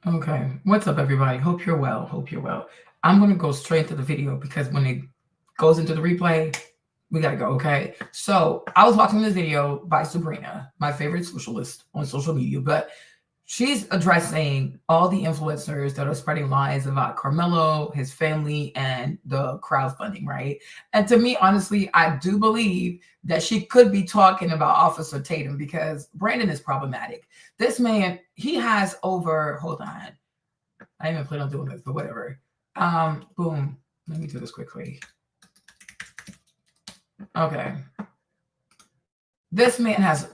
Okay, what's up, everybody? Hope you're well. Hope you're well. I'm gonna go straight into the video because when it goes into the replay, we gotta go. Okay. So I was watching this video by Sabrina, my favorite socialist on social media, but she's addressing all the influencers that are spreading lies about Karmelo, his family, and the crowdfunding, right? And to me, honestly, I do believe that she could be talking about Officer Tatum because Brandon is problematic. This man, he has over, hold on. I didn't even plan on doing this, but whatever. Boom. Let me do this quickly. Okay. This man has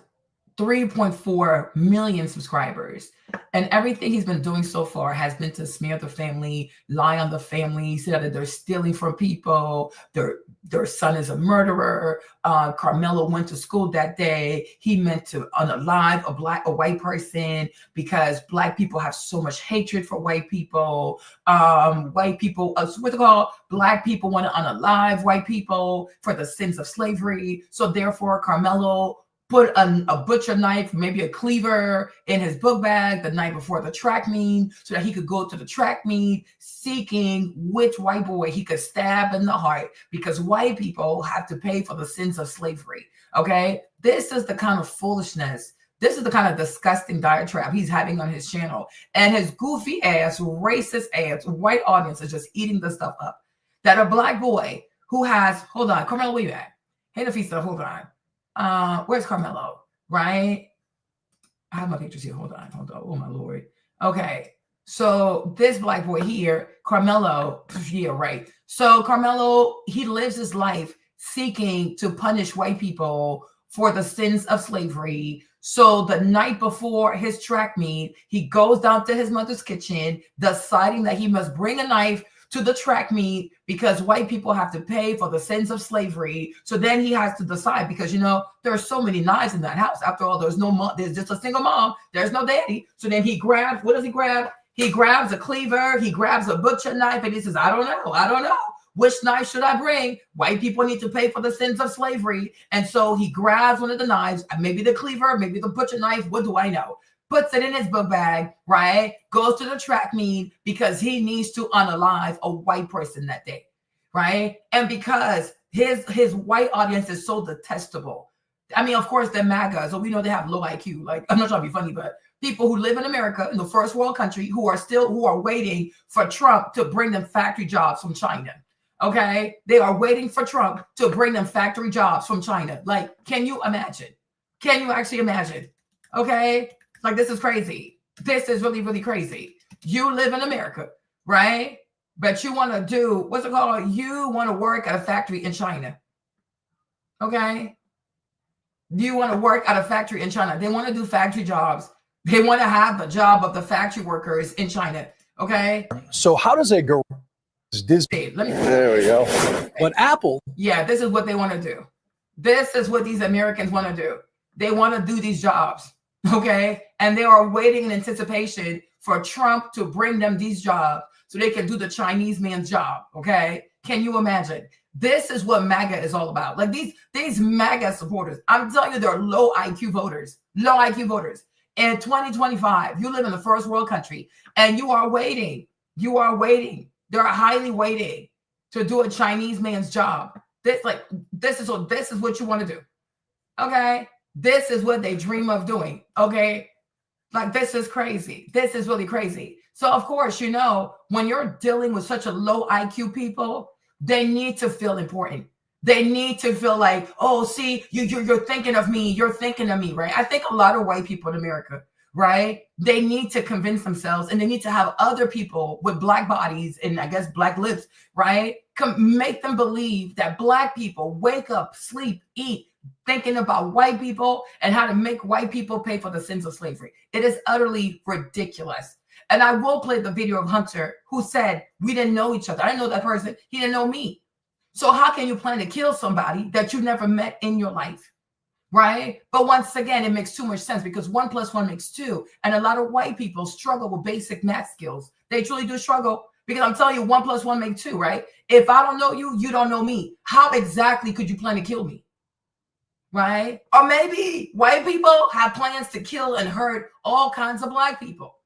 3.4 million subscribers. And everything he's been doing so far has been to smear the family, lie on the family, say that they're stealing from people, their son is a murderer. Karmelo went to school that day. He meant to unalive a white person because Black people have so much hatred for white people. White people, what's it called? Black people want to unalive white people for the sins of slavery. So therefore, Karmelo put a butcher knife, maybe a cleaver in his book bag the night before the track meet so that he could go to the track meet seeking which white boy he could stab in the heart because white people have to pay for the sins of slavery. Okay. This is the kind of foolishness. This is the kind of disgusting diatribe he's having on his channel. And his goofy ass, racist ass, white audience is just eating this stuff up. That a Black boy who has, hold on, Karmelo, where you at? Hey, Nafisa, hold on. Where's Karmelo? Right? I have my pictures here. Hold on. Oh my Lord. Okay. So this Black boy here, Karmelo, yeah, right. So Karmelo, he lives his life seeking to punish white people for the sins of slavery. So the night before his track meet, he goes down to his mother's kitchen, deciding that he must bring a knife to the track meet because white people have to pay for the sins of slavery. So then he has to decide because, there are so many knives in that house. After all, there's no mom. There's just a single mom. There's no daddy. So then he grabs, what does he grab? He grabs a cleaver. He grabs a butcher knife and he says, I don't know. Which knife should I bring? White people need to pay for the sins of slavery. And so he grabs one of the knives, maybe the cleaver, maybe the butcher knife. What do I know? Puts it in his book bag, right? Goes to the track meet because he needs to unalive a white person that day, right? And because his white audience is so detestable. I mean, of course, they're MAGA, so we know they have low IQ. Like, I'm not trying to be funny, but people who live in America, in the first world country, who are waiting for Trump to bring them factory jobs from China. Okay? They are waiting for Trump to bring them factory jobs from China. Like, can you imagine? Can you actually imagine? Okay? Like, this is crazy. This is really, really crazy. You live in America, right? But you want to do, what's it called? You want to work at a factory in China. Okay? You want to work at a factory in China. They want to do factory jobs. They want to have the job of the factory workers in China. Okay? So how does a garage Disney? There we go. But Apple. Yeah, this is what they want to do. This is what these Americans want to do. They want to do these jobs. Okay. And they are waiting in anticipation for Trump to bring them these jobs so they can do the Chinese man's job. Okay. Can you imagine? This is what MAGA is all about. Like these MAGA supporters, I'm telling you, they're low IQ voters, In 2025, you live in the first world country and you are waiting. They're highly waiting to do a Chinese man's job. This is what you want to do. Okay. This is what they dream of doing. Okay. Like, this is crazy. This is really crazy. So, of course, when you're dealing with such a low IQ people, they need to feel important. They need to feel like, oh, see, you're thinking of me. You're thinking of me, right? I think a lot of white people in America, right? They need to convince themselves and they need to have other people with Black bodies and I guess Black lips, right? Make them believe that Black people wake up, sleep, eat, thinking about white people and how to make white people pay for the sins of slavery. It is utterly ridiculous. And I will play the video of Hunter who said, we didn't know each other. I didn't know that person. He didn't know me. So how can you plan to kill somebody that you never met in your life? Right? But once again, it makes too much sense because 1 + 1 makes 2. And a lot of white people struggle with basic math skills. They truly do struggle because I'm telling you, 1 + 1 makes 2, right? If I don't know you, you don't know me. How exactly could you plan to kill me? Right? Or maybe white people have plans to kill and hurt all kinds of Black people.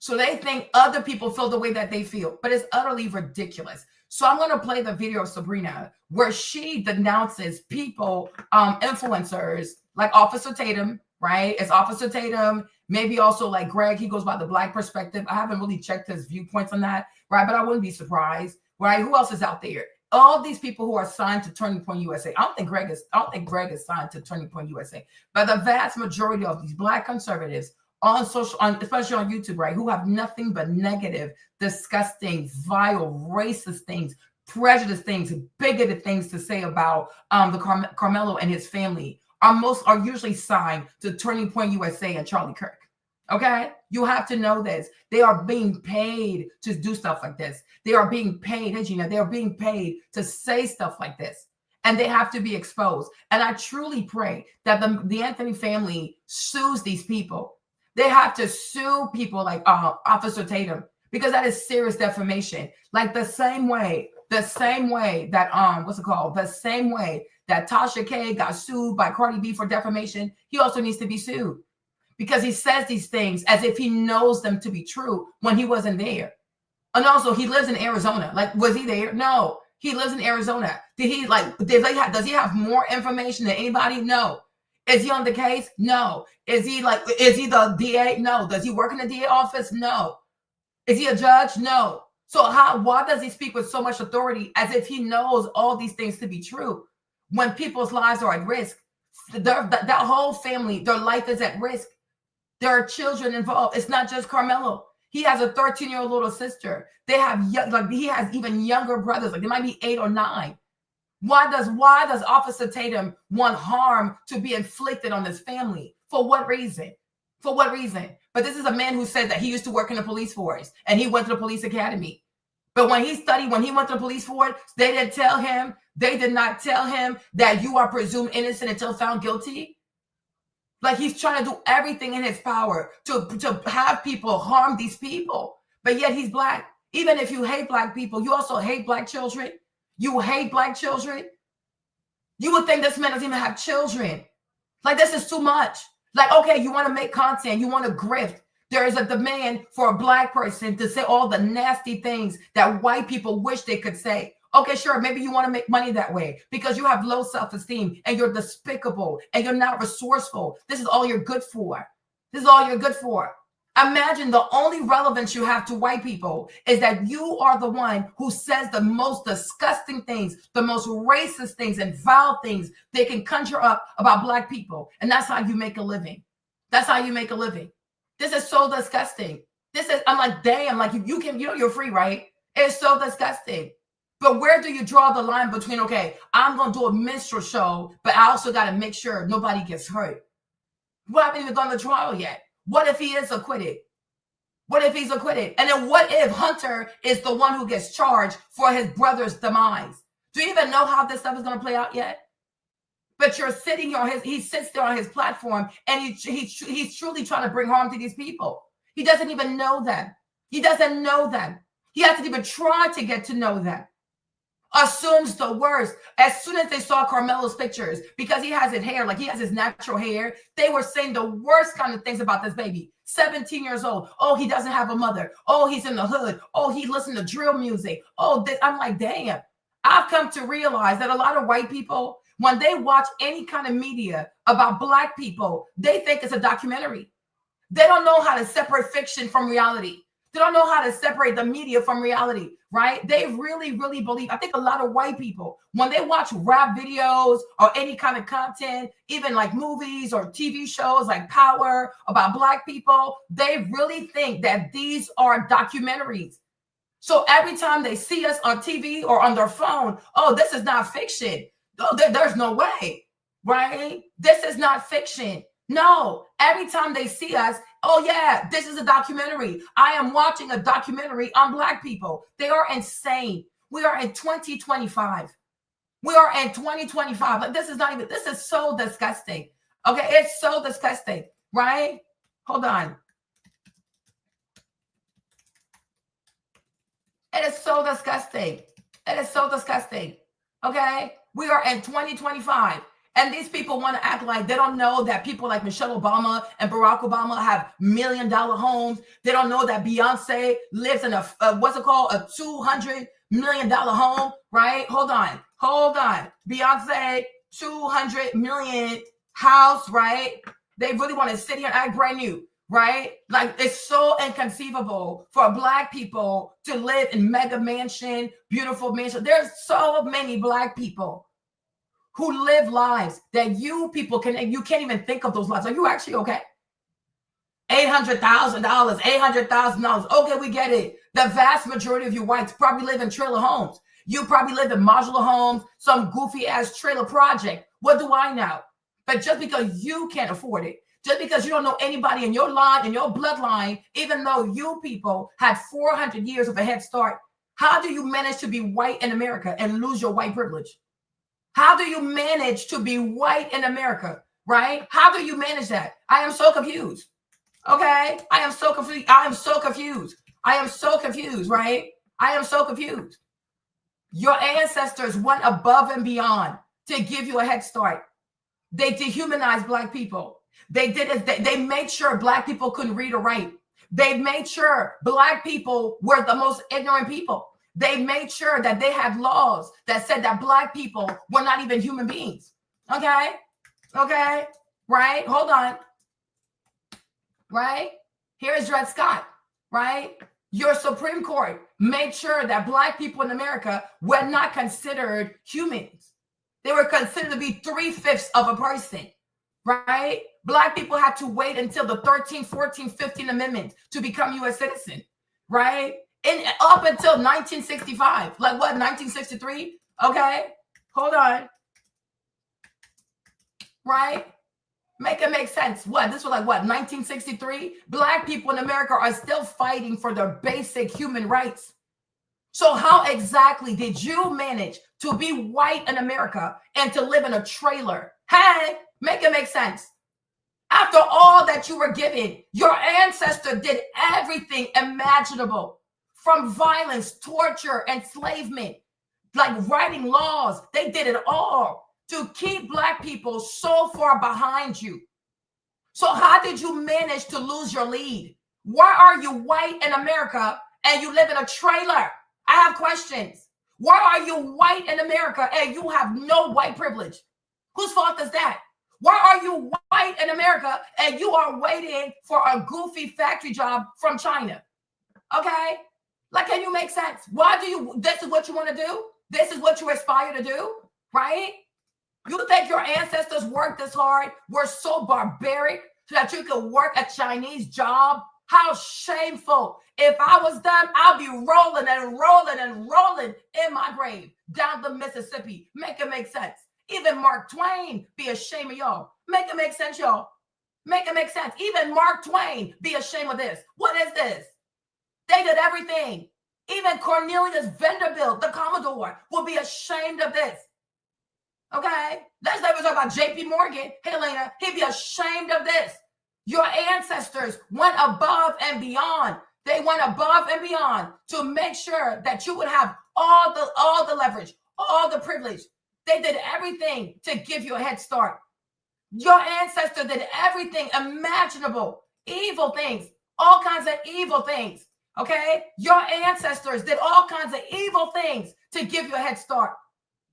So they think other people feel the way that they feel, but it's utterly ridiculous. So I'm going to play the video of Sabrina where she denounces people, influencers like Officer Tatum, right? It's Officer Tatum, maybe also like Greg. He goes by the Black perspective. I haven't really checked his viewpoints on that, right? But I wouldn't be surprised, right? Who else is out there? All these people who are signed to Turning Point USA. I don't think Greg is signed to Turning Point USA, but the vast majority of these Black conservatives on social, especially on YouTube, right, who have nothing but negative, disgusting, vile, racist things, prejudiced things, bigoted things to say about the Karmelo and his family are usually signed to Turning Point USA and Charlie Kirk. Okay, you have to know this. They are being paid to do stuff like this. They are being paid, hey Gina, they are being paid to say stuff like this, and they have to be exposed. And I truly pray that the Anthony family sues these people. They have to sue people like Officer Tatum, because that is serious defamation. Like the same way that the same way that Tasha K got sued by Cardi B for defamation, he also needs to be sued, because he says these things as if he knows them to be true when he wasn't there. And also, he lives in Arizona. Like, was he there? No, he lives in Arizona. Does he have more information than anybody? No. Is he on the case? No. Is he the DA? No. Does he work in the DA office? No. Is he a judge? No. So why does he speak with so much authority as if he knows all these things to be true when people's lives are at risk? That whole family, their life is at risk. There are children involved. It's not just Karmelo. He has a 13-year-old little sister. He has even younger brothers. Like, they might be 8 or 9. Why does Officer Tatum want harm to be inflicted on this family? For what reason? For what reason? But this is a man who said that he used to work in the police force and he went to the police academy. But when he went to the police force, they did not tell him that you are presumed innocent until found guilty. Like, he's trying to do everything in his power to have people harm these people. But yet he's Black. Even if you hate Black people, you also hate Black children. You hate Black children. You would think this man doesn't even have children. Like, this is too much. Like, okay, you want to make content, you want to grift. There is a demand for a Black person to say all the nasty things that white people wish they could say. Okay, sure, maybe you want to make money that way because you have low self-esteem and you're despicable and you're not resourceful. This is all you're good for. This is all you're good for. Imagine the only relevance you have to white people is that you are the one who says the most disgusting things, the most racist things and vile things they can conjure up about Black people. And that's how you make a living. That's how you make a living. This is so disgusting. I'm like, damn, like you're free, right? It's so disgusting. But where do you draw the line between, okay, I'm going to do a minstrel show, but I also got to make sure nobody gets hurt? We haven't even gone to trial yet. What if he is acquitted? What if he's acquitted? And then what if Hunter is the one who gets charged for his brother's demise? Do you even know how this stuff is going to play out yet? But you're sitting here, he sits there on his platform and he's truly trying to bring harm to these people. He doesn't even know them. He doesn't know them. He hasn't even tried to get to know them. Assumes the worst. As soon as they saw Karmelo's pictures, because he has his hair, like he has his natural hair, they were saying the worst kind of things about this baby. 17 years old. Oh, he doesn't have a mother. Oh, he's in the hood. Oh, he listened to drill music. Oh, I'm like, damn. I've come to realize that a lot of white people, when they watch any kind of media about Black people, they think it's a documentary. They don't know how to separate fiction from reality. They don't know how to separate the media from reality, right? They really, really believe. I think a lot of white people, when they watch rap videos or any kind of content, even like movies or TV shows like Power about Black people, they really think that these are documentaries. So every time they see us on TV or on their phone, oh, this is not fiction. Oh, there's no way, right? This is not fiction. No, every time they see us, oh yeah, this is a documentary. I am watching a documentary on Black people. They are insane. We are in 2025. We are in 2025. Like, this is so disgusting. Okay, it's so disgusting, right? Hold on. It is so disgusting. It is so disgusting. Okay, we are in 2025. And these people want to act like they don't know that people like Michelle Obama and Barack Obama have $1 million homes. They don't know that Beyonce lives in a what's it called? A $200 million home, right? Hold on. Beyonce, 200 million house, right? They really want to sit here and act brand new, right? Like, it's so inconceivable for Black people to live in mega mansion, beautiful mansion. There's so many Black people who live lives that you can't even think of those lives. Are you actually okay? $800,000, $800,000. Okay, we get it. The vast majority of you whites probably live in trailer homes. You probably live in modular homes, some goofy ass trailer project. What do I know? But just because you can't afford it, just because you don't know anybody in your line, in your bloodline, even though you people had 400 years of a head start, how do you manage to be white in America and lose your white privilege? How do you manage to be white in America, right? How do you manage that? I am so confused. Okay? I am so confused. I am so confused, right? I am so confused. Your ancestors went above and beyond to give you a head start. They dehumanized Black people. They did it. They made sure Black people couldn't read or write. They made sure Black people were the most ignorant people. They made sure that they had laws that said that Black people were not even human beings. Okay? Right? Hold on. Right? Here's Dred Scott, right? Your Supreme Court made sure that Black people in America were not considered humans. They were considered to be 3/5 of a person, right? Black people had to wait until the 13th, 14th, 15th Amendment to become U.S. citizen, right? And up until 1965, like what, 1963? Okay, hold on. Right? Make it make sense. What? This was like what, 1963? Black people in America are still fighting for their basic human rights. So how exactly did you manage to be white in America and to live in a trailer? Hey, make it make sense. After all that you were given, your ancestor did everything imaginable, from violence, torture, enslavement, like writing laws. They did it all to keep Black people so far behind you. So how did you manage to lose your lead? Why are you white in America and you live in a trailer? I have questions. Why are you white in America and you have no white privilege? Whose fault is that? Why are you white in America and you are waiting for a goofy factory job from China? Okay? Like, can you make sense? Why do you, this is what you want to do? This is what you aspire to do, right? You think your ancestors worked this hard, were so barbaric so that you could work a Chinese job? How shameful. If I was them, I'll be rolling and rolling and rolling in my grave down the Mississippi. Make it make sense. Even Mark Twain be ashamed of y'all. Make it make sense, y'all. Make it make sense. Even Mark Twain be ashamed of this. What is this? They did everything. Even Cornelius Vanderbilt, the Commodore, will be ashamed of this. Okay? Let's never talk about J.P. Morgan. Hey, Elena, he'd be ashamed of this. Your ancestors went above and beyond. They went above and beyond to make sure that you would have all the leverage, all the privilege. They did everything to give you a head start. Your ancestor did everything imaginable, evil things, all kinds of evil things. Okay? Your ancestors did all kinds of evil things to give you a head start.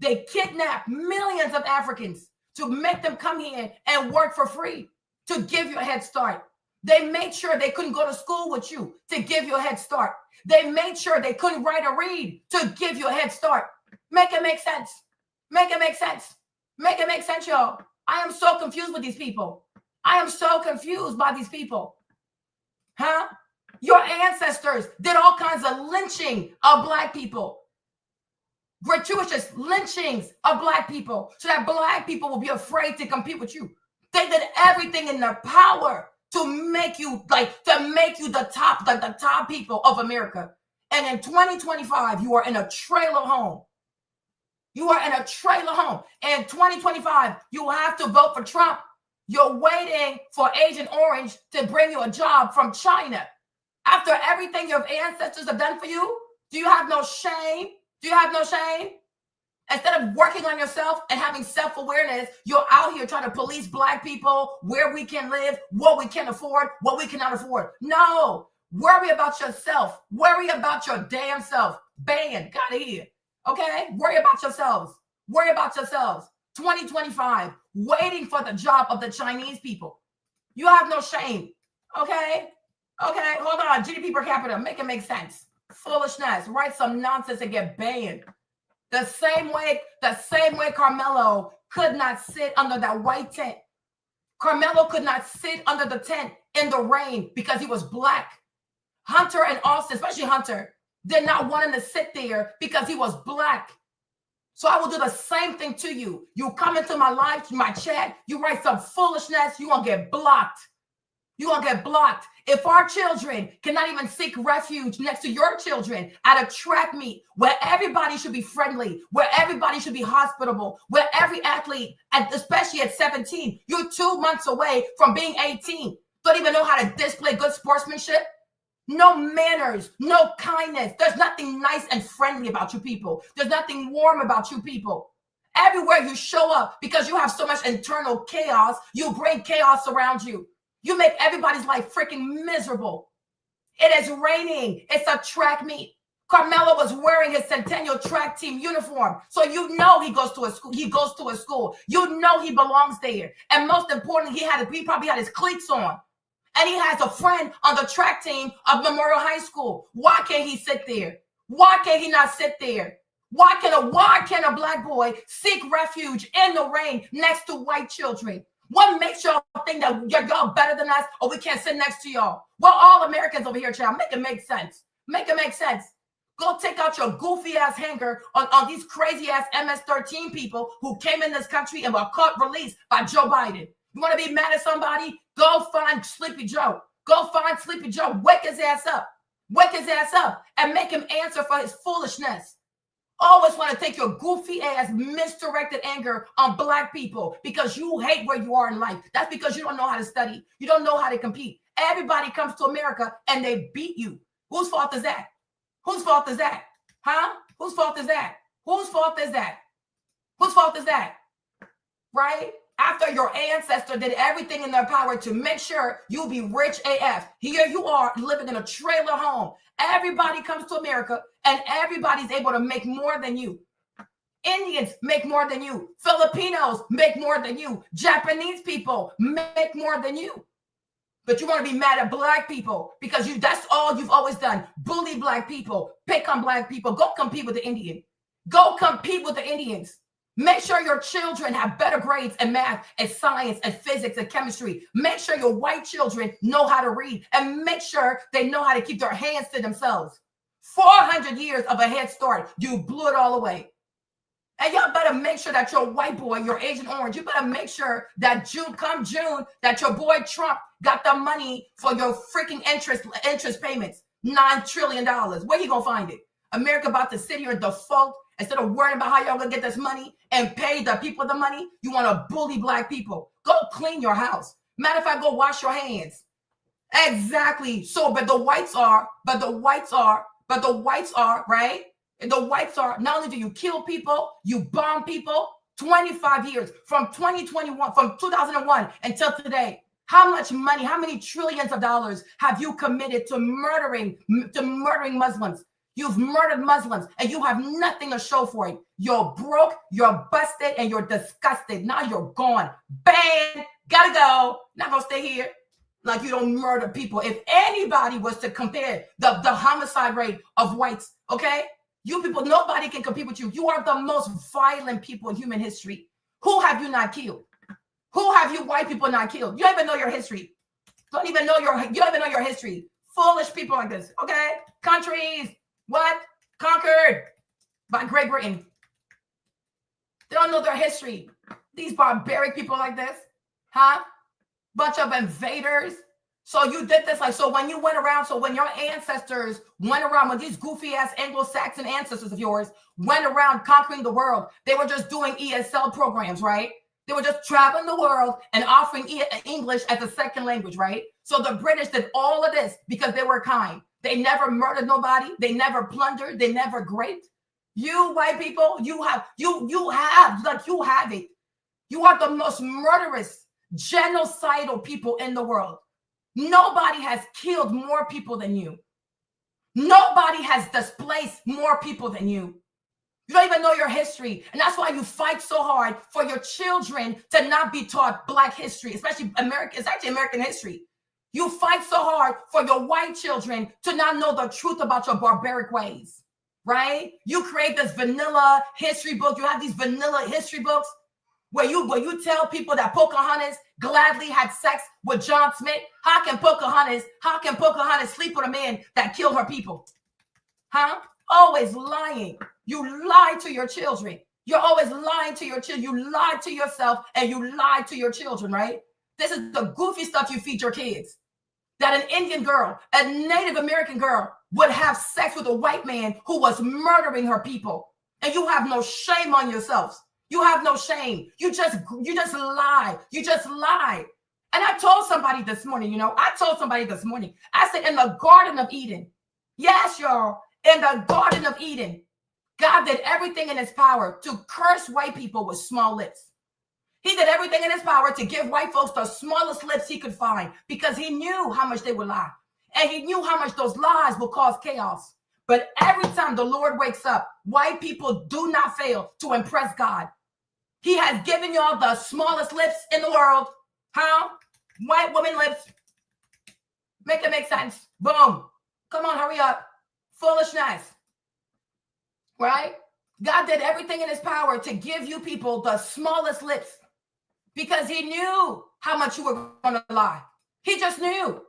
They kidnapped millions of Africans to make them come here and work for free to give you a head start. They made sure they couldn't go to school with you to give you a head start. They made sure they couldn't write or read to give you a head start. Make it make sense. Make it make sense. Make it make sense, y'all. I am so confused with these people. I am so confused by these people. Huh? Your ancestors did all kinds of lynching of Black people. Gratuitous lynchings of Black people so that Black people will be afraid to compete with you. They did everything in their power to make you the top people of America. And in 2025, you are in a trailer home. You are in a trailer home. In 2025, you have to vote for Trump. You're waiting for Agent Orange to bring you a job from China. After everything your ancestors have done for you, do you have no shame? Do you have no shame? Instead of working on yourself and having self-awareness, you're out here trying to police Black people, where we can live, what we can afford, what we cannot afford. No, worry about yourself. Worry about your damn self. Ban, got it here. Okay? Worry about yourselves. Worry about yourselves. 2025, waiting for the job of the Chinese people. You have no shame. Okay? Okay, hold on. GDP per capita, make it make sense. Foolishness. Write some nonsense and get banned. The same way Karmelo could not sit under that white tent. Karmelo could not sit under the tent in the rain because he was Black. Hunter and Austin, especially Hunter, did not want him to sit there because he was Black. So I will do the same thing to you. You come into my live, my chat, you write some foolishness, you're going to get blocked. You're going to get blocked. If our children cannot even seek refuge next to your children at a track meet where everybody should be friendly, where everybody should be hospitable, where every athlete, and especially at 17, you're 2 months away from being 18, don't even know how to display good sportsmanship, no manners, no kindness. There's nothing nice and friendly about you people. There's nothing warm about you people. Everywhere you show up, because you have so much internal chaos, you bring chaos around you. You make everybody's life freaking miserable. It is raining. It's a track meet. Karmelo was wearing his Centennial track team uniform. So you know he goes to a school. He goes to a school. You know he belongs there. And most importantly, he probably had his cleats on. And he has a friend on the track team of Memorial High School. Why can't he sit there? Why can't he not sit there? Why can a Black boy seek refuge in the rain next to white children? What makes y'all think that y'all better than us, or we can't sit next to y'all? We're all Americans over here, child. Make it make sense. Make it make sense. Go take out your goofy ass hanger on these crazy ass MS-13 people who came in this country and were caught released by Joe Biden. You want to be mad at somebody? Go find Sleepy Joe. Go find Sleepy Joe. Wake his ass up. Wake his ass up and make him answer for his foolishness. Always want to take your goofy ass misdirected anger on Black people because you hate where you are in life. That's because you don't know how to study. You don't know how to compete. Everybody comes to America and they beat you. Whose fault is that? Whose fault is that? Huh? Whose fault is that? Whose fault is that? Whose fault is that? Right? After your ancestor did everything in their power to make sure you'll be rich AF. Here you are living in a trailer home. Everybody comes to America and everybody's able to make more than you. Indians make more than you. Filipinos make more than you. Japanese people make more than you. But you want to be mad at Black people because that's all you've always done. Bully Black people, pick on Black people. Go compete with the Indian. Go compete with the Indians. Make sure your children have better grades in math and science and physics and chemistry. Make sure your white children know how to read and make sure they know how to keep their hands to themselves. 400 years of a head start. You blew it all away. And y'all better make sure that your white boy, your Agent Orange, you better make sure that come June, that your boy Trump got the money for your freaking interest payments. $9 trillion. Where you gonna find it? America about to sit here and default. Instead of worrying about how y'all gonna get this money and pay the people the money, you want to bully Black people. Go clean your house. Matter of fact, go wash your hands. Exactly. So, but the whites are, right? And the whites are, not only do you kill people, you bomb people. 25 years from 2001 until today. How much money, how many trillions of dollars have you committed to murdering Muslims? You've murdered Muslims and you have nothing to show for it. You're broke, you're busted, and you're disgusted. Now you're gone. Bang! Gotta go. Not gonna stay here. Like you don't murder people. If anybody was to compare the homicide rate of whites, okay? You people, nobody can compete with you. You are the most violent people in human history. Who have you not killed? Who have you white people not killed? You don't even know your history. You don't even know your history. Foolish people like this, okay? Countries. What? Conquered by Great Britain. They don't know their history. These barbaric people like this, huh? Bunch of invaders. So you did this so when you went around, so when your ancestors went around, when these goofy ass Anglo-Saxon ancestors of yours went around conquering the world, they were just doing ESL programs, right? They were just traveling the world and offering English as a second language, right? So the British did all of this because they were kind. They never murdered nobody. They never plundered. They never raped. You white people, you have it. You are the most murderous, genocidal people in the world. Nobody has killed more people than you. Nobody has displaced more people than you. You don't even know your history. And that's why you fight so hard for your children to not be taught Black history, especially American. It's actually American history. You fight so hard for your white children to not know the truth about your barbaric ways, right? You create this vanilla history book. You have these vanilla history books where you tell people that Pocahontas gladly had sex with John Smith. How can Pocahontas sleep with a man that killed her people? Huh? Always lying. You lie to your children. You're always lying to your children. You lie to yourself and you lie to your children, right? This is the goofy stuff you feed your kids. That an Indian girl, a Native American girl, would have sex with a white man who was murdering her people. And you have no shame on yourselves. You have no shame. You just lie. You just lie. And I told somebody this morning, I said, in the Garden of Eden, yes, y'all, in the Garden of Eden, God did everything in his power to curse white people with small lips. He did everything in his power to give white folks the smallest lips he could find because he knew how much they would lie. And he knew how much those lies will cause chaos. But every time the Lord wakes up, white people do not fail to impress God. He has given y'all the smallest lips in the world. Huh? White woman lips. Make it make sense. Boom. Come on, hurry up. Foolishness. Right? God did everything in his power to give you people the smallest lips because he knew how much you were going to lie. He just knew.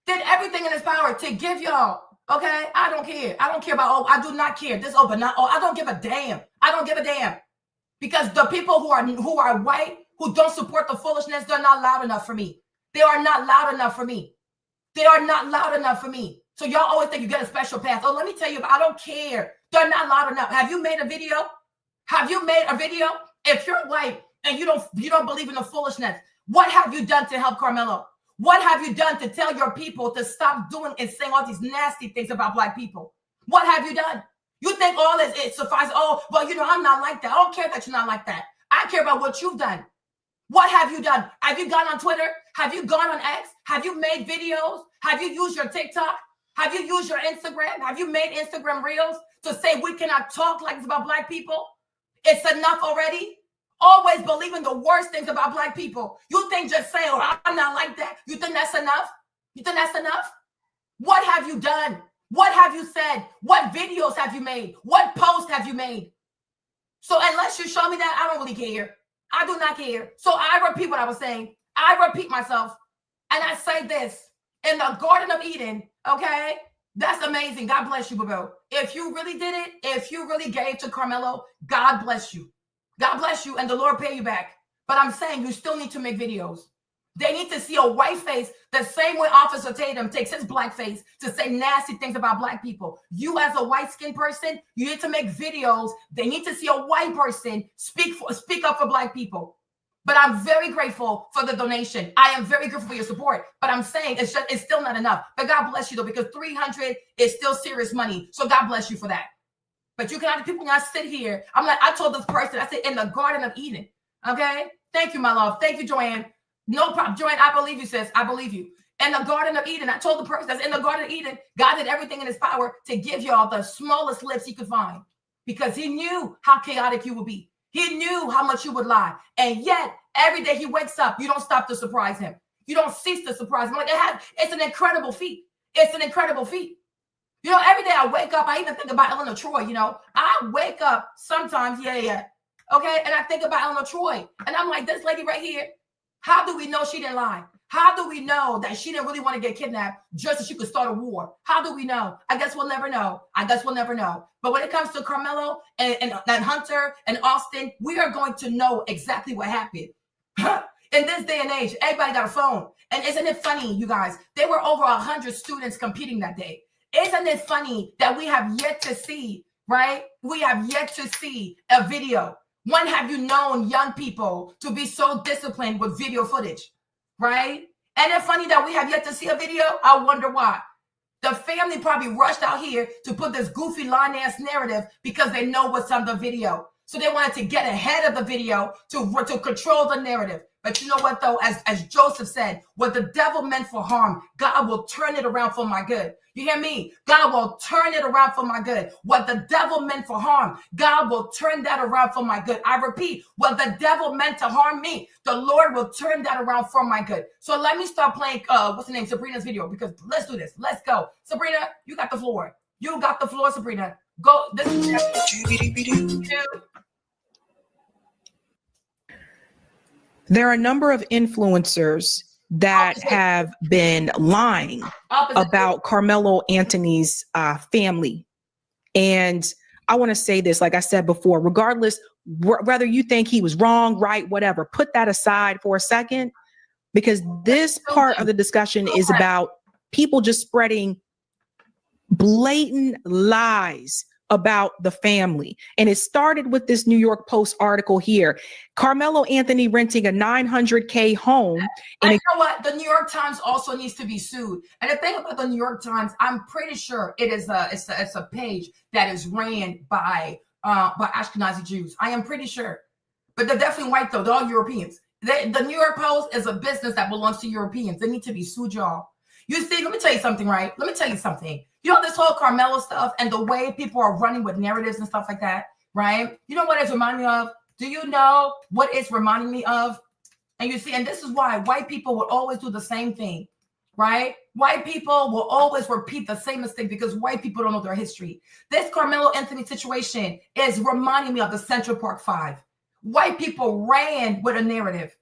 Did everything in his power to give y'all. Okay? I don't care. I don't care about, I do not care. This open, not, I don't give a damn. I don't give a damn. Because the people who are white, who don't support the foolishness, they're not loud enough for me. They are not loud enough for me. They are not loud enough for me. So y'all always think you get a special pass. Oh, let me tell you, I don't care. They're not loud enough. Have you made a video? Have you made a video? If you're white and you don't believe in the foolishness, what have you done to help Karmelo? What have you done to tell your people to stop doing and saying all these nasty things about Black people? What have you done? You think all this it suffices? Oh, well, I'm not like that. I don't care that you're not like that. I care about what you've done. What have you done? Have you gone on Twitter? Have you gone on X? Have you made videos? Have you used your TikTok? Have you used your Instagram? Have you made Instagram reels to say we cannot talk like this about Black people? It's enough already. Always believing the worst things about Black people. You think just saying, oh, I'm not like that. You think that's enough? You think that's enough? What have you done? What have you said? What videos have you made? What posts have you made? So unless you show me that, I don't really care. I do not care. So I repeat what I was saying. I repeat myself. And I say this. In the Garden of Eden, okay? That's amazing. God bless you, Babo. If you really did it, if you really gave to Karmelo, God bless you. God bless you, and the Lord pay you back. But I'm saying you still need to make videos. They need to see a white face the same way Officer Tatum takes his Black face to say nasty things about Black people. You as a white-skinned person, you need to make videos. They need to see a white person speak up for Black people. But I'm very grateful for the donation. I am very grateful for your support. But I'm saying it's still not enough. But God bless you, though, because $300 is still serious money. So God bless you for that. But you can have people not sit here. I'm like, I told this person, I said, in the Garden of Eden. Okay? Thank you, my love. Thank you, Joanne. No problem. Joanne, I believe you, sis. I believe you. In the Garden of Eden, I told the person that's in the Garden of Eden, God did everything in his power to give y'all the smallest lips he could find because he knew how chaotic you would be. He knew how much you would lie. And yet, every day he wakes up, you don't stop to surprise him. You don't cease to surprise him. Like it's an incredible feat. It's an incredible feat. Every day I wake up, I even think about Eleanor Troy, I wake up sometimes, yeah. Okay, and I think about Eleanor Troy. And I'm like, this lady right here, how do we know she didn't lie? How do we know that she didn't really want to get kidnapped just so she could start a war? How do we know? I guess we'll never know. But when it comes to Karmelo and Hunter and Austin, we are going to know exactly what happened. In this day and age, everybody got a phone. And isn't it funny, you guys? There were over 100 students competing that day. Isn't it funny that we have yet to see, right? We have yet to see a video. When have you known young people to be so disciplined with video footage, right? And it's funny that we have yet to see a video. I wonder why. The family probably rushed out here to put this goofy line-ass narrative because they know what's on the video. So they wanted to get ahead of the video to control the narrative. But you know what, though? As Joseph said, what the devil meant for harm, God will turn it around for my good. You hear me? God will turn it around for my good. What the devil meant for harm, God will turn that around for my good. I repeat, what the devil meant to harm me, the Lord will turn that around for my good. So let me start playing, what's the name? Sabrina's video, because let's do this. Let's go. Sabrina, you got the floor. You got the floor, Sabrina. Go. This is There are a number of influencers that have been lying about Karmelo Anthony's family. And I want to say this, like I said before, regardless, whether you think he was wrong, right, whatever, put that aside for a second, because this part of the discussion is about people just spreading blatant lies about the family. And it started with this New York Post article here. Karmelo Anthony renting a $900K home. And you know what? The New York Times also needs to be sued. And the thing about the New York Times, I'm pretty sure it's a page that is ran by Ashkenazi Jews. I am pretty sure. But they're definitely white, though. They're all Europeans. The New York Post is a business that belongs to Europeans. They need to be sued, y'all. You see, let me tell you something, right? Let me tell you something. You know, this whole Karmelo stuff and the way people are running with narratives and stuff like that, right? You know what it's reminding me of? Do you know what it's reminding me of? And you see, and this is why white people will always do the same thing, right? White people will always repeat the same mistake because white people don't know their history. This Karmelo Anthony situation is reminding me of the Central Park Five. White people ran with a narrative.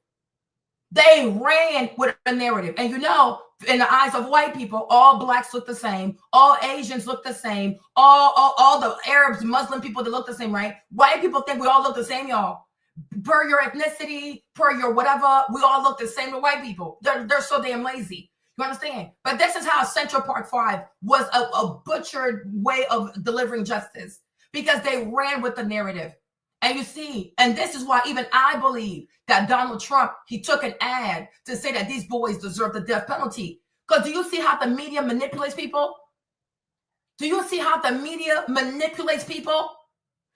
They ran with a narrative. And you know, in the eyes of white people, all blacks look the same. All Asians look the same. All the Arabs, Muslim people, they look the same, right? White people think we all look the same, y'all. Per your ethnicity, per your whatever, we all look the same to white people. They're so damn lazy. You understand? But this is how Central Park Five was a butchered way of delivering justice because they ran with the narrative. And you see, and this is why even I believe that Donald Trump, he took an ad to say that these boys deserve the death penalty. Because do you see how the media manipulates people? Do you see how the media manipulates people?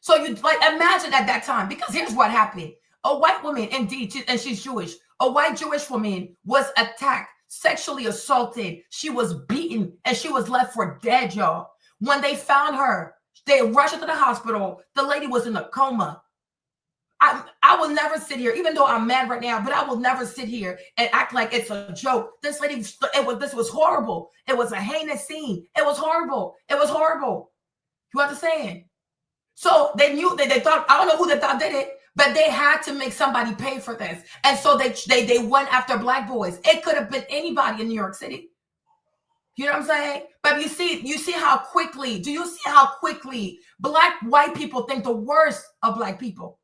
So you like imagine at that time, because here's what happened. A white woman, indeed, and she's Jewish, a white Jewish woman was attacked, sexually assaulted. She was beaten and she was left for dead, y'all. When they found her, they rushed her to the hospital. The lady was in a coma. I will never sit here, even though I'm mad right now, but I will never sit here and act like it's a joke. This lady, this was horrible. It was a heinous scene. It was horrible. It was horrible. You understand? So they knew they thought, I don't know who they thought did it, but they had to make somebody pay for this. And so they went after black boys. It could have been anybody in New York City. You know what I'm saying? But you see how quickly, do you see how quickly white people think the worst of black people?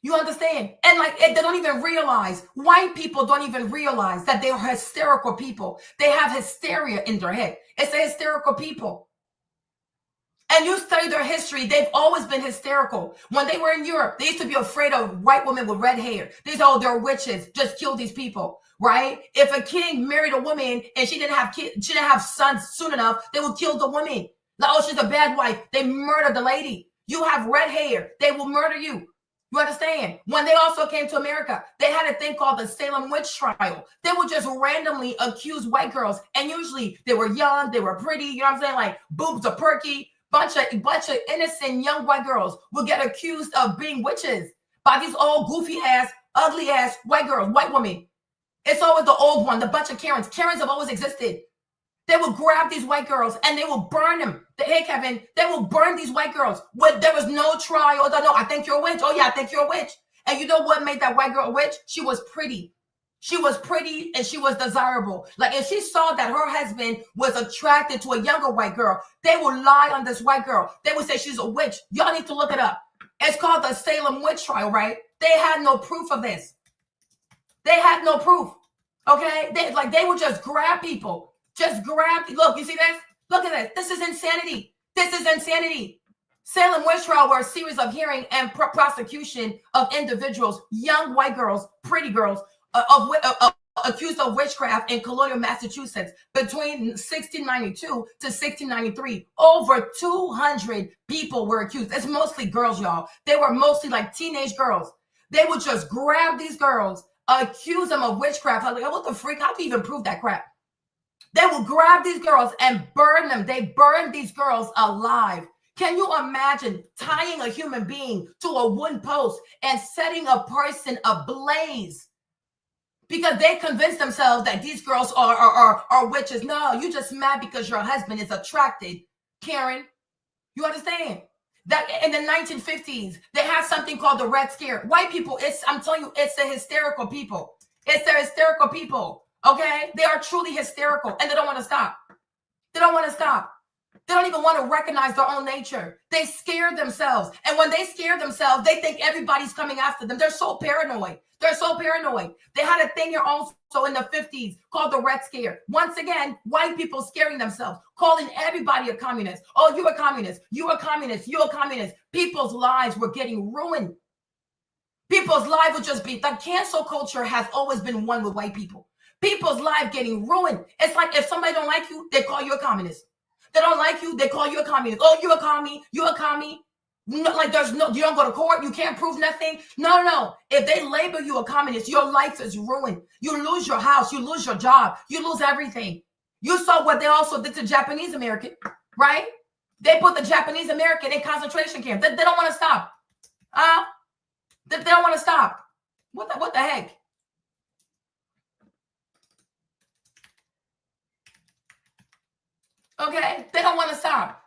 You understand? And like, they don't even realize, white people don't even realize that they are hysterical people. They have hysteria in their head. It's a hysterical people. And you study their history, they've always been hysterical. When they were in Europe, they used to be afraid of white women with red hair. They said, oh, they're witches, just kill these people, right? If a king married a woman and she didn't have kids, she didn't have sons soon enough, they would kill the woman. Like, oh, she's a bad wife. They murdered the lady. You have red hair, they will murder you. You understand? When they also came to America, they had a thing called the Salem witch trial. They would just randomly accuse white girls. And usually they were young, they were pretty, you know what I'm saying? Like boobs are perky. Bunch of innocent young white girls will get accused of being witches by these old goofy ass, ugly ass white girls, white women. It's always the old one, the bunch of Karens. Karens have always existed. They will grab these white girls and they will burn them. Hey, Kevin, they will burn these white girls. There was no trial. No, I think you're a witch. Oh, yeah, I think you're a witch. And you know what made that white girl a witch? She was pretty. She was pretty and she was desirable. Like if she saw that her husband was attracted to a younger white girl, they would lie on this white girl. They would say she's a witch. Y'all need to look it up. It's called the Salem witch trial, right? They had no proof of this. They had no proof. Okay? They would just grab people. Just grab. Look, you see this? Look at this. This is insanity. This is insanity. Salem witch trial were a series of hearing and prosecution of individuals, young white girls, pretty girls, of accused of witchcraft in colonial Massachusetts between 1692 to 1693. Over 200 people were accused. It's mostly girls, y'all. They were mostly like teenage girls. They would just grab these girls, accuse them of witchcraft. I'm like, what the freak? How do you even prove that crap? They will grab these girls and burn them. They burn these girls alive. Can you imagine tying a human being to a wooden post and setting a person ablaze because they convinced themselves that these girls are witches? No, you just mad because your husband is attracted, Karen. You understand? That in the 1950s, they had something called the Red Scare. White people, I'm telling you, it's the hysterical people. It's the hysterical people, okay? They are truly hysterical, and they don't want to stop. They don't want to stop. They don't even want to recognize their own nature. They scare themselves. And when they scare themselves, they think everybody's coming after them. They're so paranoid. They're so paranoid. They had a thing here also in the 50s called the Red Scare. Once again, white people scaring themselves, calling everybody a communist. Oh, you're a communist. You're a communist. You're a communist. People's lives were getting ruined. People's lives would just be, the cancel culture has always been one with white people. People's lives getting ruined. It's like if somebody don't like you, they call you a communist. They don't like you, they call you a communist. Oh, you're a commie, you're a commie. No, like you don't go to court, you can't prove nothing. No. If they label you a communist, your life is ruined. You lose your house, you lose your job, you lose everything. You saw what they also did to Japanese American, right? They put the Japanese American in concentration camp. They don't want to stop. They don't want to stop. What the heck? Okay, they don't want to stop.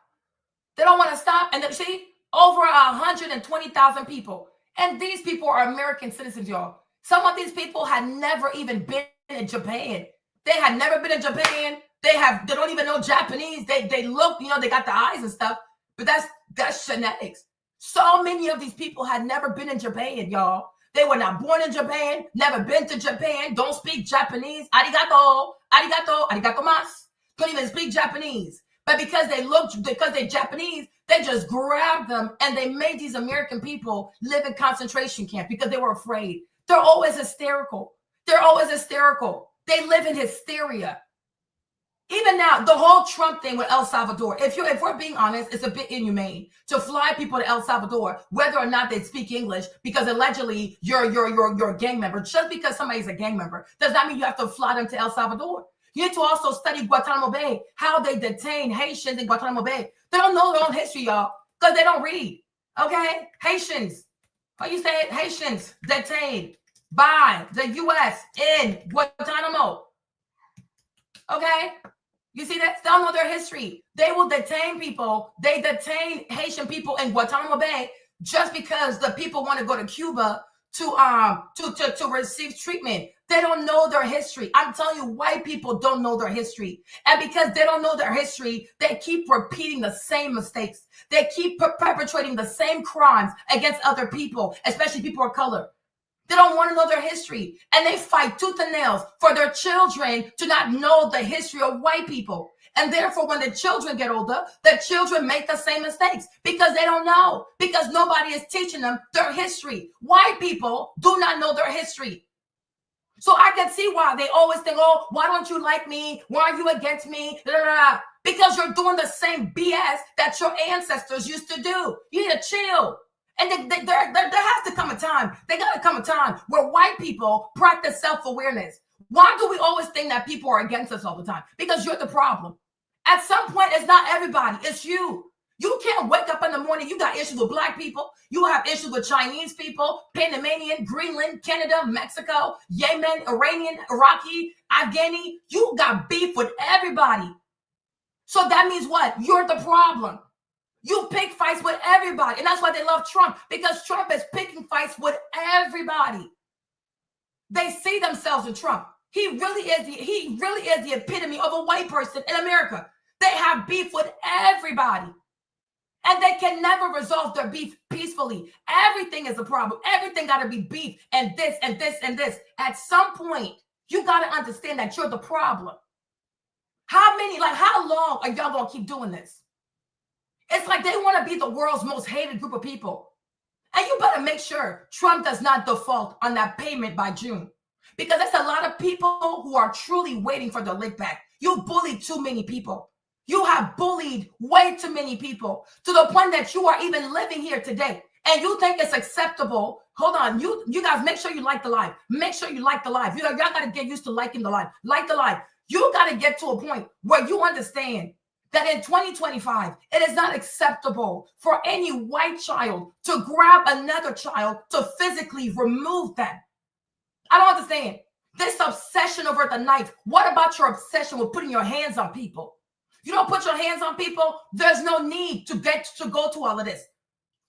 They don't want to stop. And see, over 120,000 people. And these people are American citizens, y'all. Some of these people had never even been in Japan. They had never been in Japan. They don't even know Japanese. They look, they got the eyes and stuff. But that's genetics. So many of these people had never been in Japan, y'all. They were not born in Japan, never been to Japan, don't speak Japanese. Arigato, arigato mas. Couldn't even speak Japanese. But because they're Japanese, they just grabbed them and they made these American people live in concentration camp because they were afraid. They're always hysterical. They're always hysterical. They live in hysteria. Even now, the whole Trump thing with El Salvador, if we're being honest, it's a bit inhumane to fly people to El Salvador, whether or not they speak English, because allegedly you're a gang member. Just because somebody's a gang member does not mean you have to fly them to El Salvador. You need to also study Guantanamo Bay, how they detain Haitians in Guantanamo Bay. They don't know their own history, y'all, because they don't read. Okay? Haitians. How you say it? Haitians detained by the U.S. in Guantanamo. Okay? You see that? They don't know their history. They will detain people. They detain Haitian people in Guantanamo Bay just because the people want to go to Cuba to receive treatment. They don't know their history. I'm telling you, white people don't know their history. And because they don't know their history, they keep repeating the same mistakes. They keep perpetrating the same crimes against other people, especially people of color. They don't want to know their history. And they fight tooth and nails for their children to not know the history of white people. And therefore, when the children get older, the children make the same mistakes because they don't know, because nobody is teaching them their history. White people do not know their history. So I can see why they always think, oh, why don't you like me? Why are you against me? Blah, blah, blah. Because you're doing the same BS that your ancestors used to do. You need to chill. And there has to come a time. They got to come a time where white people practice self-awareness. Why do we always think that people are against us all the time? Because you're the problem. At some point, it's not everybody. It's you. You can't wake up in the morning. You got issues with black people. You have issues with Chinese people, Panamanian, Greenland, Canada, Mexico, Yemen, Iranian, Iraqi, Afghani. You got beef with everybody. So that means what? You're the problem. You pick fights with everybody. And that's why they love Trump, because Trump is picking fights with everybody. They see themselves in Trump. He really is the epitome of a white person in America. They have beef with everybody. And they can never resolve their beef peacefully. Everything is a problem. Everything got to be beef and this and this and this. At some point, you got to understand that you're the problem. How long are y'all going to keep doing this? It's like they want to be the world's most hated group of people. And you better make sure Trump does not default on that payment by June. Because there's a lot of people who are truly waiting for the lick back. You bullied too many people. You have bullied way too many people to the point that you are even living here today. And you think it's acceptable. Hold on. You guys, make sure you like the live. Make sure you like the live. Y'all got to get used to liking the live. Like the live. You got to get to a point where you understand that in 2025, it is not acceptable for any white child to grab another child to physically remove them. I don't understand this obsession over the knife. What about your obsession with putting your hands on people? You don't put your hands on people, there's no need to go to all of this.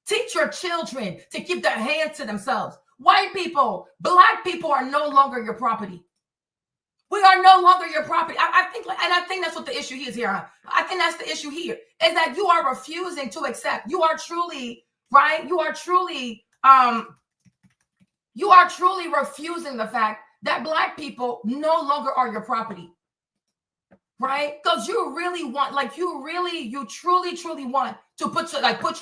Teach your children to keep their hands to themselves. White people, black people are no longer your property. We are no longer your property. I think that's what the issue is here. I think that's the issue here, is that you are refusing to accept. You are truly, right? You are truly refusing the fact that black people no longer are your property, right? Because you really want, you truly want to put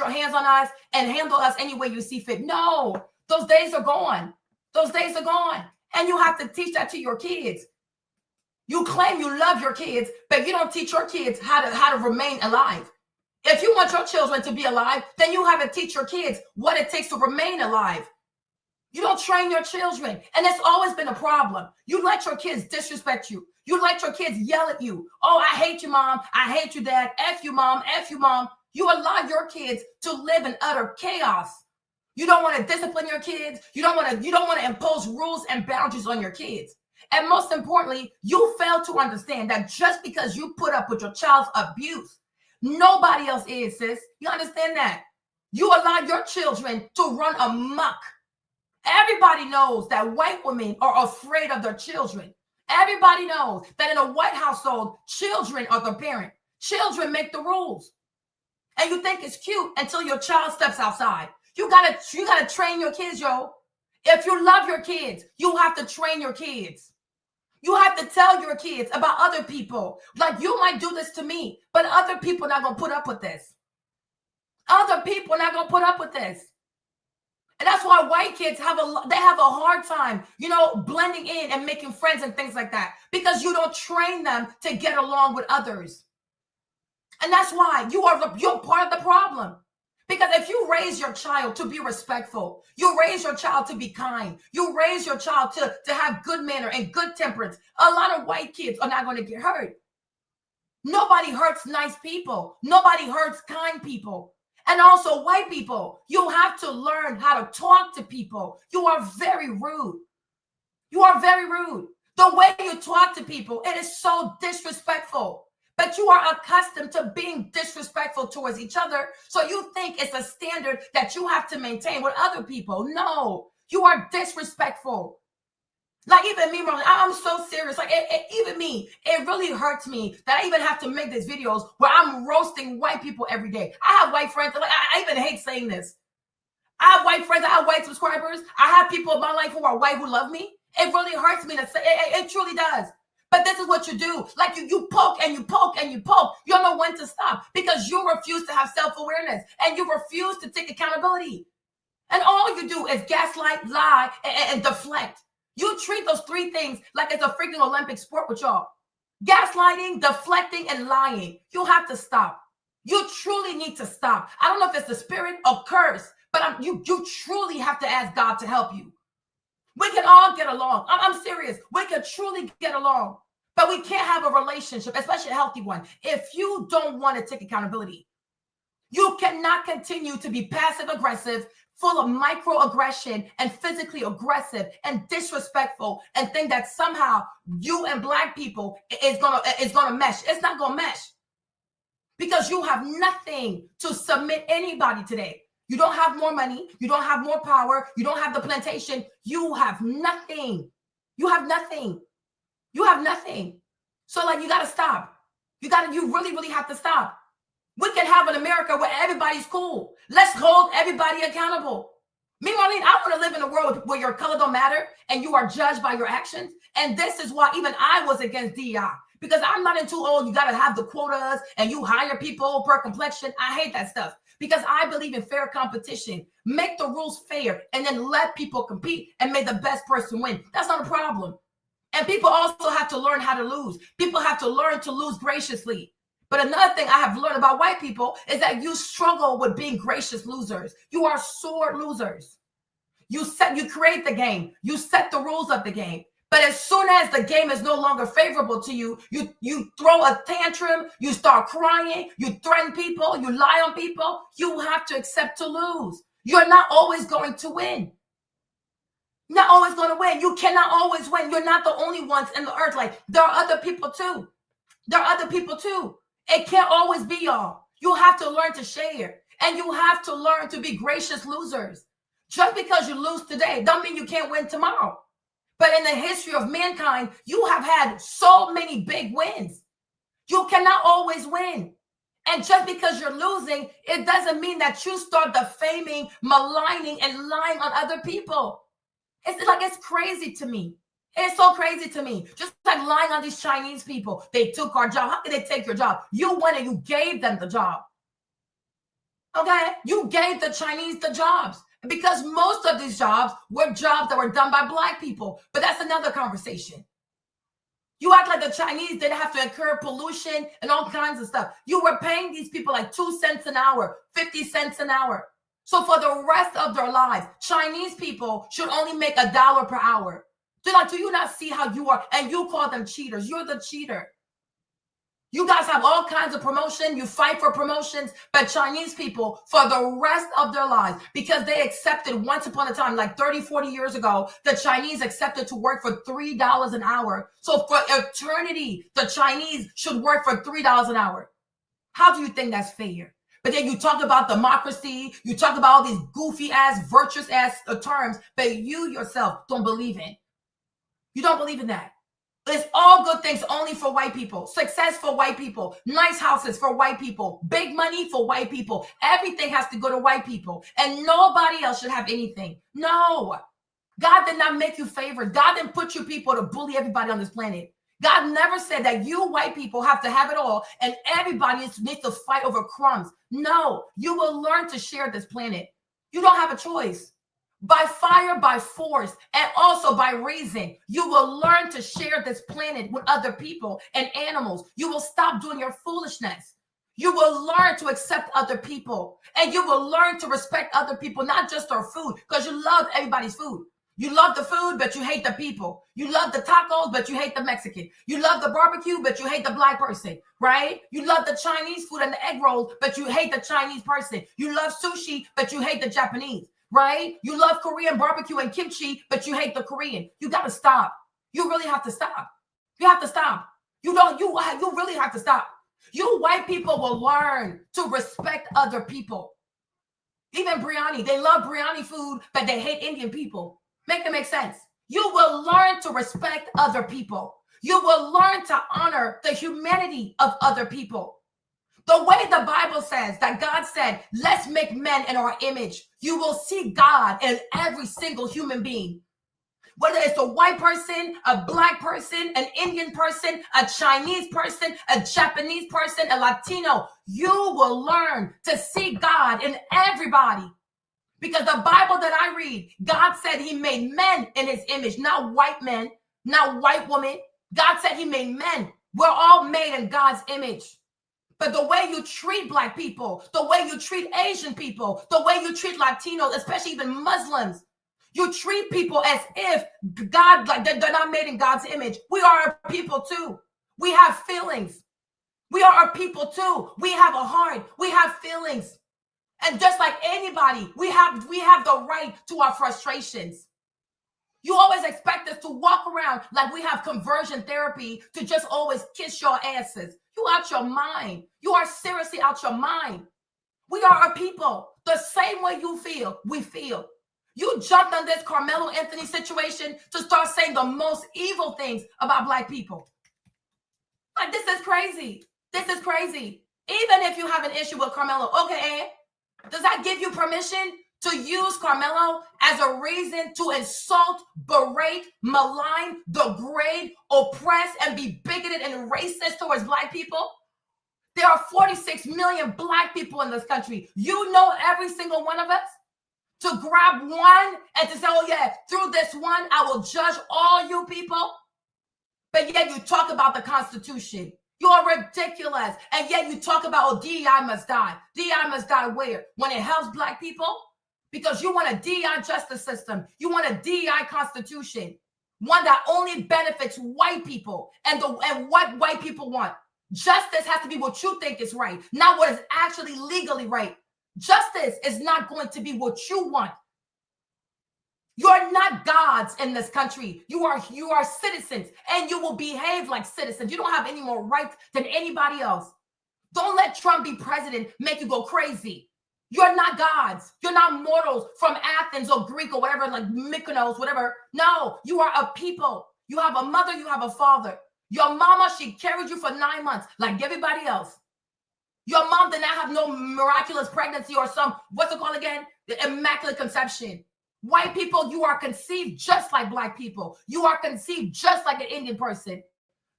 your hands on us and handle us any way you see fit. No, those days are gone. Those days are gone. And you have to teach that to your kids. You claim you love your kids, but you don't teach your kids how to remain alive. If you want your children to be alive, then you have to teach your kids what it takes to remain alive. You don't train your children. And it's always been a problem. You let your kids disrespect you. You let your kids yell at you. Oh, I hate you, mom. I hate you, dad. F you, mom. F you, mom. You allow your kids to live in utter chaos. You don't want to discipline your kids. You don't want to impose rules and boundaries on your kids. And most importantly, you fail to understand that just because you put up with your child's abuse, nobody else is, sis. You understand that? You allow your children to run amok. Everybody knows that white women are afraid of their children. Everybody knows that in a white household, children are the parent. Children make the rules. And you think it's cute until your child steps outside. You gotta train your kids, yo. If you love your kids, you have to train your kids. You have to tell your kids about other people. Like, you might do this to me, but other people are not going to put up with this. Other people are not going to put up with this. And that's why white kids have a hard time, blending in and making friends and things like that, because you don't train them to get along with others. And that's why you're part of the problem. Because if you raise your child to be respectful, you raise your child to be kind, you raise your child to have good manner and good temperance, a lot of white kids are not going to get hurt. Nobody hurts nice people. Nobody hurts kind people. And also white people, you have to learn how to talk to people. You are very rude. You are very rude. The way you talk to people, it is so disrespectful. But you are accustomed to being disrespectful towards each other. So you think it's a standard that you have to maintain with other people. No, you are disrespectful. Like, even me, I'm so serious. Like, even me, it really hurts me that I even have to make these videos where I'm roasting white people every day. I have white friends. Like, I even hate saying this. I have white friends. I have white subscribers. I have people in my life who are white who love me. It really hurts me to say it. It truly does. But this is what you do. Like, you poke and you poke and you poke. You don't know when to stop because you refuse to have self-awareness and you refuse to take accountability. And all you do is gaslight, lie, and deflect. You treat those three things like it's a freaking Olympic sport with y'all. Gaslighting, deflecting, and lying. You have to stop. You truly need to stop. I don't know if it's the spirit or curse, but you truly have to ask God to help you. We can all get along. I'm serious. We can truly get along, but we can't have a relationship, especially a healthy one, if you don't want to take accountability. You cannot continue to be passive-aggressive, full of microaggression and physically aggressive and disrespectful and think that somehow you and black people is gonna mesh. It's not gonna mesh because you have nothing to submit anybody today. You don't have more money. You don't have more power. You don't have the plantation. You have nothing. You have nothing. You have nothing. So, like, you got to stop. You really, really have to stop. We can have an America where everybody's cool. Let's hold everybody accountable. Me, Marlene, I want to live in a world where your color don't matter and you are judged by your actions. And this is why even I was against DEI, Because I'm not into, oh, you got to have the quotas and you hire people per complexion. I hate that stuff because I believe in fair competition. Make the rules fair and then let people compete and make the best person win. That's not a problem. And people also have to learn how to lose. People have to learn to lose graciously. But another thing I have learned about white people is that you struggle with being gracious losers. You are sore losers. You create the game. You set the rules of the game. But as soon as the game is no longer favorable to you, you throw a tantrum, you start crying, you threaten people, you lie on people. You have to accept to lose. You're not always going to win. Not always going to win. You cannot always win. You're not the only ones in the earth. Like, there are other people too. There are other people too. It can't always be y'all. You have to learn to share. And you have to learn to be gracious losers. Just because you lose today don't mean you can't win tomorrow. But in the history of mankind, you have had so many big wins. You cannot always win. And just because you're losing, it doesn't mean that you start defaming, maligning, and lying on other people. It's crazy to me. It's so crazy to me. Just like lying on these Chinese people. They took our job. How could they take your job? You went and you gave them the job. Okay? You gave the Chinese the jobs. Because most of these jobs were jobs that were done by Black people. But that's another conversation. You act like the Chinese didn't have to incur pollution and all kinds of stuff. You were paying these people like 2 cents an hour, 50 cents an hour. So for the rest of their lives, Chinese people should only make $1 per hour. Do you not see how you are? And you call them cheaters. You're the cheater. You guys have all kinds of promotion. You fight for promotions, but Chinese people, for the rest of their lives, because they accepted once upon a time, like 30, 40 years ago, the Chinese accepted to work for $3 an hour. So for eternity, the Chinese should work for $3 an hour. How do you think that's fair? But then you talk about democracy, you talk about all these goofy ass, virtuous ass terms, but you yourself don't believe in. You don't believe in that. It's all good things only for white people. Success for white people. Nice houses for white people. Big money for white people. Everything has to go to white people. And nobody else should have anything. No. God did not make you favored. God didn't put you people to bully everybody on this planet. God never said that you white people have to have it all and everybody needs to fight over crumbs. No. You will learn to share this planet. You don't have a choice. By fire, by force, and also by reason, you will learn to share this planet with other people and animals. You will stop doing your foolishness. You will learn to accept other people, and you will learn to respect other people, not just their food, because you love everybody's food. You love the food, but you hate the people. You love the tacos, but you hate the Mexican. You love the barbecue, but you hate the Black person, right? You love the Chinese food and the egg rolls, but you hate the Chinese person. You love sushi, but you hate the Japanese. Right? You love Korean barbecue and kimchi, but you hate the Korean. You got to stop. You really have to stop. You have to stop. You really have to stop. You white people will learn to respect other people. Even biryani, they love biryani food, but they hate Indian people. Make it make sense. You will learn to respect other people. You will learn to honor the humanity of other people. The way the Bible says that God said, let's make men in our image. You will see God in every single human being. Whether it's a white person, a Black person, an Indian person, a Chinese person, a Japanese person, a Latino, you will learn to see God in everybody. Because the Bible that I read, God said he made men in his image, not white men, not white women. God said he made men. We're all made in God's image. But the way you treat Black people, the way you treat Asian people, the way you treat Latinos, especially even Muslims, you treat people as if God, like they're not made in God's image. We are a people too. We have feelings. We are a people too. We have a heart. We have feelings. And just like anybody, we have the right to our frustrations. You always expect us to walk around like we have conversion therapy to just always kiss your asses. You out your mind. You are seriously out your mind. We are a people. The same way you feel, we feel. You jumped on this Karmelo Anthony situation to start saying the most evil things about Black people. Like, this is crazy. This is crazy. Even if you have an issue with Karmelo, okay, does that give you permission to use Karmelo as a reason to insult, berate, malign, degrade, oppress, and be bigoted and racist towards Black people? There are 46 million Black people in this country. You know every single one of us? To grab one and to say, oh yeah, through this one, I will judge all you people. But yet you talk about the Constitution. You're ridiculous. And yet you talk about, oh, DEI must die. DEI must die where? When it helps Black people? Because you want a DEI justice system. You want a DEI constitution. One that only benefits white people. And what white people want. Justice has to be what you think is right, not what is actually legally right. Justice is not going to be what you want. You're not gods in this country. You are citizens, and you will behave like citizens. You don't have any more rights than anybody else. Don't let Trump be president make you go crazy. You're not gods. You're not mortals from Athens or Greek or whatever, like Mykonos, whatever. No, you are a people. You have a mother, you have a father. Your mama, she carried you for 9 months like everybody else. Your mom did not have no miraculous pregnancy or some, what's it called again? The immaculate conception. White people, you are conceived just like Black people. You are conceived just like an Indian person.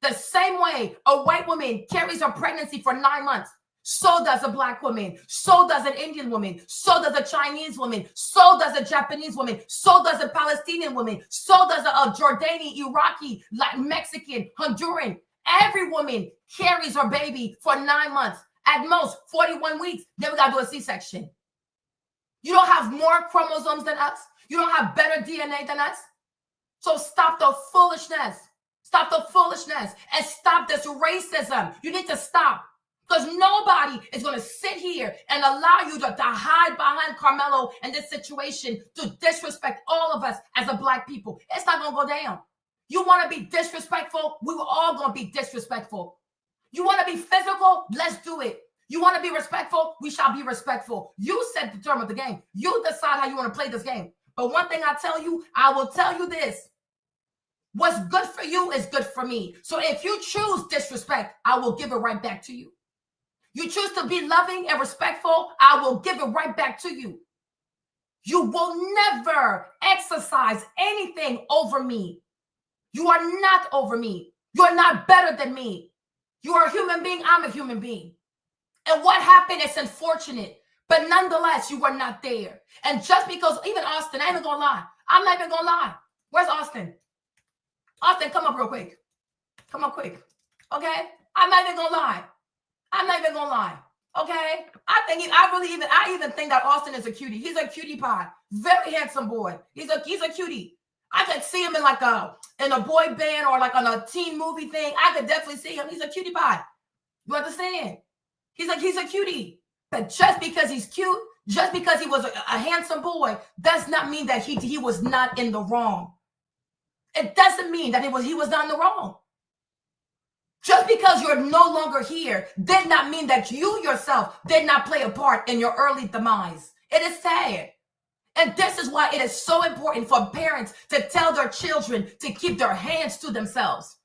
The same way a white woman carries her pregnancy for 9 months, so does a Black woman, so does an Indian woman, so does a Chinese woman, so does a Japanese woman, so does a Palestinian woman, so does a Jordanian, Iraqi, like Mexican, Honduran. Every woman carries her baby for 9 months, at most 41 weeks. Then we got to do a C-section. You don't have more chromosomes than us. You don't have better DNA than us. So stop the foolishness. Stop the foolishness and stop this racism. You need to stop. Because nobody is going to sit here and allow you to hide behind Karmelo and this situation to disrespect all of us as a Black people. It's not going to go down. You want to be disrespectful? We were all going to be disrespectful. You want to be physical? Let's do it. You want to be respectful? We shall be respectful. You set the term of the game. You decide how you want to play this game. But one thing I tell you, I will tell you this. What's good for you is good for me. So if you choose disrespect, I will give it right back to you. You choose to be loving and respectful, I will give it right back to you. You will never exercise anything over me. You are not over me. You are not better than me. You are a human being. I'm a human being. And what happened is unfortunate, but nonetheless, you were not there. And just because, even Austin, I ain't even gonna lie. I'm not even gonna lie. Where's Austin? Austin, come up real quick. Come up quick. Okay? I'm not even gonna lie. I'm not even gonna lie. Okay? I even think that Austin is a cutie. He's a cutie pie. Very handsome boy. He's a cutie. I could see him in a boy band or like on a teen movie thing. I could definitely see him. He's a cutie pie. You understand? He's a cutie. But just because he's cute, just because he was a handsome boy, does not mean that he was not in the wrong. It doesn't mean that he was not in the wrong. Just because you're no longer here did not mean that you yourself did not play a part in your early demise. It is sad. And this is why it is so important for parents to tell their children to keep their hands to themselves.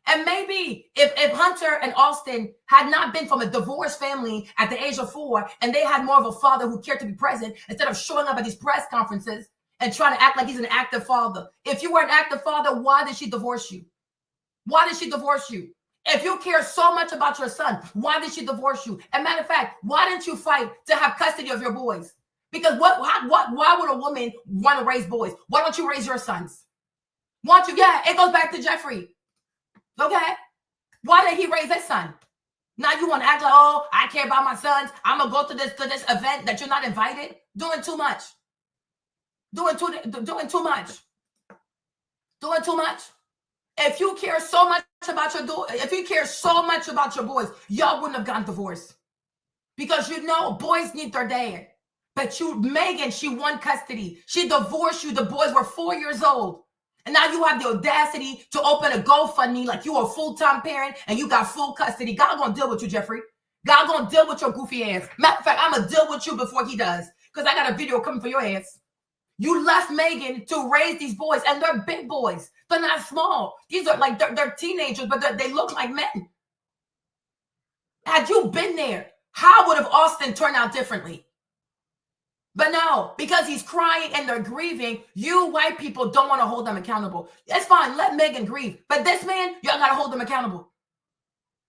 And maybe if Hunter and Austin had not been from a divorced family at the age of 4, and they had more of a father who cared to be present instead of showing up at these press conferences and trying to act like he's an active father. If you were an active father, why did she divorce you? Why did she divorce you? If you care so much about your son, why did she divorce you? And matter of fact, why didn't you fight to have custody of your boys? Because why would a woman want to raise boys? Why don't you raise your sons? Why don't you? Yeah, it goes back to Jeffrey. Okay? Why did he raise his son? Now you want to act like, oh, I care about my sons. I'm gonna go to this event that you're not invited. Doing too much. Doing too much. Doing too much. If you care so much about your boys, y'all wouldn't have gotten divorced. Because you know boys need their dad. But Megan, she won custody. She divorced you. The boys were 4 years old. And now you have the audacity to open a GoFundMe like you are a full-time parent and you got full custody. God gonna deal with you, Jeffrey. God gonna deal with your goofy ass. Matter of fact, I'm gonna deal with you before he does. Because I got a video coming for your ass. You left Megan to raise these boys, and they're big boys. They're not small. These are like, they're teenagers, but they look like men. Had you been there, how would have Austin turned out differently? But no, because he's crying and they're grieving, you white people don't want to hold them accountable. It's fine. Let Megan grieve. But this man, y'all got to hold them accountable.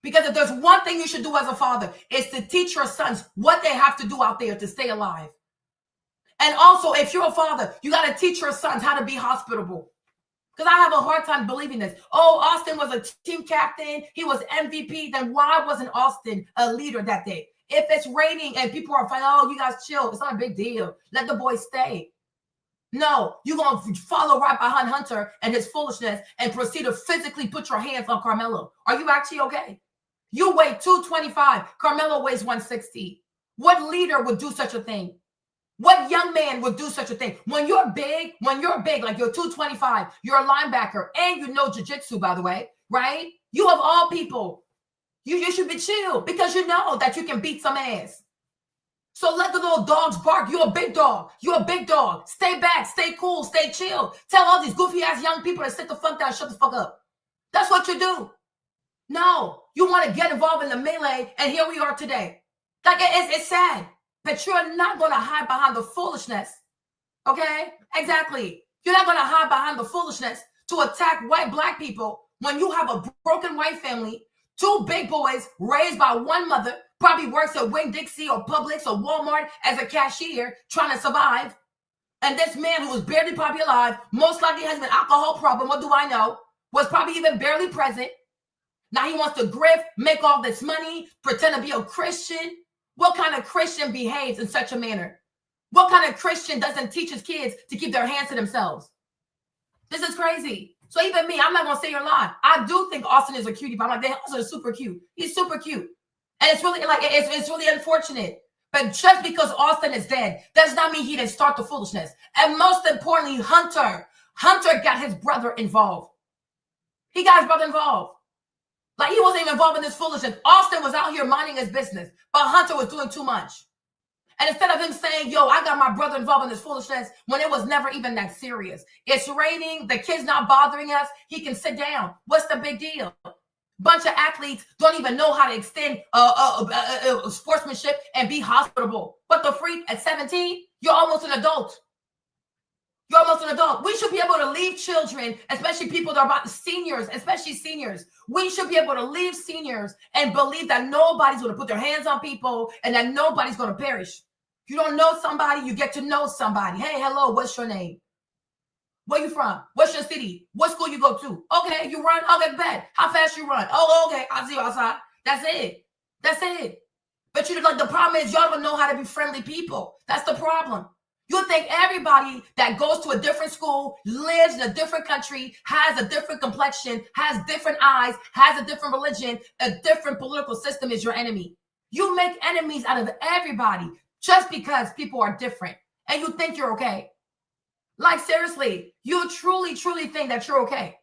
Because if there's one thing you should do as a father, is to teach your sons what they have to do out there to stay alive. And also, if you're a father, you got to teach your sons how to be hospitable. Because I have a hard time believing this. Oh, Austin was a team captain. He was MVP. Then why wasn't Austin a leader that day? If it's raining and people are fighting, oh, you guys chill. It's not a big deal. Let the boys stay. No, you're going to follow right behind Hunter and his foolishness and proceed to physically put your hands on Karmelo. Are you actually okay? You weigh 225. Karmelo weighs 160. What leader would do such a thing? What young man would do such a thing? When you're big, like you're 225, you're a linebacker, and you know jiu-jitsu, by the way, right? You of all people, you should be chill because you know that you can beat some ass. So let the little dogs bark. You're a big dog. You're a big dog. Stay back, stay cool, stay chill. Tell all these goofy-ass young people to sit the fuck down, shut the fuck up. That's what you do. No, you want to get involved in the melee, and here we are today. Like, it's sad. But you're not going to hide behind the foolishness, okay? Exactly. You're not going to hide behind the foolishness to attack white black people when you have a broken white family, two big boys raised by one mother, probably works at Winn-Dixie or Publix or Walmart as a cashier trying to survive. And this man who was barely probably alive, most likely has an alcohol problem, what do I know, was probably even barely present. Now he wants to grift, make all this money, pretend to be a Christian. What kind of Christian behaves in such a manner? What kind of Christian doesn't teach his kids to keep their hands to themselves? This is crazy. So even me, I'm not going to say you're lying. I do think Austin is a cutie, but I'm like, Austin is super cute. He's super cute. And it's really like, it's really unfortunate. But just because Austin is dead does not mean he didn't start the foolishness. And most importantly, Hunter got his brother involved. He got his brother involved. Like, he wasn't even involved in this foolishness. Austin was out here minding his business, but Hunter was doing too much. And instead of him saying, yo, I got my brother involved in this foolishness, when it was never even that serious. It's raining, the kid's not bothering us, he can sit down. What's the big deal? Bunch of athletes don't even know how to extend sportsmanship and be hospitable. But the freak at 17, you're almost an adult. You're almost an adult. We should be able to leave children, especially people that are about seniors, especially seniors. We should be able to leave seniors and believe that nobody's going to put their hands on people and that nobody's going to perish. You don't know somebody, you get to know somebody. Hey, hello, what's your name? Where you from? What's your city? What school you go to? Okay, you run? Okay, bet. How fast you run? Oh, okay, I'll see you outside. That's it. That's it. But the problem is y'all don't know how to be friendly people. That's the problem. You think everybody that goes to a different school, lives in a different country, has a different complexion, has different eyes, has a different religion, a different political system is your enemy. You make enemies out of everybody just because people are different and you think you're okay. Like, seriously, you truly think that you're okay.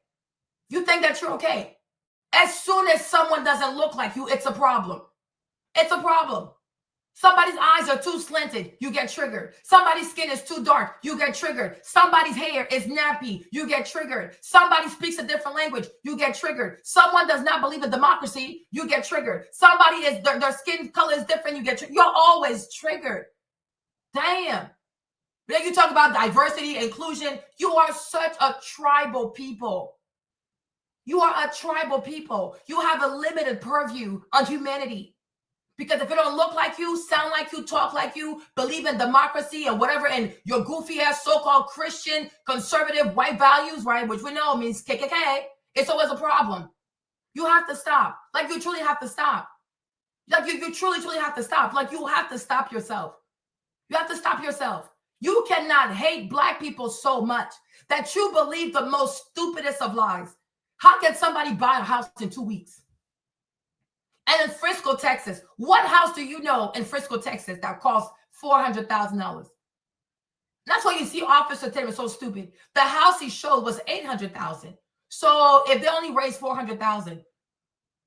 You think that you're okay. As soon as someone doesn't look like you, it's a problem. It's a problem. Somebody's eyes are too slanted, you get triggered. Somebody's skin is too dark, you get triggered. Somebody's hair is nappy, you get triggered. Somebody speaks a different language, you get triggered. Someone does not believe in democracy, you get triggered. Somebody is their skin color is different, you get triggered. You're always triggered. Damn. Then you talk about diversity, inclusion. You are such a tribal people. You are a tribal people. You have a limited purview on humanity. Because if it don't look like you, sound like you, talk like you, believe in democracy and whatever, and your goofy ass so-called Christian, conservative, white values, right, which we know means KKK, it's always a problem. You have to stop. Like, you truly have to stop. Like, you truly have to stop. Like, you have to stop yourself. You have to stop yourself. You cannot hate black people so much that you believe the most stupidest of lies. How can somebody buy a house in 2 weeks? And in Frisco, Texas, what house do you know in Frisco, Texas that costs $400,000? That's why you see Officer Tatum so stupid. The house he showed was $800,000. So if they only raised $400,000,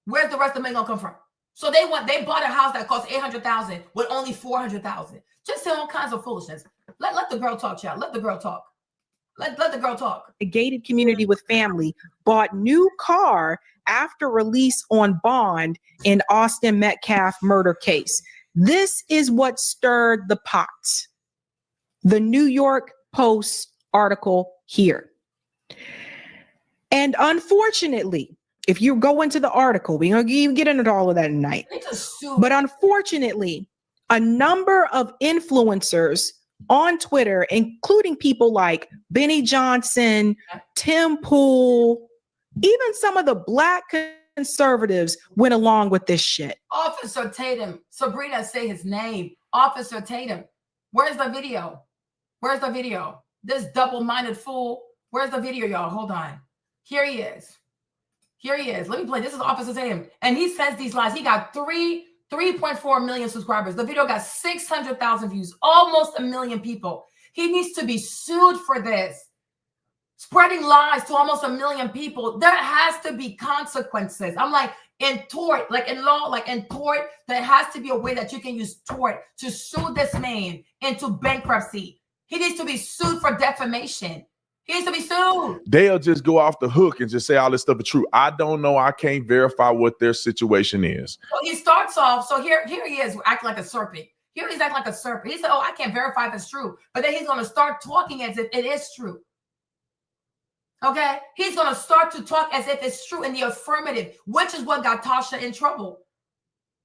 where's the rest of the money gonna come from? So they bought a house that cost $800,000 with only $400,000. Just say all kinds of foolishness. Let the girl talk, child. Let the girl talk. Let the girl talk. A gated community with family bought new car after release on bond in Austin Metcalf murder case. This is what stirred the pot. the New York Post article here. And unfortunately, if you go into the article, we're going to even get into all of that tonight. But unfortunately, a number of influencers on Twitter, including people like Benny Johnson, Tim Pool, even some of the Black conservatives went along with this shit. Officer Tatum, Sabrina, say his name. Officer Tatum. Where's the video? Where's the video? This double-minded fool. Where's the video, y'all? Hold on. Here he is. Here he is. Let me play. This is Officer Tatum. And he says these lies. He got 3.4 million subscribers. The video got 600,000 views, almost 1 million people. He needs to be sued for this. Spreading lies to almost 1 million people. There has to be consequences. I'm like, in tort, like in law, like in tort, there has to be a way that you can use tort to sue this man into bankruptcy. He needs to be sued for defamation. He needs to be sued. They'll just go off the hook and just say all this stuff is true. I don't know. I can't verify what their situation is. Well, he starts off. So here he is acting like a serpent. Here he's acting like a serpent. He said, oh, I can't verify if it's true. But then he's going to start talking as if it is true. Okay? He's going to start to talk as if it's true in the affirmative, which is what got Tasha in trouble.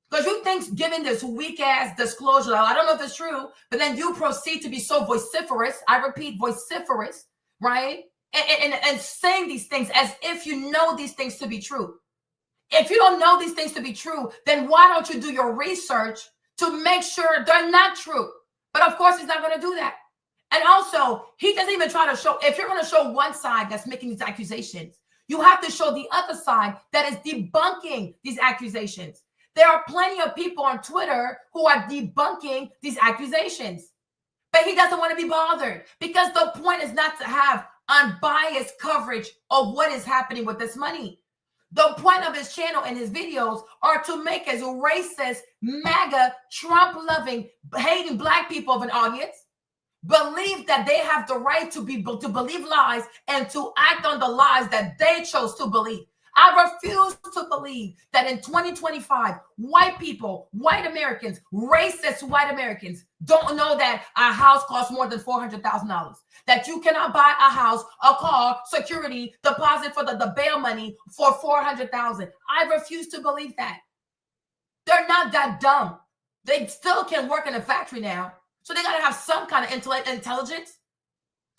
Because you think giving this weak-ass disclosure, I don't know if it's true, but then you proceed to be so vociferous, I repeat, vociferous, right? And saying these things as if you know these things to be true. If you don't know these things to be true, then why don't you do your research to make sure they're not true? But of course, he's not going to do that. And also, he doesn't even try to show, if you're going to show one side that's making these accusations, you have to show the other side that is debunking these accusations. There are plenty of people on Twitter who are debunking these accusations. But he doesn't want to be bothered because the point is not to have unbiased coverage of what is happening with this money. The point of his channel and his videos are to make his racist, MAGA, Trump-loving, hating Black people of an audience believe that they have the right to believe lies and to act on the lies that they chose to believe. I refuse to believe that in 2025, white people, white Americans, racist white Americans don't know that a house costs more than $400,000, that you cannot buy a house, a car, security, deposit for the bail money for $400,000. I refuse to believe that. They're not that dumb. They still can work in a factory now. So they got to have some kind of intelligence.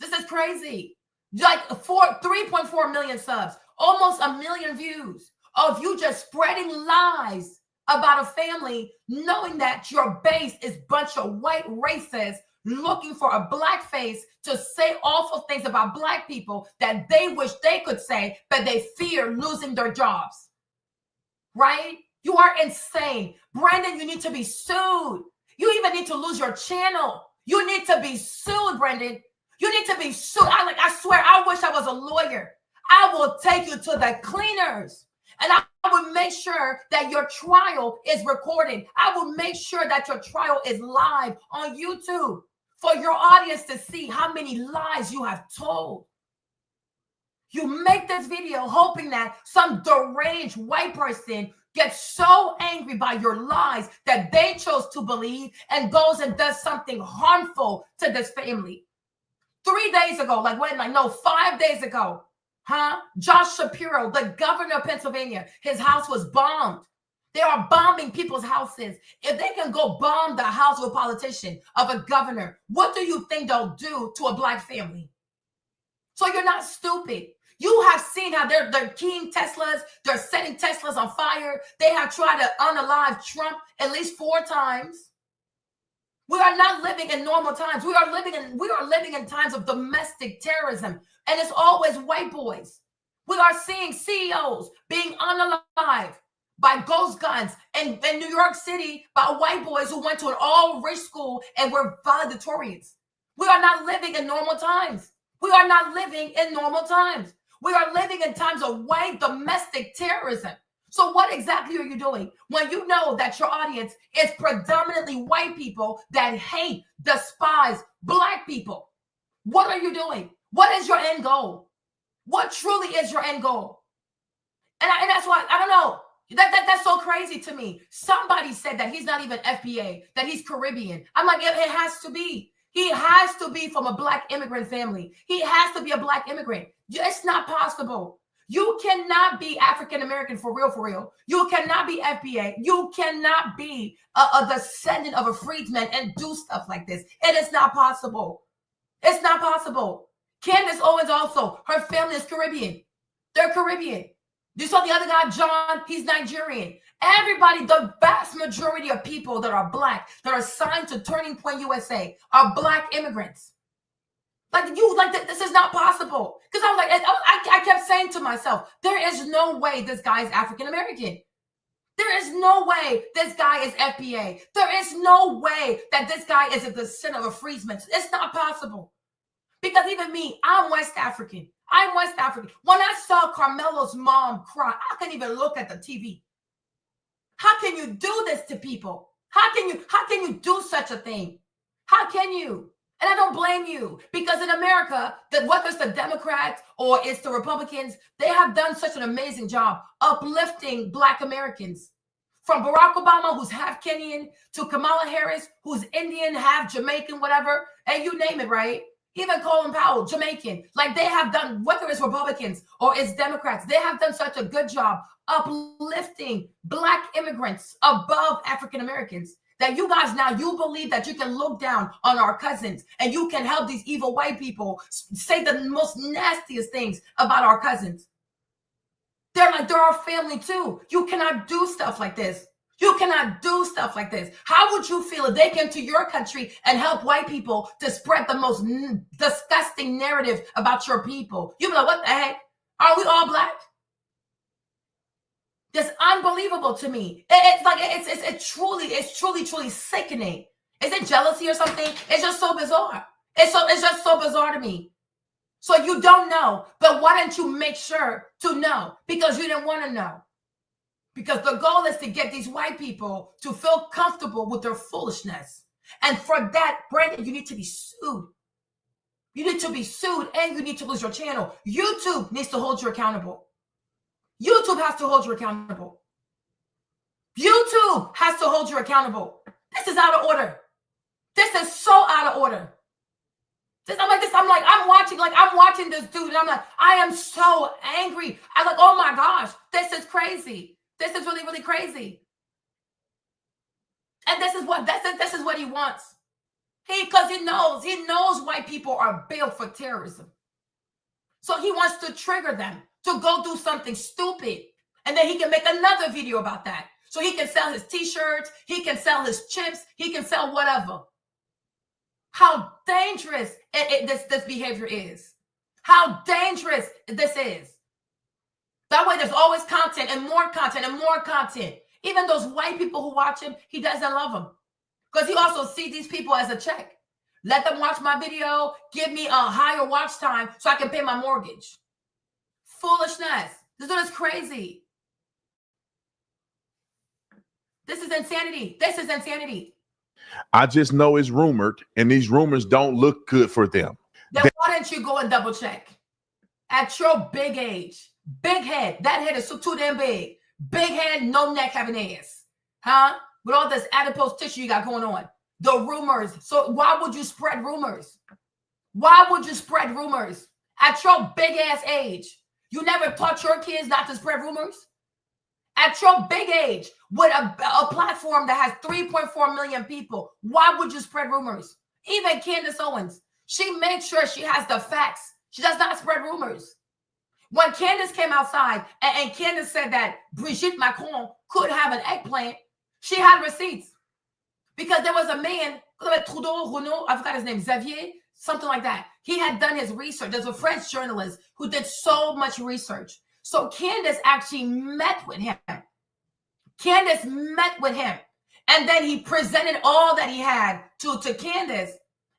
This is crazy. Like 3.4 million subs, almost 1 million views of you just spreading lies about a family, knowing that your base is a bunch of white racists looking for a Black face to say awful things about Black people that they wish they could say, but they fear losing their jobs. Right? You are insane. Brandon, you need to be sued. You even need to lose your channel. You need to be sued, Brandon. You need to be sued. I swear, I wish I was a lawyer. I will take you to the cleaners. And I will make sure that your trial is recorded. I will make sure that your trial is live on YouTube for your audience to see how many lies you have told. You make this video hoping that some deranged white person gets so angry by your lies that they chose to believe and goes and does something harmful to this family. 3 days ago, 5 days ago, Josh Shapiro, the governor of Pennsylvania, his house was bombed. They are bombing people's houses. If they can go bomb the house of a politician, of a governor, what do you think they'll do to a Black family? So you're not stupid. You have seen how they're keying Teslas. They're setting Teslas on fire. They have tried to unalive Trump at least 4 times. We are not living in normal times. We are living in times of domestic terrorism, and it's always white boys. We are seeing CEOs being unalived by ghost guns in New York City by white boys who went to an all-rich school and were valedictorians. We are not living in normal times. We are not living in normal times. We are living in times of white domestic terrorism. So what exactly are you doing when you know that your audience is predominantly white people that hate, despise Black people? What are you doing? What is your end goal? What truly is your end goal? And that's why, I don't know. That's so crazy to me. Somebody said that he's not even FBA, that he's Caribbean. I'm like, it has to be. He has to be from a Black immigrant family. He has to be a Black immigrant. It's not possible. You cannot be African-American for real. You cannot be FBA. You cannot be a descendant of a freedman and do stuff like this. It is not possible. It's not possible. Candace Owens also, her family is Caribbean. They're Caribbean. You saw the other guy, John, he's Nigerian. Everybody, the vast majority of people that are Black, that are signed to Turning Point USA are Black immigrants. This is not possible. Because I was like, I kept saying to myself, there is no way this guy is African-American. There is no way this guy is FBA. There is no way that this guy is a descendant of a freedman. It's not possible. Because even me, I'm West African. I'm West African. When I saw Karmelo's mom cry, I couldn't even look at the TV. How can you do this to people? How can you do such a thing? How can you? And I don't blame you, because in America, that whether it's the Democrats or it's the Republicans, they have done such an amazing job uplifting Black Americans. From Barack Obama, who's half Kenyan, to Kamala Harris, who's Indian, half Jamaican, whatever, and you name it, right? Even Colin Powell, Jamaican. Like, they have done, whether it's Republicans or it's Democrats, they have done such a good job uplifting Black immigrants above African Americans. That you guys now, you believe that you can look down on our cousins and you can help these evil white people say the most nastiest things about our cousins. They're our family too. You cannot do stuff like this. You cannot do stuff like this. How would you feel if they came to your country and help white people to spread the most disgusting narrative about your people? You'd be like, what the heck? Are we all Black? It's unbelievable to me. It's truly sickening. Is it jealousy or something? It's just so bizarre. It's just so bizarre to me. So you don't know, but why don't you make sure to know? Because you didn't want to know. Because the goal is to get these white people to feel comfortable with their foolishness. And for that, Brandon, you need to be sued. You need to be sued and you need to lose your channel. YouTube needs to hold you accountable. YouTube has to hold you accountable. YouTube has to hold you accountable. This is out of order. This is so out of order. I'm watching this dude and I'm like, I am so angry. I'm like, oh my gosh, this is crazy. This is really, really crazy. And this is what he wants. Because he knows white people are built for terrorism. So he wants to trigger them to go do something stupid. And then he can make another video about that. So he can sell his t-shirts, he can sell his chips, he can sell whatever. How dangerous this behavior is. How dangerous this is. That way there's always content and more content and more content. Even those white people who watch him, he doesn't love them. Because he also sees these people as a check. Let them watch my video, give me a higher watch time so I can pay my mortgage. Foolishness. This dude is crazy. This is insanity. This is insanity. I just know it's rumored, and these rumors don't look good for them. Then why don't you go and double check? At your big age, big head, that head is so too damn big. Big head, no neck, having ass. Huh? With all this adipose tissue you got going on. The rumors. So why would you spread rumors? Why would you spread rumors? At your big ass age. You never taught your kids not to spread rumors? At your big age, with a platform that has 3.4 million people, why would you spread rumors? Even Candace Owens, she made sure she has the facts. She does not spread rumors. When Candace came outside and Candace said that Brigitte Macron could have an eggplant, she had receipts. Because there was a man, Trudeau, Renaud, I forgot his name, Xavier, something like that. He had done his research. There's a French journalist who did so much research. So Candace actually met with him. Candace met with him. And then he presented all that he had to Candace.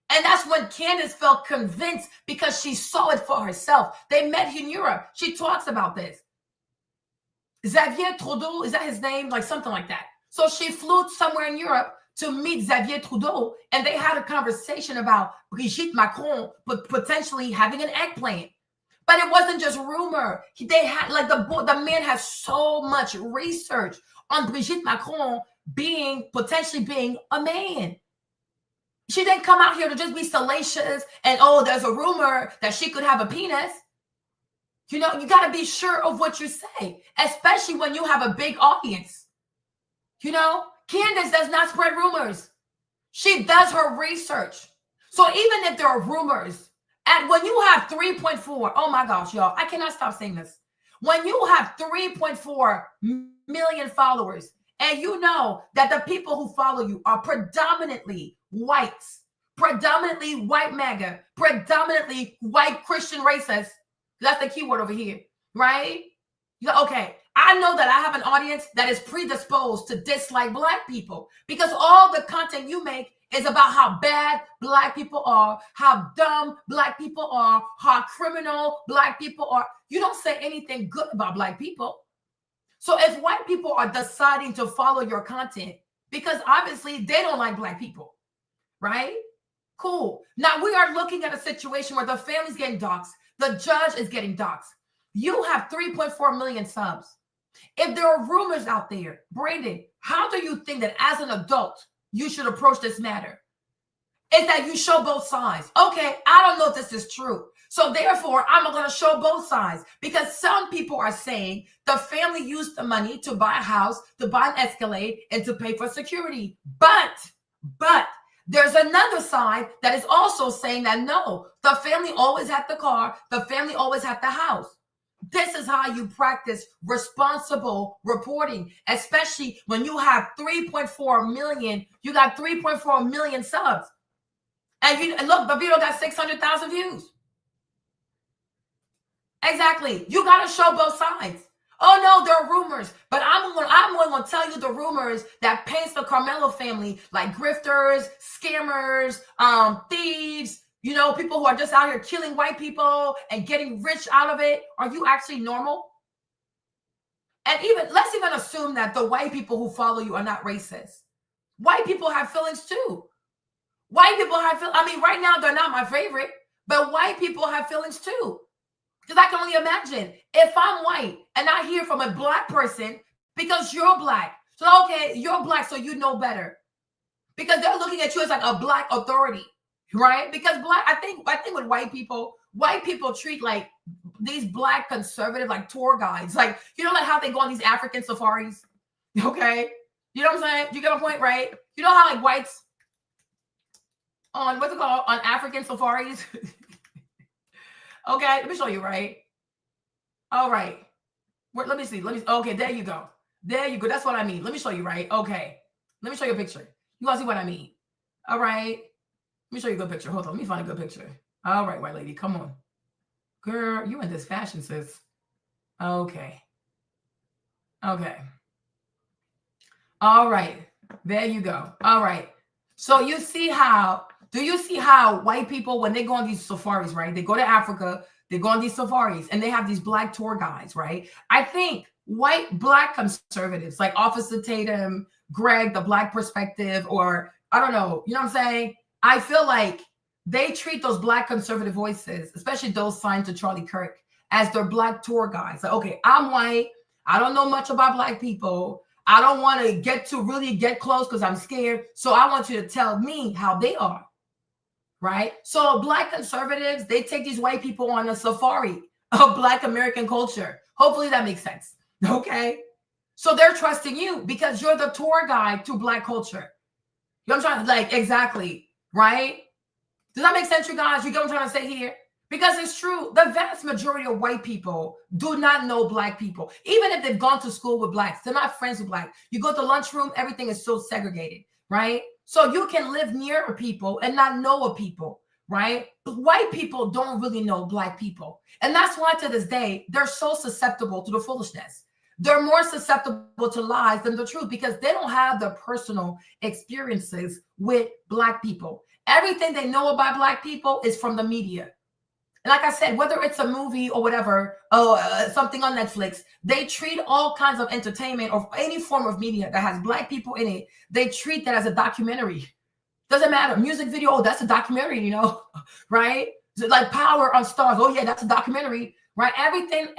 And that's when Candace felt convinced because she saw it for herself. They met in Europe. She talks about this. Xavier Trudeau, is that his name? Like something like that. So she flew somewhere in Europe to meet Xavier Trudeau, and they had a conversation about Brigitte Macron potentially having an eggplant. But it wasn't just rumor. They had the man has so much research on Brigitte Macron potentially being a man. She didn't come out here to just be salacious and, oh, there's a rumor that she could have a penis. You know, you got to be sure of what you say, especially when you have a big audience. You know, Candace does not spread rumors. She does her research. So even if there are rumors, and when you have 3.4, oh my gosh, y'all, I cannot stop saying this. When you have 3.4 million followers, and you know that the people who follow you are predominantly whites, predominantly white MAGA, predominantly white Christian racists, that's the keyword over here, right? Okay, I know that I have an audience that is predisposed to dislike Black people because all the content you make is about how bad Black people are, how dumb Black people are, how criminal Black people are. You don't say anything good about Black people. So if white people are deciding to follow your content, because obviously they don't like Black people, right? Cool. Now we are looking at a situation where the family's getting doxxed. The judge is getting doxxed. You have 3.4 million subs. If there are rumors out there, Brandon, how do you think that as an adult, you should approach this matter? Is that you show both sides. Okay, I don't know if this is true. So therefore, I'm going to show both sides because some people are saying the family used the money to buy a house, to buy an Escalade, and to pay for security. But there's another side that is also saying that no, the family always had the car, the family always had the house. This is how you practice responsible reporting, especially when you have 3.4 million, you got 3.4 million subs. And look, the video got 600,000 views. Exactly. You got to show both sides. Oh, no, there are rumors. But I'm going to tell you the rumors that paints the Karmelo family like grifters, scammers, thieves, you know, people who are just out here killing white people and getting rich out of it. Are you actually normal? And let's even assume that the white people who follow you are not racist. White people have feelings too. White people have feelings. I mean, right now they're not my favorite, but white people have feelings too. Because I can only imagine if I'm white and I hear from a Black person because you're Black. So, okay, you're Black, so you know better. Because they're looking at you as like a Black authority, right? Because I think with white people treat like these Black conservative, like tour guides. Like, you know, like how they go on these African safaris, okay? You know what I'm saying? You get my point, right? You know how like whites on, what's it called? On African safaris? Okay, let me show you, right? All right. Let me see. Okay, there you go. There you go. That's what I mean. Let me show you, right? Okay. Let me show you a picture. You want to see what I mean? All right. Let me show you a good picture. Hold on. Let me find a good picture. All right, white lady. Come on. Girl, you in this fashion, sis. Okay. Okay. All right. There you go. All right. So do you see how white people, when they go on these safaris, right? They go to Africa, they go on these safaris, and they have these Black tour guides, right? I think white Black conservatives, like Officer Tatum, Greg, the Black Perspective, or I don't know, you know what I'm saying? I feel like they treat those Black conservative voices, especially those signed to Charlie Kirk, as their Black tour guides. Like, okay, I'm white. I don't know much about Black people. I don't want to really get close because I'm scared. So I want you to tell me how they are. Right? So Black conservatives, they take these white people on a safari of Black American culture. Hopefully that makes sense. Okay? So they're trusting you because you're the tour guide to Black culture. You know what I'm trying to, exactly, right? Does that make sense, you guys? You get what I'm trying to say here? Because it's true. The vast majority of white people do not know Black people. Even if they've gone to school with Blacks, they're not friends with Black. You go to the lunchroom, everything is so segregated, right? So you can live near a people and not know a people, right? But white people don't really know Black people. And that's why to this day, they're so susceptible to the foolishness. They're more susceptible to lies than the truth because they don't have the personal experiences with Black people. Everything they know about Black people is from the media. And like I said, whether it's a movie or whatever, something on Netflix, they treat all kinds of entertainment or any form of media that has Black people in it, they treat that as a documentary. Doesn't matter. Music video, oh, that's a documentary, you know, right? Like Power on Stars, oh yeah, that's a documentary, right? Everything.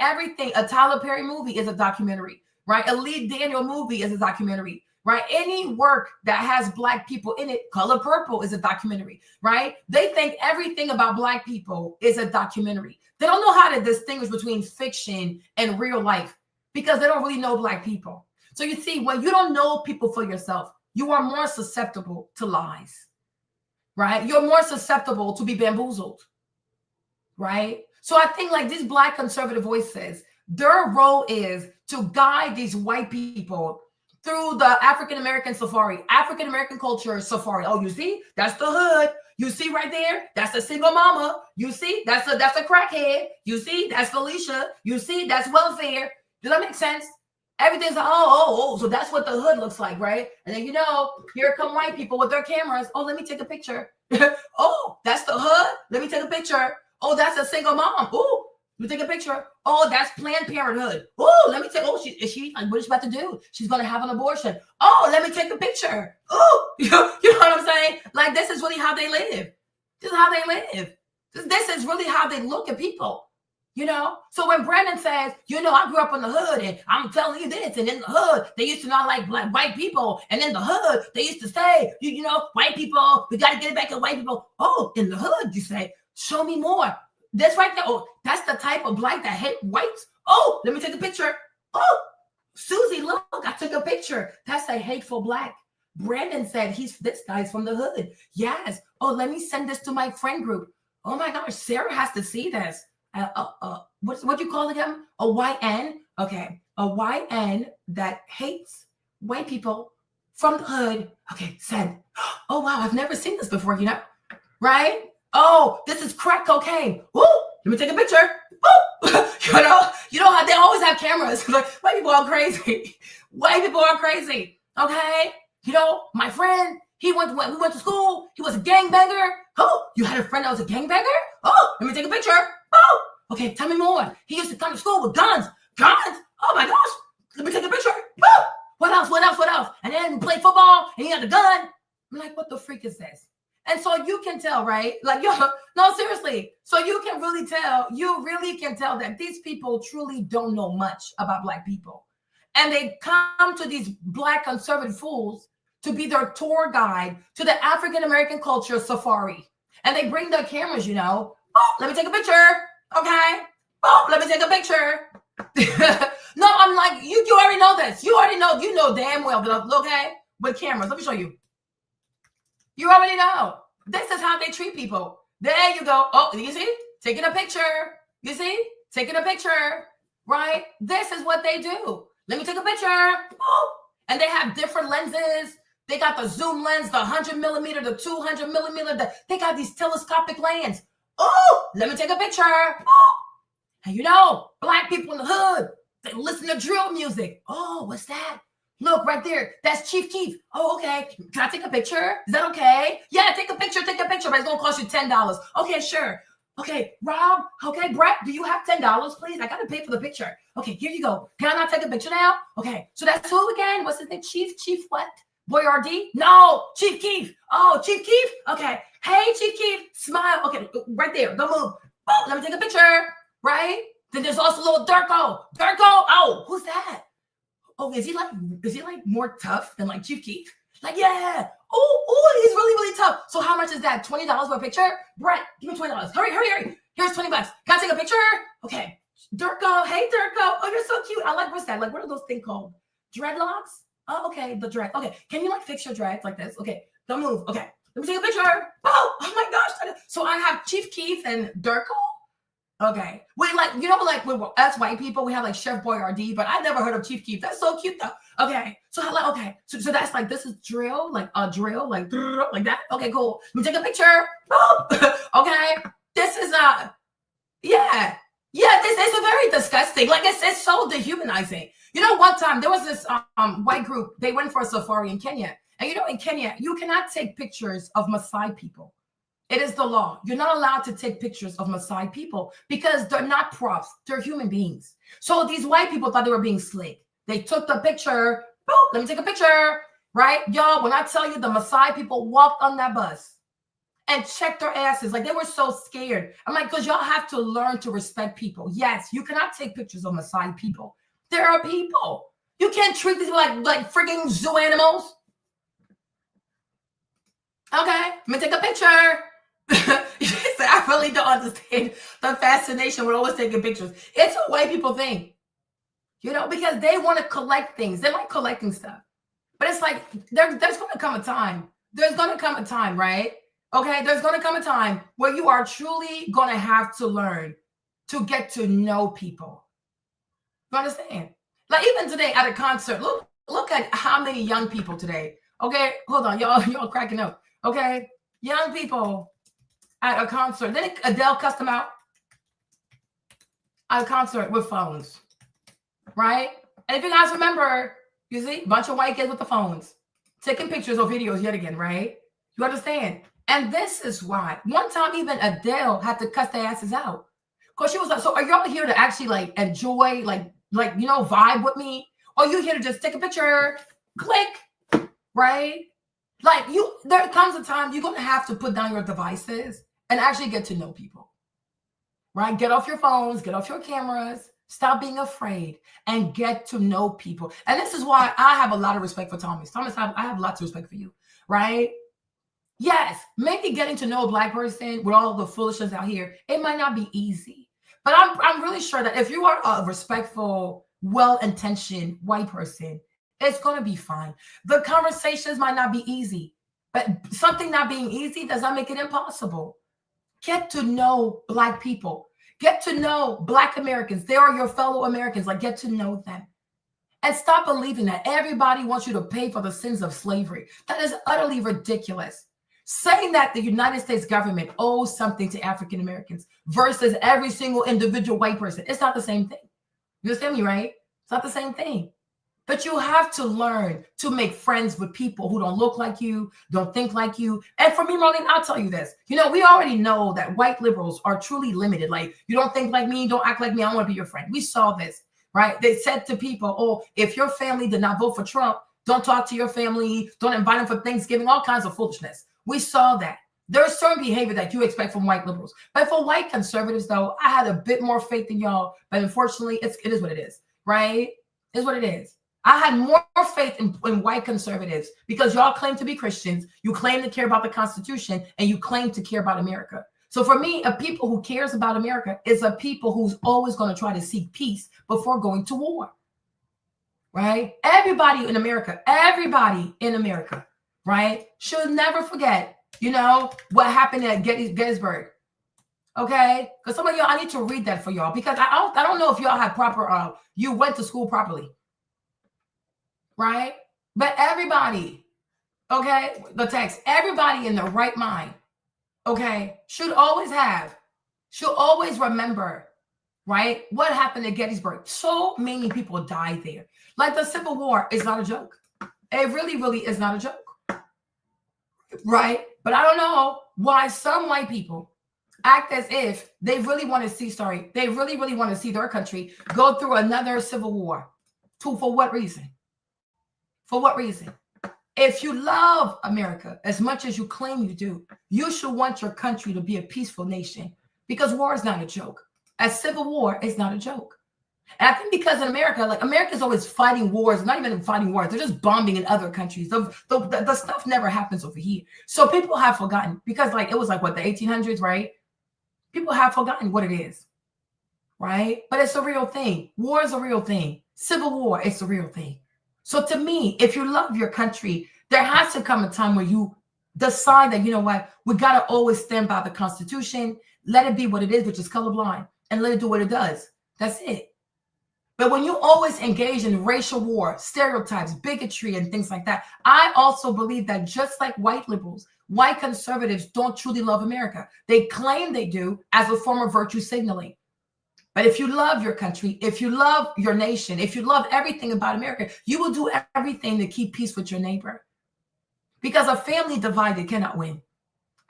A Tyler Perry movie is a documentary, right? A Lee Daniel movie is a documentary. right? Any work that has Black people in it, Color Purple is a documentary, right? They think everything about Black people is a documentary. They don't know how to distinguish between fiction and real life because they don't really know Black people. So you see, when you don't know people for yourself, you are more susceptible to lies, right? You're more susceptible to be bamboozled, right? So I think like these Black conservative voices, their role is to guide these white people through the African-American safari, African-American culture safari. Oh, you see, that's the hood. You see right there, that's a single mama. You see, that's a crackhead. You see, that's Felicia. You see, that's welfare. Does that make sense? Everything's like, so that's what the hood looks like, right? And then, you know, here come white people with their cameras. Oh, let me take a picture. Oh, that's the hood. Let me take a picture. Oh, that's a single mom. Oh, let me take a picture. Oh, that's Planned Parenthood. Oh, let me take, what is she about to do? She's going to have an abortion. Oh, let me take a picture. Oh, you know what I'm saying? Like, this is really how they live. This is how they live. This is really how they look at people. You know, so when Brandon says, you know, I grew up in the hood and I'm telling you this, and in the hood, they used to not like Black white people. And in the hood, they used to say, you know, white people, we got to get it back to white people. Oh, in the hood, you say, show me more. That's right there. Oh, that's the type of Black that hate whites. Oh, let me take a picture. Oh, Susie, look, I took a picture. That's a hateful Black. Brandon said this guy's from the hood. Yes. Oh, let me send this to my friend group. Oh my gosh, Sarah has to see this. What you call them? A YN? Okay, a YN that hates white people from the hood. Okay, send. Oh wow, I've never seen this before. You know, right? Oh, this is crack cocaine. Woo! Let me take a picture. Woo! you know how they always have cameras. Like white people are crazy. White people are crazy. Okay, you know, my friend. We went to school. He was a gangbanger. Oh, you had a friend that was a gangbanger? Oh, let me take a picture. Oh, okay, tell me more. He used to come to school with guns. Guns? Oh my gosh. Let me take a picture. Oh, what else? And then play football and he had a gun. I'm like, what the freak is this? And so you can tell, right? Like, no, seriously. So you really can tell that these people truly don't know much about Black people. And they come to these Black conservative fools to be their tour guide to the African-American culture safari. And they bring their cameras, you know. Oh, let me take a picture. Okay. Oh, let me take a picture. No, I'm like, you already know this. You know damn well that, okay, with cameras. Let me show you. You already know. This is how they treat people. There you go. Oh, you see? Taking a picture. You see? Taking a picture. Right? This is what they do. Let me take a picture. Oh. And they have different lenses. They got the zoom lens, the 100 millimeter, the 200 millimeter. They got these telescopic lens. Oh, let me take a picture. Oh. And you know, Black people in the hood, they listen to drill music. Oh, what's that? Look right there. That's Chief Keef. Oh, okay. Can I take a picture? Is that okay? Yeah, take a picture, but it's going to cost you $10. Okay, sure. Okay, Rob. Okay, Brett, do you have $10, please? I got to pay for the picture. Okay, here you go. Can I not take a picture now? Okay, so that's who again? What's his name? Chief what? Boyardee? No, Chief Keef. Oh, Chief Keef? Okay. Hey, Chief Keef, smile. Okay, right there. Don't move. Oh, let me take a picture. Right? Then there's also little Durko. Oh, who's that? Oh, is he like more tough than like Chief Keef? Like, yeah. Oh, he's really, really tough. So how much is that? $20 for a picture? Brett, give me $20. Hurry. Here's $20. Can I take a picture? Okay. Durko. Hey, Durko. Oh, you're so cute. I like, what's that? Like, what are those things called? Dreadlocks? Oh, okay. The dread. Okay. Can you like fix your dreads like this? Okay. Don't move. Okay. Let me take a picture. Oh my gosh. So I have Chief Keef and Durko. Okay. Wait, like, you know, like with us white people, we have like Chef Boyardee, but I never heard of Chief Keef. That's so cute though. Okay. So So that's like, this is drill, like a drill, like that. Okay, cool. Let me take a picture. Oh, okay. This is yeah. This is very disgusting. Like it's so dehumanizing. You know, one time there was this white group, they went for a safari in Kenya. And you know, in Kenya, you cannot take pictures of Maasai people. It is the law. You're not allowed to take pictures of Maasai people because they're not props. They're human beings. So these white people thought they were being slick. They took the picture. Boom, let me take a picture. Right? Y'all, when I tell you the Maasai people walked on that bus and checked their asses, like they were so scared. I'm like, because y'all have to learn to respect people. Yes, you cannot take pictures of Maasai people. There are people. You can't treat these like freaking zoo animals. Okay, let me take a picture. I really don't understand the fascination with always taking pictures. It's a white people thing, you know, because they want to collect things. They like collecting stuff. But it's like, there's going to come a time. There's going to come a time, right? Okay, there's going to come a time where you are truly going to have to learn to get to know people. You understand? Like even today at a concert, look at how many young people today. Okay, hold on, y'all cracking up. Okay, young people at a concert. Then Adele cussed them out at a concert with phones, right? And if you guys remember, you see, a bunch of white kids with the phones, taking pictures or videos yet again, right? You understand? And this is why. One time even Adele had to cuss their asses out. Because she was like, so are y'all here to actually like enjoy, like, you know, vibe with me? Or you here to just take a picture, click, right? Like there comes a time you're going to have to put down your devices and actually get to know people, right? Get off your phones, get off your cameras, stop being afraid and get to know people. And this is why I have a lot of respect for Thomas. Thomas, I have lots of respect for you, right? Yes, maybe getting to know a Black person with all the foolishness out here, it might not be easy. But I'm really sure that if you are a respectful, well-intentioned white person, it's going to be fine. The conversations might not be easy, but something not being easy does not make it impossible. Get to know Black people. Get to know Black Americans. They are your fellow Americans. Like, get to know them. And stop believing that everybody wants you to pay for the sins of slavery. That is utterly ridiculous. Saying that the United States government owes something to African Americans versus every single individual white person, it's not the same thing. You understand me, right? It's not the same thing. But you have to learn to make friends with people who don't look like you, don't think like you. And for me, Marlene, I'll tell you this. You know, we already know that white liberals are truly limited. Like, you don't think like me, don't act like me, I want to be your friend. We saw this, right? They said to people, oh, if your family did not vote for Trump, don't talk to your family, don't invite them for Thanksgiving, all kinds of foolishness. We saw that. There's certain behavior that you expect from white liberals. But for white conservatives, though, I had a bit more faith in y'all. But unfortunately, it is what it is, right? It's what it is. I had more faith in white conservatives because y'all claim to be Christians, you claim to care about the Constitution, and you claim to care about America. So for me, a people who cares about America is a people who's always going to try to seek peace before going to war, right? Everybody in America, right, should never forget, you know, what happened at Gettysburg. Okay, because some of y'all, I need to read that for y'all because I don't know if y'all had proper, you went to school properly. Right? But everybody, okay, the text, everybody in their right mind, okay, should always remember, right, what happened at Gettysburg. So many people died there. Like the Civil War is not a joke. It really, really is not a joke. Right? But I don't know why some white people act as if they really want to see, they really, really want to see their country go through another civil war. For what reason? For what reason? If you love America as much as you claim you do, you should want your country to be a peaceful nation because war is not a joke. A civil war is not a joke. And I think because in America, like America's always fighting wars, not even fighting wars, they're just bombing in other countries. The stuff never happens over here. So people have forgotten because like it was like what, the 1800s, right? People have forgotten what it is, right? But it's a real thing. War is a real thing. Civil war, it's a real thing. So to me, if you love your country, there has to come a time where you decide that, you know what, we got to always stand by the Constitution, let it be what it is, which is colorblind, and let it do what it does. That's it. But when you always engage in racial war, stereotypes, bigotry, and things like that, I also believe that just like white liberals, white conservatives don't truly love America. They claim they do as a form of virtue signaling. But if you love your country, if you love your nation, if you love everything about America, you will do everything to keep peace with your neighbor. Because a family divided cannot win.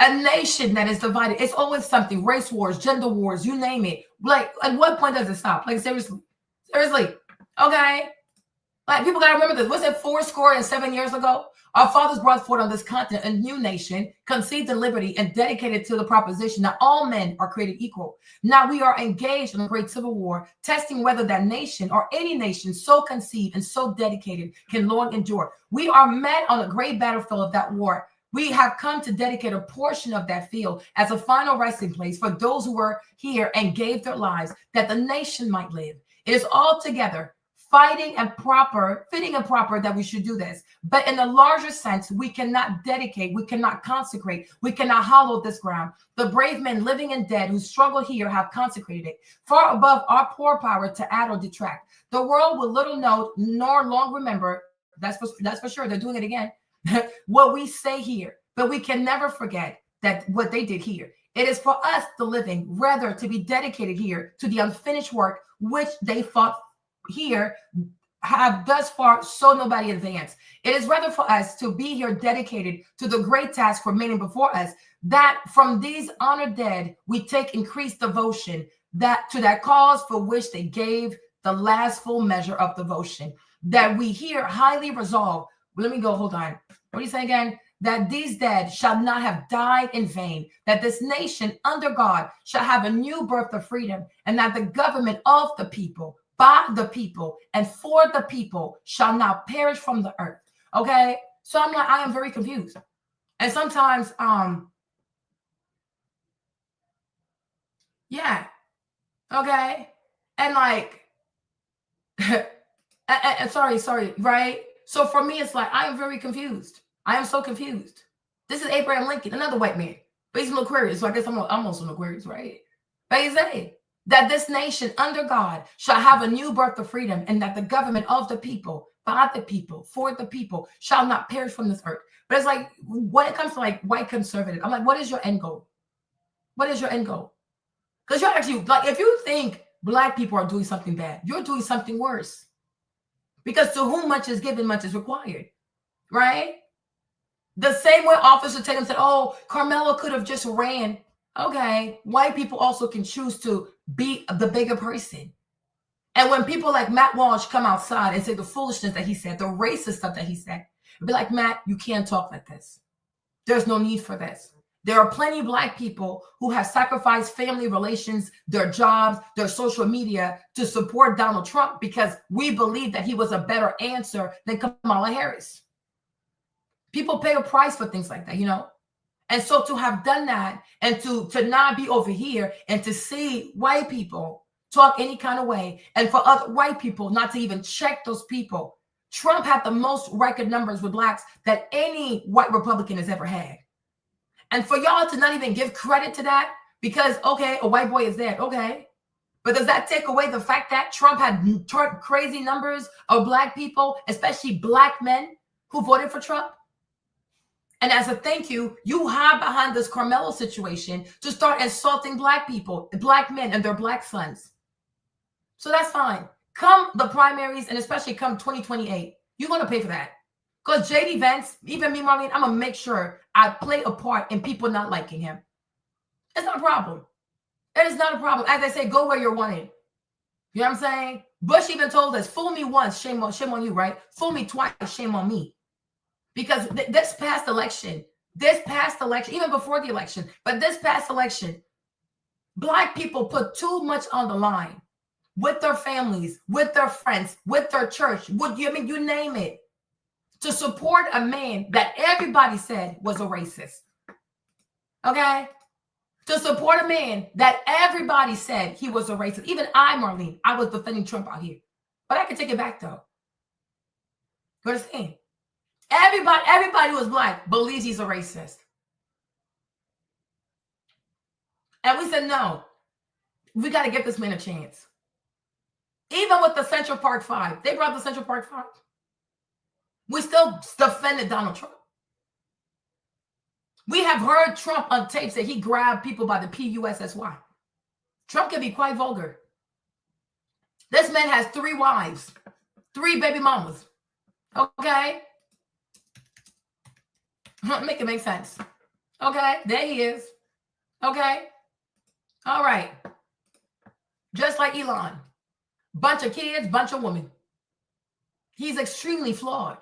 A nation that is divided, it's always something, race wars, gender wars, you name it. Like, at what point does it stop? Like, seriously, okay? Like, people got to remember this. Was it 7 years ago? Our fathers brought forth on this continent a new nation, conceived in liberty and dedicated to the proposition that all men are created equal. Now we are engaged in a great civil war, testing whether that nation or any nation so conceived and so dedicated can long endure. We are met on a great battlefield of that war. We have come to dedicate a portion of that field as a final resting place for those who were here and gave their lives that the nation might live. It is altogether fitting and proper that we should do this. But in a larger sense, we cannot dedicate, we cannot consecrate, we cannot hallow this ground. The brave men living and dead who struggle here have consecrated it, far above our poor power to add or detract. The world will little note nor long remember, that's for sure, they're doing it again, what we say here, but we can never forget that what they did here. It is for us, the living, rather to be dedicated here to the unfinished work which they fought here, have thus far so nobody advanced. It is rather for us to be here dedicated to the great task remaining before us, that from these honored dead we take increased devotion, that to that cause for which they gave the last full measure of devotion, that we here highly resolve. Let me go, hold on. What do you say again? That these dead shall not have died in vain, that this nation under God shall have a new birth of freedom, and that the government of the people, by the people, and for the people shall not perish from the earth. Okay? So I'm like, I am very confused. And sometimes, yeah. Okay? And like, and sorry, right? So for me, it's like, I am very confused. I am so confused. This is Abraham Lincoln, another white man, but he's an Aquarius. So I guess I'm also an Aquarius, right? But he's saying that this nation under God shall have a new birth of freedom, and that the government of the people, by the people, for the people, shall not perish from this earth. But it's like, when it comes to like white conservative, I'm like, what is your end goal? What is your end goal? Because you're actually, like, if you think Black people are doing something bad, you're doing something worse. Because to whom much is given, much is required, right? The same way Officer Tatum said, oh, Karmelo could have just ran. Okay, white people also can choose to be the bigger person. And when people like Matt Walsh come outside and say the foolishness that he said, the racist stuff that he said, be like, Matt, you can't talk like this. There's no need for this. There are plenty of Black people who have sacrificed family relations, their jobs, their social media to support Donald Trump because we believe that he was a better answer than Kamala Harris. People pay a price for things like that, you know? And so to have done that and to not be over here and to see white people talk any kind of way and for other white people not to even check those people. Trump had the most record numbers with Blacks that any white Republican has ever had. And for y'all to not even give credit to that because, okay, a white boy is dead, okay. But does that take away the fact that Trump had crazy numbers of Black people, especially Black men who voted for Trump? And as a thank you, you hide behind this Karmelo situation to start insulting Black people, Black men and their Black sons. So that's fine. Come the primaries and especially come 2028, you're going to pay for that. Because JD Vance, even me, Marlene, I'm going to make sure I play a part in people not liking him. It's not a problem. It is not a problem. As I say, go where you're wanted. You know what I'm saying? Bush even told us, fool me once, shame on you, right? Fool me twice, shame on me. Because this past election, even before the election, but this past election, Black people put too much on the line with their families, with their friends, with their church, you name it, to support a man that everybody said was a racist. Okay? To support a man that everybody said he was a racist. Even I, Marlene, I was defending Trump out here. But I can take it back though. You understand? Everybody who is Black believes he's a racist. And we said, no, we got to give this man a chance. Even with the Central Park 5, they brought the Central Park 5. We still defended Donald Trump. We have heard Trump on tape say he grabbed people by the PUSSY. Trump can be quite vulgar. This man has 3 wives, 3 baby mamas. Okay? Make it make sense. Okay, there he is. Okay. All right. Just like Elon. Bunch of kids, bunch of women. He's extremely flawed.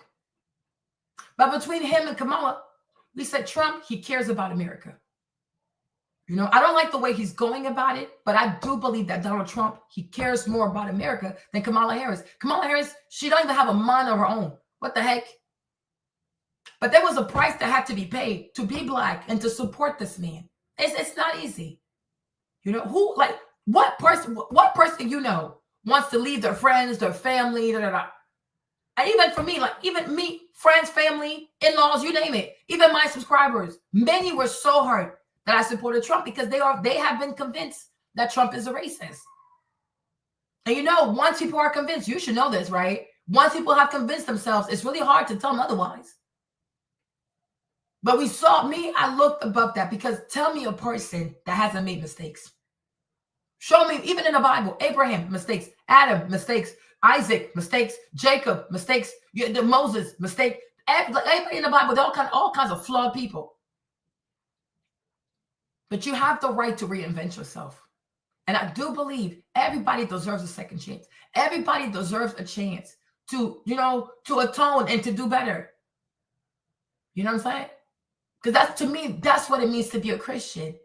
But between him and Kamala, we said Trump, he cares about America. You know, I don't like the way he's going about it, but I do believe that Donald Trump, he cares more about America than Kamala Harris. Kamala Harris, she don't even have a mind of her own. What the heck? But there was a price that had to be paid to be Black and to support this man. It's not easy. You know, what person you know wants to leave their friends, their family, And even for me, even me, friends, family, in-laws, you name it, even my subscribers, many were so hurt that I supported Trump because they have been convinced that Trump is a racist. And you know, once people are convinced, you should know this, right? Once people have convinced themselves, it's really hard to tell them otherwise. But I looked above that because tell me a person that hasn't made mistakes. Show me, even in the Bible, Abraham, mistakes, Adam, mistakes, Isaac, mistakes, Jacob, mistakes, Moses, mistake. Everybody in the Bible, they're all kinds of flawed people. But you have the right to reinvent yourself. And I do believe everybody deserves a second chance. Everybody deserves a chance to atone and to do better. You know what I'm saying? Because to me, that's what it means to be a Christian.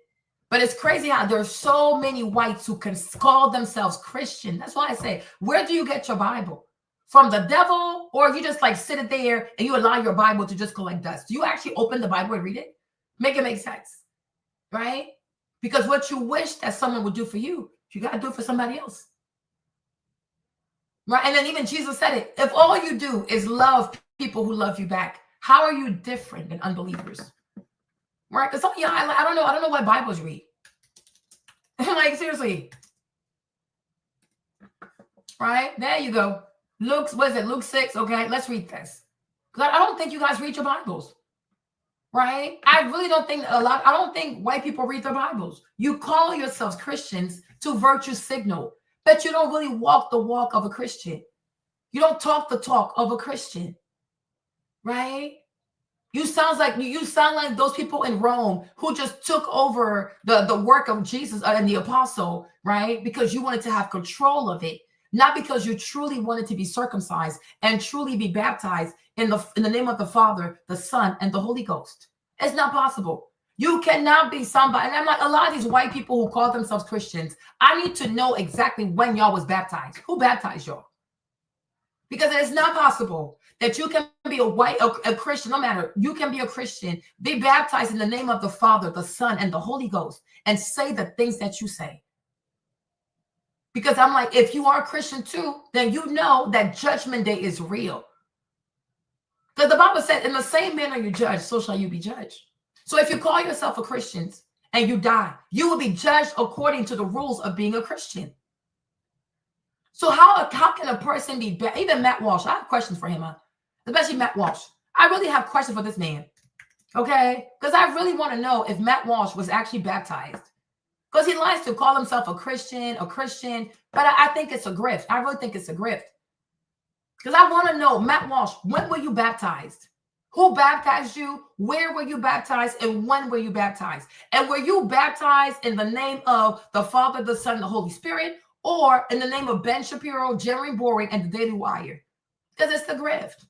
But it's crazy how there's so many whites who can call themselves Christian. That's why I say, where do you get your Bible? From the devil? Or you just sit it there and you allow your Bible to just collect dust? Do you actually open the Bible and read it? Make it make sense. Right? Because what you wish that someone would do for you, you got to do it for somebody else. Right? And then even Jesus said it. If all you do is love people who love you back, how are you different than unbelievers? Right? Because some of y'all, I don't know what Bibles read. Seriously. Right? There you go. Luke 6? Okay, let's read this. Because I don't think you guys read your Bibles. Right? I really don't think I don't think white people read their Bibles. You call yourselves Christians to virtue signal, but you don't really walk the walk of a Christian. You don't talk the talk of a Christian. Right? You sound like those people in Rome who just took over the work of Jesus and the apostle, right? Because you wanted to have control of it, not because you truly wanted to be circumcised and truly be baptized in the name of the Father, the Son, and the Holy Ghost. It's not possible. You cannot be somebody. And I'm like, a lot of these white people who call themselves Christians, I need to know exactly when y'all was baptized. Who baptized y'all? Because it's not possible that you can be a Christian, no matter, you can be a Christian, be baptized in the name of the Father, the Son, and the Holy Ghost, and say the things that you say. Because I'm like, if you are a Christian too, then you know that judgment day is real. Because the Bible said, in the same manner you judge, so shall you be judged. So if you call yourself a Christian and you die, you will be judged according to the rules of being a Christian. So how can a person be, even Matt Walsh, I have questions for him, especially Matt Walsh. I really have questions for this man, okay? Because I really want to know if Matt Walsh was actually baptized. Because he likes to call himself a Christian, but I think it's a grift. I really think it's a grift. Because I want to know, Matt Walsh, when were you baptized? Who baptized you? Where were you baptized? And when were you baptized? And were you baptized in the name of the Father, the Son, and the Holy Spirit? Or in the name of Ben Shapiro, Jerry Boring, and the Daily Wire? Because it's the grift.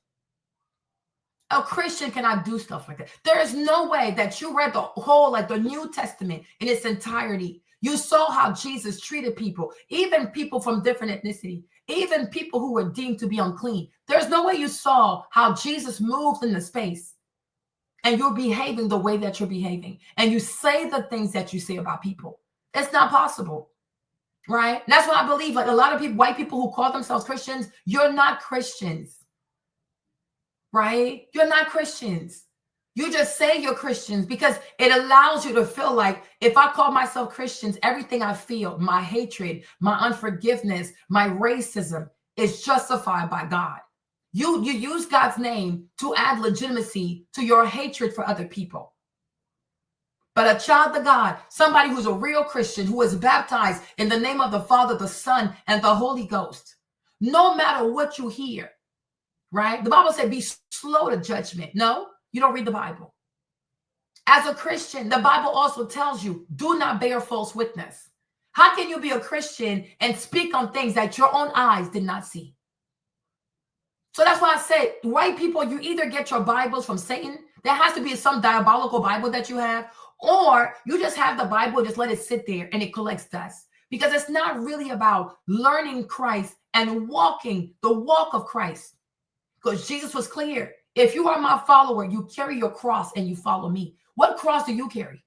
A Christian cannot do stuff like that. There is no way that you read the whole, the New Testament in its entirety. You saw how Jesus treated people, even people from different ethnicity, even people who were deemed to be unclean. There's no way you saw how Jesus moved in the space and you're behaving the way that you're behaving. And you say the things that you say about people. It's not possible. Right? That's why I believe a lot of people, white people who call themselves Christians, you're not Christians. Right? You're not Christians. You just say you're Christians because it allows you to feel like if I call myself Christians, everything I feel, my hatred, my unforgiveness, my racism is justified by God. You use God's name to add legitimacy to your hatred for other people. But a child of God, somebody who's a real Christian, who is baptized in the name of the Father, the Son, and the Holy Ghost, no matter what you hear, right? The Bible said, be slow to judgment. No, you don't read the Bible. As a Christian, the Bible also tells you, do not bear false witness. How can you be a Christian and speak on things that your own eyes did not see? So that's why I said, white people, you either get your Bibles from Satan. There has to be some diabolical Bible that you have, or you just have the Bible, just let it sit there and it collects dust. Because it's not really about learning Christ and walking the walk of Christ. Because Jesus was clear. If you are my follower, you carry your cross and you follow me. What cross do you carry?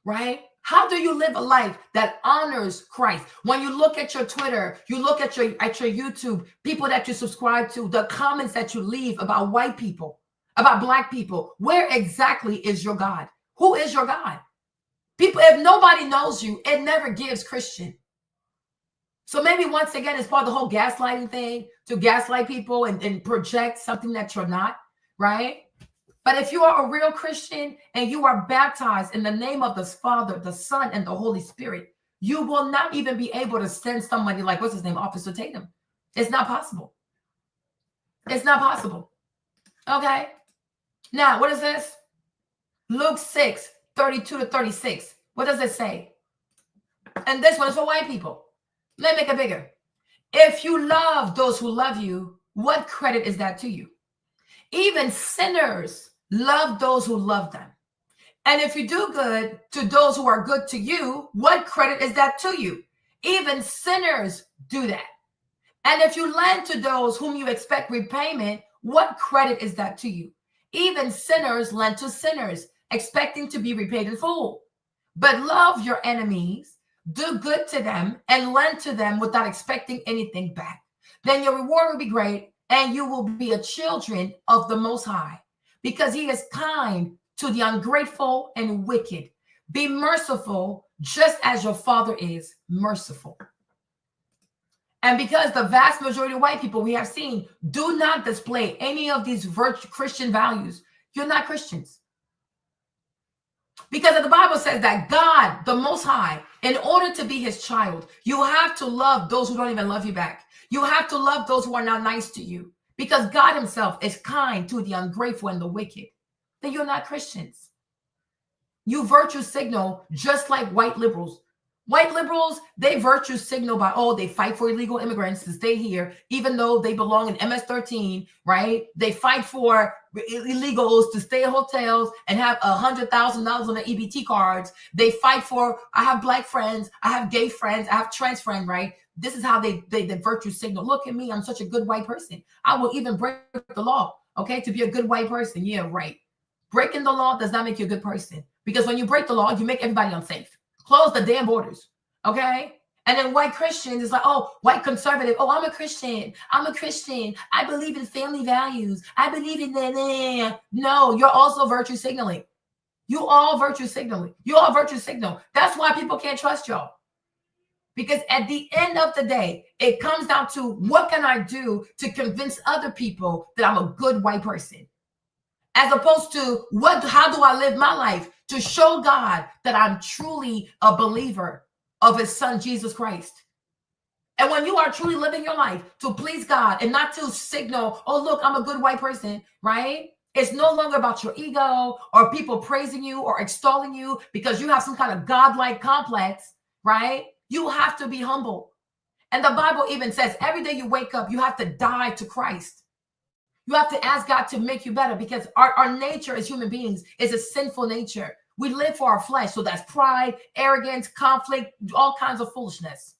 Right? How do you live a life that honors Christ? When you look at your Twitter, you look at your YouTube, people that you subscribe to, the comments that you leave about white people, about black people, where exactly is your God? Who is your God? People, if nobody knows you, it never gives Christian. So maybe once again, it's part of the whole gaslighting thing, to gaslight people and project something that you're not, right? But if you are a real Christian and you are baptized in the name of the Father, the Son, and the Holy Spirit, you will not even be able to send somebody like, what's his name, Officer Tatum. It's not possible. It's not possible. Okay? Now, what is this? Luke 6, 32 to 36. What does it say? And this one is for white people. Let me make it bigger. If you love those who love you, what credit is that to you? Even sinners love those who love them. And if you do good to those who are good to you, what credit is that to you? Even sinners do that. And if you lend to those whom you expect repayment, what credit is that to you? Even sinners lend to sinners, expecting to be repaid in full. But love your enemies, do good to them, and lend to them without expecting anything back. Then your reward will be great, and you will be a children of the Most High, because he is kind to the ungrateful and wicked. Be merciful, just as your Father is merciful. And because the vast majority of white people we have seen do not display any of these Christian values, you're not Christians. Because the Bible says that God, the Most High, in order to be his child, you have to love those who don't even love you back. You have to love those who are not nice to you, because God himself is kind to the ungrateful and the wicked. Then you're not Christians. You virtue signal just like white liberals. White liberals, they virtue signal by, oh, they fight for illegal immigrants to stay here, even though they belong in MS-13, right? They fight for illegals to stay in hotels and have $100,000 on their EBT cards. They fight for, I have black friends, I have gay friends, I have trans friends, right? This is how they virtue signal. Look at me, I'm such a good white person. I will even break the law, okay, to be a good white person. Yeah, right. Breaking the law does not make you a good person, because when you break the law, you make everybody unsafe. Close the damn borders, okay? And then white Christians is like, oh, white conservative. Oh, I'm a Christian. I'm a Christian. I believe in family values. I believe in that. No, you're also virtue signaling. You all virtue signaling. You all virtue signal. That's why people can't trust y'all. Because at the end of the day, it comes down to, what can I do to convince other people that I'm a good white person? As opposed to, how do I live my life to show God that I'm truly a believer of his son, Jesus Christ? And when you are truly living your life to please God and not to signal, oh, look, I'm a good white person, right? It's no longer about your ego or people praising you or extolling you because you have some kind of godlike complex, right? You have to be humble. And the Bible even says every day you wake up, you have to die to Christ. You have to ask God to make you better, because our nature as human beings is a sinful nature. We live for our flesh. So that's pride, arrogance, conflict, all kinds of foolishness.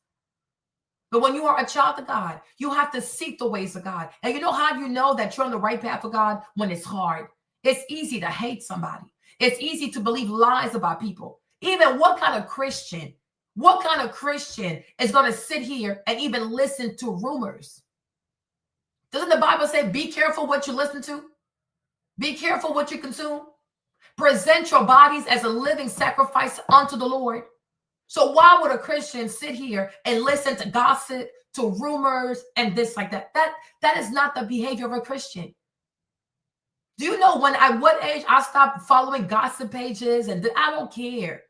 But when you are a child of God, you have to seek the ways of God. And you know how you know that you're on the right path of God? When it's hard. It's easy to hate somebody. It's easy to believe lies about people. Even what kind of Christian is going to sit here and even listen to rumors? Doesn't the Bible say, be careful what you listen to? Be careful what you consume. Present your bodies as a living sacrifice unto the Lord. So why would a Christian sit here and listen to gossip, to rumors, and this like that? That is not the behavior of a Christian. Do you know at what age I stopped following gossip pages? And I don't care.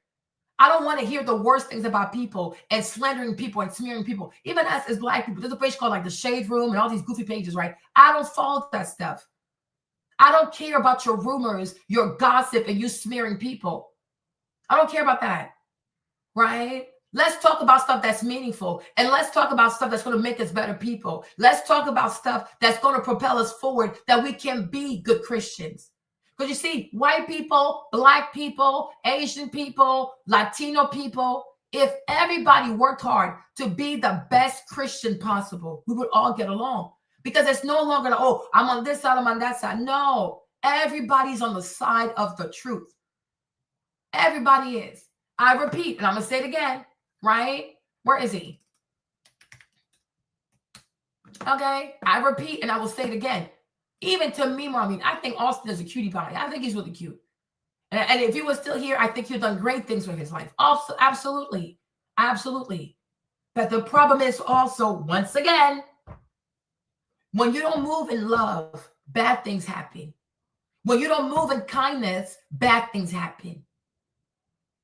I don't want to hear the worst things about people and slandering people and smearing people. Even us as black people, there's a page called like the Shade Room and all these goofy pages, right? I don't follow that stuff. I don't care about your rumors, your gossip, and you smearing people. I don't care about that, right? Let's talk about stuff that's meaningful. And let's talk about stuff that's going to make us better people. Let's talk about stuff that's going to propel us forward, that we can be good Christians. Because you see, white people, black people, Asian people, Latino people, if everybody worked hard to be the best Christian possible, we would all get along. Because it's no longer, oh, I'm on this side, I'm on that side. No, everybody's on the side of the truth. Everybody is. I repeat, and I'm going to say it again. Right? Where is he? Okay. I repeat, and I will say it again. Even to me, Marlene, I think Austin is a cutie pie. I think he's really cute. And if he was still here, I think he'd done great things with his life. Also, absolutely. Absolutely. But the problem is also, once again, when you don't move in love, bad things happen. When you don't move in kindness, bad things happen.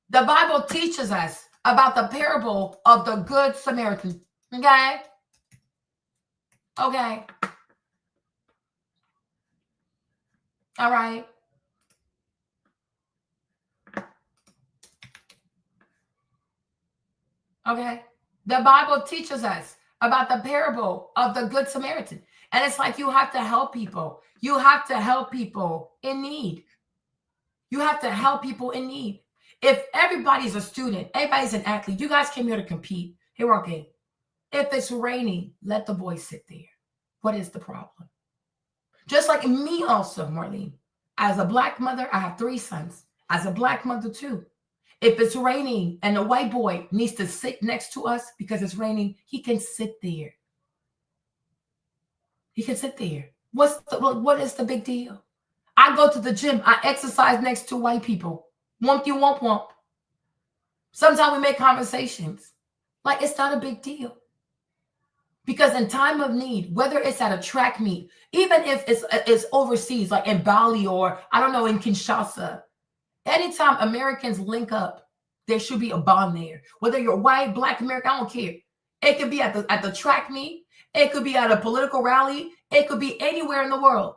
The Bible teaches us about the parable of the Good Samaritan. Okay? Okay. All right. Okay. The Bible teaches us about the parable of the Good Samaritan. And it's like you have to help people. You have to help people in need. You have to help people in need. If everybody's a student, everybody's an athlete, you guys came here to compete. Here, okay. If it's raining, let the boys sit there. What is the problem? Just like me also, Marlene. As a black mother, I have 3 sons. As a black mother too. If it's raining and a white boy needs to sit next to us because it's raining, he can sit there. He can sit there. What is the big deal? I go to the gym. I exercise next to white people. Womp you womp womp. Sometimes we make conversations like it's not a big deal. Because in time of need, whether it's at a track meet, even if it's overseas, like in Bali or I don't know, in Kinshasa, anytime Americans link up, there should be a bond there. Whether you're white, black, American, I don't care. It could be at the track meet. It could be at a political rally. It could be anywhere in the world.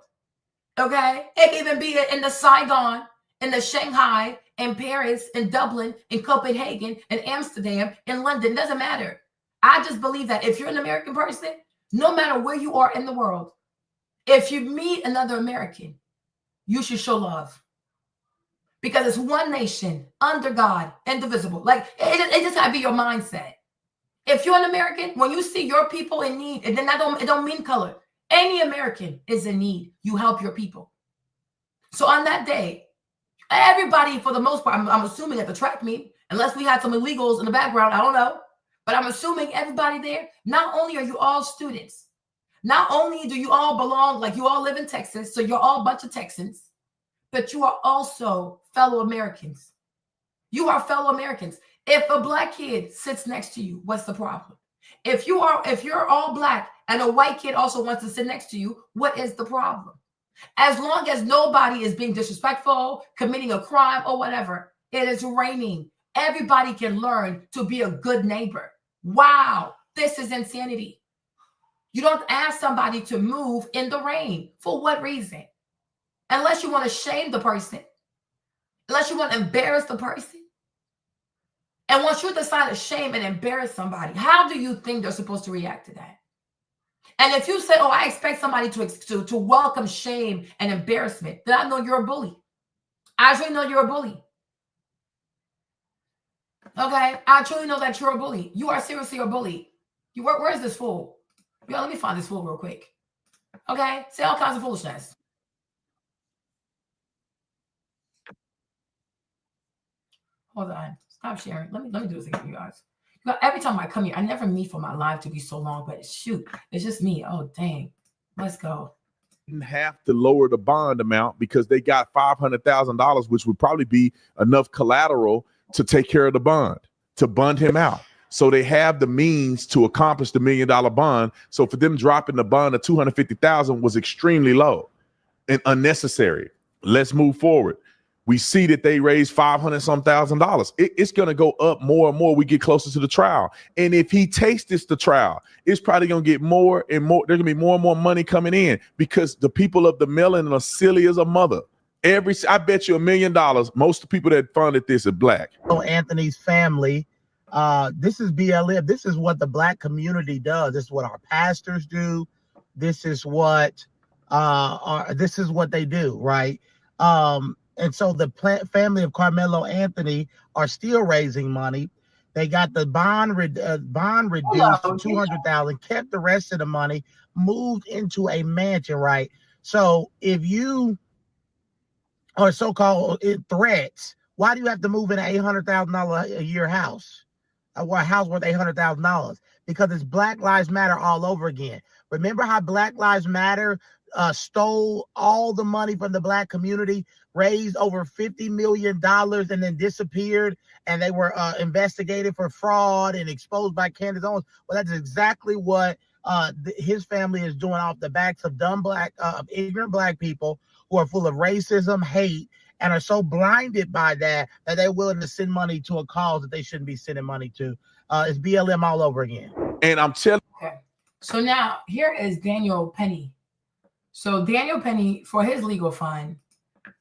Okay? It could even be in the Saigon, in the Shanghai, in Paris, in Dublin, in Copenhagen, in Amsterdam, in London. Doesn't matter. I just believe that if you're an American person, no matter where you are in the world, if you meet another American, you should show love. Because it's one nation, under God, indivisible. Like, it just got to be your mindset. If you're an American, when you see your people in need, and then it don't mean color. Any American is in need. You help your people. So on that day, everybody, for the most part, I'm assuming at the track meet, unless we had some illegals in the background, I don't know. But I'm assuming everybody there, not only are you all students, not only do you all belong, like you all live in Texas, so you're all a bunch of Texans, but you are also fellow Americans. You are fellow Americans. If a black kid sits next to you, what's the problem? If you're all black and a white kid also wants to sit next to you, what is the problem? As long as nobody is being disrespectful, committing a crime or whatever, it is raining. Everybody can learn to be a good neighbor. Wow, this is insanity. You don't ask somebody to move in the rain. For what reason? Unless you want to shame the person. Unless you want to embarrass the person. And once you decide to shame and embarrass somebody, how do you think they're supposed to react to that? And if you say, oh, I expect somebody to welcome shame and embarrassment, then I know you're a bully. I truly know you're a bully. Okay? I truly know that you're a bully. You are seriously a bully. Where's this fool? Yo, let me find this fool real quick. Okay? Say all kinds of foolishness. Hold on. Stop sharing. Let me do this again, you guys. Every time I come here, I never mean for my live to be so long, but shoot, it's just me. Oh, dang. Let's go. Didn't have to lower the bond amount because they got $500,000, which would probably be enough collateral to take care of the bond, to bond him out. So they have the means to accomplish the $1 million bond. So for them dropping the bond of $250,000 was extremely low and unnecessary. Let's move forward. We see that they raised $500,000. It's going to go up more and more. We get closer to the trial. And if he takes this to trial, it's probably going to get more and more. There's going to be more and more money coming in because the people of the mailing are silly as a mother. I bet you $1 million. Most of the people that funded this are black. Anthony's family This is BLM. This is what the Black community does. This is what our pastors do. This is what they do, right? And so the family of Karmelo Anthony are still raising money. They got the bond reduced to $200,000, kept the rest of the money, moved into a mansion, right? So if you are so-called threats, why do you have to move in an $800,000 a year house? A house worth $800,000? Because it's Black Lives Matter all over again. Remember how Black Lives Matter stole all the money from the Black community, raised over $50 million, and then disappeared, and they were investigated for fraud and exposed by Candace Owens? Well, that's exactly what his family is doing off the backs of dumb ignorant Black people who are full of racism, hate, and are so blinded by that they're willing to send money to a cause that they shouldn't be sending money to. It's BLM all over again. And I'm telling. Okay. So now here is Daniel Penny. So Daniel Penny, for his legal fund,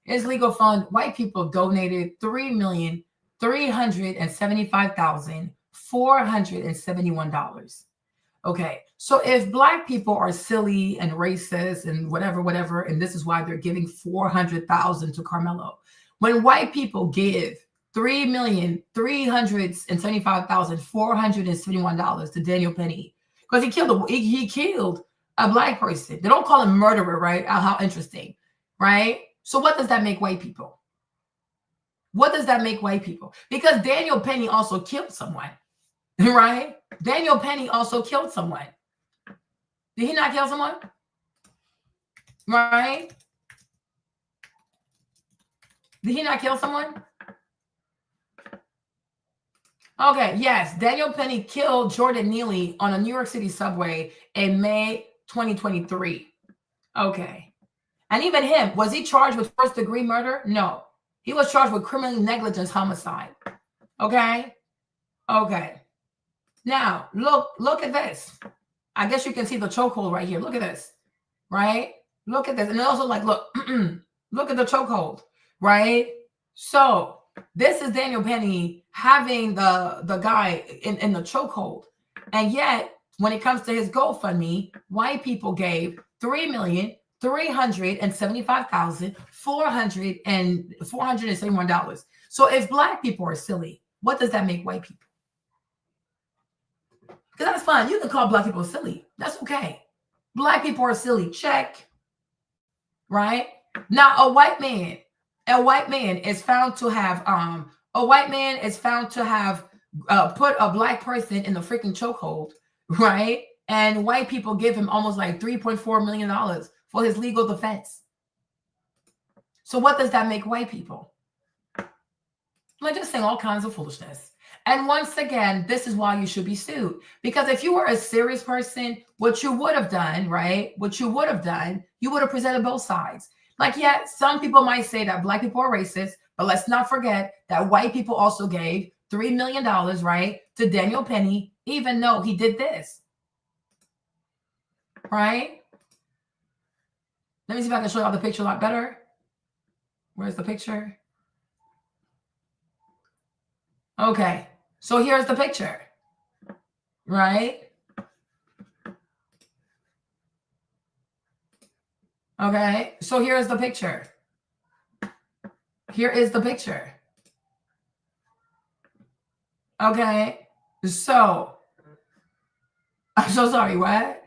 white people donated $3,375,471. Okay, so if Black people are silly and racist and whatever, and this is why they're giving $400,000 to Karmelo, when white people give $3,375,471 to Daniel Penny, because he killed a Black person. They don't call him murderer, right? How interesting, right? So what does that make white people? What does that make white people? Because Daniel Penny also killed someone, right? Daniel Penny also killed someone. Did he not kill someone? Right? Did he not kill someone? Okay, yes. Daniel Penny killed Jordan Neely on a New York City subway in May 2023. Okay. And even him, was he charged with first-degree murder? No. He was charged with criminal negligence homicide. Okay? Okay. Now, look at this. I guess you can see the chokehold right here. Look at this, right? Look at this. And also, like, look, look at the chokehold, right? So this is Daniel Penny having the guy in the chokehold. And yet, when it comes to his GoFundMe, white people gave $3,375,471. So if Black people are silly, what does that make white people? Because that's fine. You can call Black people silly. That's okay. Black people are silly. Check. Right? Now, a white man is found to have put a Black person in the freaking chokehold, right? And white people give him almost like $3.4 million for his legal defense. So what does that make white people? I'm just saying all kinds of foolishness. And once again, this is why you should be sued. Because if you were a serious person, what you would have done, right? What you would have done, you would have presented both sides. Like, yeah, some people might say that Black people are racist, but let's not forget that white people also gave $3 million, right, to Daniel Penny, even though he did this. Right? Let me see if I can show y'all the picture a lot better. Where's the picture? Okay. So here's the picture, right? Okay, so here's the picture. Here is the picture. Okay, so I'm so sorry, what?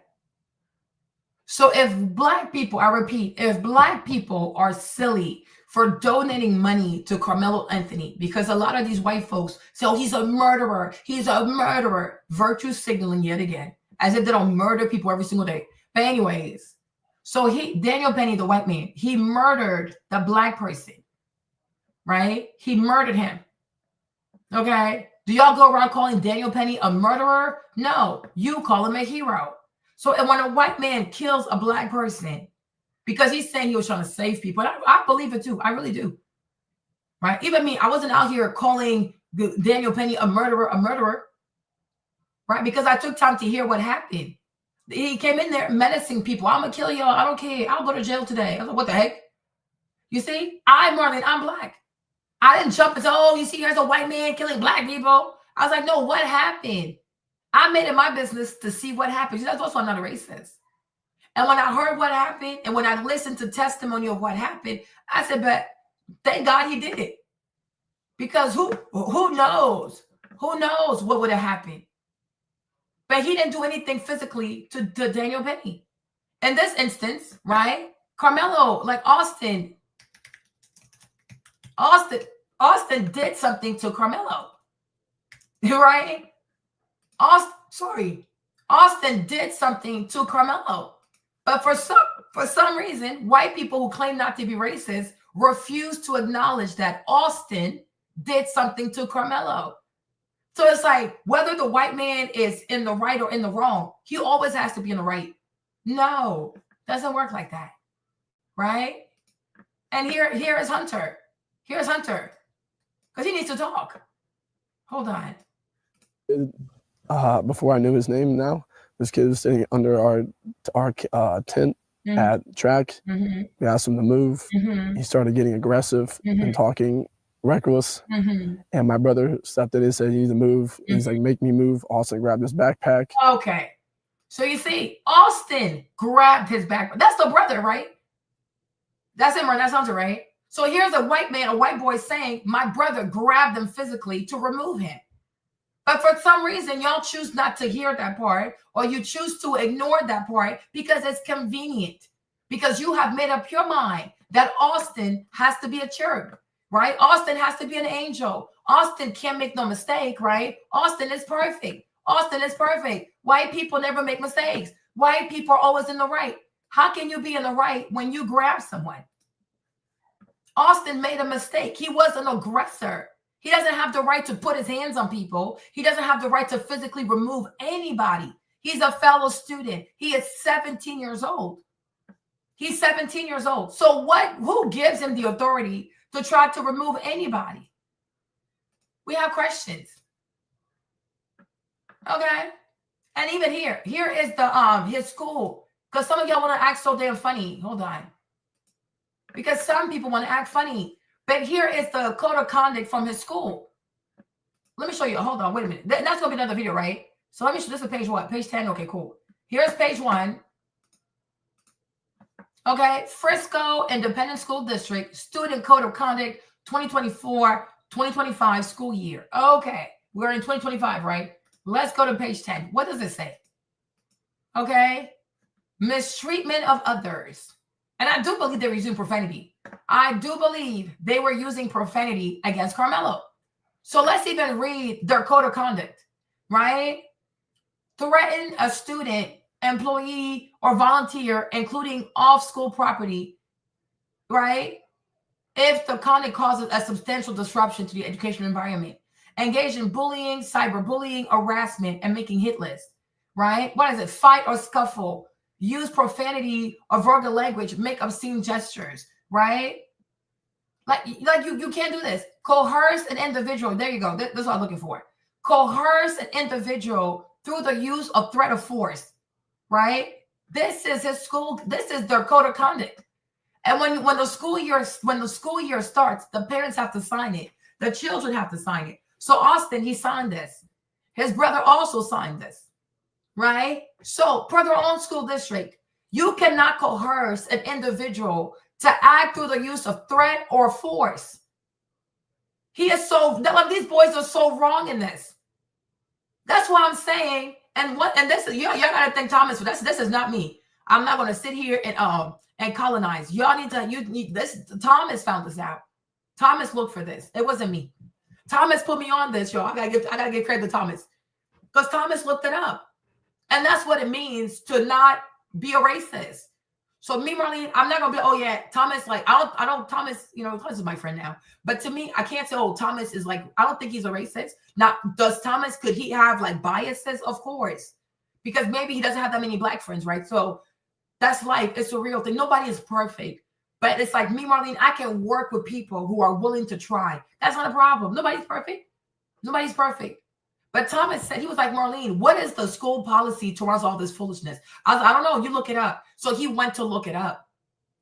So if Black people, I repeat, if Black people are silly for donating money to Karmelo Anthony, because a lot of these white folks say, oh, he's a murderer, virtue signaling yet again, as if they don't murder people every single day. But anyways, so Daniel Penny, the white man, he murdered the Black person, right? He murdered him, okay? Do y'all go around calling Daniel Penny a murderer? No, you call him a hero. So when a white man kills a Black person, because he's saying he was trying to save people, and I believe it too. I really do. Right? Even me, I wasn't out here calling Daniel Penny a murderer. Right? Because I took time to hear what happened. He came in there menacing people. I'm going to kill y'all. I don't care. I'll go to jail today. I was like, what the heck? You see? I'm Black. I didn't jump and say, oh, you see, here's a white man killing Black people. I was like, no, what happened? I made it my business to see what happened. That's also not a racist. And when I heard what happened, and when I listened to testimony of what happened, I said, but thank God he did it. Because who knows? Who knows what would have happened? But he didn't do anything physically to Daniel Penny. In this instance, right? Karmelo, like Austin did something to Karmelo. Right? Austin did something to Karmelo. But for some reason, white people who claim not to be racist refuse to acknowledge that Austin did something to Karmelo. So it's like, whether the white man is in the right or in the wrong, he always has to be in the right. No, doesn't work like that. Right? And here is Hunter. Here's Hunter. Because he needs to talk. Hold on. Before I knew his name now, this kid was sitting under our tent at track. We asked him to move. He started getting aggressive and talking reckless. And my brother stepped in and said, you need to move. He's like, make me move. Austin grabbed his backpack. Okay. So you see, Austin grabbed his backpack. That's the brother, right? That's him, right? That sounds right. So here's a white man, a white boy saying, my brother grabbed him physically to remove him. But for some reason, y'all choose not to hear that part, or you choose to ignore that part because it's convenient, because you have made up your mind that Austin has to be a cherub, right? Austin has to be an angel. Austin can't make no mistake, right? Austin is perfect. Austin is perfect. White people never make mistakes. White people are always in the right. How can you be in the right when you grab someone? Austin made a mistake. He was an aggressor. He doesn't have the right to put his hands on people. He doesn't have the right to physically remove anybody. He's a fellow student. He is 17 years old. He's 17 years old. So who gives him the authority to try to remove anybody? We have questions. Okay. And even here is the his school. Because some of y'all want to act so damn funny. Hold on. Because some people want to act funny. But here is the code of conduct from his school. Let me show you. Hold on. Wait a minute. That's going to be another video, right? So let me show this is page what? Page 10. Okay, cool. Here's page 1. Okay. Frisco Independent School District Student Code of Conduct 2024-2025 school year. Okay. We're in 2025, right? Let's go to page 10. What does it say? Okay. Mistreatment of others. And I do believe they were using profanity. I do believe they were using profanity against Karmelo. So let's even read their code of conduct, right? Threaten a student, employee, or volunteer, including off-school property, right? If the conduct causes a substantial disruption to the educational environment. Engage in bullying, cyberbullying, harassment, and making hit lists, right? What is it? Fight or scuffle. Use profanity or vulgar language, make obscene gestures, right? Like you can't do this. Coerce an individual. There you go. This is what I'm looking for. Coerce an individual through the use of threat of force, right? This is his school. This is their code of conduct. And when the school year starts, the parents have to sign it. The children have to sign it. So Austin, he signed this. His brother also signed this. Right? So, per their own school district, you cannot coerce an individual to act through the use of threat or force. He is these boys are so wrong in this. That's what I'm saying. And this y'all gotta thank Thomas for this. This is not me. I'm not gonna sit here and colonize. Y'all need this. Thomas found this out. Thomas looked for this. It wasn't me. Thomas put me on this, y'all. I gotta give credit to Thomas. Because Thomas looked it up. And that's what it means to not be a racist. So me, Marlene, I'm not gonna be, oh yeah, Thomas, like I don't Thomas, Thomas is my friend now. But to me, I can't say, oh, Thomas is like, I don't think he's a racist. Now, could he have like biases? Of course. Because maybe he doesn't have that many black friends, right? So that's life. It's a real thing. Nobody is perfect. But it's like me, Marlene, I can work with people who are willing to try. That's not a problem. Nobody's perfect. Nobody's perfect. But Thomas said, he was like, Marlene, what is the school policy towards all this foolishness? I don't know. You look it up. So he went to look it up.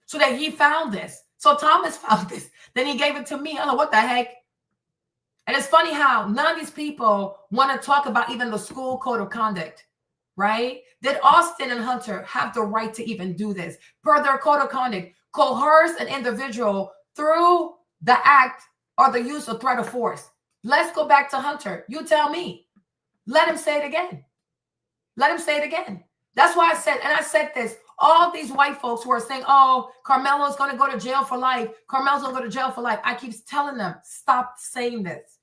So that he found this. So Thomas found this. Then he gave it to me. I don't know what the heck. And it's funny how none of these people want to talk about even the school code of conduct, right? Did Austin and Hunter have the right to even do this? Per their code of conduct, coerce an individual through the act or the use of threat of force. Let's go back to Hunter. You tell me. Let him say it again. Let him say it again. That's why I said, and I said this, all these white folks who are saying, oh, Karmelo's going to go to jail for life. Karmelo's going to go to jail for life. I keep telling them, stop saying this.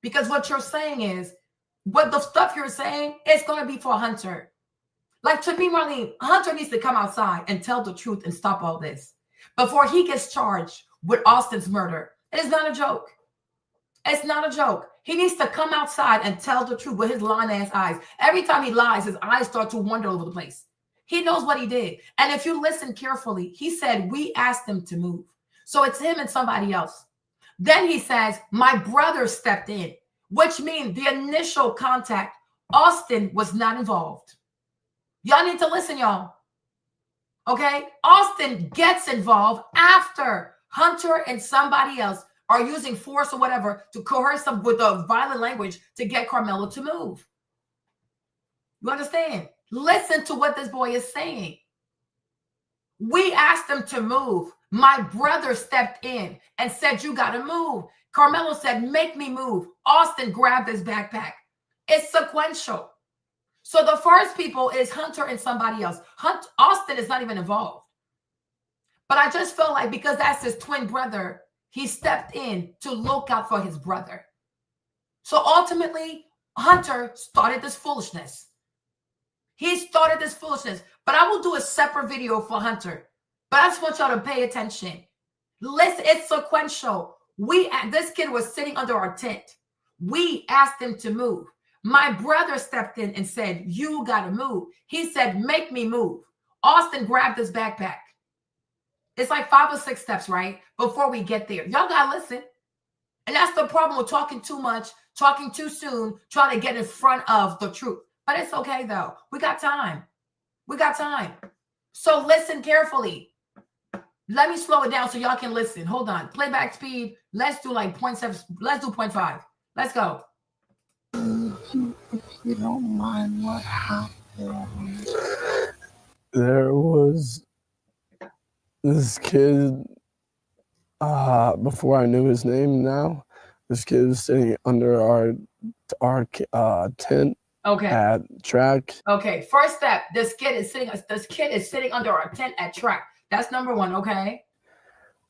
Because what you're saying is, what the stuff you're saying is going to be for Hunter. Like, to me, Marlene, Hunter needs to come outside and tell the truth and stop all this before he gets charged with Austin's murder. It is not a joke. It's not a joke. He needs to come outside and tell the truth with his lying-ass eyes. Every time he lies, his eyes start to wander over the place. He knows what he did. And if you listen carefully, he said, we asked him to move. So it's him and somebody else. Then he says, my brother stepped in, which means the initial contact, Austin was not involved. Y'all need to listen, y'all. Okay? Austin gets involved after Hunter and somebody else are using force or whatever to coerce them with a violent language to get Karmelo to move. You understand? Listen to what this boy is saying. We asked him to move. My brother stepped in and said, you got to move. Karmelo said, make me move. Austin grabbed his backpack. It's sequential. So the first people is Hunter and somebody else. Austin is not even involved. But I just felt like because that's his twin brother, he stepped in to look out for his brother. So ultimately, Hunter started this foolishness. He started this foolishness. But I will do a separate video for Hunter. But I just want y'all to pay attention. Listen, it's sequential. This kid was sitting under our tent. We asked him to move. My brother stepped in and said, you got to move. He said, make me move. Austin grabbed his backpack. It's like 5 or 6 steps, right? Before we get there. Y'all got to listen. And that's the problem with talking too much, talking too soon, trying to get in front of the truth. But it's okay, though. We got time. We got time. So listen carefully. Let me slow it down so y'all can listen. Hold on. Playback speed. Let's do like 0.7. Let's do 0.5. Let's go. If you don't mind what happened. There was this kid, before I knew his name now, this kid was sitting under our tent at track. Okay, first step, this kid is sitting under our tent at track. That's number 1, okay?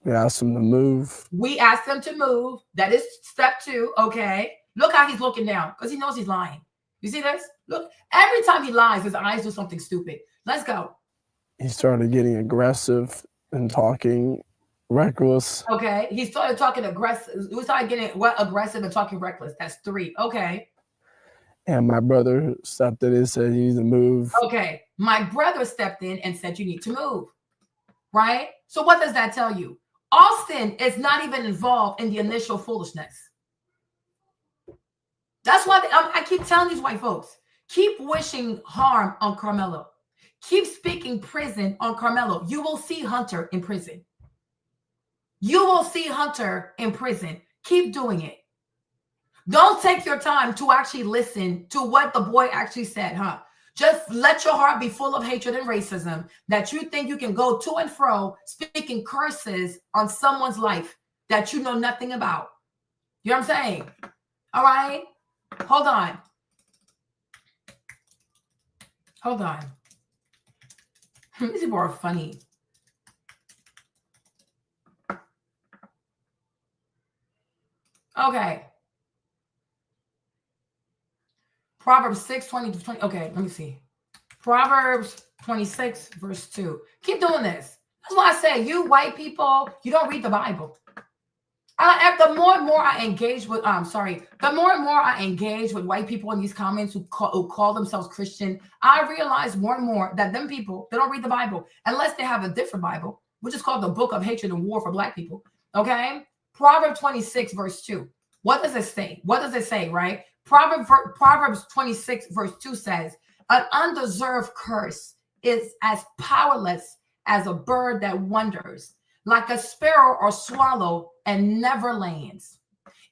We asked him to move. We asked him to move. That is step 2, okay? Look how he's looking down because he knows he's lying. You see this? Look, every time he lies, his eyes do something stupid. Let's go. He started getting aggressive and talking reckless. Okay, he started talking aggressive. We started getting aggressive and talking reckless. That's 3, okay? And my brother stepped in and said, you need to move. Okay, my brother stepped in and said, you need to move, right? So what does that tell you? Austin is not even involved in the initial foolishness. That's why I keep telling these white folks, keep wishing harm on Karmelo. Keep speaking prison on Karmelo. You will see Hunter in prison. You will see Hunter in prison. Keep doing it. Don't take your time to actually listen to what the boy actually said, huh? Just let your heart be full of hatred and racism that you think you can go to and fro speaking curses on someone's life that you know nothing about. You know what I'm saying? All right? Hold on. Hold on. These people are funny. Okay. Proverbs 6, 20 to 20. Okay, let me see. Proverbs 26, verse 2. Keep doing this. That's why I say, you white people, you don't read the Bible. The more and more I engage with, the more and more I engage with white people in these comments who call themselves Christian, I realize more and more that them people, they don't read the Bible unless they have a different Bible, which is called the Book of Hatred and War for Black people. Okay? Proverbs 26, verse 2. What does it say? What does it say, right? Proverbs 26, verse 2 says, an undeserved curse is as powerless as a bird that wanders, like a sparrow or swallow and never lands.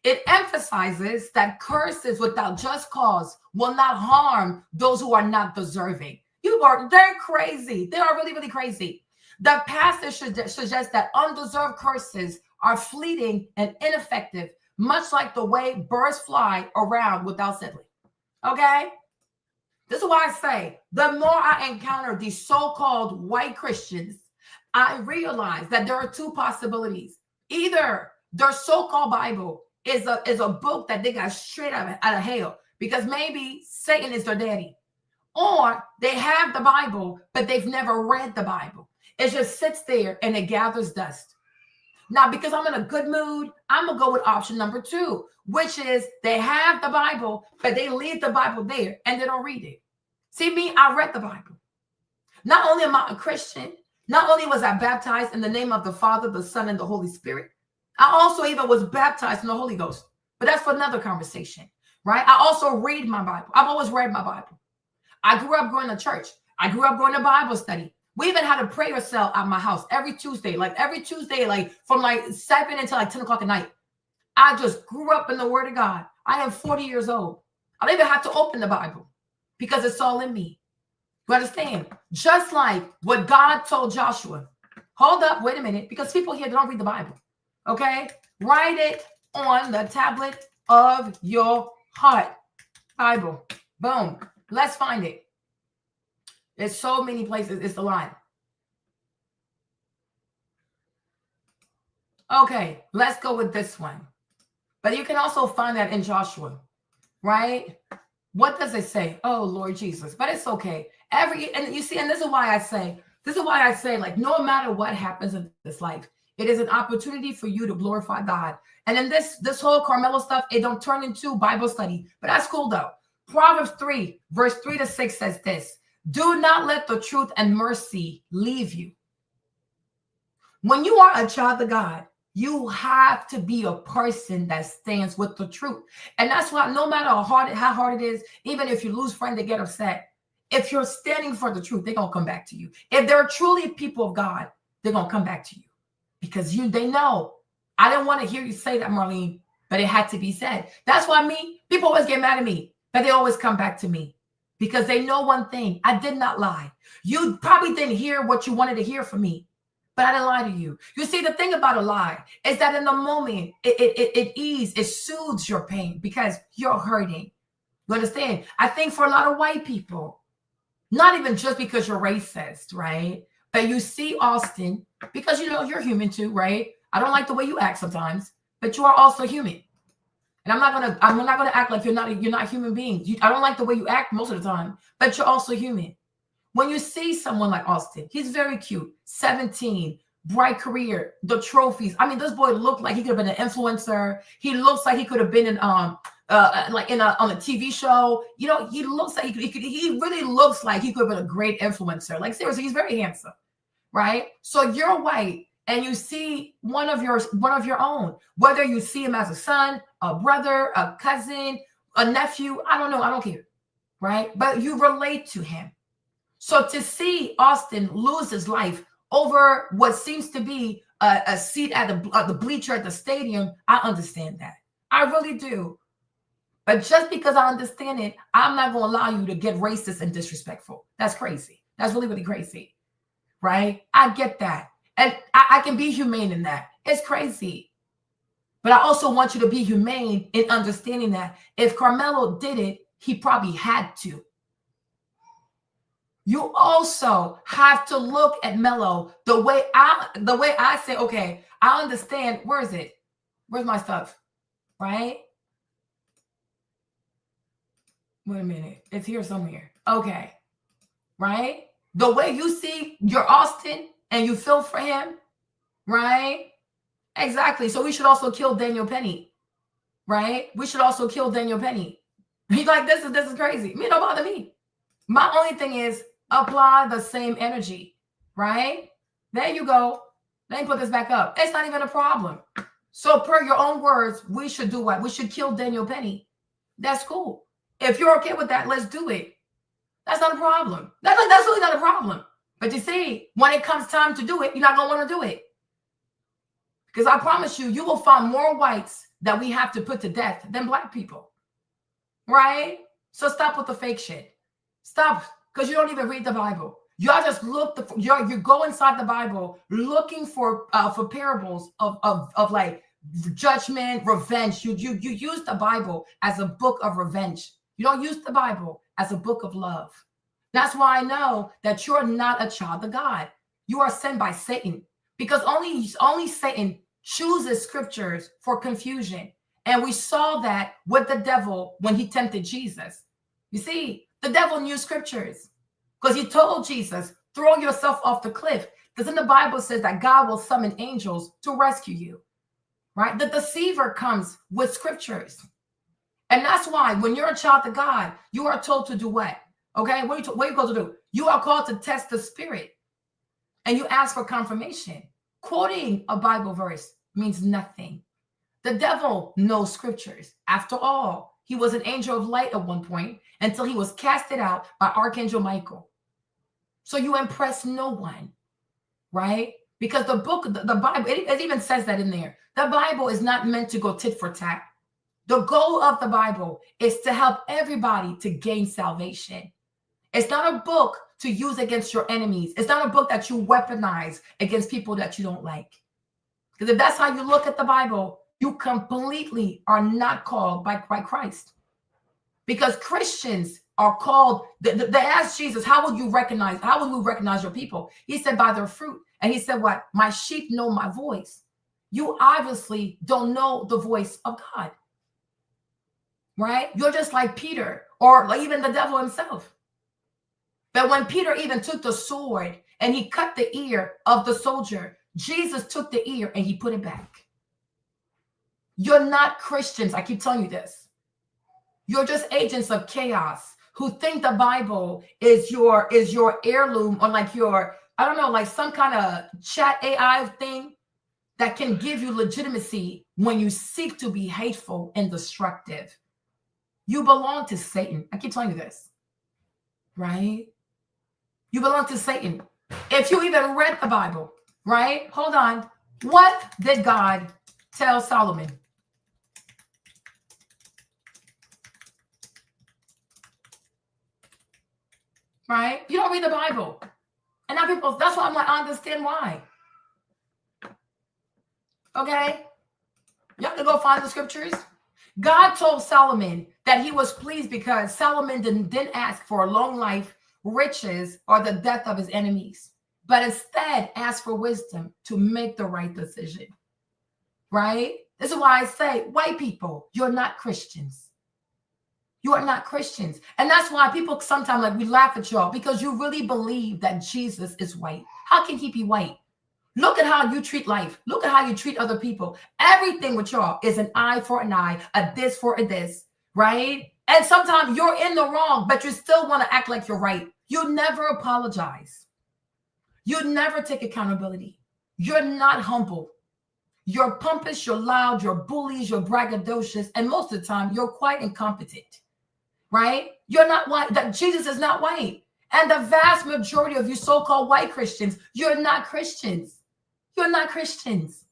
It emphasizes that curses without just cause will not harm those who are not deserving. They're crazy. They are really, really crazy. The passage suggests that undeserved curses are fleeting and ineffective, much like the way birds fly around without settling. Okay? This is why I say, the more I encounter these so-called white Christians, I realize that there are two possibilities. Either their so-called Bible is a book that they got straight out of hell, because maybe Satan is their daddy. Or they have the Bible, but they've never read the Bible. It just sits there and it gathers dust. Now, because I'm in a good mood, I'm going to go with option number 2, which is they have the Bible, but they leave the Bible there and they don't read it. See, me, I read the Bible. Not only am I a Christian, not only was I baptized in the name of the Father, the Son, and the Holy Spirit, I also even was baptized in the Holy Ghost. But that's for another conversation, right? I also read my Bible. I've always read my Bible. I grew up going to church. I grew up going to Bible study. We even had a prayer cell at my house every Tuesday, from 7 until 10 o'clock at night. I just grew up in the Word of God. I am 40 years old. I don't even have to open the Bible because it's all in me. You understand? Just like what God told Joshua. Hold up, wait a minute, because people here don't read the Bible. Okay? Write it on the tablet of your heart. Bible. Boom. Let's find it. There's so many places. It's a lot. Okay, let's go with this one. But you can also find that in Joshua, right? What does it say? Oh, Lord Jesus. But it's okay. And this is why I say, like, no matter what happens in this life, it is an opportunity for you to glorify God. And then this whole Karmelo stuff, it don't turn into Bible study. But that's cool, though. Proverbs 3, verse 3-6 says this: do not let the truth and mercy leave you. When you are a child of God, you have to be a person that stands with the truth. And that's why no matter how hard it is, even if you lose friends, they get upset. If you're standing for the truth, they're going to come back to you. If they're truly people of God, they're going to come back to you. Because they know. I didn't want to hear you say that, Marlene, but it had to be said. That's why people always get mad at me, but they always come back to me. Because they know one thing: I did not lie. You probably didn't hear what you wanted to hear from me, but I didn't lie to you. You see, the thing about a lie is that in the moment, it soothes your pain because you're hurting. You understand? I think for a lot of white people, not even just because you're racist, right? But you see Austin, because you're human too, right? I don't like the way you act sometimes, but you are also human. And I'm not gonna act like you're not a human being. I don't like the way you act most of the time, but you're also human. When you see someone like Austin, he's very cute, 17, bright career, the trophies. I mean, this boy looked like he could have been an influencer. He looks like he could have been on a TV show. He looks like he really looks like he could have been a great influencer. Like, seriously, he's very handsome, right? So you're white, and you see one of your own, whether you see him as a son, a brother, a cousin, a nephew, I don't know, I don't care, right? But you relate to him. So to see Austin lose his life over what seems to be a seat at the bleacher at the stadium, I understand that. I really do. But just because I understand it, I'm not going to allow you to get racist and disrespectful. That's crazy. That's really, really crazy, right? I get that. And I can be humane in that. It's crazy. But I also want you to be humane in understanding that if Karmelo did it, he probably had to. You also have to look at Melo the way I say, okay, I understand. Where is it? Where's my stuff? Right? Wait a minute. It's here somewhere. Okay. Right? The way you see your Austin and you feel for him, right? Exactly. So we should also kill Daniel Penny, right? We should also kill Daniel Penny. He's like, this is crazy. It don't bother me. My only thing is apply the same energy, right? There you go. Let me put this back up. It's not even a problem. So per your own words, we should do what? We should kill Daniel Penny. That's cool. If you're okay with that, let's do it. That's not a problem. That's really not a problem. But you see, when it comes time to do it, you're not going to want to do it. Because I promise you, you will find more whites that we have to put to death than Black people, right? So stop with the fake shit. Stop, because you don't even read the Bible. Y'all just you go inside the Bible looking for parables of like judgment, revenge. You use the Bible as a book of revenge. You don't use the Bible as a book of love. That's why I know that you're not a child of God. You are sent by Satan, because only Satan chooses scriptures for confusion. And we saw that with the devil when he tempted Jesus. You see, the devil knew scriptures because he told Jesus, throw yourself off the cliff. Because in the Bible says that God will summon angels to rescue you, right? The deceiver comes with scriptures. And that's why when you're a child of God, you are told to do what? Okay, what are you called to do? You are called to test the spirit. And you ask for confirmation. Quoting a Bible verse means nothing. The devil knows scriptures. After all, he was an angel of light at one point until he was casted out by Archangel Michael. So you impress no one, right? Because the book, the Bible, it even says that in there. The Bible is not meant to go tit for tat. The goal of the Bible is to help everybody to gain salvation. It's not a book to use against your enemies. It's not a book that you weaponize against people that you don't like. Because if that's how you look at the Bible, you completely are not called by Christ. Because Christians are called, they asked Jesus, how will we recognize your people? He said, by their fruit. And he said, what? My sheep know my voice. You obviously don't know the voice of God. Right? You're just like Peter, or like even the devil himself. But when Peter even took the sword and he cut the ear of the soldier, Jesus took the ear and he put it back. You're not Christians. I keep telling you this. You're just agents of chaos who think the Bible is your heirloom, or like your, I don't know, like some kind of chat AI thing that can give you legitimacy when you seek to be hateful and destructive. You belong to Satan. I keep telling you this, right? You belong to Satan. If you even read the Bible, right? Hold on. What did God tell Solomon? Right? You don't read the Bible. And now people, that's why I'm like, I understand why. Okay? You have to go find the scriptures. God told Solomon that he was pleased because Solomon didn't ask for a long life, riches, or the death of his enemies, but instead asked for wisdom to make the right decision. Right? This is why I say, white people, you're not Christians. You are not Christians. And that's why people sometimes, like, we laugh at y'all because you really believe that Jesus is white. How can he be white? Look at how you treat life. Look at how you treat other people. Everything with y'all is an eye for an eye, a this for a this, right? And sometimes you're in the wrong, but you still want to act like you're right. You never apologize. You never take accountability. You're not humble. You're pompous, you're loud, you're bullies, you're braggadocious, and most of the time you're quite incompetent. Right? You're not white. That Jesus is not white. And the vast majority of you so-called white Christians, you're not Christians. You're not Christians.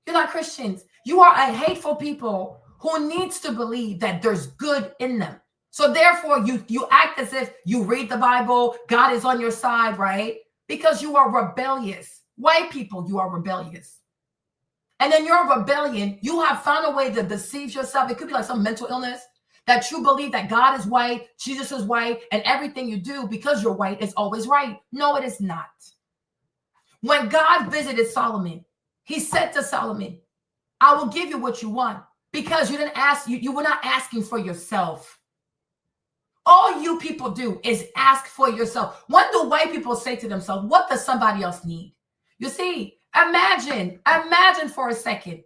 You're not Christians. You are a hateful people who needs to believe that there's good in them. So therefore, you act as if you read the Bible, God is on your side, right? Because you are rebellious. White people, you are rebellious. And in your rebellion, you have found a way to deceive yourself. It could be like some mental illness. That you believe that God is white, Jesus is white, and everything you do because you're white is always right. No, it is not. When God visited Solomon, he said to Solomon, I will give you what you want because you didn't ask, you were not asking for yourself. All you people do is ask for yourself. When do white people say to themselves, what does somebody else need? You see, imagine for a second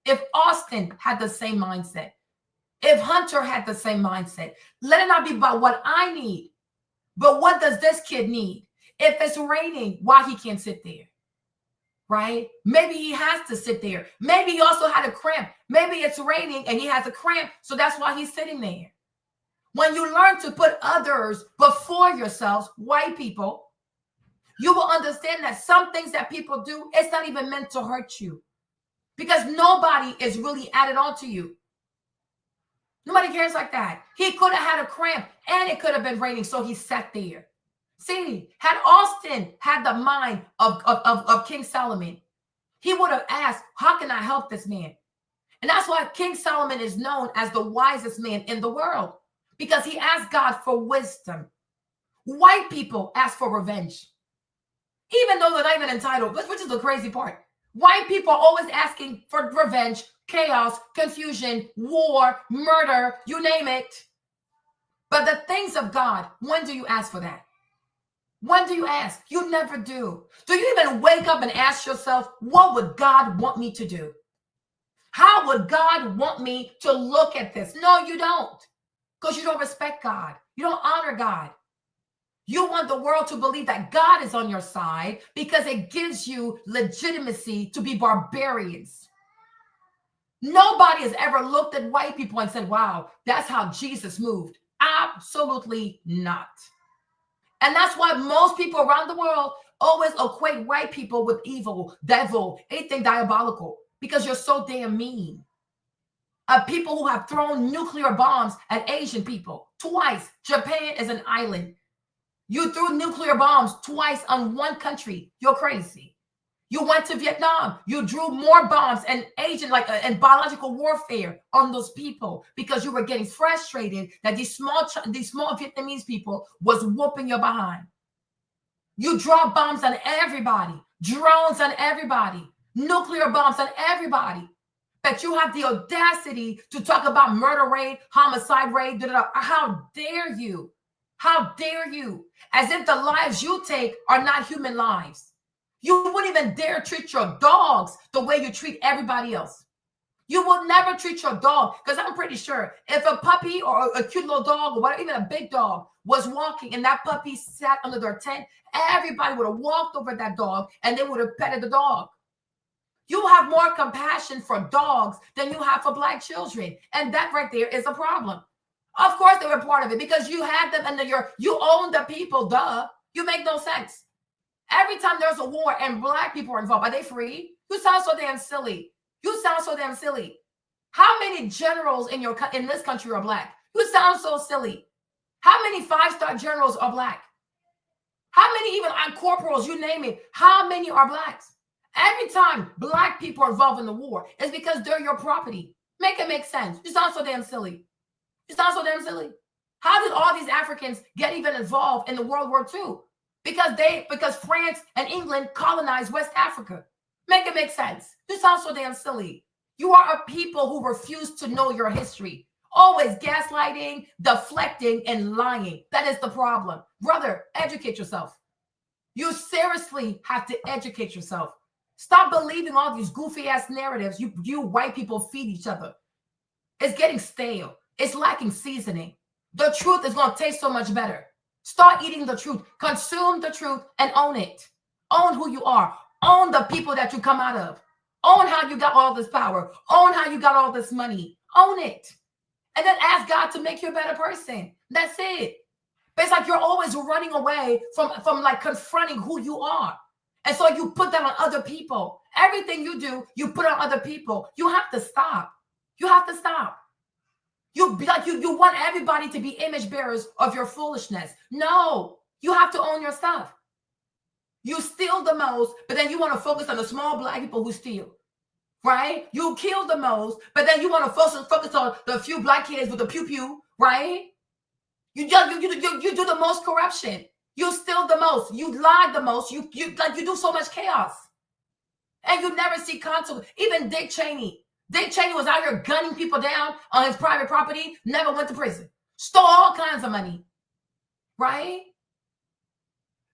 if Austin had the same mindset. If Hunter had the same mindset, let it not be about what I need, but what does this kid need? If it's raining, why he can't sit there, right? Maybe he has to sit there. Maybe he also had a cramp. Maybe it's raining and he has a cramp, so that's why he's sitting there. When you learn to put others before yourselves, white people, you will understand that some things that people do, it's not even meant to hurt you. because nobody is really added on to you. Nobody cares like that. He could have had a cramp and it could have been raining, so he sat there. See, had Austin had the mind of King Solomon, he would have asked, how can I help this man? And that's why King Solomon is known as the wisest man in the world, because he asked God for wisdom. White people ask for revenge, even though they're not even entitled, which is the crazy part. White people are always asking for revenge, chaos, confusion, war, murder, you name it. But the things of God, when do you ask for that? When do you ask? You never do. Do you even wake up and ask yourself, what would God want me to do? How would God want me to look at this? No, you don't. Because you don't respect God. You don't honor God. You want the world to believe that God is on your side because it gives you legitimacy to be barbarians. Nobody has ever looked at white people and said, wow, that's how Jesus moved. Absolutely not. And that's why most people around the world always equate white people with evil, devil, anything diabolical, because you're so damn mean. People who have thrown nuclear bombs at Asian people twice. Japan is an island. You threw nuclear bombs twice on one country. You're crazy. You went to Vietnam. You drew more bombs and and biological warfare on those people because you were getting frustrated that these small Vietnamese people was whooping your behind. You drop bombs on everybody, drones on everybody, nuclear bombs on everybody. But you have the audacity to talk about murder rate, homicide rate. How dare you? How dare you? As if the lives you take are not human lives. You wouldn't even dare treat your dogs the way you treat everybody else. You will never treat your dog, because I'm pretty sure if a puppy or a cute little dog or whatever, even a big dog was walking and that puppy sat under their tent, everybody would have walked over that dog and they would have petted the dog. You have more compassion for dogs than you have for Black children. And that right there is a problem. Of course they were part of it because you had them under you own the people, duh. You make no sense. Every time there's a war and Black people are involved, are they free? You sound so damn silly. You sound so damn silly. How many generals in this country are Black? You sound so silly. How many 5-star generals are Black? How many even corporals, you name it, how many are Blacks? Every time Black people are involved in the war, it's because they're your property. Make it make sense. You sound so damn silly. You sound so damn silly. How did all these Africans get even involved in the World War II? Because France and England colonized West Africa. Make it make sense. You sound so damn silly. You are a people who refuse to know your history. Always gaslighting, deflecting, and lying. That is the problem. Brother, educate yourself. You seriously have to educate yourself. Stop believing all these goofy ass narratives you white people feed each other. It's getting stale. It's lacking seasoning. The truth is going to taste so much better. Start eating the truth. Consume the truth and own it. Own who you are. Own the people that you come out of. Own how you got all this power. Own how you got all this money. Own it. And then ask God to make you a better person. That's it. But it's like you're always running away from like confronting who you are. And so you put that on other people. Everything you do, you put on other people. You have to stop. You have to stop. You want everybody to be image bearers of your foolishness. No, you have to own your stuff. You steal the most, but then you want to focus on the small Black people who steal, right? You kill the most, but then you want to focus on the few Black kids with the pew-pew, right? You do the most corruption. You steal the most. You lie the most. You do so much chaos, and you never see consequence. Even Dick Cheney. Dick Cheney was out here gunning people down on his private property, never went to prison, stole all kinds of money, right?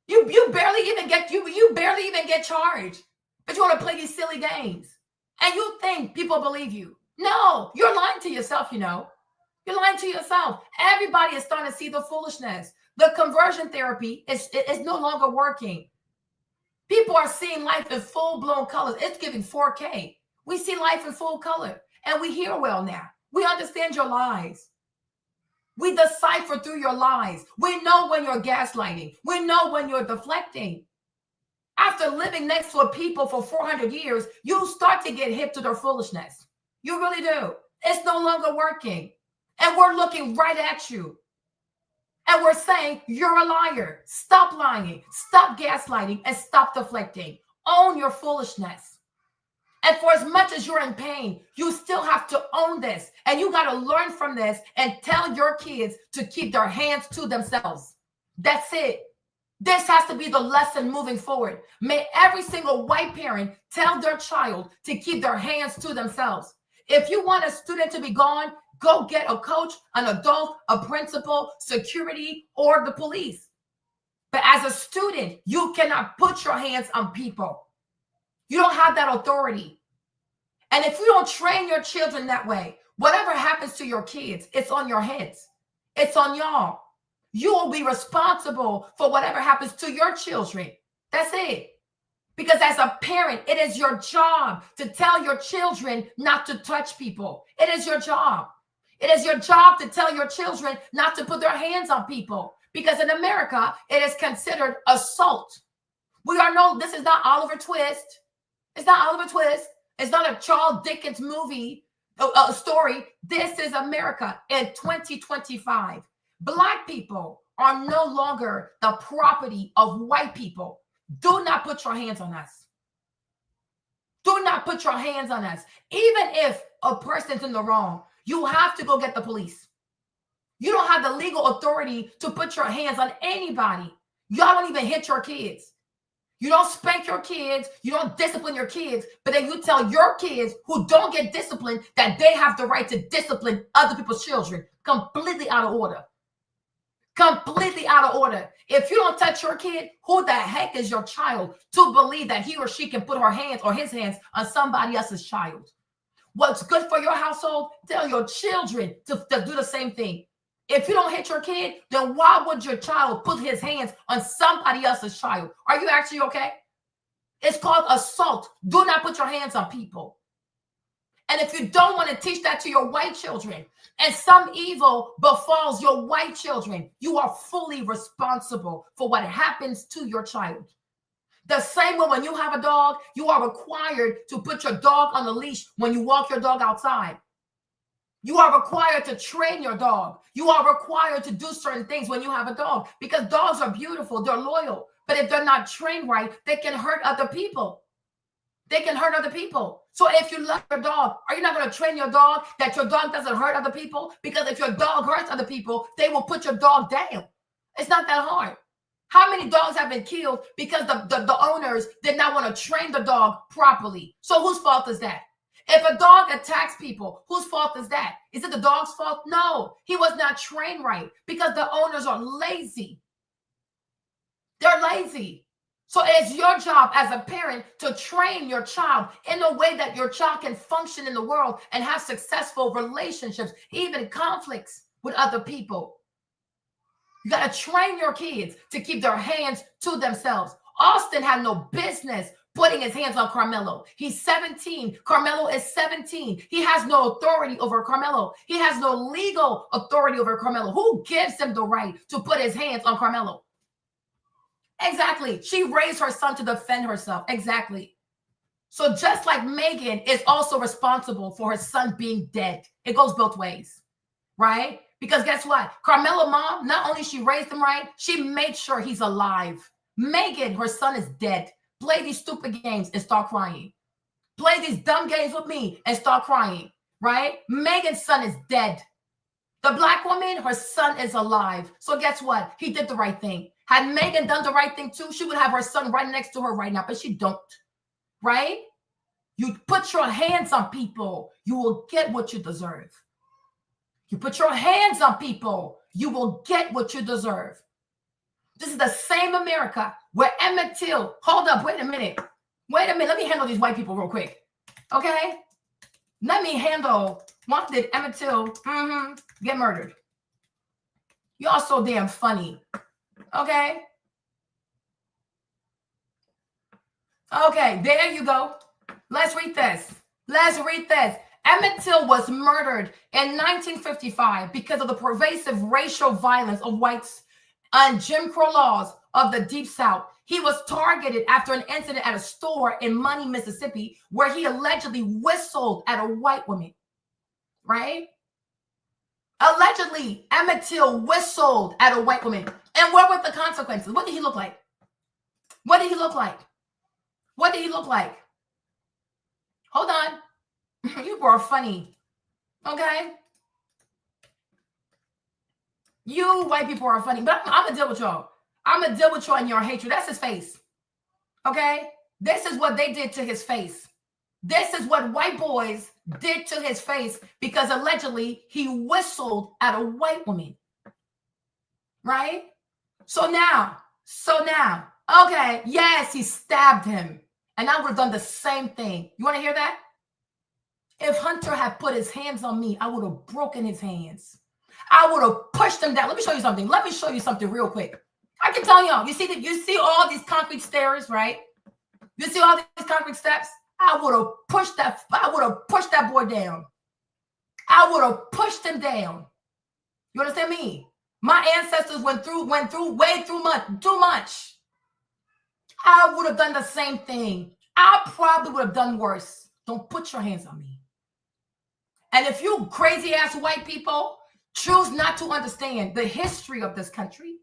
You barely even get charged, but you want to play these silly games, and you think people believe you. No, you're lying to yourself. You're lying to yourself. Everybody is starting to see the foolishness. The conversion therapy is no longer working. People are seeing life in full-blown colors. It's giving 4K. We see life in full color, and we hear well now. We understand your lies. We decipher through your lies. We know when you're gaslighting. We know when you're deflecting. After living next to a people for 400 years, you start to get hip to their foolishness. You really do. It's no longer working. And we're looking right at you. And we're saying, you're a liar. Stop lying. Stop gaslighting and stop deflecting. Own your foolishness. And for as much as you're in pain, you still have to own this. And you got to learn from this and tell your kids to keep their hands to themselves. That's it. This has to be the lesson moving forward. May every single white parent tell their child to keep their hands to themselves. If you want a student to be gone, go get a coach, an adult, a principal, security, or the police. But as a student, you cannot put your hands on people. You don't have that authority. And if you don't train your children that way, whatever happens to your kids, it's on your heads. It's on y'all. You will be responsible for whatever happens to your children. That's it. Because as a parent, it is your job to tell your children not to touch people. It is your job. It is your job to tell your children not to put their hands on people. Because in America, it is considered assault. This is not Oliver Twist. It's not Oliver Twist. It's not a Charles Dickens movie, a story. This is America in 2025. Black people are no longer the property of white people. Do not put your hands on us. Do not put your hands on us. Even if a person's in the wrong, you have to go get the police. You don't have the legal authority to put your hands on anybody. Y'all don't even hit your kids. You don't spank your kids. You don't discipline your kids. But then you tell your kids who don't get disciplined that they have the right to discipline other people's children. Completely out of order. Completely out of order. If you don't touch your kid, who the heck is your child to believe that he or she can put her hands or his hands on somebody else's child? What's good for your household, tell your children to do the same thing. If you don't hit your kid, then why would your child put his hands on somebody else's child? Are you actually okay? It's called assault. Do not put your hands on people. And if you don't want to teach that to your white children, and some evil befalls your white children, you are fully responsible for what happens to your child. The same way when you have a dog, you are required to put your dog on the leash when you walk your dog outside. You are required to train your dog. You are required to do certain things when you have a dog because dogs are beautiful. They're loyal. But if they're not trained right, they can hurt other people. They can hurt other people. So if you love your dog, are you not going to train your dog that your dog doesn't hurt other people? Because if your dog hurts other people, they will put your dog down. It's not that hard. How many dogs have been killed because the owners did not want to train the dog properly? So whose fault is that? If a dog attacks people, whose fault is that? Is it the dog's fault? No, he was not trained right because the owners are lazy. They're lazy. So it's your job as a parent to train your child in a way that your child can function in the world and have successful relationships, even conflicts with other people. You got to train your kids to keep their hands to themselves. Austin had no business putting his hands on Karmelo. He's 17. Karmelo is 17. He has no authority over Karmelo. He has no legal authority over Karmelo. Who gives him the right to put his hands on Karmelo? Exactly. She raised her son to defend herself. Exactly. So just like Megan is also responsible for her son being dead. It goes both ways, right? Because guess what? Karmelo mom, not only she raised him right, she made sure he's alive. Megan, her son is dead. Play these stupid games and start crying. Play these dumb games with me and start crying, right? Megan's son is dead. The black woman, her son is alive. So guess what? He did the right thing. Had Megan done the right thing too, she would have her son right next to her right now, but she don't, right? You put your hands on people, you will get what you deserve. You put your hands on people, you will get what you deserve. This is the same America where Emmett Till, hold up, wait a minute, let me handle these white people real quick, okay? Let me handle, once did Emmett Till get murdered? Y'all so damn funny. Okay. Okay, there you go. Let's read this. Emmett Till was murdered in 1955 because of the pervasive racial violence of whites and Jim Crow laws of the Deep South. He was targeted after an incident at a store in Money, Mississippi, where he allegedly whistled at a white woman, right? Allegedly, Emmett Till whistled at a white woman. And what were the consequences? What did he look like? What did he look like? What did he look like? Hold on. You are funny. Okay? You white people are funny. But I'm going to deal with y'all. I'm going to deal with y'all in your hatred. That's his face. Okay? This is what they did to his face. This is what white boys did to his face because allegedly he whistled at a white woman. Right? So now, okay, yes, he stabbed him. And I would have done the same thing. You want to hear that? If Hunter had put his hands on me, I would have broken his hands. I would have pushed him down. Let me show you something. Let me show you something real quick. I can tell y'all, you see all these concrete stairs, right? You see all these concrete steps? I would have pushed that boy down. I would have pushed him down. You understand me? My ancestors went through way too much. I would have done the same thing. I probably would have done worse. Don't put your hands on me. And if you crazy ass white people choose not to understand the history of this country,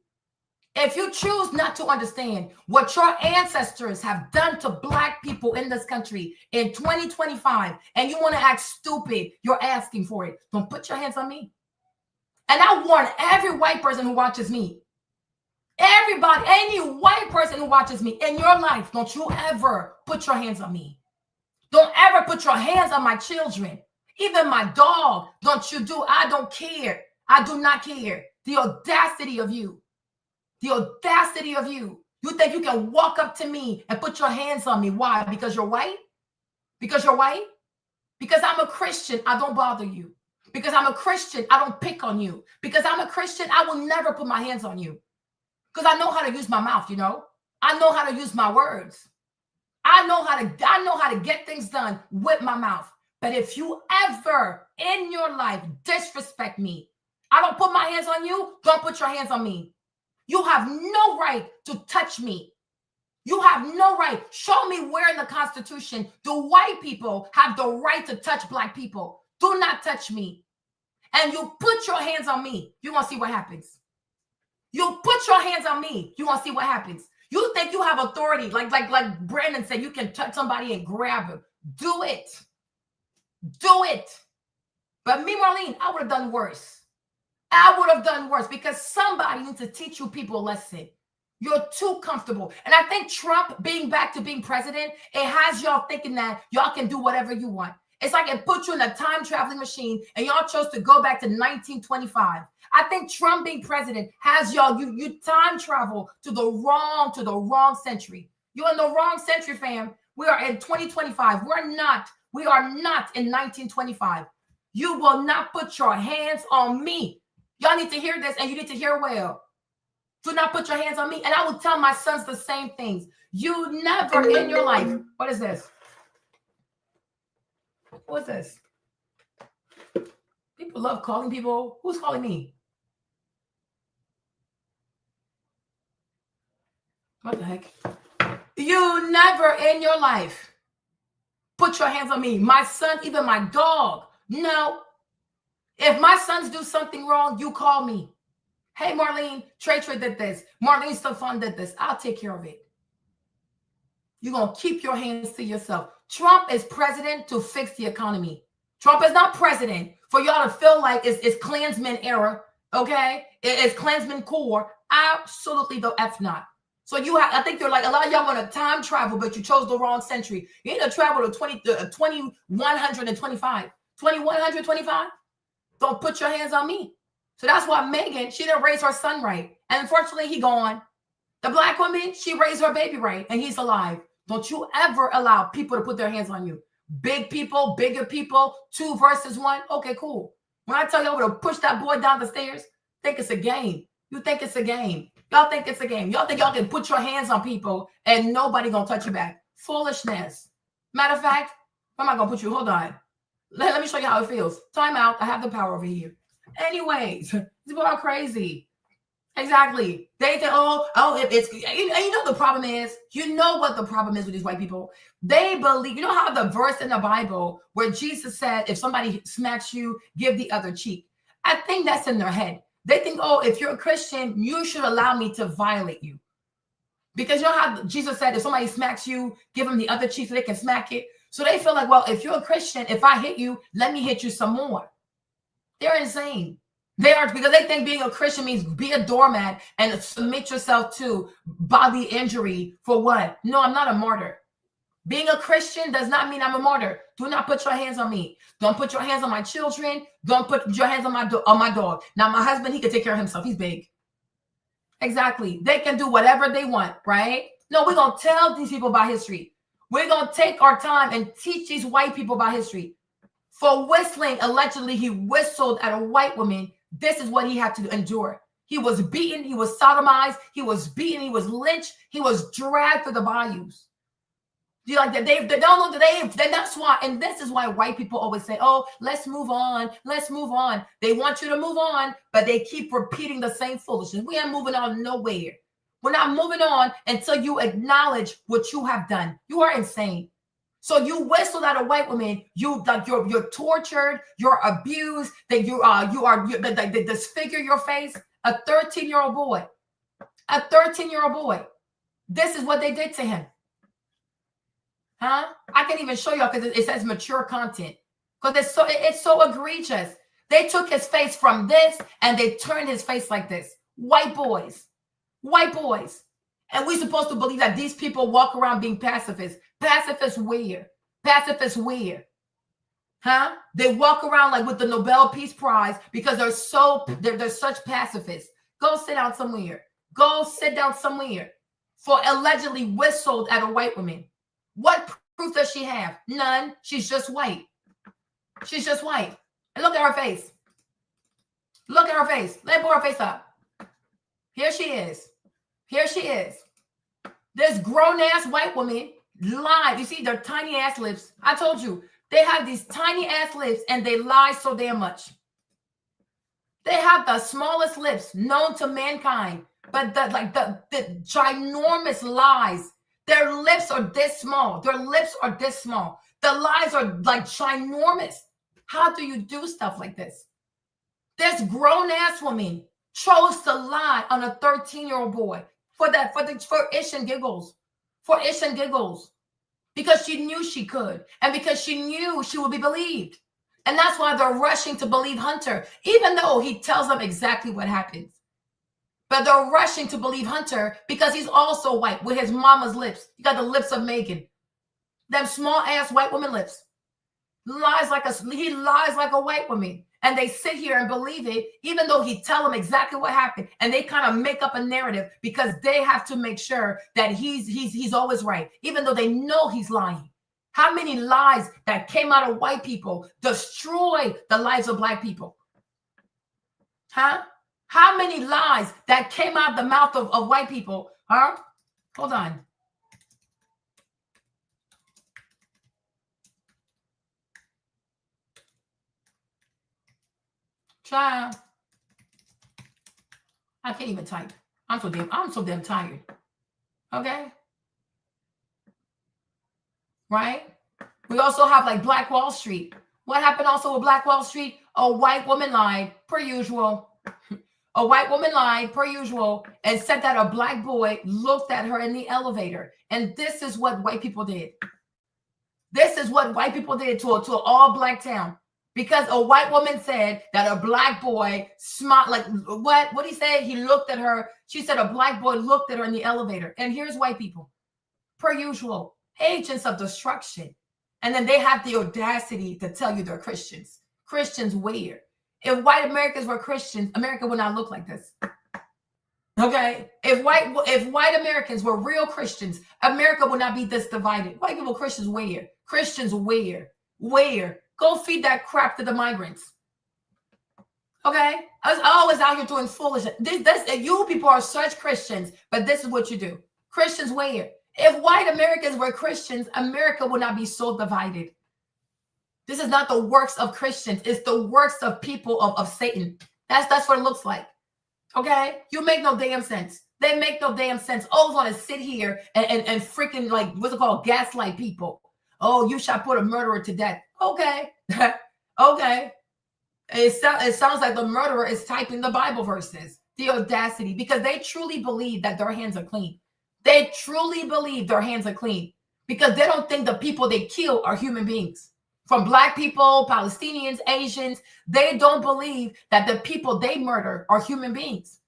if you choose not to understand what your ancestors have done to black people in this country in 2025, and you want to act stupid, you're asking for it. Don't put your hands on me. And I warn every white person who watches me, everybody, any white person who watches me in your life, don't you ever put your hands on me. Don't ever put your hands on my children. Even my dog, don't you do. I don't care. I do not care. The audacity of you. The audacity of you. You think you can walk up to me and put your hands on me. Why? Because you're white? Because you're white? Because I'm a Christian, I don't bother you. Because I'm a Christian, I don't pick on you. Because I'm a Christian, I will never put my hands on you. Because I know how to use my mouth, you know? I know how to use my words. I know how to get things done with my mouth. But if you ever in your life disrespect me, I don't put my hands on you, don't put your hands on me. You have no right to touch me. You have no right. Show me where in the Constitution do white people have the right to touch black people. Do not touch me. And you put your hands on me, you're going to see what happens. You put your hands on me, you're going to see what happens. You think you have authority, like Brandon said, you can touch somebody and grab him. Do it. Do it. But me, Marlene, I would have done worse. I would have done worse because somebody needs to teach you people a lesson. You're too comfortable. And I think Trump being back to being president, it has y'all thinking that y'all can do whatever you want. It's like it put you in a time traveling machine and y'all chose to go back to 1925. I think Trump being president has y'all, you time travel to the wrong century. You're in the wrong century, fam. We are in 2025. We are not in 1925. You will not put your hands on me. Y'all need to hear this and you need to hear well. Do not put your hands on me. And I will tell my sons the same things. You never in your life. What is this? What's this? People love calling people. Who's calling me? What the heck? You never in your life put your hands on me. My son, even my dog. No. If my sons do something wrong, you call me. Hey, Marlene, Trey did this. Marlene Stefan did this. I'll take care of it. You're going to keep your hands to yourself. Trump is president to fix the economy. Trump is not president for y'all to feel like it's Klansman era, okay? It's Klansman core. Absolutely the F not. So I think they're like, a lot of y'all want to time travel, but you chose the wrong century. You need to travel to 2125. 2125? Don't put your hands on me. So that's why Megan, she didn't raise her son right. And unfortunately, he gone. The black woman, she raised her baby right, and he's alive. Don't you ever allow people to put their hands on you. Big people, bigger people, 2 versus 1. Okay, cool. When I tell you to push that boy down the stairs, think it's a game. You think it's a game. Y'all think it's a game. Y'all think y'all can put your hands on people and nobody gonna touch you back. Foolishness. Matter of fact, where am I gonna put you? Hold on. Let me show you how it feels. Time out. I have the power over here. Anyways, people are crazy. Exactly. They think, it's, and you know the problem is, you know what the problem is with these white people? They believe, you know how the verse in the Bible where Jesus said, if somebody smacks you, give the other cheek. I think that's in their head. They think, oh, if you're a Christian, you should allow me to violate you. Because you know how Jesus said, if somebody smacks you, give them the other cheek so they can smack it. So they feel like, well, if you're a Christian, if I hit you, let me hit you some more. They're insane. They are, because they think being a Christian means be a doormat and submit yourself to bodily injury for what? No, I'm not a martyr. Being a Christian does not mean I'm a martyr. Do not put your hands on me. Don't put your hands on my children. Don't put your hands on my dog. Now, my husband, he can take care of himself. He's big. Exactly. They can do whatever they want, right? No, we're going to tell these people about history. We're going to take our time and teach these white people about history. For whistling, allegedly, he whistled at a white woman. This is what he had to endure. He was beaten. He was sodomized. He was beaten. He was lynched. He was dragged through the bayous. You like that? They don't know that that's why. And this is why white people always say, "Oh, let's move on. Let's move on." They want you to move on, but they keep repeating the same foolishness. We ain't moving on nowhere. We're not moving on until you acknowledge what you have done. You are insane. So you whistled at a white woman. You're tortured. You're abused. That you disfigure your face. A 13-year-old boy. A 13-year-old boy. This is what they did to him. Huh? I can't even show y'all because it says mature content. Because it's so egregious. They took his face from this and they turned his face like this. White boys. White boys. And we're supposed to believe that these people walk around being pacifists. Pacifists where? Pacifists where? Huh? They walk around like with the Nobel Peace Prize because they're such pacifists. Go sit down somewhere. Go sit down somewhere. For allegedly whistled at a white woman. What proof does she have? None. She's just white. She's just white. And look at her face. Look at her face. Let me pull her face up. Here she is. Here she is. This grown-ass white woman lied. You see their tiny-ass lips. I told you. They have these tiny-ass lips, and they lie so damn much. They have the smallest lips known to mankind, but the ginormous lies. Their lips are this small. Their lips are this small. The lies are like ginormous. How do you do stuff like this? This grown-ass woman chose to lie on a 13-year-old boy for ish and giggles. For ish and giggles. Because she knew she could. And because she knew she would be believed. And that's why they're rushing to believe Hunter, even though he tells them exactly what happens. But they're rushing to believe Hunter because he's also white with his mama's lips. He got the lips of Megan. Them small-ass white woman lips. He lies like a white woman. And they sit here and believe it, even though he tell them exactly what happened. And they kind of make up a narrative because they have to make sure that he's always right, even though they know he's lying. How many lies that came out of white people destroy the lives of black people? Huh? How many lies that came out of the mouth of white people? Huh? Hold on. Child. I can't even type. I'm so damn tired. Okay? Right? We also have like Black Wall Street. What happened also with Black Wall Street? A white woman lied, per usual. A white woman lied, per usual, and said that a black boy looked at her in the elevator. And this is what white people did. This is what white people did to an all-black town. Because a white woman said that a black boy smiled, like, what he said? He looked at her. She said a black boy looked at her in the elevator. And here's white people, per usual, agents of destruction. And then they have the audacity to tell you they're Christians. Christians where? If white Americans were Christians, America would not look like this. Okay? If white Americans were real Christians, America would not be this divided. White people, Christians where? Christians where? Where? Go feed that crap to the migrants. Okay? I was always out here doing foolishness. You people are such Christians, but this is what you do. Christians where? If white Americans were Christians, America would not be so divided. This is not the works of Christians. It's the works of people of Satan. That's what it looks like. Okay? You make no damn sense. They make no damn sense. Always want to sit here and freaking, like, what's it called? Gaslight people. Oh, you shall put a murderer to death. Okay. Okay. It sounds like the murderer is typing the Bible verses. The audacity, because they truly believe that their hands are clean. They truly believe their hands are clean because they don't think the people they kill are human beings. From Black people, Palestinians, Asians, they don't believe that the people they murder are human beings.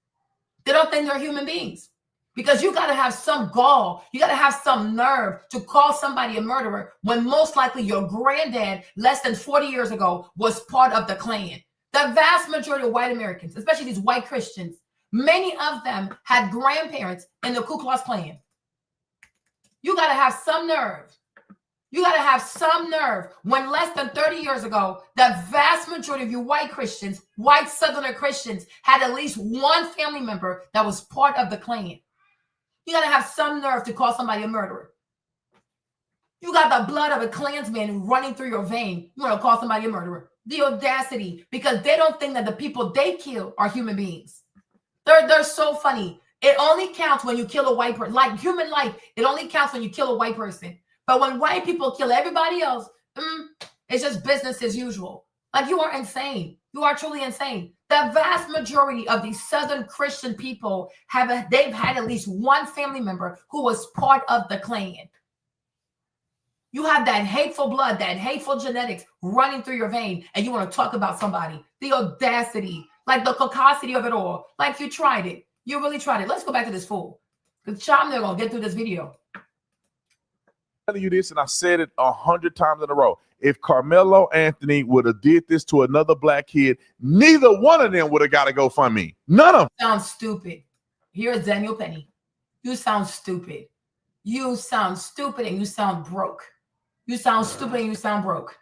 They don't think they're human beings because you got to have some gall. You got to have some nerve to call somebody a murderer when most likely your granddad less than 40 years ago was part of the Klan. The vast majority of white Americans, especially these white Christians, many of them had grandparents in the Ku Klux Klan. You got to have some nerve. You got to have some nerve when less than 30 years ago, the vast majority of you white Christians, white Southerner Christians, had at least one family member that was part of the Klan. You got to have some nerve to call somebody a murderer. You got the blood of a Klansman running through your vein. You want to call somebody a murderer. The audacity, because they don't think that the people they kill are human beings. They're so funny. It only counts when you kill a white person. Like human life, it only counts when you kill a white person. But when white people kill everybody else, it's just business as usual. Like, you are insane. You are truly insane. The vast majority of these Southern Christian people they've had at least one family member who was part of the Klan. You have that hateful blood, that hateful genetics running through your vein, and you want to talk about somebody. The audacity, like the caucasity of it all. Like, you tried it. You really tried it. Let's go back to this fool. Because I'm not going to get through this video. Telling you this, and I said it 100 times in a row. If Karmelo Anthony would have did this to another Black kid, neither one of them would have got to GoFundMe. None of them. Sounds stupid. Here's Daniel Penny. You sound stupid. You sound stupid and you sound broke. You sound stupid and you sound broke.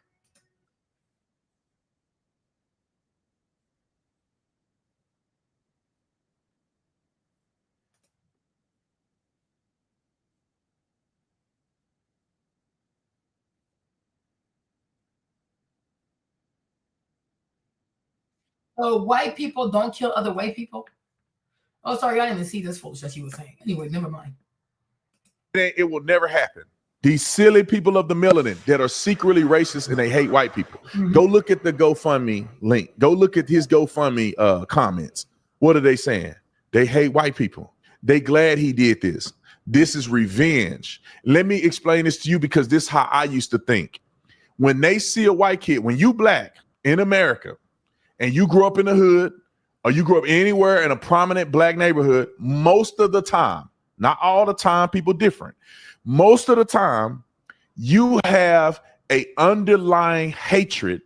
Oh, white people don't kill other white people? Oh, sorry, I didn't even see this foolishness you were saying. Anyway, never mind. It will never happen. These silly people of the melanin that are secretly racist and they hate white people. Mm-hmm. Go look at the GoFundMe link. Go look at his GoFundMe comments. What are they saying? They hate white people. They glad he did this. This is revenge. Let me explain this to you because this is how I used to think. When they see a white kid, when you Black in America and you grew up in the hood or you grew up anywhere in a prominent Black neighborhood, most of the time, not all the time, people different. Most of the time, you have an underlying hatred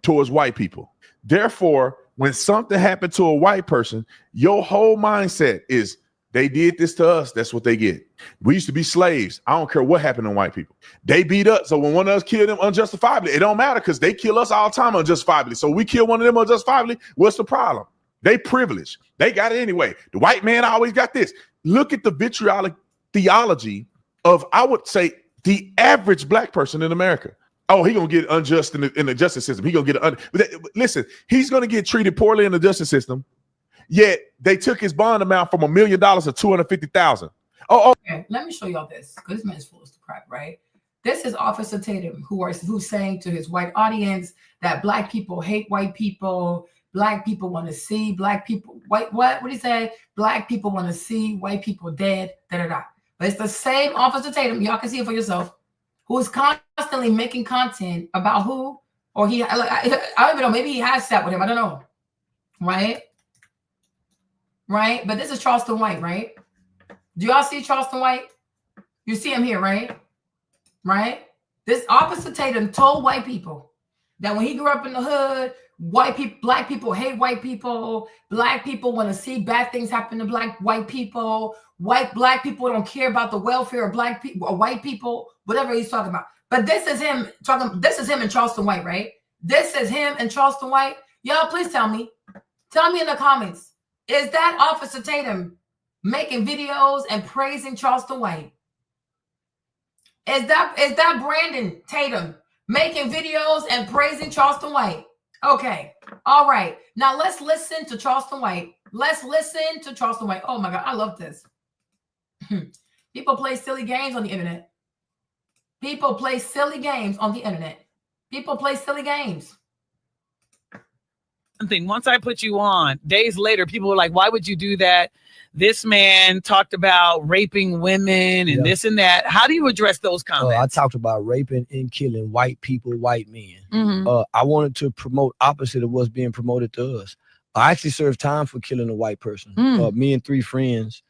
towards white people. Therefore, when something happened to a white person, your whole mindset is they did this to us. That's what they get. We used to be slaves. I don't care what happened to white people. They beat us. So when one of us killed them unjustifiably, it don't matter because they kill us all the time unjustifiably. So we kill one of them unjustifiably. What's the problem? They privileged. They got it anyway. The white man always got this. Look at the vitriolic theology of, I would say, the average Black person in America. Oh, he gonna get unjust in the justice system. He gonna get listen. He's gonna get treated poorly in the justice system. Yet they took his bond amount from $1 million to $250,000. Okay, let me show y'all this because this man is full of crap, right? This is Officer Tatum who's saying to his white audience that Black people hate white people. Black people want to see Black people. What did he say? Black people want to see white people dead. Da da da. But it's the same Officer Tatum, y'all can see it for yourself, who is constantly making content about who, or I don't even know, maybe he has sat with him, I don't know, right? Right? But this is Charleston White, right? Do y'all see Charleston White? You see him here, right? Right? This Officer Tatum told white people that when he grew up in the hood, Black people hate white people. Black people want to see bad things happen to white people. Black people don't care about the welfare of Black people or white people, whatever he's talking about. But this is him talking. This is him and Charleston White, right? This is him and Charleston White. Y'all, please tell me. Tell me in the comments. Is that Officer Tatum making videos and praising Charleston White? Is that Brandon Tatum making videos and praising Charleston White? Okay. All right. Now let's listen to Charleston White Let's listen to Charleston White. Oh my God, I love this. People play silly games on the internet. People play silly games on the internet. People play silly games. Something. Once I put you on, days later, people were like, why would you do that? This man talked about raping women and this and that. How do you address those comments? I talked about raping and killing white people, white men. Mm-hmm. I wanted to promote opposite of what's being promoted to us. I actually served time for killing a white person. Me and 3 friends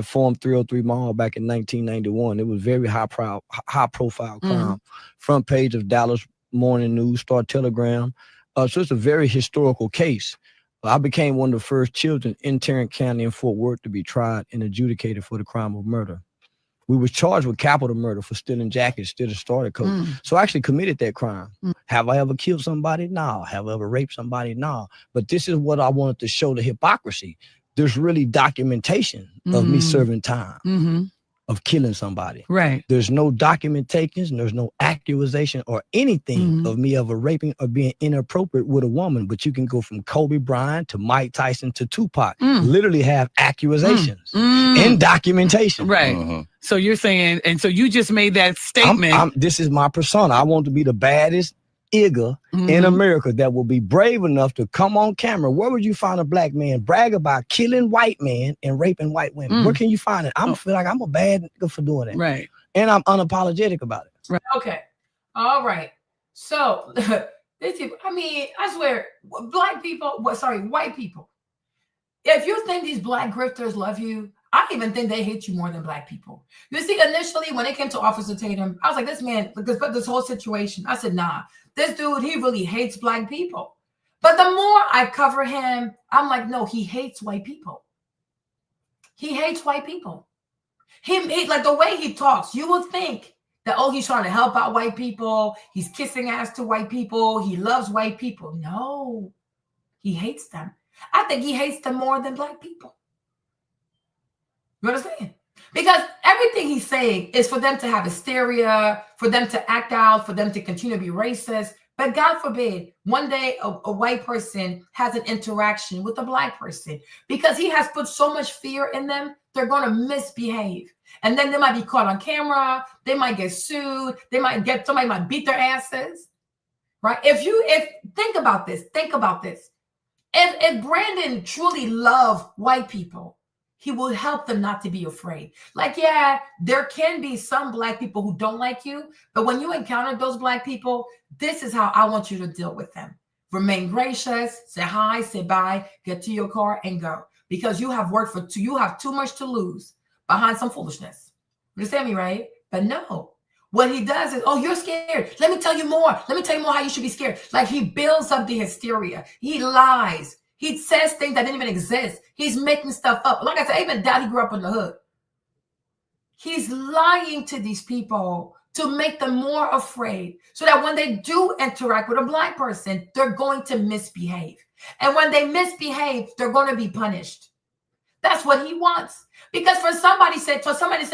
formed 303 Mall back in 1991. It was very high profile crime. Front page of Dallas Morning News, Star Telegram. So it's a very historical case. I became one of the first children in Tarrant County and Fort Worth to be tried and adjudicated for the crime of murder. We were charged with capital murder for stealing jackets, stealing starter coats. So I actually committed that crime. Have I ever killed somebody? No. Have I ever raped somebody? No. But this is what I wanted to show the hypocrisy. There's really documentation of me serving time, of killing somebody. Right. There's no documentation, there's no accusation or anything of me ever raping or being inappropriate with a woman. But you can go from Kobe Bryant to Mike Tyson to Tupac, literally have accusations and documentation. Right. So you're saying, and so you just made that statement. This is my persona. I want to be the baddest nigga in America that will be brave enough to come on camera. Where would you find a black man brag about killing white men and raping white women? Where can you find it? I feel like I'm a bad nigga for doing that. Right. And I'm unapologetic about it. Right. Okay. All right. So, I mean, I swear, white people, if you think these black grifters love you, I even think they hate you more than black people. You see, initially, when it came to Officer Tatum, I was like, this man, because this whole situation, I said, nah, this dude, he really hates black people. But the more I cover him, I'm like, no, he hates white people. He hates white people. He like the way he talks, you would think that, oh, he's trying to help out white people. He's kissing ass to white people. He loves white people. No, he hates them. I think he hates them more than black people. You understand? Because everything he's saying is for them to have hysteria, for them to act out, for them to continue to be racist. But God forbid, one day a white person has an interaction with a black person because he has put so much fear in them, they're going to misbehave. And then they might be caught on camera. They might get sued. Somebody might beat their asses. Right? Think about this. If Brandon truly loved white people, he will help them not to be afraid. Like, yeah, there can be some black people who don't like you, but when you encounter those black people, this is how I want you to deal with them. Remain gracious, say hi, say bye, get to your car and go. Because you have you have too much to lose behind some foolishness. You understand me, right? But no, what he does is, oh, you're scared. Let me tell you more. Let me tell you more how you should be scared. Like he builds up the hysteria. He lies. He says things that didn't even exist. He's making stuff up. Like I said, even Dad, he grew up in the hood. He's lying to these people to make them more afraid so that when they do interact with a black person, they're going to misbehave. And when they misbehave, they're going to be punished. That's what he wants. Because for somebody to say,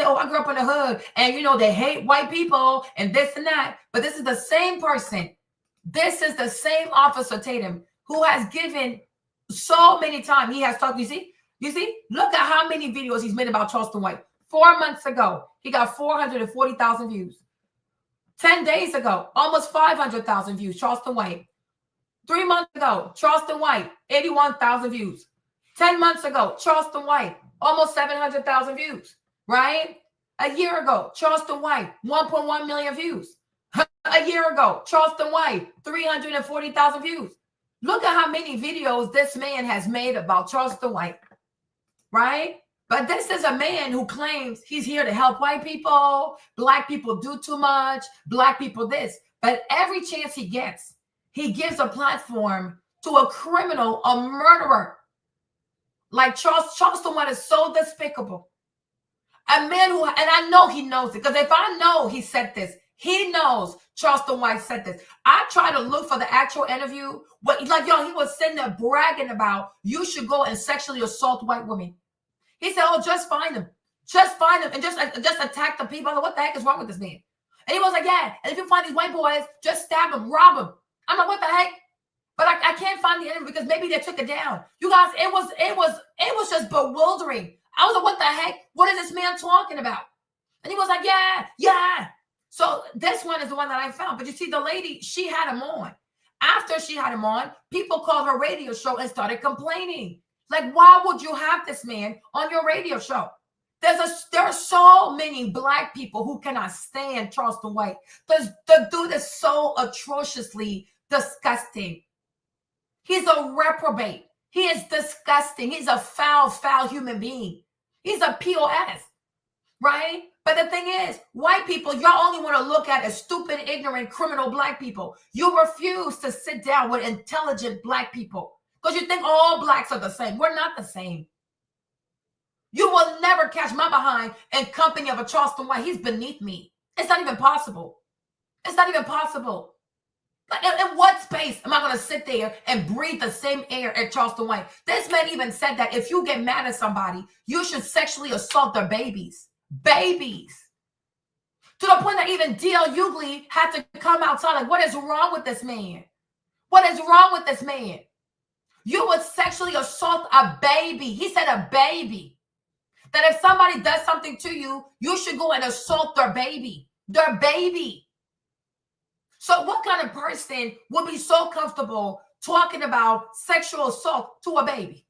oh, I grew up in the hood and, you know, they hate white people and this and that. But this is the same person. This is the same Officer Tatum who has given so many times. He has talked. You see, look at how many videos he's made about Charleston White. 4 months ago, he got 440,000 views. 10 days ago, almost 500,000 views, Charleston White. 3 months ago, Charleston White, 81,000 views. 10 months ago, Charleston White, almost 700,000 views, right? A year ago, Charleston White, 1.1 million views. A year ago, Charleston White, 340,000 views. Look at how many videos this man has made about Charleston White, right? But this is a man who claims he's here to help white people. Black people do too much. Black people this. But every chance he gets, he gives a platform to a criminal, a murderer. Like Charleston White is so despicable. A man who, and I know he knows it, because if I know he said this, he knows Charleston White said this. I try to look for the actual interview. But he was sitting there bragging about, you should go and sexually assault white women. He said, oh, just find them. Just find them and just attack the people. I was like, what the heck is wrong with this man? And he was like, yeah, and if you find these white boys, just stab them, rob them. I'm like, what the heck? But I can't find find the interview because maybe they took it down. You guys, it was just bewildering. I was like, what the heck? What is this man talking about? And he was like, yeah. So this one is the one that I found. But you see, the lady, she had him on. After she had him on, people called her radio show and started complaining. Like, why would you have this man on your radio show? There are so many Black people who cannot stand Charleston White. The dude is so atrociously disgusting. He's a reprobate. He is disgusting. He's a foul human being. He's a POS, right? But the thing is, white people, y'all only want to look at as stupid, ignorant, criminal Black people. You refuse to sit down with intelligent Black people because you think all Blacks are the same. We're not the same. You will never catch my behind in company of a Charleston White. He's beneath me. It's not even possible. It's not even possible. Like, in what space am I going to sit there and breathe the same air as Charleston White? This man even said that if you get mad at somebody, you should sexually assault their babies. Babies. To the point that even D.L. Hughley had to come outside like, what is wrong with this man? What is wrong with this man? You would sexually assault a baby. He said a baby. That if somebody does something to you, you should go and assault their baby. Their baby. So what kind of person would be so comfortable talking about sexual assault to a baby?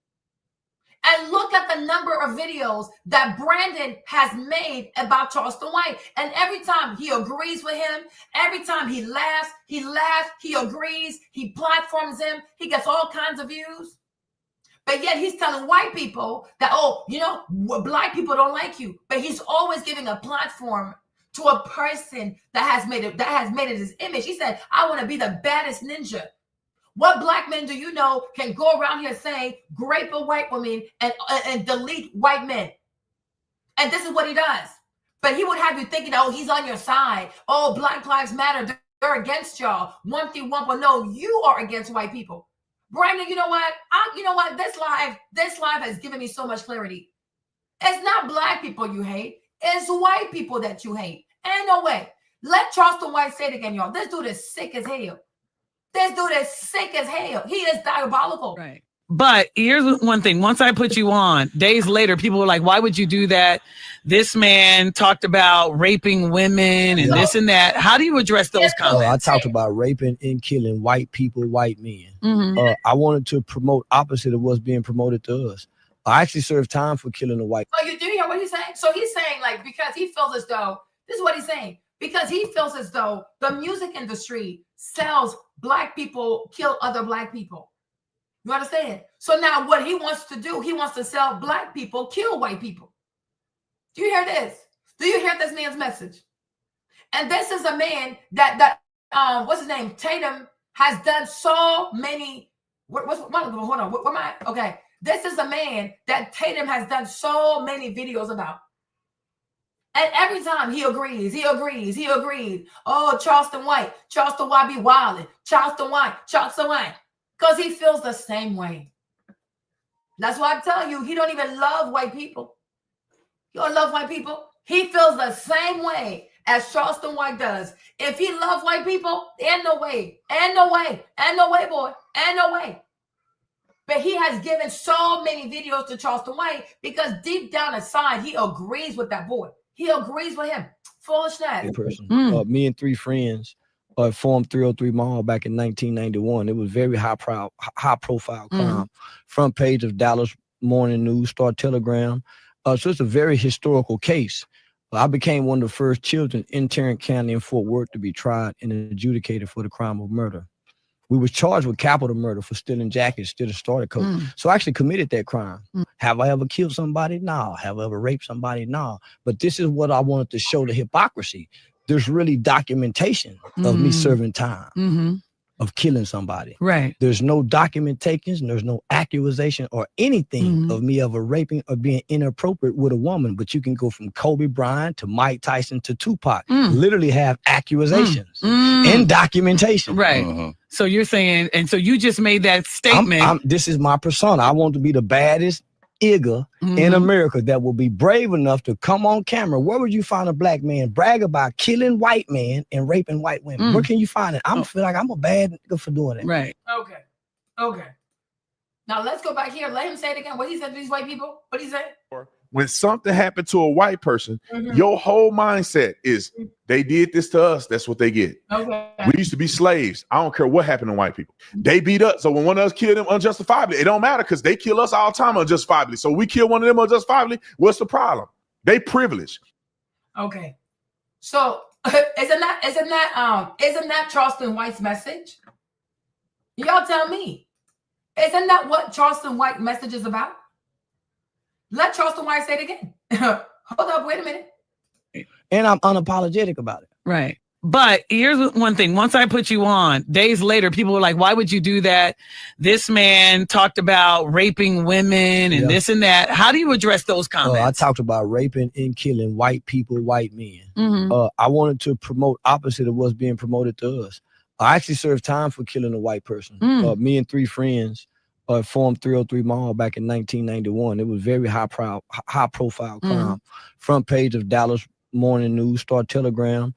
And look at the number of videos that Brandon has made about Charleston White. And every time he agrees with him, every time he laughs, he agrees, he platforms him, he gets all kinds of views. But yet he's telling white people that, oh, you know, Black people don't like you. But he's always giving a platform to a person that has made it his image. He said, I want to be the baddest ninja. What Black men do you know can go around here saying, grape a white woman and delete white men? And this is what he does. But he would have you thinking, oh, he's on your side. Oh, Black Lives Matter. They're against y'all. 131. But no, you are against white people. Brandon, you know what? This live has given me so much clarity. It's not Black people you hate. It's white people that you hate. Ain't no way. Let Charleston White say it again, y'all. This dude is sick as hell. This dude is sick as hell. He is diabolical. Right. But here's one thing. Once I put you on, days later, people were like, why would you do that? This man talked about raping women and this and that. How do you address those comments? I talked about raping and killing white people, white men. Mm-hmm. I wanted to promote opposite of what's being promoted to us. I actually served time for killing a white. Oh, you do hear what he's saying? So he's saying, like, because he feels as though, this is what he's saying, because he feels as though the music industry sells Black people kill other Black people. You understand? So now what he wants to do, he wants to sell Black people kill white people. Do you hear this? Do you hear this man's message? And this is a man that what's his name? Tatum has done so many. Hold on. What am I? Okay. This is a man that Tatum has done so many videos about. And every time he agrees. Oh, Charleston White be wildin'. Charleston White. Because he feels the same way. That's why I tell you, he don't even love white people. You don't love white people? He feels the same way as Charleston White does. If he loves white people, ain't no way, boy. But he has given so many videos to Charleston White because deep down inside, he agrees with that boy. He agrees with him. Foolishness. Me and three friends formed 303 Mall back in 1991. It was very high profile crime. Front page of Dallas Morning News, Star Telegram. So it's a very historical case. I became one of the first children in Tarrant County in Fort Worth to be tried and adjudicated for the crime of murder. We was charged with capital murder for stealing jackets, stealing starter coats. So I actually committed that crime. Have I ever killed somebody? No. Have I ever raped somebody? No. But this is what I wanted to show the hypocrisy. There's really documentation of me serving time, of killing somebody. Right. There's no documentation, there's no accusation or anything of me ever raping or being inappropriate with a woman. But you can go from Kobe Bryant to Mike Tyson to Tupac. Literally have accusations and documentation. Right. So you're saying, and so you just made that statement. This is my persona. I want to be the baddest nigga in America that will be brave enough to come on camera. Where would you find a Black man brag about killing white men and raping white women? Where can you find it? I feel like I'm a bad nigga for doing it. Right. Okay. Okay. Now let's go back here. Let him say it again. What he said to these white people? What he said? When something happened to a white person, your whole mindset is they did this to us. That's what they get. Okay. We used to be slaves. I don't care what happened to white people. They beat us. So when one of us killed them unjustifiably, it don't matter because they kill us all the time unjustifiably. So we kill one of them unjustifiably. What's the problem? They privileged. Okay. So isn't that Charleston White's message? Y'all tell me. Isn't that what Charleston White message is about? Let Charleston White say it again. Hold up, wait a minute. And I'm unapologetic about it. Right. But here's one thing. Once I put you on, days later, people were like, why would you do that? This man talked about raping women and this and that. How do you address those comments? I talked about raping and killing white people, white men. I wanted to promote opposite of what's being promoted to us. I actually served time for killing a white person. Me and 3 friends formed 303 Mall back in 1991. It was very high profile crime. Front page of Dallas Morning News, Star Telegram.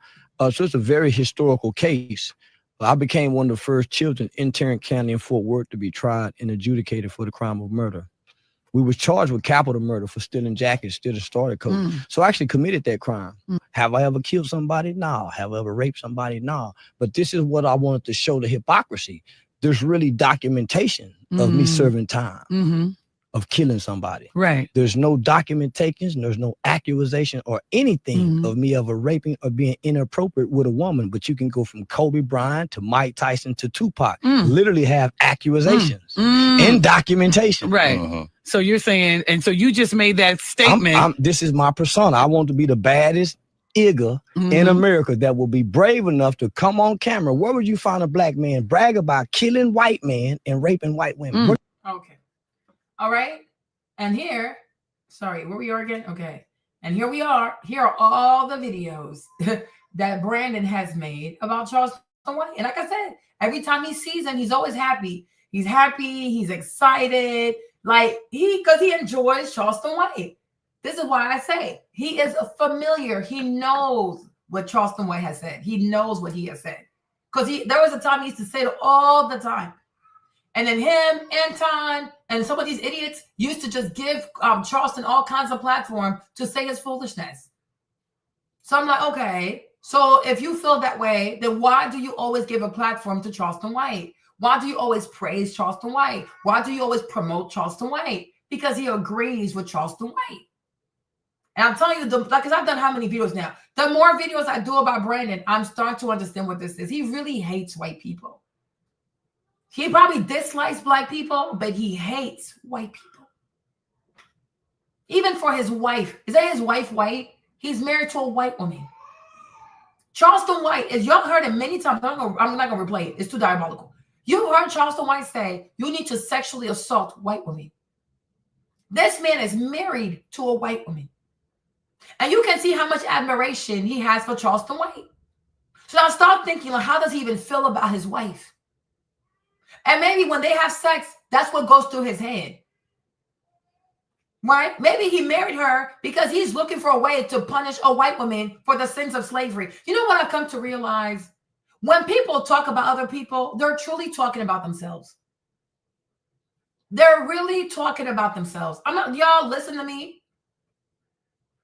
So it's a very historical case. I became one of the first children in Tarrant County and Fort Worth to be tried and adjudicated for the crime of murder. We was charged with capital murder for stealing jackets, stealing starter coats. So I actually committed that crime. Have I ever killed somebody? No. Have I ever raped somebody? No. But this is what I wanted to show the hypocrisy. There's really documentation of me serving time, of killing somebody. Right. There's no documentation, there's no accusation or anything of me ever raping or being inappropriate with a woman. But you can go from Kobe Bryant to Mike Tyson to Tupac, literally have accusations and documentation. Right. So you're saying, and so you just made that statement. This is my persona. I want to be the baddest nigga in America that will be brave enough to come on camera. Where would you find a black man brag about killing white men and raping white women? Okay. All right. And here, sorry, where we are again? Okay. And here we are. Here are all the videos that Brandon has made about Charleston White. And like I said, every time he sees him, he's always happy. He's happy. He's excited. Like because he enjoys Charleston White. This is why I say he is familiar. He knows what Charleston White has said. He knows what he has said. Because there was a time he used to say it all the time. And then him, Anton, and some of these idiots used to just give Charleston all kinds of platform to say his foolishness. So I'm like, okay, so if you feel that way, then why do you always give a platform to Charleston White? Why do you always praise Charleston White? Why do you always promote Charleston White? Because he agrees with Charleston White. And I'm telling you, because I've done how many videos now? The more videos I do about Brandon, I'm starting to understand what this is. He really hates white people. He probably dislikes black people, but he hates white people. Even for his wife. Is that his wife white? He's married to a white woman. Charleston White, as y'all heard it many times, I'm not going to replay it. It's too diabolical. You heard Charleston White say, you need to sexually assault white women. This man is married to a white woman. And you can see how much admiration he has for Charleston White. So now start thinking, like, how does he even feel about his wife? And maybe when they have sex, that's what goes through his head. Right? Maybe he married her because he's looking for a way to punish a white woman for the sins of slavery. You know what I've come to realize? When people talk about other people, they're truly talking about themselves. They're really talking about themselves. Y'all listen to me.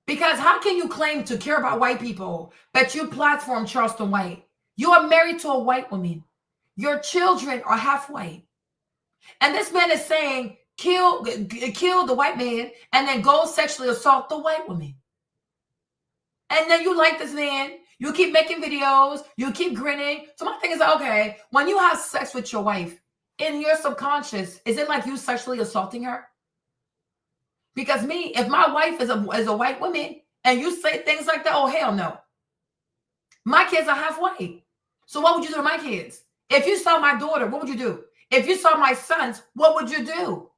Because how can you claim to care about white people, but you platform Charleston White? You are married to a white woman. Your children are half white. And this man is saying, kill the white man and then go sexually assault the white woman. And then you like this man. You keep making videos. You keep grinning. So my thing is, okay, when you have sex with your wife, in your subconscious, is it like you sexually assaulting her? Because me, if my wife is a white woman and you say things like that, oh, hell no. My kids are half white. So what would you do to my kids? If you saw my daughter, what would you do? If you saw my sons, what would you do?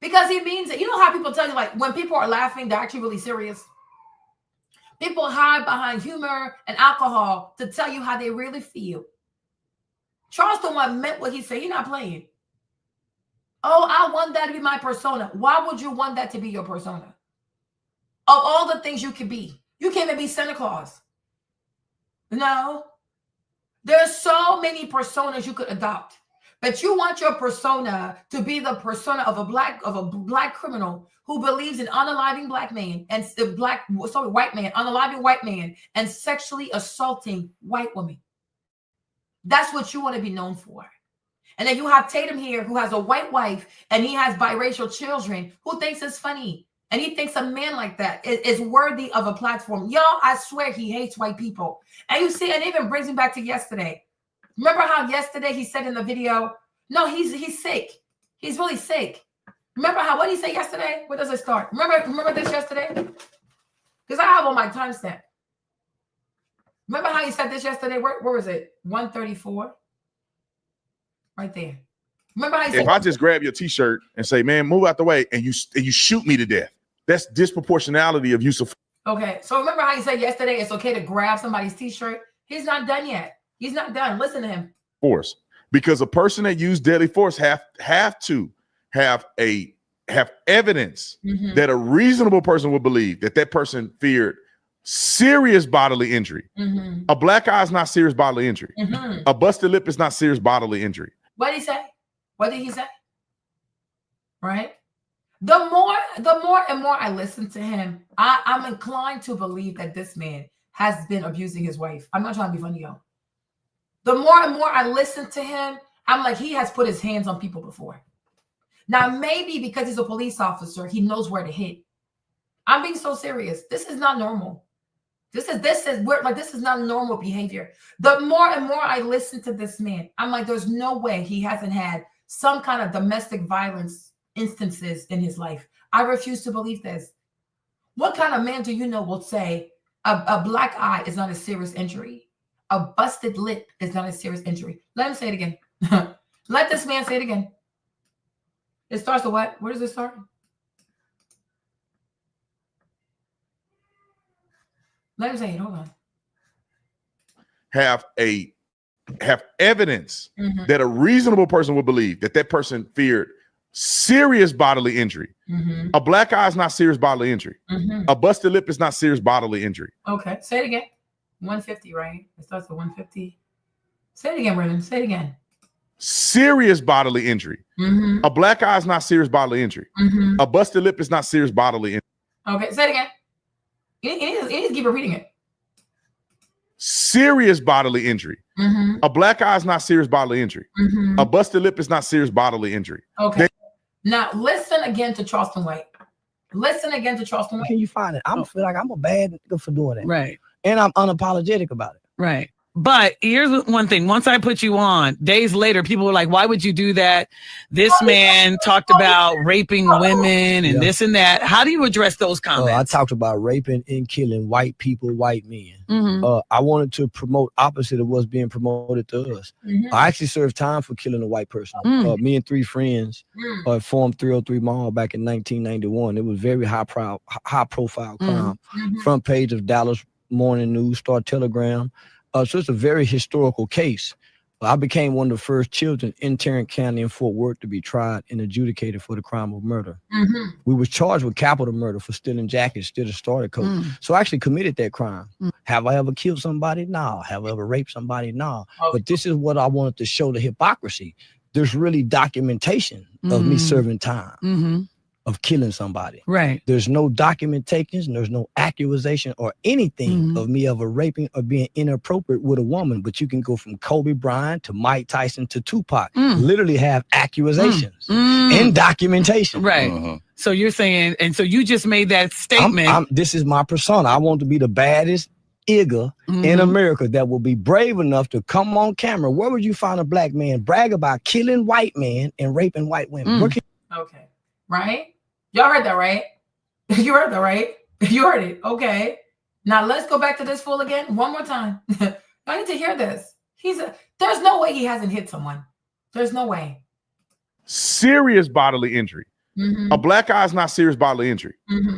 Because he means it. You know how people tell you, like, when people are laughing, they're actually really serious. People hide behind humor and alcohol to tell you how they really feel. Charleston White meant what he said. He's not playing. Oh, I want that to be my persona. Why would you want that to be your persona? Of all the things you could be, you can't even be Santa Claus. No. There's so many personas you could adopt. But you want your persona to be the persona of a black criminal who believes in unaliving black man and white man, unaliving white man, and sexually assaulting white women. That's what you want to be known for. And then you have Tatum here, who has a white wife and he has biracial children, who thinks it's funny. And he thinks a man like that is worthy of a platform. Y'all, I swear he hates white people. And you see, and it even brings me back to yesterday. Remember how yesterday he said in the video, no, he's sick. He's really sick. Remember what did he say yesterday? Where does it start? Remember this yesterday? Because I have on my timestamp. Remember how he said this yesterday? Where was it? 134. Right there. Remember how he said, if I just grab your t-shirt and say, man, move out the way, and you shoot me to death, that's disproportionality of use of. Okay, so remember how he said yesterday it's okay to grab somebody's t-shirt? He's not done yet. He's not done. Listen to him. Force, because a person that used deadly force have to have evidence that a reasonable person would believe that person feared serious bodily injury. A black eye is not serious bodily injury. A busted lip is not serious bodily injury. What did he say? What did he say? Right? The more and more I listen to him, I'm inclined to believe that this man has been abusing his wife. I'm not trying to be funny, y'all. The more and more I listen to him, I'm like, he has put his hands on people before. Now, maybe because he's a police officer, he knows where to hit. I'm being so serious. This is not normal. This is not normal behavior. The more and more I listen to this man, I'm like, there's no way he hasn't had some kind of domestic violence instances in his life. I refuse to believe this. What kind of man do you know will say a black eye is not a serious injury? A busted lip is not a serious injury. Let him say it again. Let this man say it again. It starts with what? Where does it start? Let him say it. Hold on. Have evidence that a reasonable person would believe that person feared serious bodily injury. A black eye is not serious bodily injury. A busted lip is not serious bodily injury. Okay, say it again. 150, right? It starts with 150. Say it again, Brandon. Say it again. Serious bodily injury. A black eye is not serious bodily injury. A busted lip is not serious bodily injury. Okay, say it again. You need to keep repeating it. Serious bodily injury. A black eye is not serious bodily injury. A busted lip is not serious bodily injury. Okay. Now listen again to Charleston White. Listen again to Charleston White. Can you find it? I feel like I'm a bad nigga for doing it. Right. And I'm unapologetic about it. Right. But here's one thing. Once I put you on, days later, people were like, why would you do that? This man talked about raping women and this and that. How do you address those comments? I talked about raping and killing white people, white men. I wanted to promote opposite of what's being promoted to us. I actually served time for killing a white person. Me and three friends formed 303 Mall back in 1991. It was very high profile crime. Front page of Dallas Morning News, Star Telegram. So it's a very historical case. I became one of the first children in Tarrant County and Fort Worth to be tried and adjudicated for the crime of murder. We was charged with capital murder for stealing jackets, stealing starter coat. So I actually committed that crime. Have I ever killed somebody? No. Have I ever raped somebody? No. But this is what I wanted to show the hypocrisy. There's really documentation of me serving time. Of killing somebody. Right. There's no documentation, there's no accusation or anything of me ever raping or being inappropriate with a woman. But you can go from Kobe Bryant to Mike Tyson to Tupac. Literally have accusations and documentation. Right. So you're saying, and so you just made that statement. This is my persona. I want to be the baddest nigga in America that will be brave enough to come on camera. Where would you find a black man brag about killing white men and raping white women? Okay. Right? Y'all heard that, right? You heard that, right? You heard it. Okay. Now let's go back to this fool again one more time. I need to hear this. There's no way he hasn't hit someone. There's no way. Serious bodily injury. A black eye is not serious bodily injury.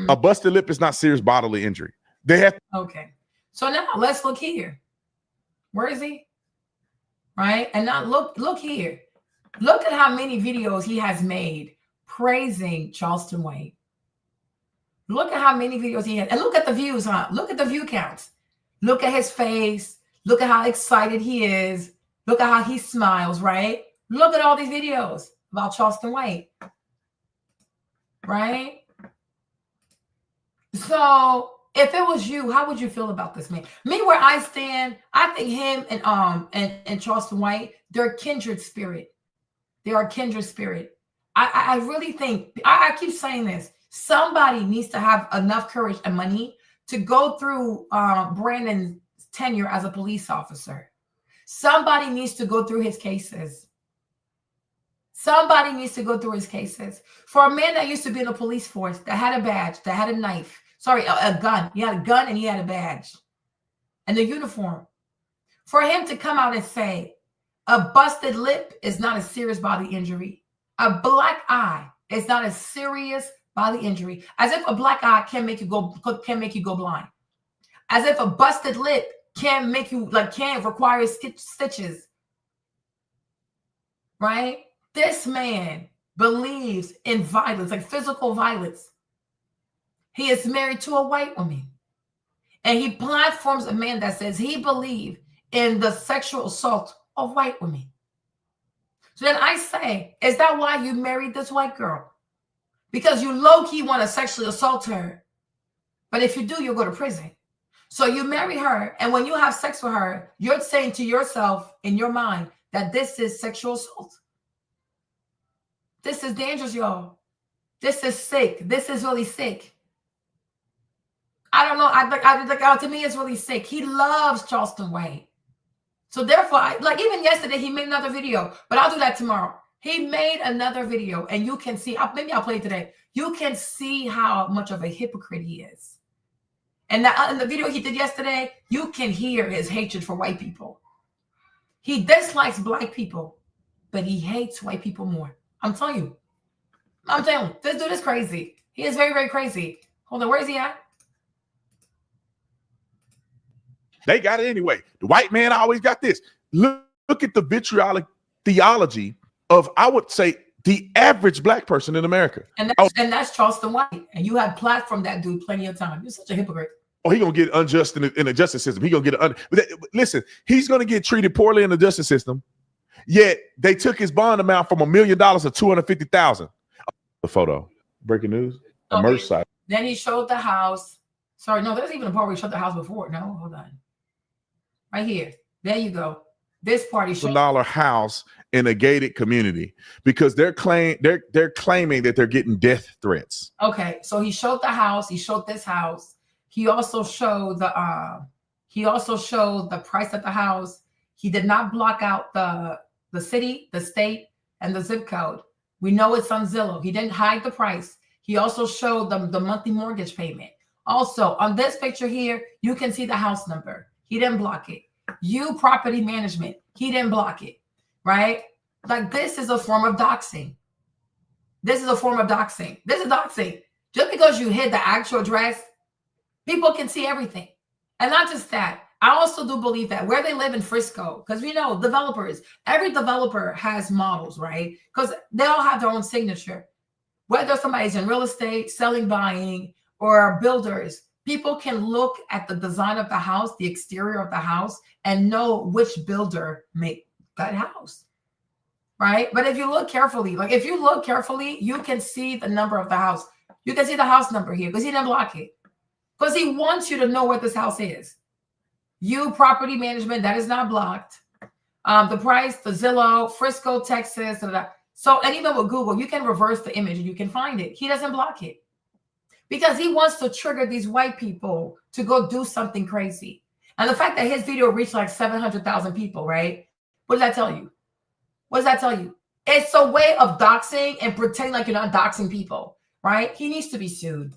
A busted lip is not serious bodily injury. Okay. So now let's look here. Where is he? Right? And now look here. Look at how many videos he has made praising Charleston White. Look at how many videos he had. And look at the views, huh? Look at the view counts. Look at his face. Look at how excited he is. Look at how he smiles, right? Look at all these videos about Charleston White, right? So if it was you, how would you feel about this man? Me, where I stand, I think him and Charleston White, they're kindred spirit. They are kindred spirit. I really think, I keep saying this, somebody needs to have enough courage and money to go through Brandon's tenure as a police officer. Somebody needs to go through his cases. Somebody needs to go through his cases. For a man that used to be in the police force, that had a badge, that had a knife, a gun. He had a gun and he had a badge and a uniform. For him to come out and say, a busted lip is not a serious bodily injury. A black eye is not a serious bodily injury. As if a black eye can make you go blind. As if a busted lip can't make you can't require stitches. Right? This man believes in violence, like physical violence. He is married to a white woman. And he platforms a man that says he believes in the sexual assault of white women. So then I say, is that why you married this white girl? Because you low-key want to sexually assault her. But if you do, you'll go to prison. So you marry her, and when you have sex with her, you're saying to yourself in your mind that this is sexual assault. This is dangerous, y'all. This is sick. This is really sick. I don't know. To me, it's really sick. He loves Charleston White. So therefore, even yesterday, he made another video, but I'll do that tomorrow. He made another video, and you can see, maybe I'll play it today. You can see how much of a hypocrite he is. And in the video he did yesterday, you can hear his hatred for white people. He dislikes black people, but he hates white people more. I'm telling you. This dude is crazy. He is very, very crazy. Hold on, where is he at? They got it anyway. The white man always got this. Look at the vitriolic theology of, I would say, the average black person in America. And that's Charleston White. And you have platformed that dude plenty of time. You're such a hypocrite. Oh, he's going to get unjust in the justice system. He's going to get listen, he's going to get treated poorly in the justice system. Yet they took his bond amount from $1 million to $250,000. The photo. Breaking news. A merch site. Then he showed the house. Sorry, no, there's even a part where he showed the house before. No, hold on. Right here. There you go. This party $1,000 house in a gated community because they're claiming that they're getting death threats. Okay, so he showed the house. He showed this house. He also showed the price of the house. He did not block out the city, the state, and the zip code. We know it's on Zillow. He didn't hide the price. He also showed them the monthly mortgage payment. Also, on this picture here, you can see the house number. He didn't block it. Property management. He didn't block it, right? Like, this is a form of doxing. This is doxing. Just because you hid the actual address, people can see everything. And not just that, I also do believe that where they live in Frisco, because we know developers, every developer has models, right? Because they all have their own signature. Whether somebody's in real estate, selling, buying, or builders, people can look at the design of the house, the exterior of the house, and know which builder made that house, right? But if you look carefully, you can see the number of the house. You can see the house number here because he didn't block it. Because he wants you to know where this house is. Property management, that is not blocked. The price, the Zillow, Frisco, Texas. So, and even with Google, you can reverse the image and you can find it. He doesn't block it. Because he wants to trigger these white people to go do something crazy. And the fact that his video reached like 700,000 people, right? What does that tell you? It's a way of doxing and pretending like you're not doxing people, right? He needs to be sued.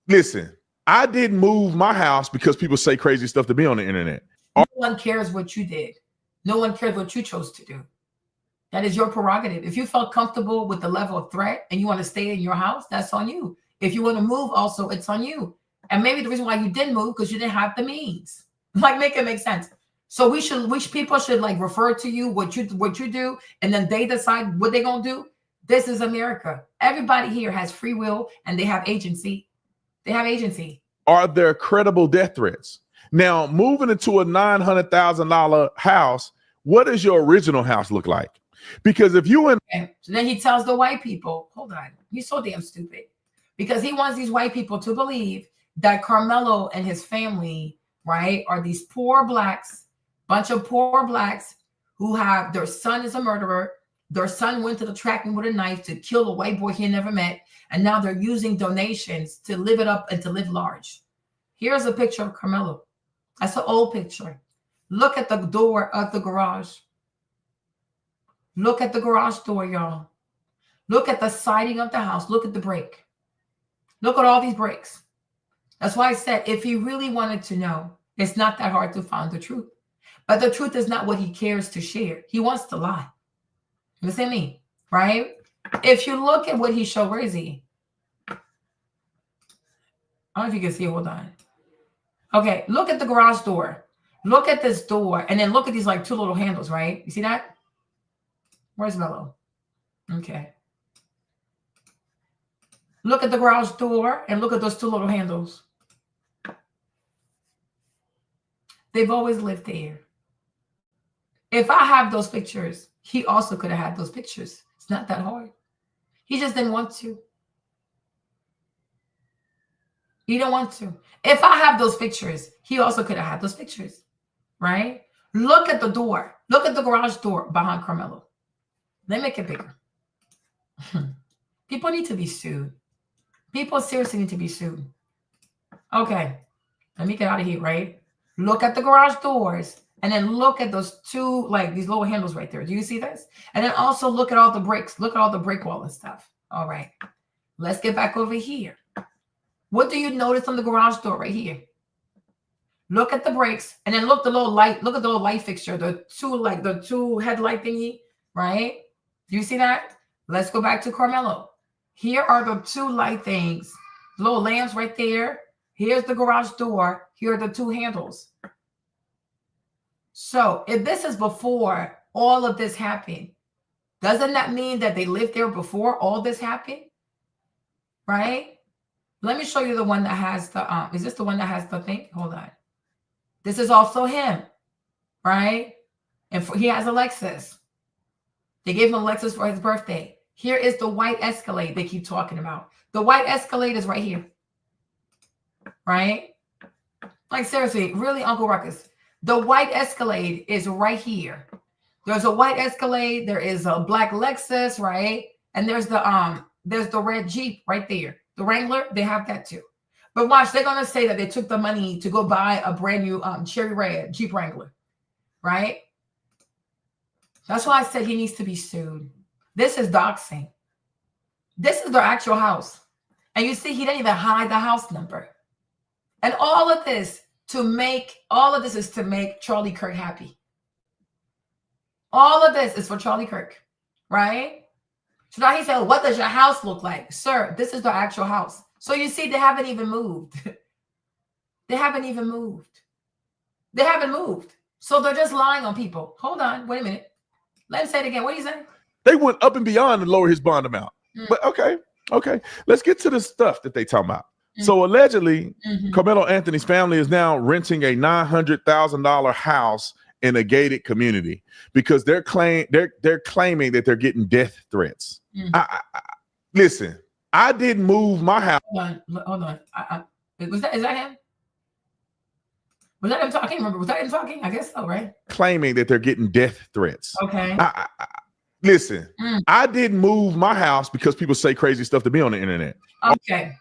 Listen, I didn't move my house because people say crazy stuff to me on the internet. No one cares what you did. No one cares what you chose to do. That is your prerogative. If you felt comfortable with the level of threat and you want to stay in your house, that's on you. If you want to move, also, it's on you. And maybe the reason why you didn't move because you didn't have the means. Make it make sense. So people should refer to you what you do, and then they decide what they're gonna do. This is America. Everybody here has free will and they have agency. Are there credible death threats? Now, moving into a $900,000 house what does your original house look like? Because if you and so then he tells the white people, hold on, he's so damn stupid, because he wants these white people to believe that Karmelo and his family, right, are these poor blacks, bunch of poor blacks who have their son is a murderer. Their son went to the track with a knife to kill a white boy he had never met. And now they're using donations to live it up and to live large. Here's a picture of Karmelo. That's an old picture. Look at the door of the garage. Look at the garage door, y'all. Look at the siding of the house. Look at the break. Look at all these breaks. That's why I said, if he really wanted to know, it's not that hard to find the truth. But the truth is not what he cares to share. He wants to lie. You understand me? Right? If you look at what he showed, where is he? I don't know if you can see. Hold on. Okay, look at the garage door. Look at this door. And then look at these like two little handles, right? You see that? Where's Mello? Okay. Look at the garage door and look at those two little handles. They've always lived there. If I have those pictures, he also could have had those pictures. It's not that hard. He just didn't want to. He didn't want to. If I have those pictures, he also could have had those pictures, right? Look at the door. Look at the garage door behind Karmelo. Let me make it bigger. People need to be sued. People seriously need to be sued. Okay, let me get out of here, right? Look at the garage doors. And then look at those two, like these little handles right there. Do you see this? And then also look at all the breaks. Look at all the break wall and stuff. All right. Let's get back over here. What do you notice on the garage door right here? Look at the brakes. And then look the little light. Look at the little light fixture. The two headlight thingy, right? Do you see that? Let's go back to Karmelo. Here are the two light things. Little lamps right there. Here's the garage door. Here are the two handles. So if this is before all of this happened, doesn't that mean that they lived there before all this happened? Right? Let me show you the one that has the, is this the one that has the thing? Hold on. This is also him, right? And he has a Lexus. They gave him a Lexus for his birthday. Here is the white Escalade they keep talking about. The white Escalade is right here, right? Like seriously, really, Uncle Ruckus. The white Escalade is right here. There's a white Escalade. There is a black Lexus, right? And there's the red Jeep right there. The Wrangler, they have that too. But watch, they're gonna say that they took the money to go buy a brand new cherry red Jeep Wrangler, right? That's why I said he needs to be sued. This is doxing. This is their actual house. And you see, he didn't even hide the house number. And all of this is to make Charlie Kirk happy. All of this is for Charlie Kirk, right? So now he said, what does your house look like? Sir, this is the actual house. So you see, they haven't even moved. They haven't even moved. They haven't moved. So they're just lying on people. Hold on, wait a minute. Let him say it again. What are you saying? They went up and beyond to lower his bond amount. But okay. Let's get to the stuff that they talking about. So allegedly, Karmelo Anthony's family is now renting a $900,000 house in a gated community because they're claiming that they're getting death threats. Listen, I didn't move my house. Hold on. Is that him? Was that him talking? I can't remember. Was that him talking? I guess so, right? Claiming that they're getting death threats. Okay. Listen, I didn't move my house because people say crazy stuff to me on the internet. Okay.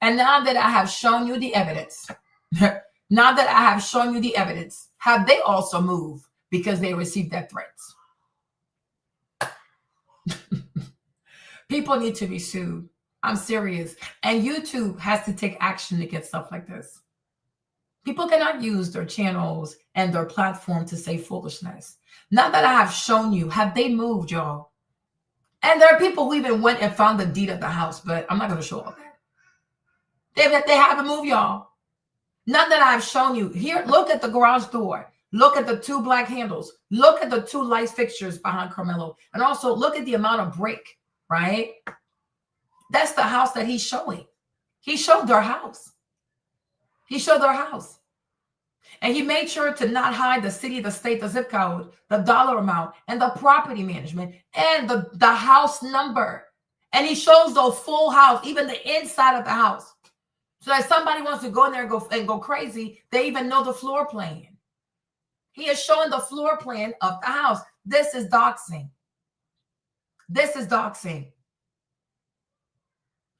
And now that I have shown you the evidence, have they also moved because they received death threats? People need to be sued. I'm serious. And YouTube has to take action against stuff like this. People cannot use their channels and their platform to say foolishness. Now that I have shown you, have they moved, y'all? And there are people who even went and found the deed of the house, but I'm not going to show all that. They haven't moved, y'all. Now that I've shown you, here, look at the garage door. Look at the two black handles. Look at the two light fixtures behind Karmelo. And also look at the amount of break, right? That's the house that he's showing. He showed their house. He showed their house. And he made sure to not hide the city, the state, the zip code, the dollar amount, and the property management, and the house number. And he shows the full house, even the inside of the house. So that somebody wants to go in there and go crazy, they even know the floor plan. He is showing the floor plan of the house. This is doxing. This is doxing.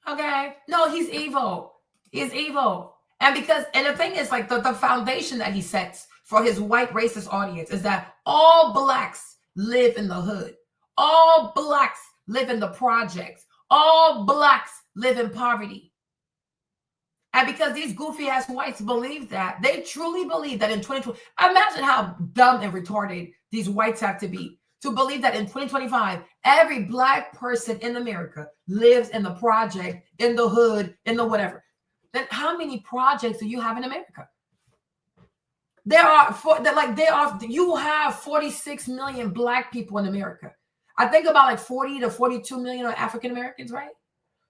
Okay? No, he's evil. He's evil. And the thing is, like, the foundation that he sets for his white racist audience is that all blacks live in the hood. All blacks live in the projects. All blacks live in poverty. And because these goofy ass whites believe that, they truly believe that in 2020, imagine how dumb and retarded these whites have to be to believe that in 2025, every black person in America lives in the project, in the hood, in the whatever. Then how many projects do you have in America? You have 46 million black people in America. I think about like 40 to 42 million are African Americans, right?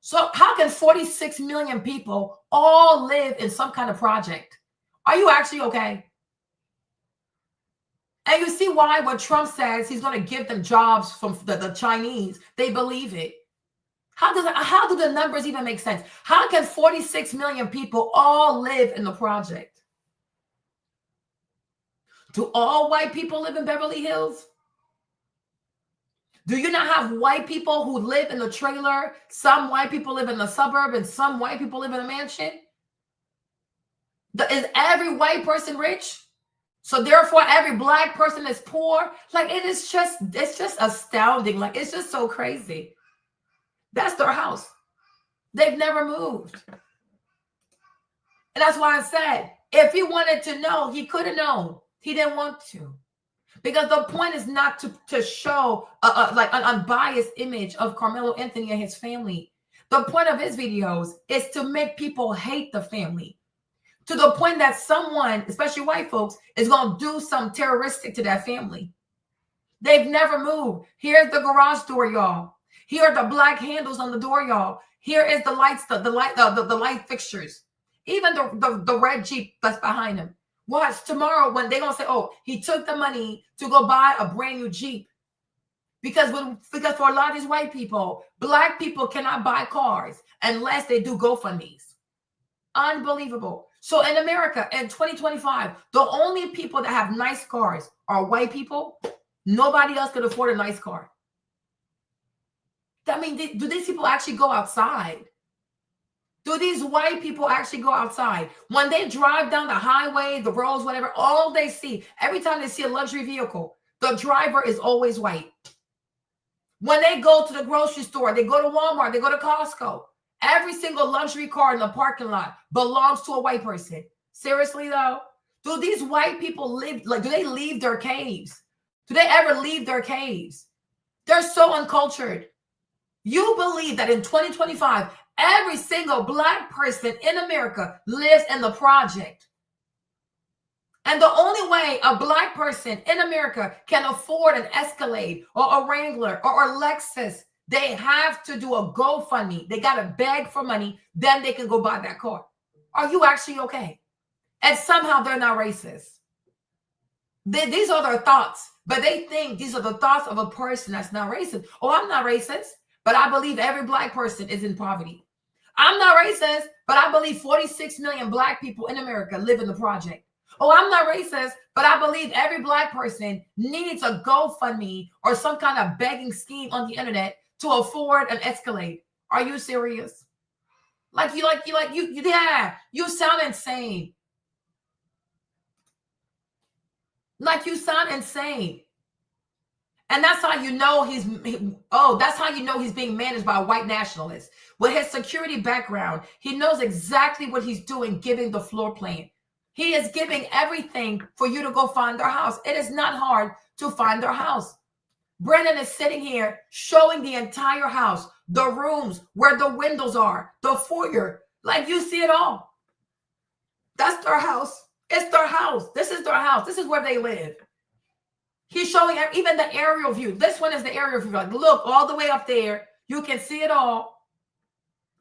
So how can 46 million people all live in some kind of project? Are you actually okay? And you see why when Trump says he's going to give them jobs from the Chinese, they believe it. How do the numbers even make sense? How can 46 million people all live in the project? Do all white people live in Beverly Hills? Do you not have white people who live in the trailer? Some white people live in the suburb and some white people live in a mansion. Is every white person rich? So therefore every black person is poor? Like it's just astounding. Like it's just so crazy. That's their house. They've never moved. And that's why I said, if he wanted to know, he could have known. He didn't want to. Because the point is not to show like an unbiased image of Karmelo Anthony and his family. The point of his videos is to make people hate the family. To the point that someone, especially white folks, is going to do something terroristic to that family. They've never moved. Here's the garage door, y'all. Here are the black handles on the door, y'all. Here is the lights, the light fixtures. Even the red Jeep that's behind him. Watch tomorrow when they're going to say, oh, he took the money to go buy a brand new Jeep. Because for a lot of these white people, black people cannot buy cars unless they do GoFundMes. Unbelievable. So in America, in 2025, the only people that have nice cars are white people. Nobody else could afford a nice car. I mean, do these people actually go outside? Do these white people actually go outside? When they drive down the highway, the roads, whatever, all they see, every time they see a luxury vehicle, the driver is always white. When they go to the grocery store, they go to Walmart, they go to Costco, every single luxury car in the parking lot belongs to a white person. Seriously, though? Do these white people live, like, do they leave their caves? Do they ever leave their caves? They're so uncultured. You believe that in 2025, every single black person in America lives in the project. And the only way a black person in America can afford an Escalade or a Wrangler or a Lexus, they have to do a GoFundMe. They got to beg for money. Then they can go buy that car. Are you actually okay? And somehow they're not racist. These are their thoughts, but they think these are the thoughts of a person that's not racist. Oh, I'm not racist, but I believe every black person is in poverty. I'm not racist, but I believe 46 million black people in America live in the project. Oh, I'm not racist, but I believe every black person needs a GoFundMe or some kind of begging scheme on the internet to afford an Escalade. Are you serious? You sound insane. Like you sound insane. And that's how you know that's how you know he's being managed by a white nationalist. With his security background, he knows exactly what he's doing, giving the floor plan. He is giving everything for you to go find their house. It is not hard to find their house. Brandon is sitting here showing the entire house, the rooms, where the windows are, the foyer. Like you see it all. That's their house. It's their house. This is their house. This is where they live. He's showing even the aerial view. This one is the aerial view. Like, look, all the way up there. You can see it all.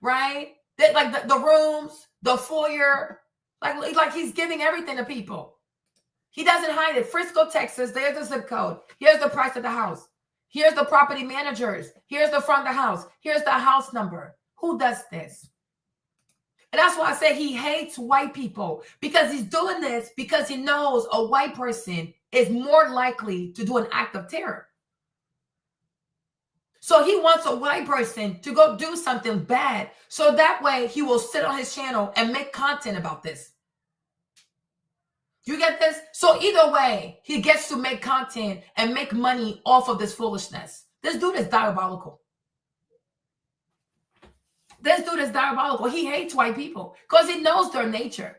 Right? Like the rooms, the foyer. Like he's giving everything to people. He doesn't hide it. Frisco, Texas, there's the zip code. Here's the price of the house. Here's the property managers. Here's the front of the house. Here's the house number. Who does this? And that's why I say he hates white people, because he's doing this because he knows a white person is more likely to do an act of terror. So he wants a white person to go do something bad, so that way he will sit on his channel and make content about this. You get this? So either way, he gets to make content and make money off of this foolishness. This dude is diabolical. This dude is diabolical. He hates white people because he knows their nature.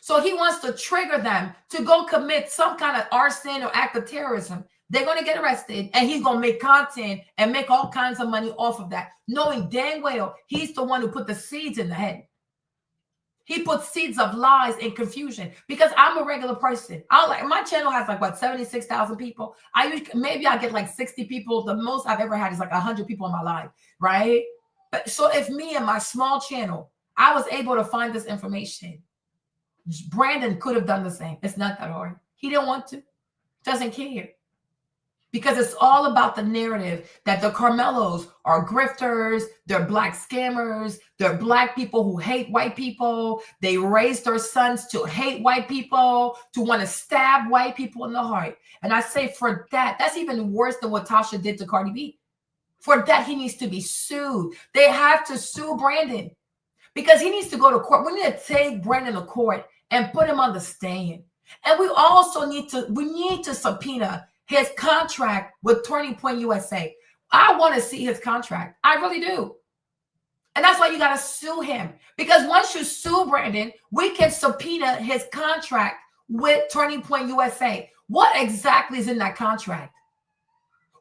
So he wants to trigger them to go commit some kind of arson or act of terrorism. They're going to get arrested, and he's going to make content and make all kinds of money off of that, knowing dang well he's the one who put the seeds in the head. He puts seeds of lies and confusion, because I'm a regular person. My channel has like, what, 76,000 people. Maybe I get like 60 people. The most I've ever had is like 100 people in my life, right? But so if me and my small channel, I was able to find this information, Brandon could have done the same. It's not that hard. He didn't want to. Doesn't care. Because it's all about the narrative that the Karmelos are grifters, they're black scammers, they're black people who hate white people. They raised their sons to hate white people, to want to stab white people in the heart. And I say for that, that's even worse than what Tasha did to Cardi B. For that, he needs to be sued. They have to sue Brandon because he needs to go to court. We need to take Brandon to court and put him on the stand. And we also need to subpoena his contract with Turning Point USA. I want to see his contract. I really do. And that's why you got to sue him. Because once you sue Brandon, we can subpoena his contract with Turning Point USA. What exactly is in that contract?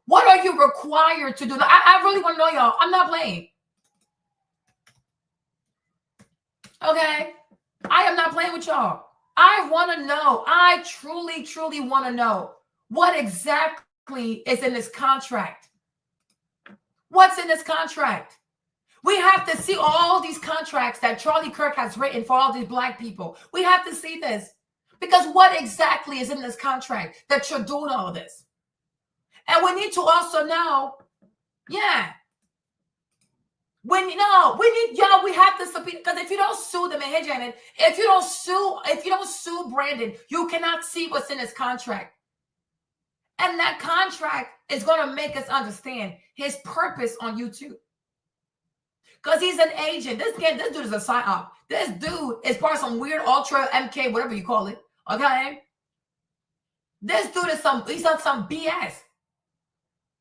What are you required to do? I really want to know, y'all. I'm not playing. Okay? I am not playing with y'all. I want to know. I truly, truly want to know what exactly is in this contract. What's in this contract? We have to see all these contracts that Charlie Kirk has written for all these black people. We have to see this. Because what exactly is in this contract that you're doing all this? And we need to also know, yeah. We have to subpoena, because if you don't sue them, and Janet, if you don't sue Brandon, you cannot see what's in his contract. And that contract is going to make us understand his purpose on YouTube. Because he's an agent. This dude is a psyop. This dude is part of some weird ultra MK, whatever you call it. Okay? This dude is he's on some BS.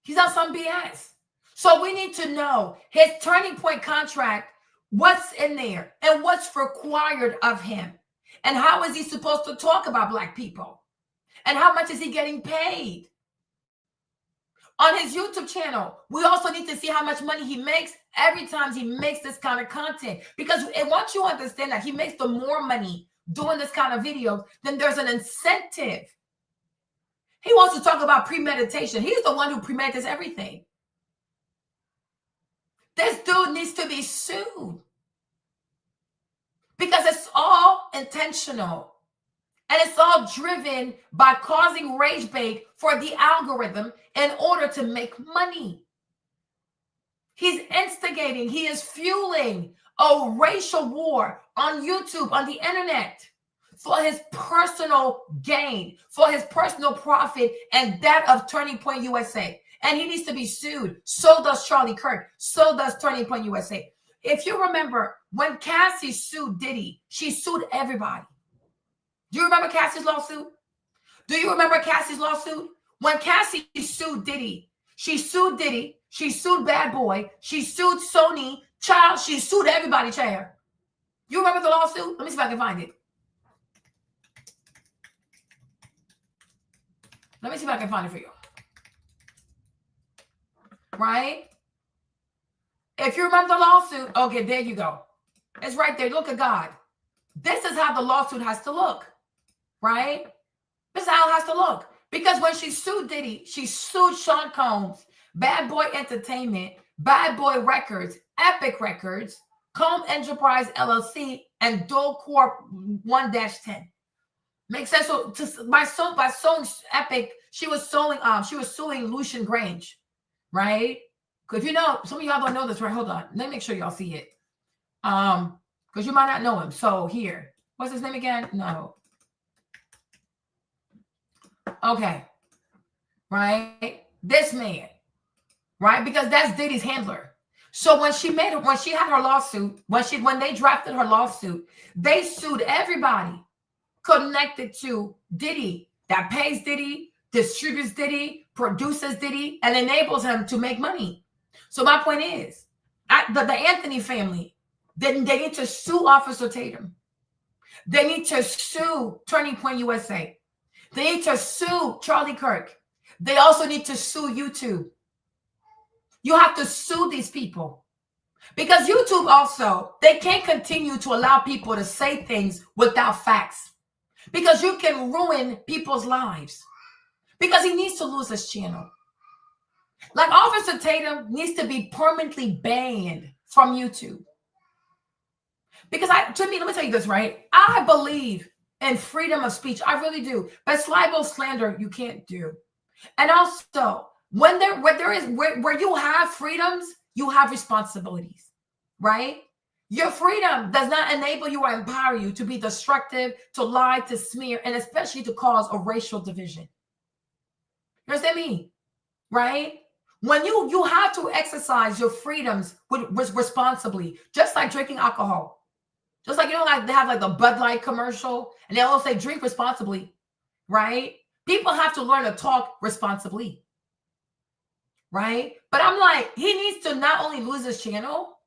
He's on some BS. So we need to know his Turning Point contract, what's in there and what's required of him. And how is he supposed to talk about black people? And how much is he getting paid? On his YouTube channel, we also need to see how much money he makes every time he makes this kind of content. Because once you understand that he makes the more money doing this kind of videos, then there's an incentive. He wants to talk about premeditation. He's the one who premeditates everything. This dude needs to be sued. Because it's all intentional. And it's all driven by causing rage bait for the algorithm in order to make money. He's instigating, he is fueling a racial war on YouTube, on the internet, for his personal gain, for his personal profit, and that of Turning Point USA. And he needs to be sued. So does Charlie Kirk. So does Turning Point USA. If you remember, when Cassie sued Diddy, she sued everybody. Do you remember Cassie's lawsuit? Do you remember Cassie's lawsuit? When Cassie sued Diddy, she sued Diddy, she sued Bad Boy, she sued Sony, Child, she sued everybody, Chair. You remember the lawsuit? Let me see if I can find it. Let me see if I can find it for you. Right? If you remember the lawsuit, okay, there you go. It's right there. Look at God. This is how the lawsuit has to look. Right? This is how it has to look. Because when she sued Diddy, she sued Sean Combs, Bad Boy Entertainment, Bad Boy Records, Epic Records, Comb Enterprise LLC, and Dole Corp 1-10. Makes sense. So by sewing Epic, she was suing Lucian Grange, right? Because you know, some of y'all don't know this, right? Hold on. Let me make sure y'all see it. Because you might not know him. So here, what's his name again? No. Okay. Right? This man. Right? Because that's Diddy's handler. So when she had her lawsuit, when they drafted her lawsuit, they sued everybody connected to Diddy that pays Diddy, distributes Diddy, produces Diddy, and enables him to make money. So my point is, the Anthony family, they need to sue Officer Tatum. They need to sue Turning Point USA. They need to sue Charlie Kirk. They also need to sue YouTube. You have to sue these people. Because YouTube also, they can't continue to allow people to say things without facts. Because you can ruin people's lives. Because he needs to lose his channel. Like Officer Tatum needs to be permanently banned from YouTube. Because let me tell you this, right? I believe in freedom of speech. I really do. But libel, slander, you can't do. And also, where you have freedoms, you have responsibilities, right? Your freedom does not enable you or empower you to be destructive, to lie, to smear, and especially to cause a racial division. You understand me? Right? When you have to exercise your freedoms responsibly, just like drinking alcohol. Just like, you know, like they have like the Bud Light commercial, and they all say drink responsibly, right? People have to learn to talk responsibly, right? But I'm like, he needs to not only lose his channel,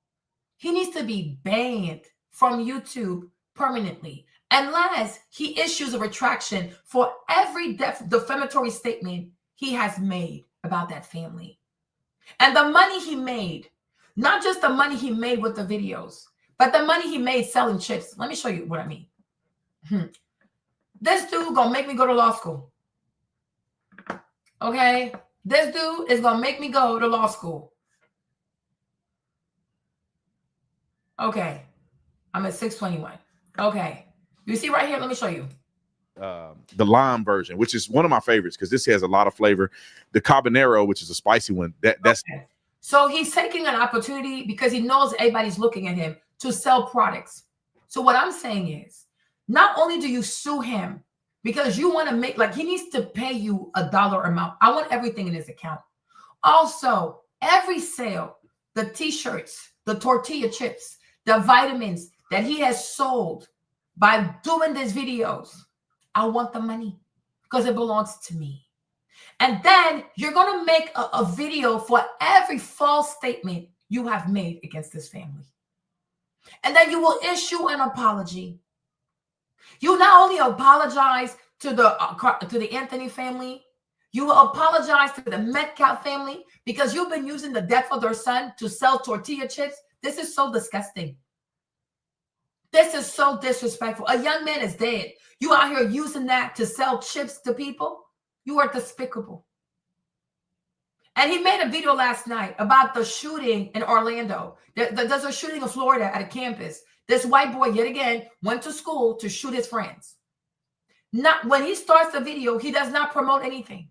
he needs to be banned from YouTube permanently, unless he issues a retraction for every defamatory statement he has made about that family. And the money he made, not just the money he made with the videos, but the money he made selling chips. Let me show you what I mean. This dude gonna make me go to law school. Okay? This dude is gonna make me go to law school. Okay. I'm at 621. Okay. You see right here? Let me show you. The lime version, which is one of my favorites because this has a lot of flavor. The habanero, which is a spicy one, that's okay. So he's taking an opportunity because he knows everybody's looking at him to sell products. So what I'm saying is, not only do you sue him because you want to make, like, he needs to pay you a dollar amount. I want everything in his account. Also, every sale, the t-shirts, the tortilla chips, the vitamins that he has sold by doing these videos, I want the money because it belongs to me. And then you're going to make a video for every false statement you have made against this family. And then you will issue an apology. You not only apologize to the Anthony family, you will apologize to the Metcalf family because you've been using the death of their son to sell tortilla chips. This is so disgusting. This is so disrespectful. A young man is dead. You out here using that to sell chips to people? You are despicable. And he made a video last night about the shooting in Orlando. There's a shooting in Florida at a campus. This white boy, yet again, went to school to shoot his friends. Not when he starts the video, he does not promote anything.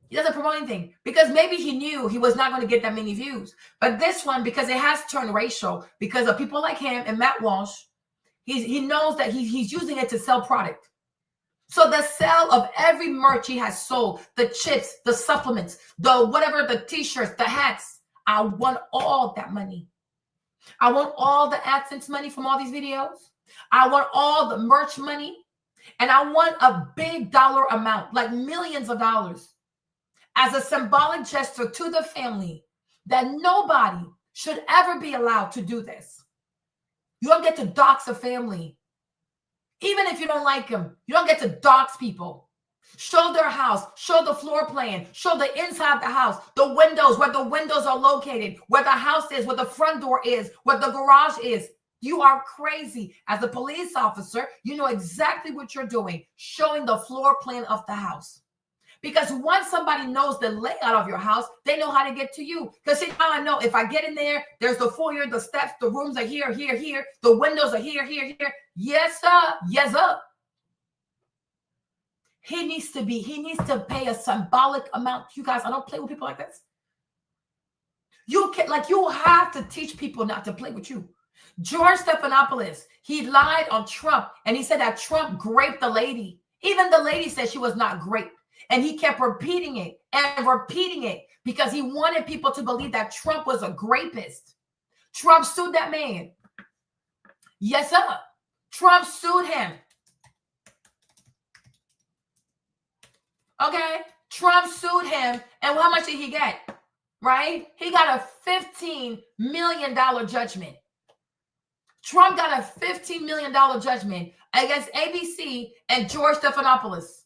He doesn't promote anything because maybe he knew he was not going to get that many views. But this one, because it has turned racial, because of people like him and Matt Walsh, he knows that he's using it to sell product. So the sale of every merch he has sold, the chips, the supplements, the whatever, the t-shirts, the hats, I want all that money. I want all the AdSense money from all these videos. I want all the merch money. And I want a big dollar amount, like millions of dollars, as a symbolic gesture to the family that nobody should ever be allowed to do this. You don't get to dox a family. Even if you don't like them, you don't get to dox people. Show their house, show the floor plan, show the inside of the house, the windows, where the windows are located, where the house is, where the front door is, where the garage is. You are crazy. As a police officer, you know exactly what you're doing, showing the floor plan of the house. Because once somebody knows the layout of your house, they know how to get to you. Because see, now I know if I get in there, there's the foyer, the steps, the rooms are here, here, here. The windows are here, here, here. Yes, sir. Yes, sir. He needs to pay a symbolic amount. You guys, I don't play with people like this. You have to teach people not to play with you. George Stephanopoulos, he lied on Trump, and he said that Trump raped the lady. Even the lady said she was not raped. And he kept repeating it and repeating it because he wanted people to believe that Trump was a rapist. Trump sued that man. Yes, sir. Trump sued him. Okay? Trump sued him. And how much did he get? Right? He got a $15 million judgment. Trump got a $15 million judgment against ABC and George Stephanopoulos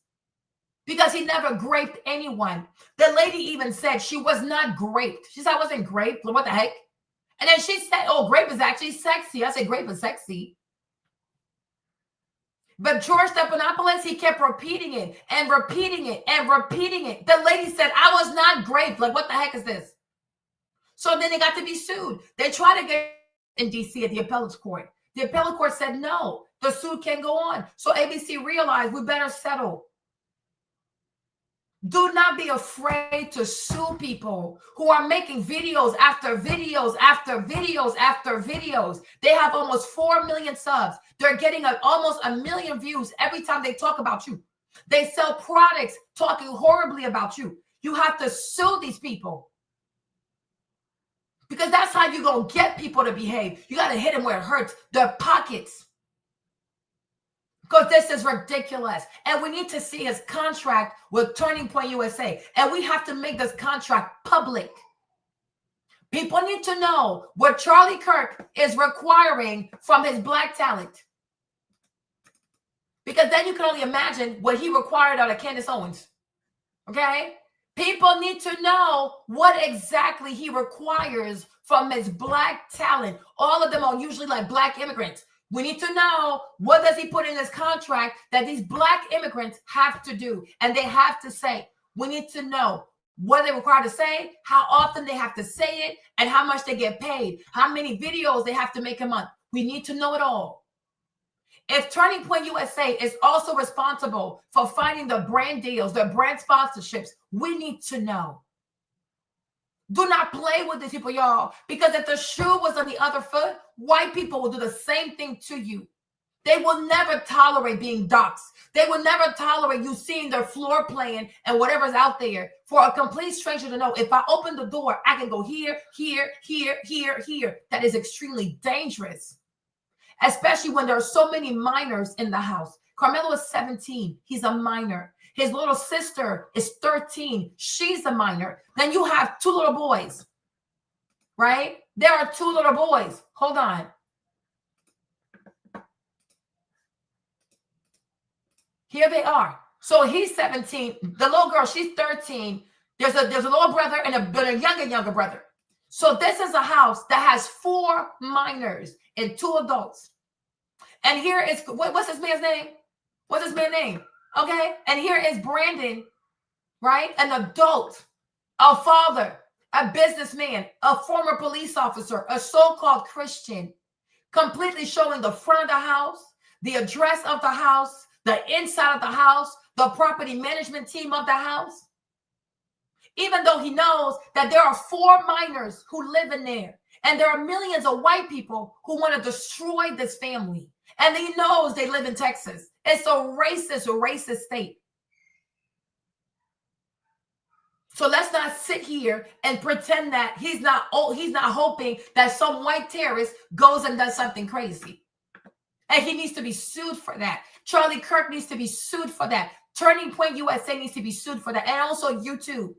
because he never raped anyone. The lady even said she was not raped. She said, I wasn't raped. What the heck? And then she said, oh, grape is actually sexy. I said, grape is sexy. But George Stephanopoulos, he kept repeating it and repeating it and repeating it. The lady said, I was not raped. Like, what the heck is this? So then they got to be sued. They tried to get in D.C. at the appellate court. The appellate court said, no, the suit can't go on. So ABC realized we better settle. Do not be afraid to sue people who are making videos after videos after videos after videos. They have almost 4 million subs. They're getting almost 1 million views every time they talk about you. They sell products talking horribly about you. You have to sue these people. Because that's how you're going to get people to behave. You got to hit them where it hurts, their pockets. Because this is ridiculous. And we need to see his contract with Turning Point USA. And we have to make this contract public. People need to know what Charlie Kirk is requiring from his black talent. Because then you can only imagine what he required out of Candace Owens. Okay? People need to know what exactly he requires from his black talent. All of them are usually like black immigrants. We need to know what does he put in his contract that these black immigrants have to do. And they have to say, we need to know what they're required to say, how often they have to say it, and how much they get paid, how many videos they have to make a month. We need to know it all. If Turning Point USA is also responsible for finding the brand deals, the brand sponsorships, we need to know. Do not play with these people, y'all, because if the shoe was on the other foot, white people will do the same thing to you. They will never tolerate being doxxed. They will never tolerate you seeing their floor plan and whatever's out there for a complete stranger to know, if I open the door, I can go here, here, here, here, here. That is extremely dangerous. Especially when there are so many minors in the house. Karmelo is 17. He's a minor. His little sister is 13. She's a minor. Then you have 2 little boys, right? There are 2 little boys. Hold on. Here they are. So he's 17. The little girl, she's 13. There's a little brother and a younger brother. So this is a house that has 4 minors and 2 adults. And here is, what's this man's name? What's this man's name? Okay. And here is Brandon, right? An adult, a father, a businessman, a former police officer, a so-called Christian, completely showing the front of the house, the address of the house, the inside of the house, the property management team of the house. Even though he knows that there are 4 minors who live in there. And there are millions of white people who want to destroy this family. And he knows they live in Texas. It's a racist state. So let's not sit here and pretend that he's not hoping that some white terrorist goes and does something crazy. And he needs to be sued for that. Charlie Kirk needs to be sued for that. Turning Point USA needs to be sued for that. And also YouTube.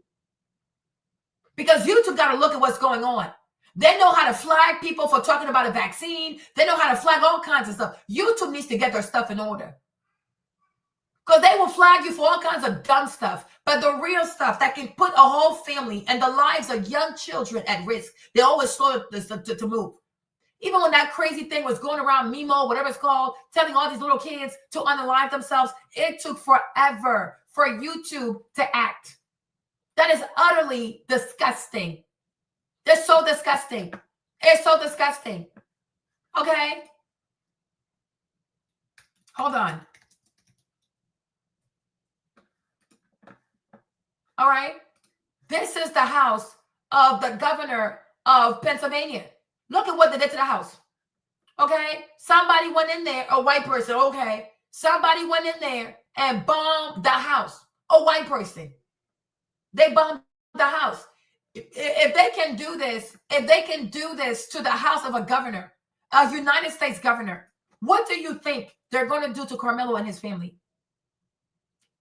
Because YouTube got to look at what's going on. They know how to flag people for talking about a vaccine. They know how to flag all kinds of stuff. YouTube needs to get their stuff in order. Because they will flag you for all kinds of dumb stuff. But the real stuff that can put a whole family and the lives of young children at risk, they always slow to move. Even when that crazy thing was going around, Mimo, whatever it's called, telling all these little kids to unalive themselves, it took forever for YouTube to act. That is utterly disgusting. They're so disgusting. It's so disgusting. Okay? Hold on. All right. This is the house of the governor of Pennsylvania. Look at what they did to the house. Okay. Somebody went in there, a white person. Okay. Somebody went in there and bombed the house. A white person. They bombed the house. If they can do this, to the house of a governor, a United States governor, what do you think they're going to do to Karmelo and his family?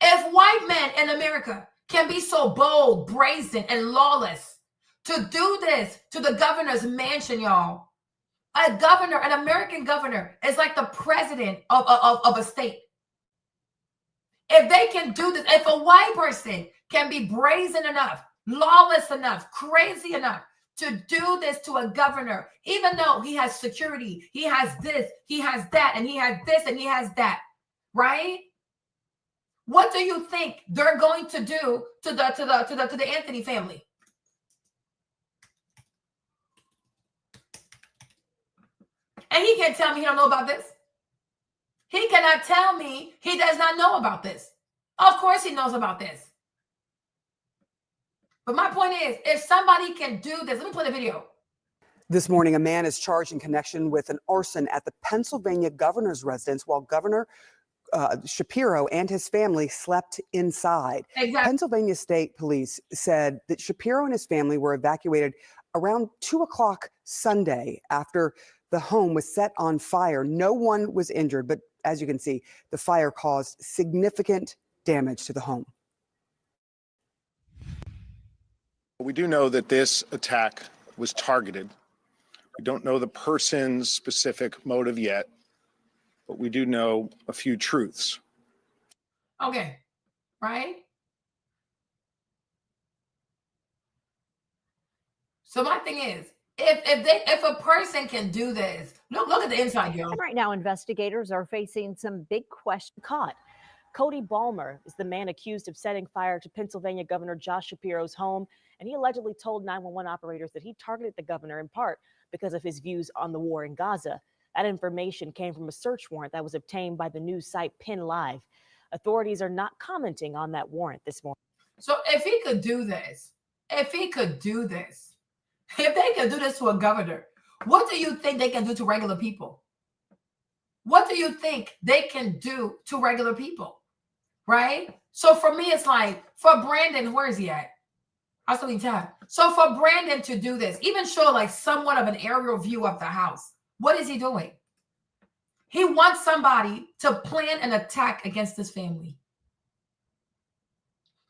If white men in America can be so bold, brazen, and lawless to do this to the governor's mansion, y'all, a governor, an American governor, is like the president of a state. If they can do this, if a white person can be brazen enough, lawless enough, crazy enough to do this to a governor, even though he has security, he has this, he has that, and he has this, and he has that, right? What do you think they're going to do to the Anthony family? And he can't tell me he don't know about this. He cannot tell me he does not know about this. Of course he knows about this. But my point is, if somebody can do this, let me play the video. This morning, a man is charged in connection with an arson at the Pennsylvania governor's residence while Governor Shapiro and his family slept inside. Exactly. Pennsylvania State Police said that Shapiro and his family were evacuated around 2 o'clock Sunday after the home was set on fire. No one was injured, but as you can see, the fire caused significant damage to the home. We do know that this attack was targeted. We don't know the person's specific motive yet, but we do know a few truths. Okay, right? So my thing is, if a person can do this, look at the inside, yo. Right now, investigators are facing some big questions. Caught. Cody Ballmer is the man accused of setting fire to Pennsylvania Governor Josh Shapiro's home, and he allegedly told 911 operators that he targeted the governor in part because of his views on the war in Gaza. That information came from a search warrant that was obtained by the news site Penn Live. Authorities are not commenting on that warrant this morning. So if he could do this, if they could do this to a governor, what do you think they can do to regular people? What do you think they can do to regular people? Right? So for me, it's like, for Brandon, where is he at? I'll still need time. So for Brandon to do this, even show like somewhat of an aerial view of the house, what is he doing? He wants somebody to plan an attack against his family.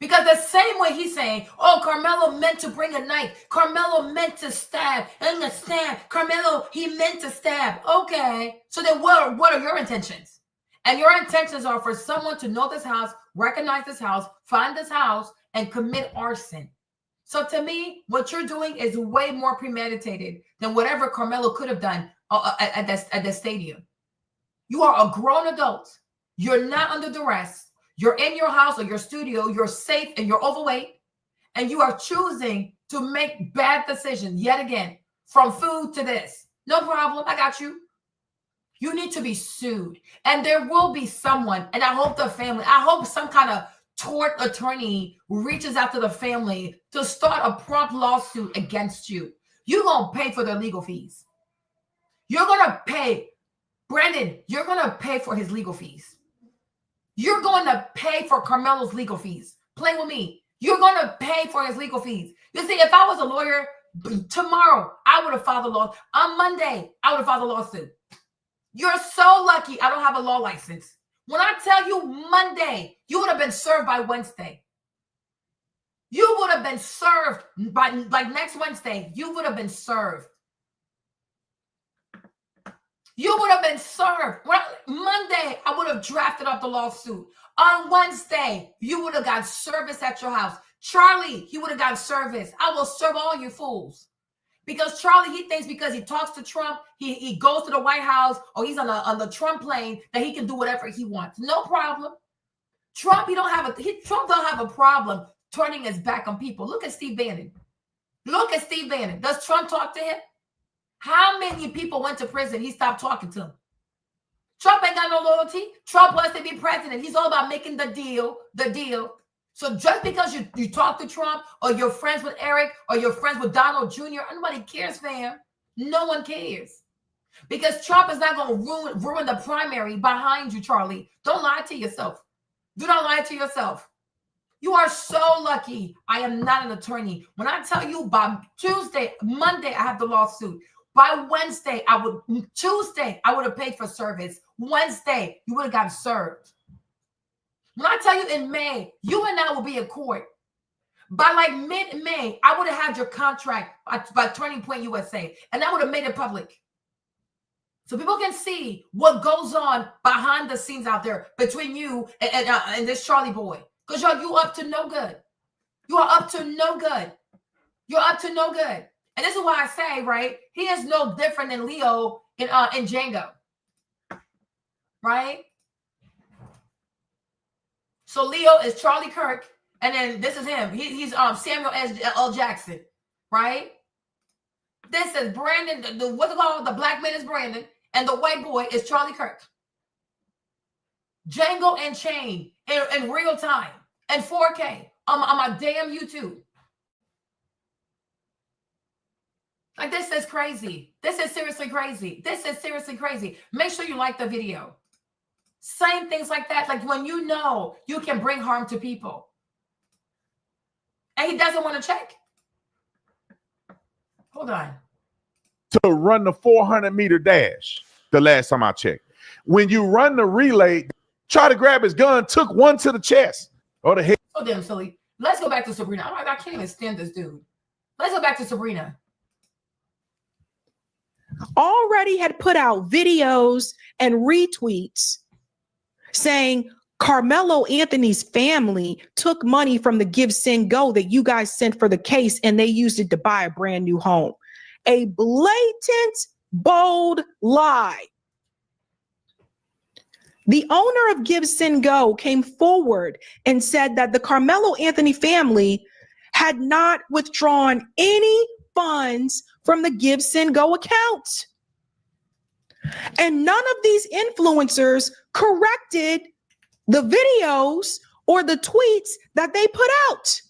Because the same way he's saying, oh, Karmelo meant to bring a knife. Karmelo meant to stab. Karmelo, he meant to stab. Okay. So then what are your intentions? And your intentions are for someone to know this house, recognize this house, find this house, and commit arson. So to me, what you're doing is way more premeditated than whatever Karmelo could have done at the stadium. You are a grown adult. You're not under duress. You're in your house or your studio. You're safe and you're overweight. And you are choosing to make bad decisions yet again, from food to this. No problem. I got you. You need to be sued. And there will be someone, and I hope the family, I hope some kind of tort attorney reaches out to the family to start a prompt lawsuit against you. You're going to pay for their legal fees. You're going to pay, Brandon, you're going to pay for his legal fees. You're going to pay for Karmelo's legal fees. Play with me. You're going to pay for his legal fees. You see, if I was a lawyer, tomorrow, I would have filed a lawsuit. On Monday, I would have filed a lawsuit. You're so lucky I don't have a law license. When I tell you Monday, you would have been served by Wednesday. You would have been served by, like, next Wednesday, you would have been served. You would have been served. Monday, I would have drafted up the lawsuit. On Wednesday, you would have got service at your house. Charlie, he would have got service. I will serve all you fools. Because Charlie, he thinks because he talks to Trump, he goes to the White House, or he's on the Trump plane, that he can do whatever he wants. No problem. Trump, Trump don't have a problem turning his back on people. Look at Steve Bannon. Look at Steve Bannon. Does Trump talk to him? How many people went to prison? He stopped talking to them. Trump ain't got no loyalty. Trump wants to be president. He's all about making the deal. So just because you talk to Trump or you're friends with Eric or you're friends with Donald Jr., nobody cares, fam. No one cares. Because Trump is not going to ruin the primary behind you, Charlie. Don't lie to yourself. Do not lie to yourself. You are so lucky I am not an attorney. When I tell you by Tuesday, Monday, I have the lawsuit. By Wednesday, Tuesday, I would have paid for service. Wednesday, you would have gotten served. When I tell you in May, you and I will be in court. By like mid-May, I would have had your contract by Turning Point USA, and I would have made it public. So people can see what goes on behind the scenes out there between you and this Charlie boy. Because you up to no good. You are up to no good. You're up to no good. And this is why I say, right, he is no different than Leo in Django. Right? So Leo is Charlie Kirk, and then this is him. He's Samuel L. Jackson, right? This is Brandon, what's it called? The black man is Brandon, and the white boy is Charlie Kirk. Django and Chain in real time and 4K on my damn YouTube. Like, this is crazy. This is seriously crazy. This is seriously crazy. Make sure you like the video. Saying things like that, like when you know you can bring harm to people. And he doesn't want to check. Hold on. To run the 400-meter dash, the last time I checked. When you run the relay, try to grab his gun, took one to the chest or the head. So damn silly. Let's go back to Sabrina. I can't even stand this dude. Let's go back to Sabrina. Already had put out videos and retweets saying Karmelo Anthony's family took money from the Give, Send, Go that you guys sent for the case, and they used it to buy a brand new home. A blatant, bold lie. The owner of Give, Send, Go came forward and said that the Karmelo Anthony family had not withdrawn any funds from the Give, Send, Go account. And none of these influencers corrected the videos or the tweets that they put out.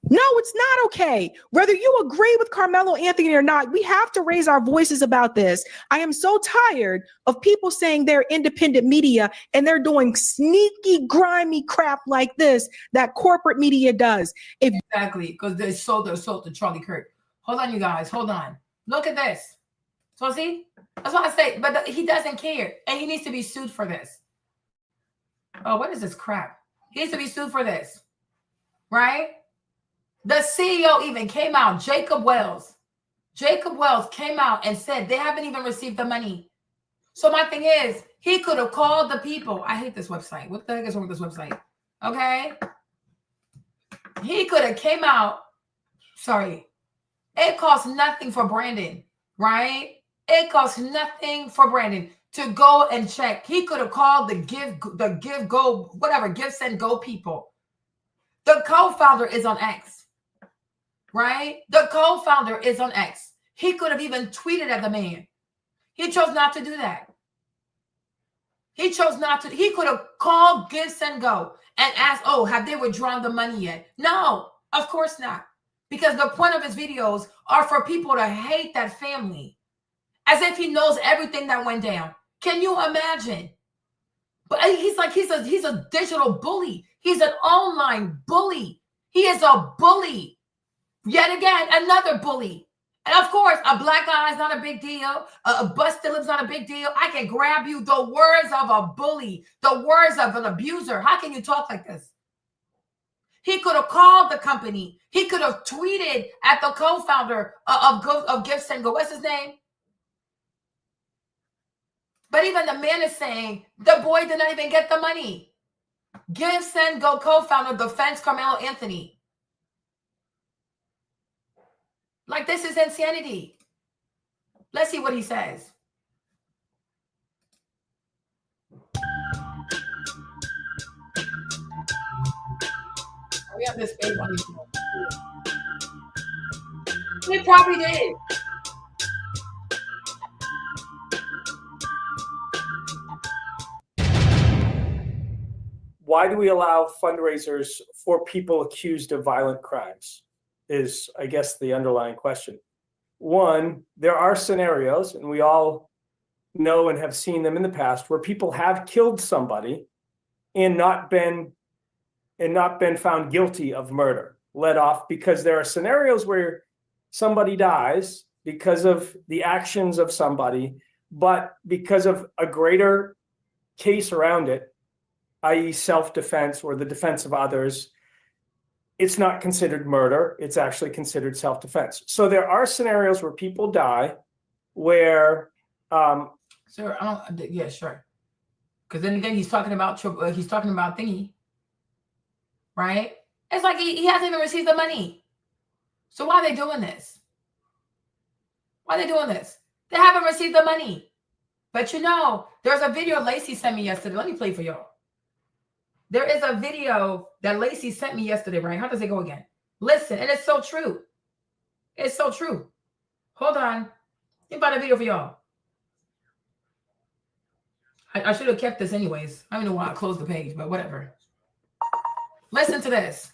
No, it's not okay. Whether you agree with Karmelo Anthony or not, we have to raise our voices about this. I am so tired of people saying they're independent media and they're doing sneaky, grimy crap like this that corporate media does. Exactly, because they sold to Charlie Kirk. Hold on, you guys. Hold on. Look at this. So see, that's what I say. But he doesn't care, and he needs to be sued for this. Oh, what is this crap? He needs to be sued for this, right? The CEO even came out, Jacob Wells. Jacob Wells came out and said they haven't even received the money. So my thing is, he could have called the people. I hate this website. What the heck is wrong with this website? Okay. He could have came out. Sorry. It costs nothing for Brandon, right? It costs nothing for Brandon to go and check. He could have called the Give, Go, whatever, Give, Send, Go people. The co-founder is on X, right? The co-founder is on X. He could have even tweeted at the man. He chose not to do that. He chose not to. He could have called Give, Send, Go and asked, oh, have they withdrawn the money yet? No, of course not. Because the point of his videos are for people to hate that family. As if he knows everything that went down. Can you imagine? But he's a digital bully. He's an online bully. He is a bully. Yet again, another bully. And of course, a black eye is not a big deal. A busted lip's not a big deal. I can grab you. The words of a bully. The words of an abuser. How can you talk like this? He could have called the company. He could have tweeted at the co-founder of Give, Send, Go. What's his name? But even the man is saying the boy did not even get the money. Give, Send, Go co-founder defends Karmelo Anthony. Like, this is insanity. Let's see what he says. We have this baby on YouTube. He probably did. why do we allow fundraisers for people accused of violent crimes? Is, I guess, the underlying question. One, there are scenarios, and we all know and have seen them in the past, where people have killed somebody and not been found guilty of murder, let off, because there are scenarios where somebody dies because of the actions of somebody, but because of a greater case around it, i.e. self-defense or the defense of others, it's not considered murder. It's actually considered self-defense. So there are scenarios where people die where... Sir, yeah, sure. Because then again, he's talking about thingy, right? It's like he hasn't even received the money. So why are they doing this? Why are they doing this? They haven't received the money. But you know, there's a video Lacey sent me yesterday. Let me play for y'all. There is a video that Lacey sent me yesterday, right? How does it go again? Listen, and it's so true. It's so true. Hold on. Think about a video for y'all. I should have kept this anyways. I don't know why I closed the page, but whatever. Listen to this.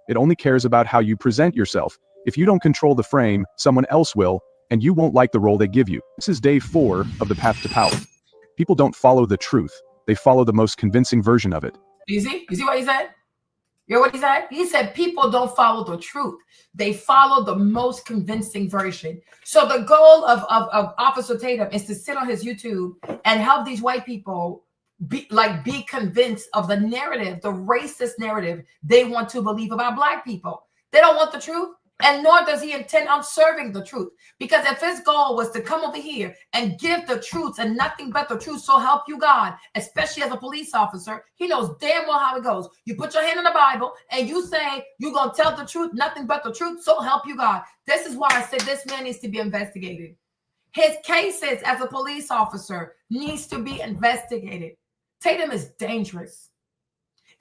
It only cares about how you present yourself. If you don't control the frame, someone else will, and you won't like the role they give you. This is day 4 of the path to power. People don't follow the truth. They follow the most convincing version of it. You see? You see what he said? You know what he said? He said people don't follow the truth. They follow the most convincing version. So the goal of Officer Tatum is to sit on his YouTube and help these white people be convinced of the narrative, the racist narrative they want to believe about black people. They don't want the truth. And nor does he intend on serving the truth. Because if his goal was to come over here and give the truth and nothing but the truth, so help you God, especially as a police officer, he knows damn well how it goes. You put your hand in the Bible and you say you're going to tell the truth, nothing but the truth, so help you God. This is why I said this man needs to be investigated. His cases as a police officer needs to be investigated. Tatum is dangerous.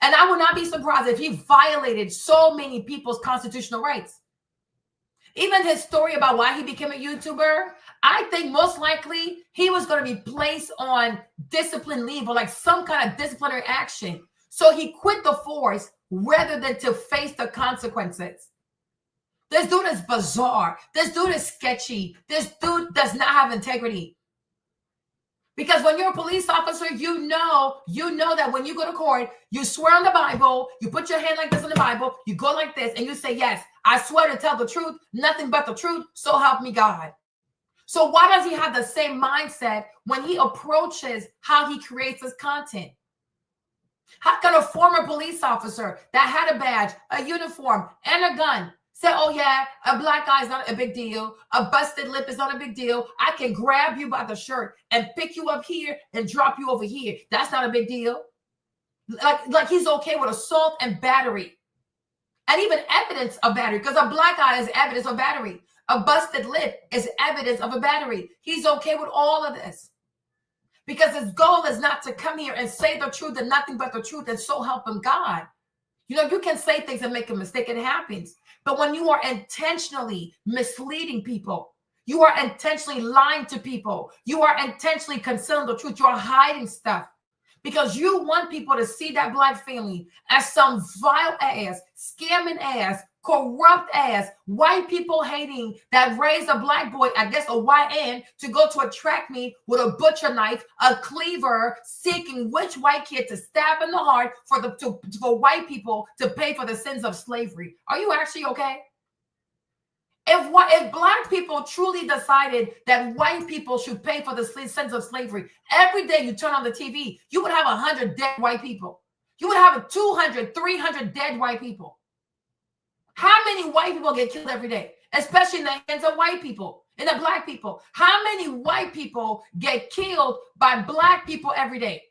And I would not be surprised if he violated so many people's constitutional rights. Even his story about why he became a YouTuber, I think most likely he was going to be placed on discipline leave or like some kind of disciplinary action. So he quit the force rather than to face the consequences. This dude is bizarre. This dude is sketchy. This dude does not have integrity. Because when you're a police officer, you know that when you go to court, you swear on the Bible, you put your hand like this in the Bible, you go like this, and you say, yes, I swear to tell the truth, nothing but the truth, so help me God. So why does he have the same mindset when he approaches how he creates his content? How can a former police officer that had a badge, a uniform, and a gun say, oh yeah, a black eye is not a big deal. A busted lip is not a big deal. I can grab you by the shirt and pick you up here and drop you over here. That's not a big deal. Like he's okay with assault and battery. And even evidence of battery, because a black eye is evidence of battery. A busted lip is evidence of a battery. He's okay with all of this. Because his goal is not to come here and say the truth and nothing but the truth, and so help him God. You know, you can say things and make a mistake. It happens. But when you are intentionally misleading people, you are intentionally lying to people, you are intentionally concealing the truth, you're hiding stuff. Because you want people to see that black family as some vile ass, scamming ass, corrupt ass, white people hating that raised a black boy, I guess a YN, to go to a track meet with a butcher knife, a cleaver, seeking which white kid to stab in the heart for white people to pay for the sins of slavery. Are you actually okay? If black people truly decided that white people should pay for the sins of slavery, every day you turn on the TV, you would have 100 dead white people. You would have 200, 300 dead white people. How many white people get killed every day, especially in the hands of white people, in the black people? How many white people get killed by black people every day?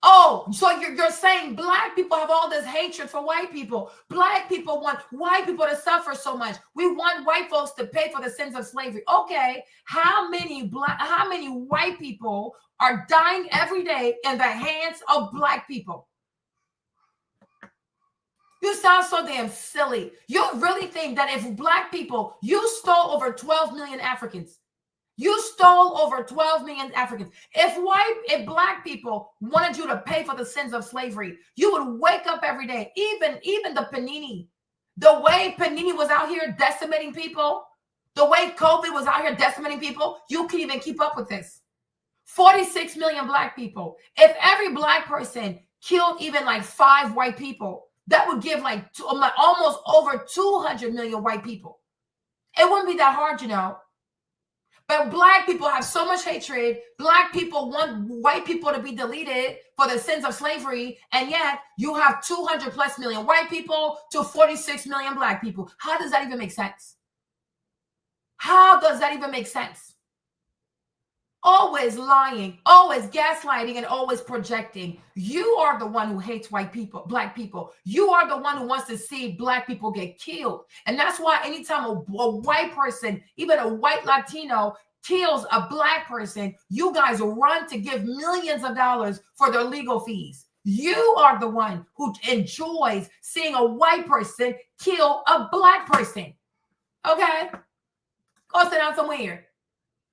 Oh, so you're saying black people have all this hatred for white people. Black people want white people to suffer so much. We want white folks to pay for the sins of slavery. Okay, how many white people are dying every day in the hands of black people? You sound so damn silly. You really think that if black people, you stole over 12 million Africans. You stole over 12 million Africans. If black people wanted you to pay for the sins of slavery, you would wake up every day. Even the Panini, the way Panini was out here decimating people, the way COVID was out here decimating people, you can't even keep up with this. 46 million black people. If every black person killed even like 5 white people, that would give like almost over 200 million white people. It wouldn't be that hard, you know. But black people have so much hatred. Black people want white people to be deleted for the sins of slavery. And yet you have 200 plus million white people to 46 million black people. How does that even make sense? How does that even make sense? Always lying, always gaslighting, and always projecting. You are the one who hates white people, black people. You are the one who wants to see black people get killed. And that's why anytime a white person, even a white Latino, kills a black person, you guys run to give millions of dollars for their legal fees. You are the one who enjoys seeing a white person kill a black person. Okay? Go sit down somewhere.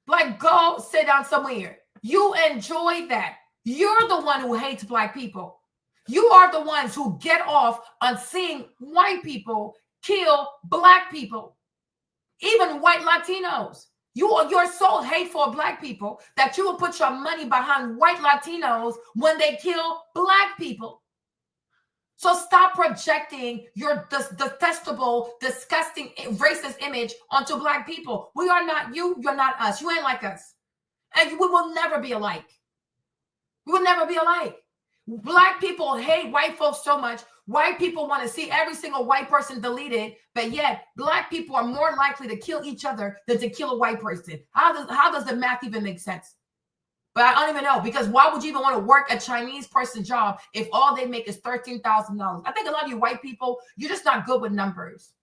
Like, go sit down somewhere. You enjoy that. You're the one who hates black people. You are the ones who get off on seeing white people kill black people, even white Latinos. You're so hateful of black people that you will put your money behind white Latinos when they kill black people. So stop projecting your detestable, disgusting, racist image onto black people. We are not you. You're not us. You ain't like us. And we will never be alike. We will never be alike. Black people hate white folks so much. White people want to see every single white person deleted, but yet black people are more likely to kill each other than to kill a white person. How does the math even make sense? But I don't even know, because why would you even want to work a Chinese person job if all they make is $13,000? I think a lot of you white people, you're just not good with numbers.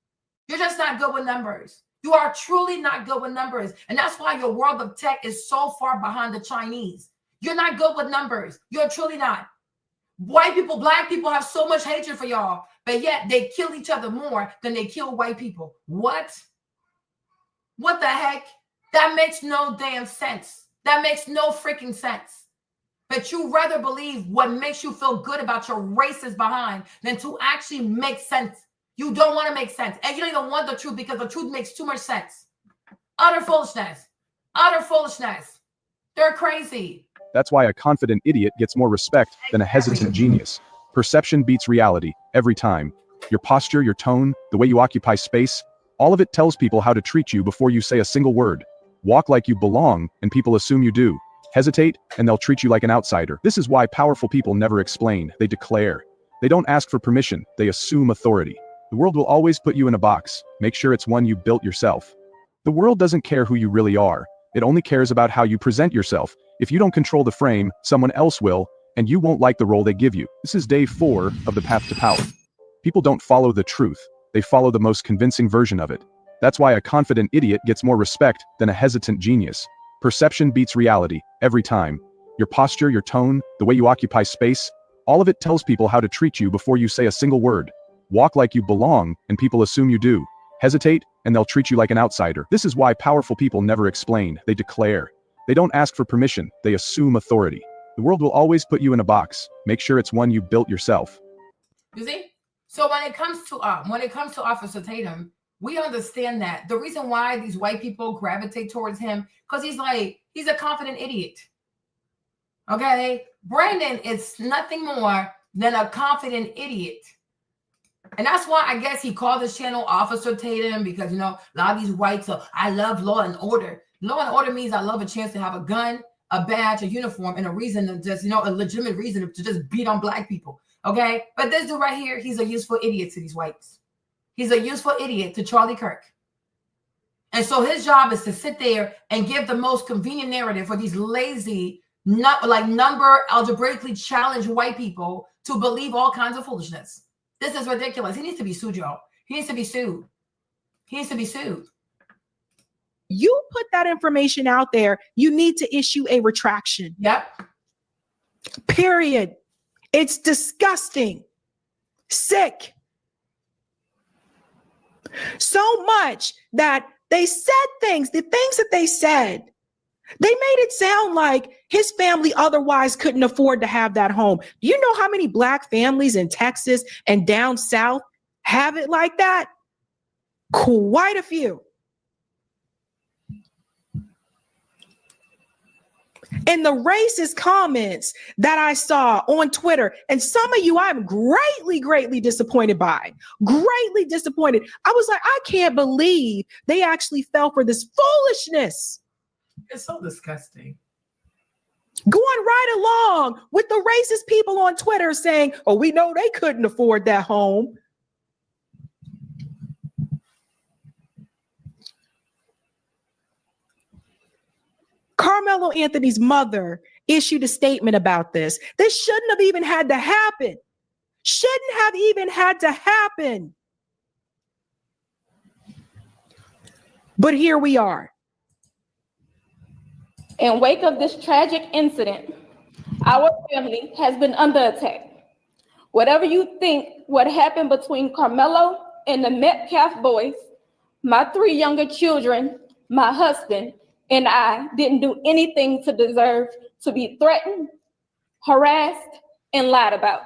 You're just not good with numbers. You are truly not good with numbers. And that's why your world of tech is so far behind the Chinese. You're not good with numbers. You're truly not. White people, black people have so much hatred for y'all, but yet they kill each other more than they kill white people. What? What the heck? That makes no damn sense. That makes no freaking sense. But you rather believe what makes you feel good about your racist behind than to actually make sense. You don't want to make sense. And you don't even want the truth because the truth makes too much sense. Utter foolishness. Utter foolishness. They're crazy. That's why a confident idiot gets more respect than a hesitant genius. Perception beats reality every time. Your posture, your tone, the way you occupy space, all of it tells people how to treat you before you say a single word. Walk like you belong, and people assume you do. Hesitate, and they'll treat you like an outsider. This is why powerful people never explain, they declare. They don't ask for permission, they assume authority. The world will always put you in a box. Make sure it's one you built yourself. The world doesn't care who you really are. It only cares about how you present yourself. If you don't control the frame, someone else will, and you won't like the role they give you. This is day 4 of the path to power. People don't follow the truth. They follow the most convincing version of it. That's why a confident idiot gets more respect than a hesitant genius. Perception beats reality every time. Your posture, your tone, the way you occupy space, all of it tells people how to treat you before you say a single word. Walk like you belong, and people assume you do. Hesitate, and they'll treat you like an outsider. This is why powerful people never explain, they declare. They don't ask for permission, they assume authority. The world will always put you in a box. Make sure it's one you built yourself. You see? So when it comes to Officer Tatum, we understand that the reason why these white people gravitate towards him, because he's a confident idiot. Okay? Brandon is nothing more than a confident idiot. And that's why I guess he called his channel Officer Tatum, because, you know, a lot of these whites are, I love law and order. Law and order means I love a chance to have a gun, a badge, a uniform, and a reason to just, you know, a legitimate reason to just beat on black people. Okay? But this dude right here, he's a useful idiot to these whites. He's a useful idiot to Charlie Kirk. And so his job is to sit there and give the most convenient narrative for these lazy, number algebraically challenged white people to believe all kinds of foolishness. This is ridiculous. He needs to be sued, y'all. He needs to be sued. He needs to be sued. You put that information out there, you need to issue a retraction. Yep. Period. It's disgusting. Sick. So much that they said things, the things that they said They made it sound like his family otherwise couldn't afford to have that home. Do you know how many Black families in Texas and down south have it like that? Quite a few. And the racist comments that I saw on Twitter, and some of you I'm greatly disappointed by. Greatly disappointed. I was like, I can't believe they actually fell for this foolishness. It's so disgusting. Going right along with the racist people on Twitter saying, oh, we know they couldn't afford that home. Karmelo Anthony's mother issued a statement about this. This shouldn't have even had to happen. Shouldn't have even had to happen. But here we are. In wake of this tragic incident, our family has been under attack. Whatever you think what happened between Karmelo and the Metcalf boys, my 3 younger children, my husband, and I didn't do anything to deserve to be threatened, harassed, and lied about.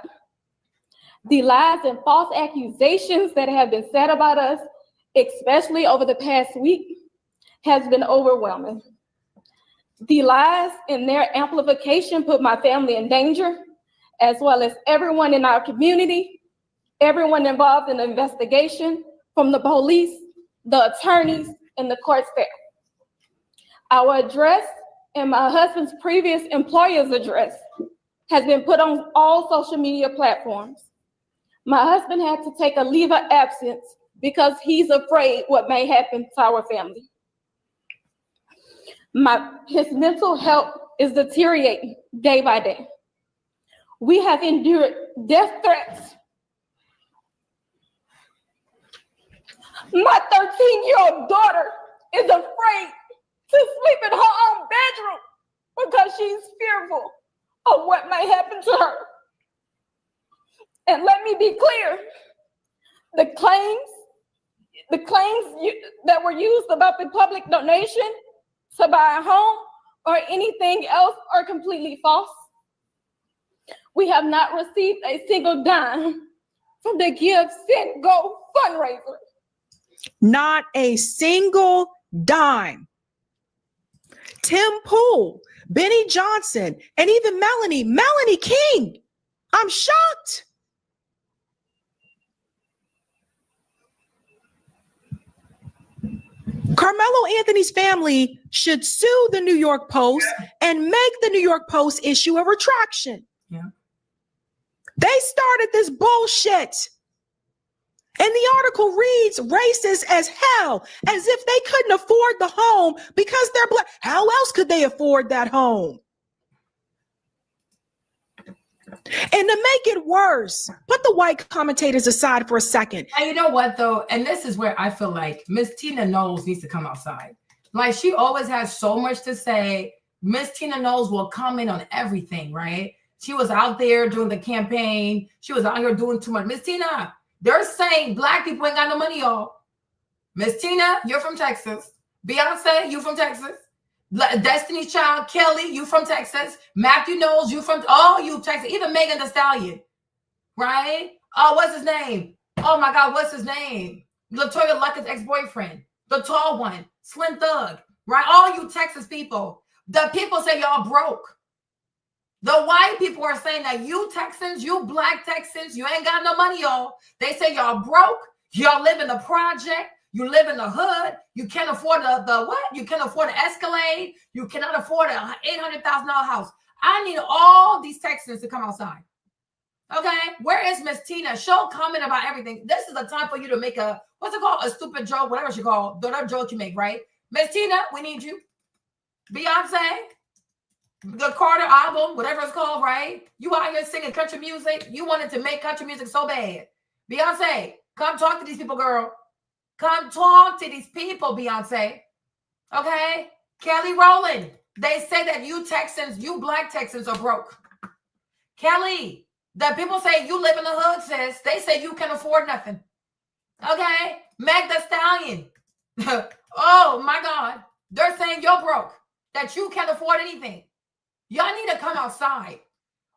The lies and false accusations that have been said about us, especially over the past week, has been overwhelming. The lies and their amplification put my family in danger, as well as everyone in our community, everyone involved in the investigation, from the police, the attorneys, and the court staff. Our address and my husband's previous employer's address has been put on all social media platforms. My husband had to take a leave of absence because he's afraid what may happen to our family. His mental health is deteriorating day by day. We have endured death threats. My 13-year-old daughter is afraid to sleep in her own bedroom because she's fearful of what may happen to her. And let me be clear, the claims that were used about the public donation to buy a home or anything else are completely false. We have not received a single dime from the Give, Send, Go fundraiser. Not a single dime. Tim Pool, Benny Johnson, and even Melanie King. I'm shocked. Karmelo Anthony's family should sue the New York Post and make the New York Post issue a retraction. Yeah. They started this bullshit. And the article reads racist as hell, as if they couldn't afford the home because they're Black. How else could they afford that home? And to make it worse, put the white commentators aside for a second. And you know what, though? And this is where I feel like Miss Tina Knowles needs to come outside. Like, she always has so much to say. Miss Tina Knowles will comment on everything, right? She was out there during the campaign. She was out here doing too much. Miss Tina, they're saying Black people ain't got no money, y'all. Miss Tina, you're from Texas. Beyonce, you from Texas. Destiny's Child, Kelly, you from Texas. Matthew Knowles, you from all you Texas. Even Megan Thee Stallion, right? Oh, what's his name? Oh my God, what's his name? LaToya Luckett's ex-boyfriend, the tall one, Slim Thug, right? All you Texas people. The people say y'all broke. The white people are saying that you Texans, you Black Texans, you ain't got no money, y'all. They say y'all broke. Y'all live in the project. You live in the hood. You can't afford the what? You can't afford the Escalade. You cannot afford an $800,000 house. I need all these Texans to come outside. Okay? Where is Miss Tina? She'll comment about everything. This is a time for you to make a, what's it called? A stupid joke, whatever she called. Whatever joke you make, right? Miss Tina, we need you. Beyonce, the Carter album, whatever it's called, right? You out here singing country music. You wanted to make country music so bad. Beyonce, come talk to these people, girl. Come talk to these people, Beyonce. Okay? Kelly Rowland. They say that you Texans, you Black Texans are broke. Kelly, the people say you live in the hood, sis. They say you can afford nothing. Okay? Meg Thee Stallion. Oh, my God. They're saying you're broke. that you can't afford anything. Y'all need to come outside.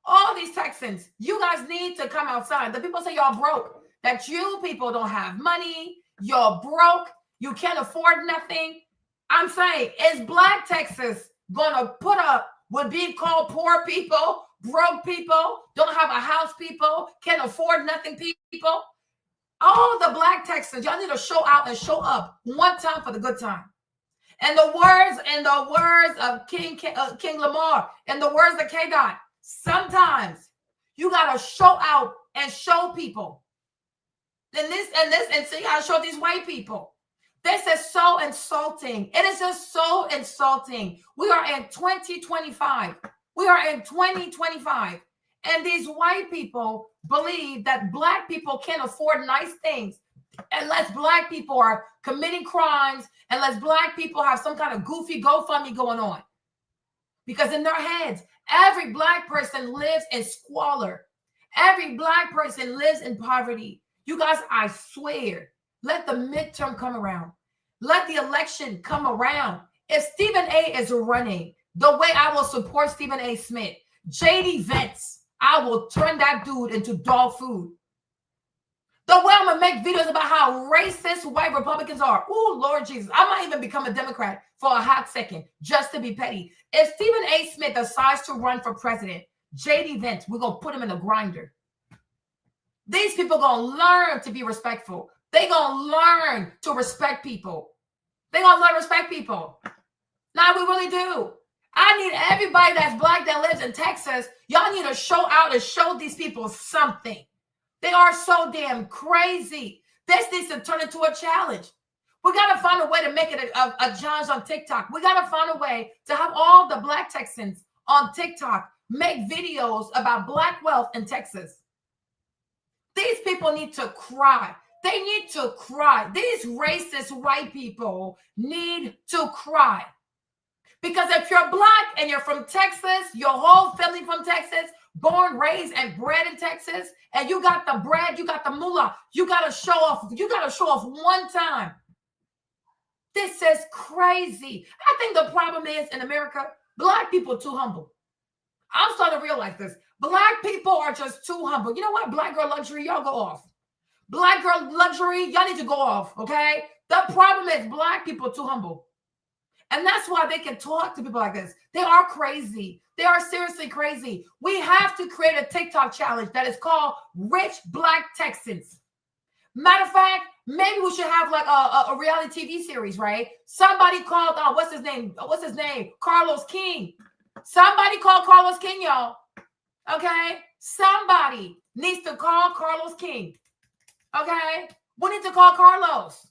All these Texans, you guys need to come outside. The people say y'all broke, that you people don't have money, you're broke, you can't afford nothing. I'm saying, is Black Texas gonna put up with being called poor people, broke people, don't have a house people, can't afford nothing people? All the Black Texans, y'all need to show out and show up one time for the good time. And the words of King Lamar, and the words of K-Dot, sometimes you gotta show out and show people. And see, I show these white people. This is so insulting. It is just so insulting. We are in 2025. We are in 2025. And these white people believe that Black people can't afford nice things unless Black people are committing crimes, unless Black people have some kind of goofy GoFundMe going on. Because in their heads, every Black person lives in squalor. Every Black person lives in poverty. You guys, I swear, let the midterm come around. Let the election come around. If Stephen A. is running the way I will support Stephen A. Smith, JD Vance, I will turn that dude into dog food. The way I'm going to make videos about how racist white Republicans are. Oh, Lord Jesus. I might even become a Democrat for a hot second just to be petty. If Stephen A. Smith decides to run for president, JD Vance, we're going to put him in a grinder. These people going to learn to be respectful. They're going to learn to respect people. They're going to learn to respect people. Now, we really do. I need everybody that's Black that lives in Texas. Y'all need to show out and show these people something. They are so damn crazy. This needs to turn into a challenge. We got to find a way to make it a challenge on TikTok. We got to find a way to have all the Black Texans on TikTok make videos about Black wealth in Texas. These people need to cry. They need to cry. These racist white people need to cry. Because if you're Black and you're from Texas, your whole family from Texas, born, raised, and bred in Texas, and you got the bread, you got the moolah, you got to show off. You got to show off one time. This is crazy. I think the problem is in America, Black people are too humble. I'm starting to realize this. Black people are just too humble. You know what? Black girl luxury, y'all go off. Black girl luxury, y'all need to go off, okay? The problem is Black people are too humble. And that's why they can talk to people like this. They are crazy. They are seriously crazy. We have to create a TikTok challenge that is called Rich Black Texans. Matter of fact, maybe we should have like a reality TV series, right? Somebody called, what's his name? Carlos King. Somebody called Carlos King, y'all. Okay? Somebody needs to call Carlos King. Okay? We need to call Carlos.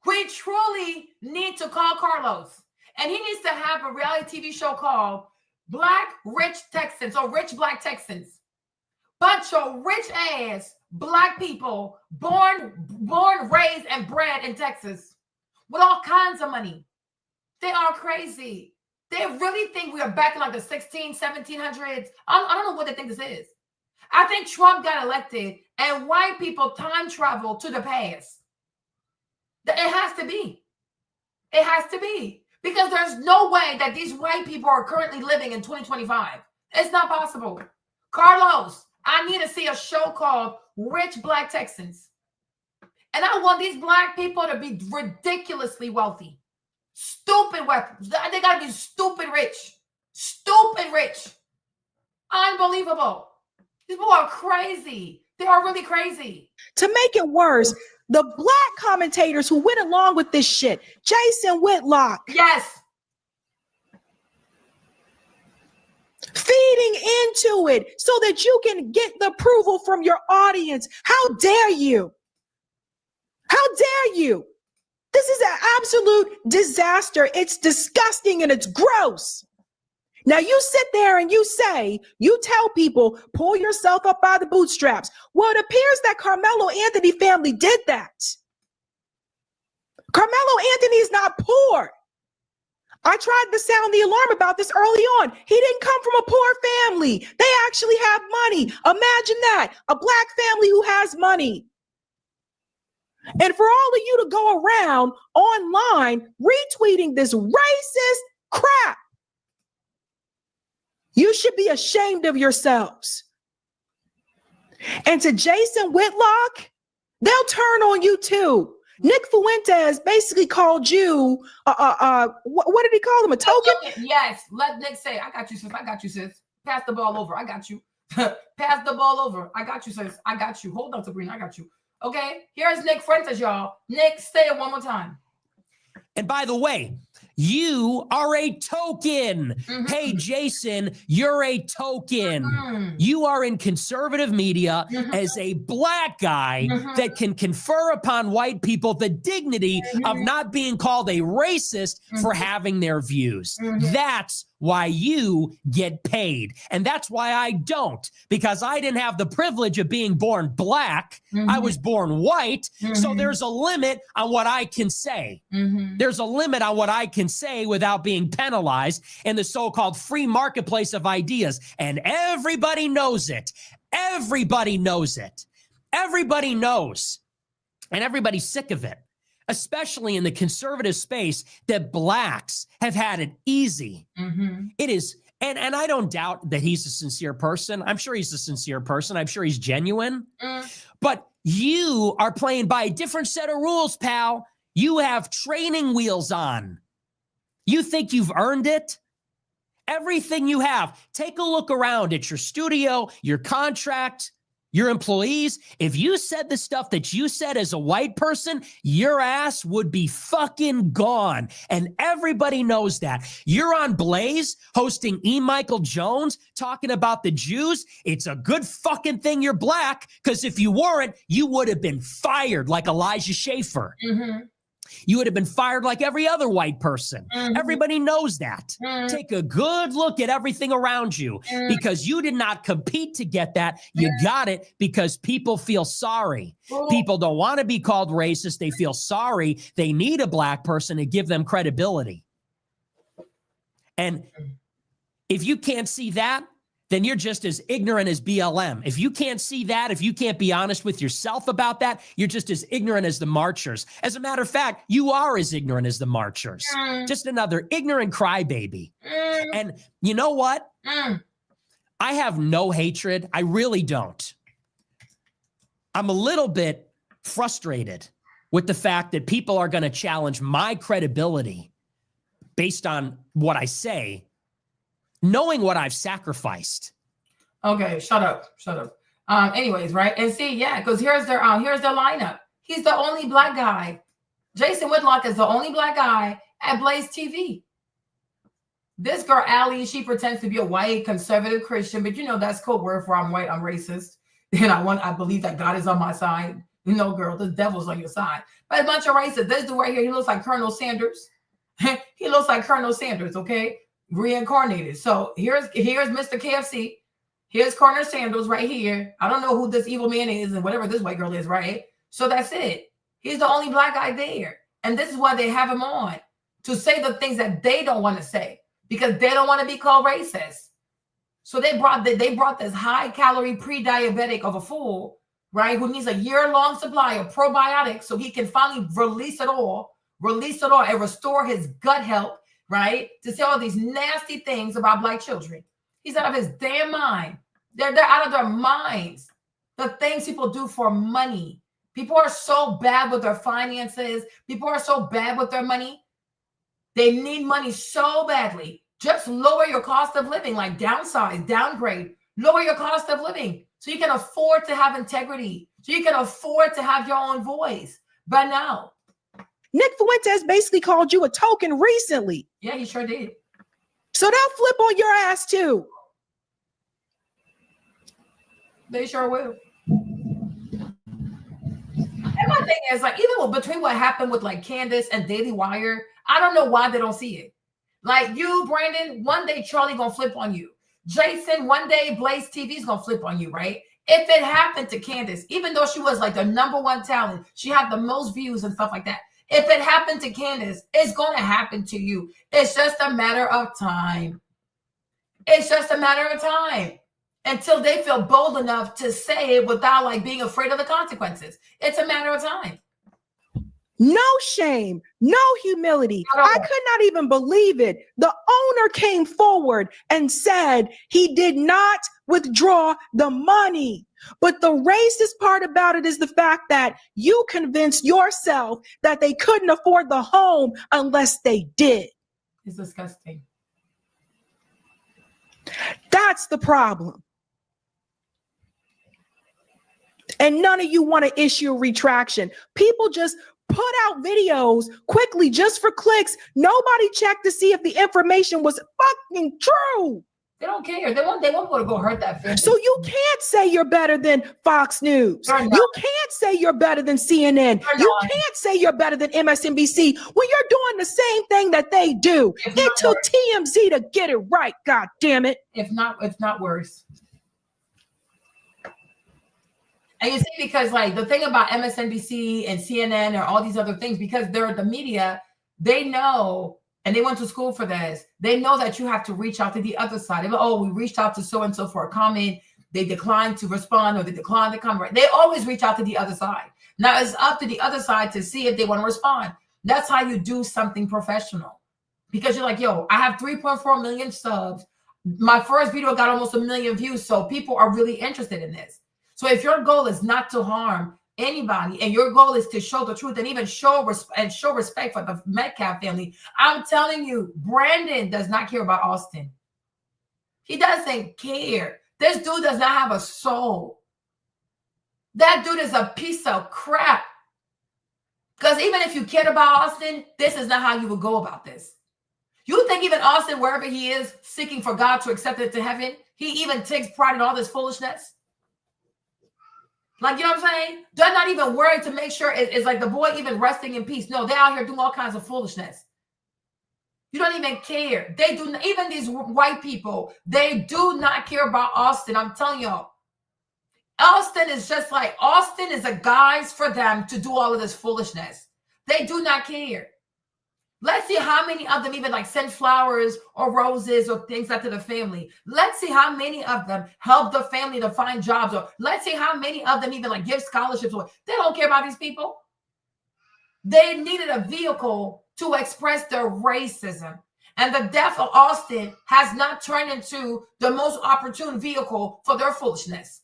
We truly need to call Carlos. And he needs to have a reality TV show called Black Rich Texans or Rich Black Texans. Bunch of rich ass Black people born, raised, and bred in Texas with all kinds of money. They are crazy. They really think we are back in like the 1700s. I don't know what they think this is. I think Trump got elected and white people time travel to the past. It has to be. It has to be. Because there's no way that these white people are currently living in 2025. It's not possible. Carlos, I need to see a show called Rich Black Texans. And I want these Black people to be ridiculously wealthy. Stupid wealthy. They got to be stupid rich. Stupid rich. Unbelievable. These people are crazy. They are really crazy. To make it worse, the Black commentators who went along with this shit, Jason Whitlock. Yes. Feeding into it so that you can get the approval from your audience. How dare you? How dare you? This is an absolute disaster. It's disgusting and it's gross. Now you sit there and you tell people, pull yourself up by the bootstraps. Well, it appears that Carmelo Anthony family did that. Carmelo Anthony is not poor. I tried to sound the alarm about this early on. He didn't come from a poor family. They actually have money. Imagine that, a Black family who has money. And for all of you to go around online retweeting this racist, crap. You should be ashamed of yourselves. And to Jason Whitlock, they'll turn on you too. Nick Fuentes basically called you, what did he call him? A token? Yes. Let Nick say, I got you, sis. I got you, sis. Pass the ball over. I got you. Pass the ball over. I got you, sis. I got you. Hold on, Sabrina. I got you. Okay. Here's Nick Fuentes, y'all. Nick, say it one more time. And by the way, you are a token. Hey, Jason, you're a token. You are in conservative media as a black guy that can confer upon white people the dignity of not being called a racist for having their views. That's why you get paid. And that's why I don't, because I didn't have the privilege of being born black. I was born white. So there's a limit on what I can say. There's a limit on what I can say without being penalized in the so-called free marketplace of ideas. And everybody knows it. Everybody knows it. Everybody knows. And everybody's sick of it, especially in the conservative space, that blacks have had it easy. It is, and I don't doubt that he's a sincere person. I'm sure he's a sincere person. I'm sure he's genuine. But you are playing by a different set of rules, pal. You have training wheels on. You think you've earned it? Everything you have. Take a look around at your studio, your contract, your employees. If you said the stuff that you said as a white person, your ass would be fucking gone. And everybody knows that. You're on Blaze hosting E. Michael Jones talking about the Jews. It's a good fucking thing you're black, because if you weren't, you would have been fired like Elijah Schaffer. You would have been fired like every other white person. Everybody knows that. Take a good look at everything around you, because you did not compete to get that. You got it because people feel sorry. People don't want to be called racist. They feel sorry. They need a black person to give them credibility. And if you can't see that, then you're just as ignorant as BLM. If you can't see that, if you can't be honest with yourself about that, you're just as ignorant as the marchers. As a matter of fact, you are as ignorant as the marchers. Just another ignorant crybaby. And you know what? I have no hatred. I really don't. I'm a little bit frustrated with the fact that people are going to challenge my credibility based on what I say, knowing what I've sacrificed. Okay, shut up. Anyways, right? And see, yeah, because here's their lineup. He's the only black guy. Jason Whitlock is the only black guy at Blaze TV. This girl, Allie, she pretends to be a white conservative Christian, but you know that's code word for I'm white, I'm racist. And I believe that God is on my side. You know, girl, the devil's on your side. But a bunch of racists. This dude right here, he looks like Colonel Sanders. He looks like Colonel Sanders, okay? Reincarnated. So here's Mr. KFC. Here's Colonel Sanders right here. I don't know who this evil man is and whatever this white girl is, right? So that's it. He's the only black guy there. And this is why they have him on, to say the things that they don't want to say, because they don't want to be called racist. So they brought this high-calorie pre-diabetic of a fool, right, who needs a year-long supply of probiotics so he can finally release it all and restore his gut health, right, to say all these nasty things about black children. He's out of his damn mind. They're out of their minds. The things people do for money. People are so bad with their finances. People are so bad with their money. They need money so badly. Just lower your cost of living, like downsize, downgrade. Lower your cost of living so you can afford to have integrity, so you can afford to have your own voice. But no. Nick Fuentes basically called you a token recently. Yeah, he sure did. So they'll flip on your ass too. They sure will. And my thing is, like, even between what happened with like Candace and Daily Wire, I don't know why they don't see it. Like you, Brandon, one day Charlie gonna flip on you. Jason, one day Blaze TV's gonna flip on you, right? If it happened to Candace, even though she was like the #1 talent, she had the most views and stuff like that. If it happened to Candace, it's gonna happen to you. It's just a matter of time. It's just a matter of time until they feel bold enough to say it without like being afraid of the consequences. It's a matter of time. No shame, no humility. I could not even believe it. The owner came forward and said he did not withdraw the money. But the racist part about it is the fact that you convinced yourself that they couldn't afford the home unless they did. It's disgusting. That's the problem. And none of you want to issue a retraction. People just put out videos quickly just for clicks. Nobody checked to see if the information was fucking true. They don't care. They want to go hurt that family. So you can't say you're better than Fox News. You can't say you're better than CNN. You can't say you're better than MSNBC when you're doing the same thing that they do. It took TMZ to get it right. God damn it. If not worse. And you see, because like the thing about MSNBC and CNN or all these other things, because they're the media, they know, and they went to school for this, they know that you have to reach out to the other side. They go, oh, we reached out to so-and-so for a comment. They declined to respond, or they declined to comment. They always reach out to the other side. Now it's up to the other side to see if they want to respond. That's how you do something professional. Because you're like, yo, I have 3.4 million subs. My first video got almost 1 million views. So people are really interested in this. So if your goal is not to harm anybody, and your goal is to show the truth and even show respect for the Metcalf family, I'm telling you, Brandon does not care about Austin. He doesn't care. This dude does not have a soul. That dude is a piece of crap. Because even if you cared about Austin, this is not how you would go about this. You think even Austin, wherever he is, seeking for God to accept it to heaven, he even takes pride in all this foolishness? Like, you know what I'm saying? They're not even worried to make sure it's like the boy even resting in peace. No, they're out here doing all kinds of foolishness. You don't even care. They do, even these white people, they do not care about Austin. I'm telling y'all. Austin is just like, Austin is a guise for them to do all of this foolishness. They do not care. Let's see how many of them even like send flowers or roses or things like to the family. Let's see how many of them help the family to find jobs, or let's see how many of them even like give scholarships. They don't care about these people. They needed a vehicle to express their racism. And the death of Austin has not turned into the most opportune vehicle for their foolishness.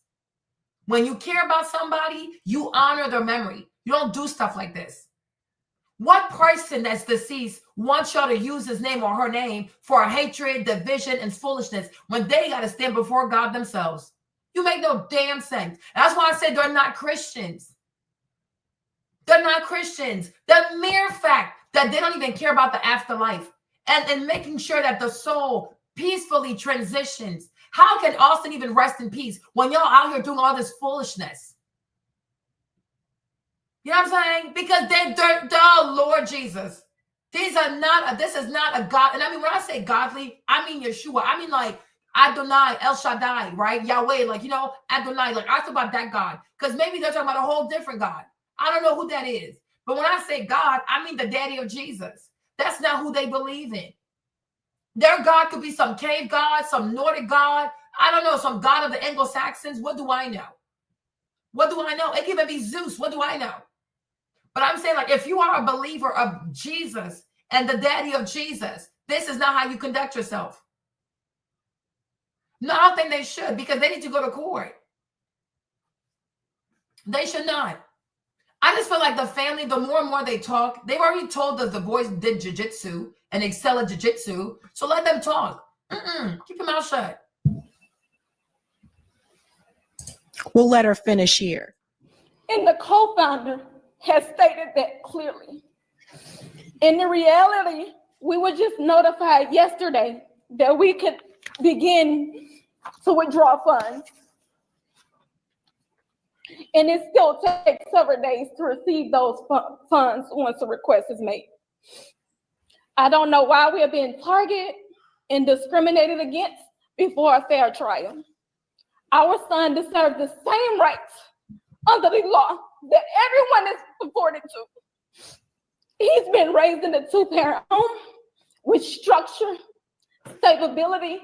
When you care about somebody, you honor their memory. You don't do stuff like this. What person that's deceased wants y'all to use his name or her name for hatred, division, and foolishness when they got to stand before God themselves? You make no damn sense. That's why I said they're not Christians. They're not Christians. The mere fact that they don't even care about the afterlife and making sure that the soul peacefully transitions. How can Austin even rest in peace when y'all out here doing all this foolishness? You know what I'm saying? Because they're Lord Jesus. This is not a God. And I mean, when I say godly, I mean Yeshua. I mean like Adonai, El Shaddai, right? Yahweh, like, you know, Adonai. Like I talk about that God. Because maybe they're talking about a whole different God. I don't know who that is. But when I say God, I mean the daddy of Jesus. That's not who they believe in. Their God could be some cave God, some Nordic God. I don't know, some God of the Anglo-Saxons. What do I know? What do I know? It could even be Zeus. What do I know? But I'm saying, like, if you are a believer of Jesus and the daddy of Jesus, this is not how you conduct yourself. No, I don't think they should, because they need to go to court. They should not. I just feel like the family, the more and more they talk, they've already told us the boys did jiu-jitsu and excel at jiu-jitsu, so let them talk. Keep your mouth shut. We'll let her finish here. And the co-founder has stated that clearly. In the reality, we were just notified yesterday that we could begin to withdraw funds. And it still takes several days to receive those funds once a request is made. I don't know why we are being targeted and discriminated against before a fair trial. Our son deserves the same rights under the law that everyone is afforded to. He's been raised in a two-parent home with structure, stability,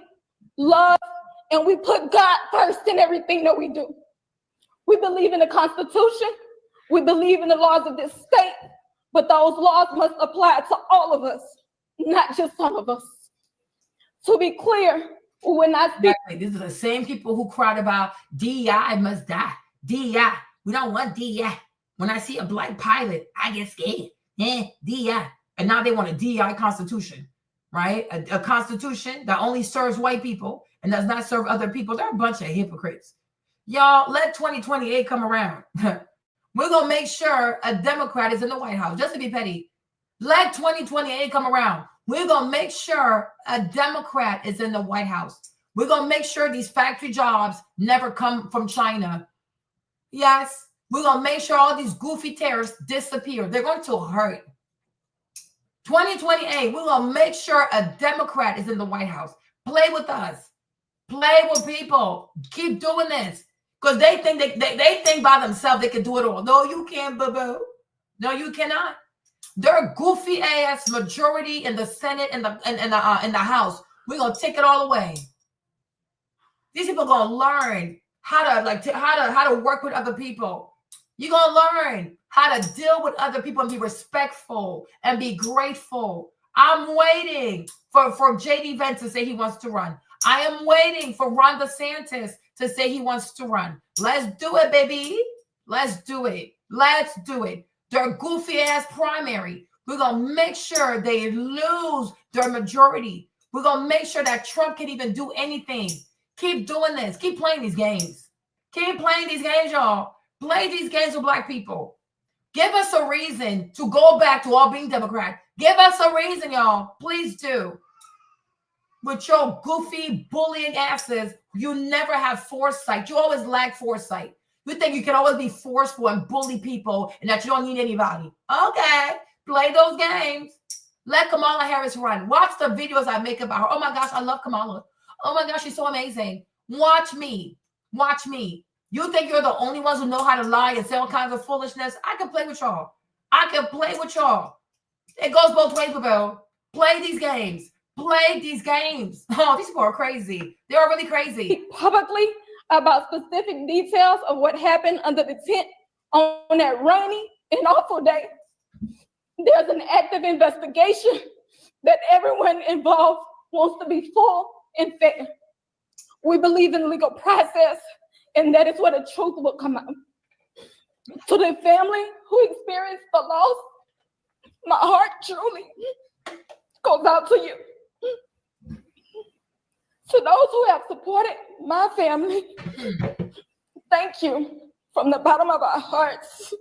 love, and we put God first in everything that we do. We believe in the Constitution. We believe in the laws of this state, but those laws must apply to all of us, not just some of us. To be clear, when I speak— These are the same people who cried about DEI must die. DEI, we don't want DEI. When I see a black pilot, I get scared. DEI. And now they want a DEI constitution, right? A constitution that only serves white people and does not serve other people. They're a bunch of hypocrites. Y'all, let 2028 come around. We're going to make sure a Democrat is in the White House, just to be petty. Let 2028 come around. We're going to make sure a Democrat is in the White House. We're going to make sure these factory jobs never come from China. Yes, we're going to make sure all these goofy terrorists disappear. They're going to hurt. 2028, we're going to make sure a Democrat is in the White House. Play with us. Play with people. Keep doing this. Because they think they think by themselves they can do it all. No, you can't, boo-boo. No, you cannot. They're goofy ass majority in the Senate and in the House. We're gonna take it all away. These people are gonna learn how to work with other people. You're gonna learn how to deal with other people and be respectful and be grateful. I'm waiting for JD Vance to say he wants to run. I am waiting for Ron DeSantis to say he wants to run. Let's do it, baby. Let's do it. Let's do it. Their goofy ass primary. We're going to make sure they lose their majority. We're going to make sure that Trump can even do anything. Keep doing this. Keep playing these games. Keep playing these games, y'all. Play these games with black people. Give us a reason to go back to all being Democrat. Give us a reason, y'all. Please do. With your goofy bullying asses, you never have foresight. You always lack foresight. You think you can always be forceful and bully people and that you don't need anybody. Okay, play those games. Let Kamala Harris run. Watch the videos I make about her. Oh my gosh, I love Kamala. Oh my gosh, she's so amazing. Watch me. Watch me. You think you're the only ones who know how to lie and say all kinds of foolishness? I can play with y'all. I can play with y'all. It goes both ways, Bill. Play these games. Play these games. Oh, these people are crazy. They're really crazy. Publicly about specific details of what happened under the tent on that rainy and awful day. There's an active investigation that everyone involved wants to be full and fair. We believe in legal process, and that is where the truth will come out. To the family who experienced the loss, my heart truly goes out to you. To those who have supported my family, thank you from the bottom of our hearts.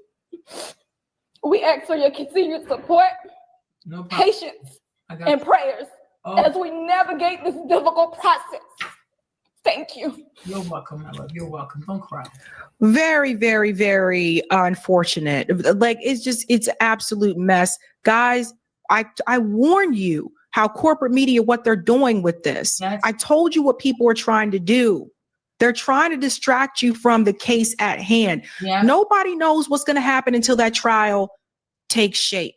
We ask for your continued support, patience, and prayers as we navigate this difficult process. Thank you. You're welcome, my love. You're welcome. Don't cry. Very, very, very unfortunate. Like, it's absolute mess. Guys, I warn you how corporate media, what they're doing with this. Yes. I told you what people are trying to do. They're trying to distract you from the case at hand. Yeah. Nobody knows what's going to happen until that trial takes shape.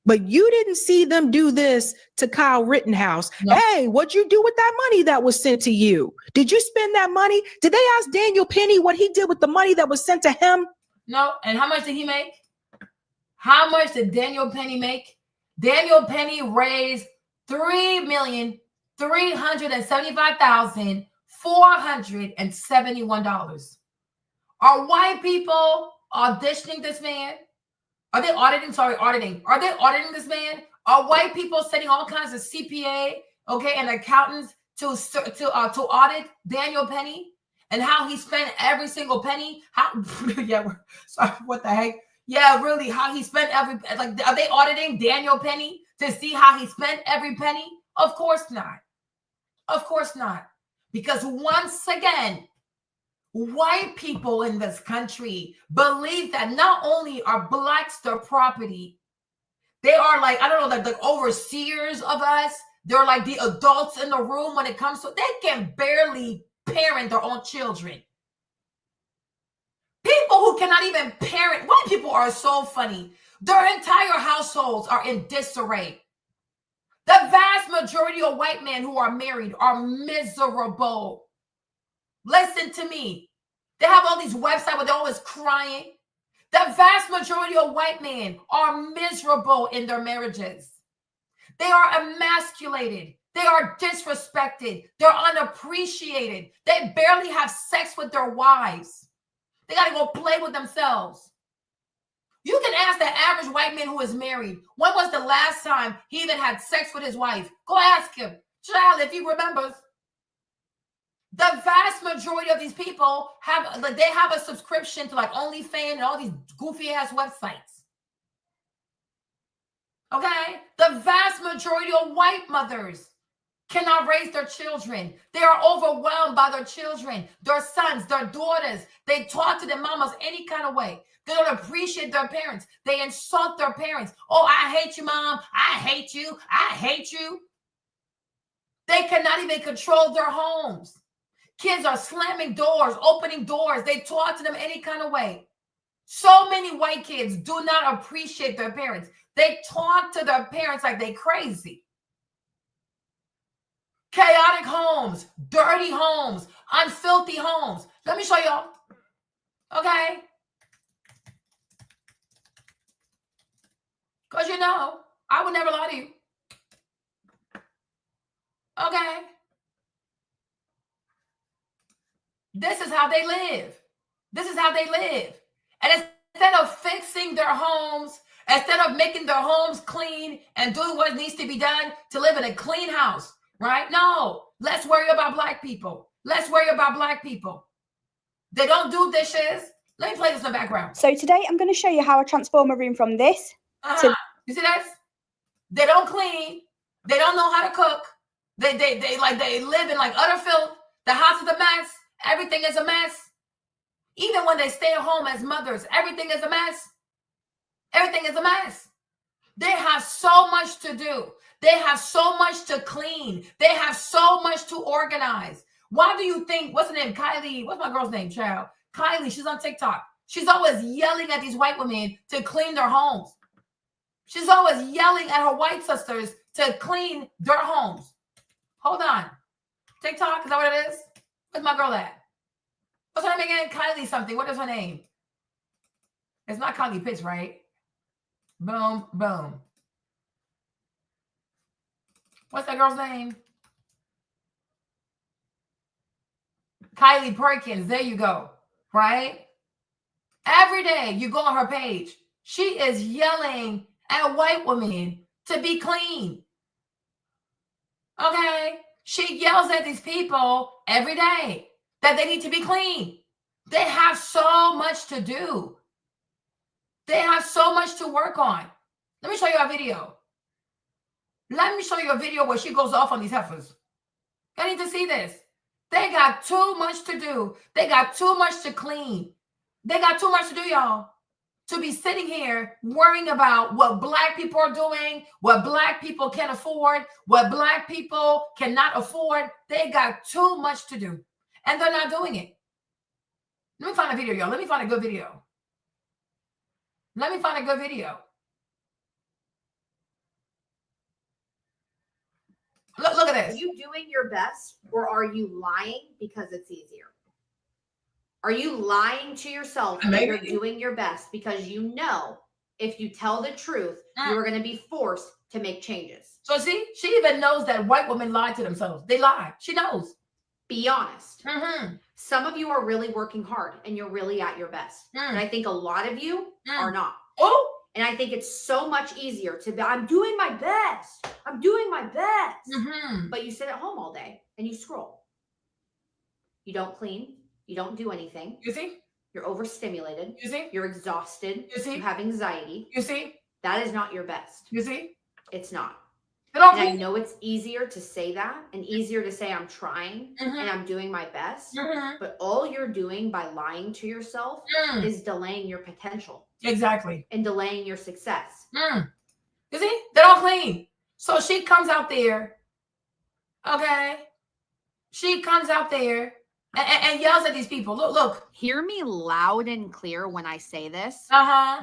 But you didn't see them do this to Kyle Rittenhouse. No. Hey, what'd you do with that money that was sent to you? Did you spend that money? Did they ask Daniel Penny what he did with the money that was sent to him? No. And how much did he make? How much did Daniel Penny make? Daniel Penny raised $3,375,471. Are white people auditioning this man? Are they auditing? Sorry, auditing. Are they auditing this man? Are white people sending all kinds of CPA, and accountants to audit Daniel Penny and how he spent every single penny? How? Yeah. Sorry. What the heck? Yeah, really, how he spent are they auditing Daniel Penny to see how he spent every penny? Of course not. Of course not. Because once again, white people in this country believe that not only are blacks their property, they are like overseers of us. They're like the adults in the room when it comes to, they can barely parent their own children. People who cannot even parent, white people are so funny. Their entire households are in disarray. The vast majority of white men who are married are miserable. Listen to me. They have all these websites where they're always crying. The vast majority of white men are miserable in their marriages. They are emasculated. They are disrespected. They're unappreciated. They barely have sex with their wives. They got to go play with themselves. You can ask the average white man who is married, when was the last time he even had sex with his wife? Go ask him. Child, if he remembers. The vast majority of these people have, like, they have a subscription to like OnlyFans and all these goofy ass websites. Okay? The vast majority of white mothers cannot raise their children. They are overwhelmed by their children, their sons, their daughters. They talk to their mamas any kind of way. They don't appreciate their parents. They insult their parents. Oh, I hate you, mom. I hate you. I hate you. They cannot even control their homes. Kids are slamming doors, opening doors. They talk to them any kind of way. So many white kids do not appreciate their parents. They talk to their parents like they crazy. Chaotic homes, dirty homes, unfilthy homes. Let me show y'all. Okay? Because you know, I would never lie to you. Okay? This is how they live. This is how they live. And instead of fixing their homes, instead of making their homes clean and doing what needs to be done to live in a clean house, right? No, let's worry about black people. Let's worry about black people. They don't do dishes. Let me play this in the background. So today I'm going to show you how I transform a room from this to... You see this? They don't clean. They don't know how to cook. They live in like utter filth. The house is a mess. Everything is a mess. Even when they stay at home as mothers, everything is a mess. Everything is a mess. They have so much to do. They have so much to clean. They have so much to organize. Why do you think, what's her name? Kylie, what's my girl's name, child? Kylie, she's on TikTok. She's always yelling at these white women to clean their homes. She's always yelling at her white sisters to clean their homes. Hold on. TikTok, is that what it is? Where's my girl at? What's her name again? Kylie something. What is her name? It's not Kylie Pitts, right? Boom, boom. What's that girl's name? Kylie Perkins. There you go. Right? Every day you go on her page, she is yelling at white women to be clean. Okay? She yells at these people every day that they need to be clean. They have so much to do. They have so much to work on. Let me show you a video. Let me show you a video where she goes off on these heifers. I need to see this. They got too much to do. They got too much to clean. They got too much to do, y'all. To be sitting here worrying about what black people are doing, what black people can afford, what black people cannot afford. They got too much to do. And they're not doing it. Let me find a video, y'all. Let me find a good video. Let me find a good video. Look at this. Are you doing your best, or are you lying because it's easier? Are you lying to yourself that you're doing your best because you know if you tell the truth, you're going to be forced to make changes? So see, she even knows that white women lie to themselves. They lie. She knows. Be honest. Some of you are really working hard and you're really at your best. And I think a lot of you are not. Oh. And I think it's so much easier to be, I'm doing my best. I'm doing my best. But you sit at home all day and you scroll. You don't clean. You don't do anything. You see? You're overstimulated. You see? You're exhausted. You see? You have anxiety. You see? That is not your best. You see? It's not. And I know it's easier to say that and easier to say I'm trying and I'm doing my best. But all you're doing by lying to yourself is delaying your potential. Exactly. And delaying your success. You see? They don't clean. So she comes out there. Okay? She comes out there and yells at these people. Look. Hear me loud and clear when I say this.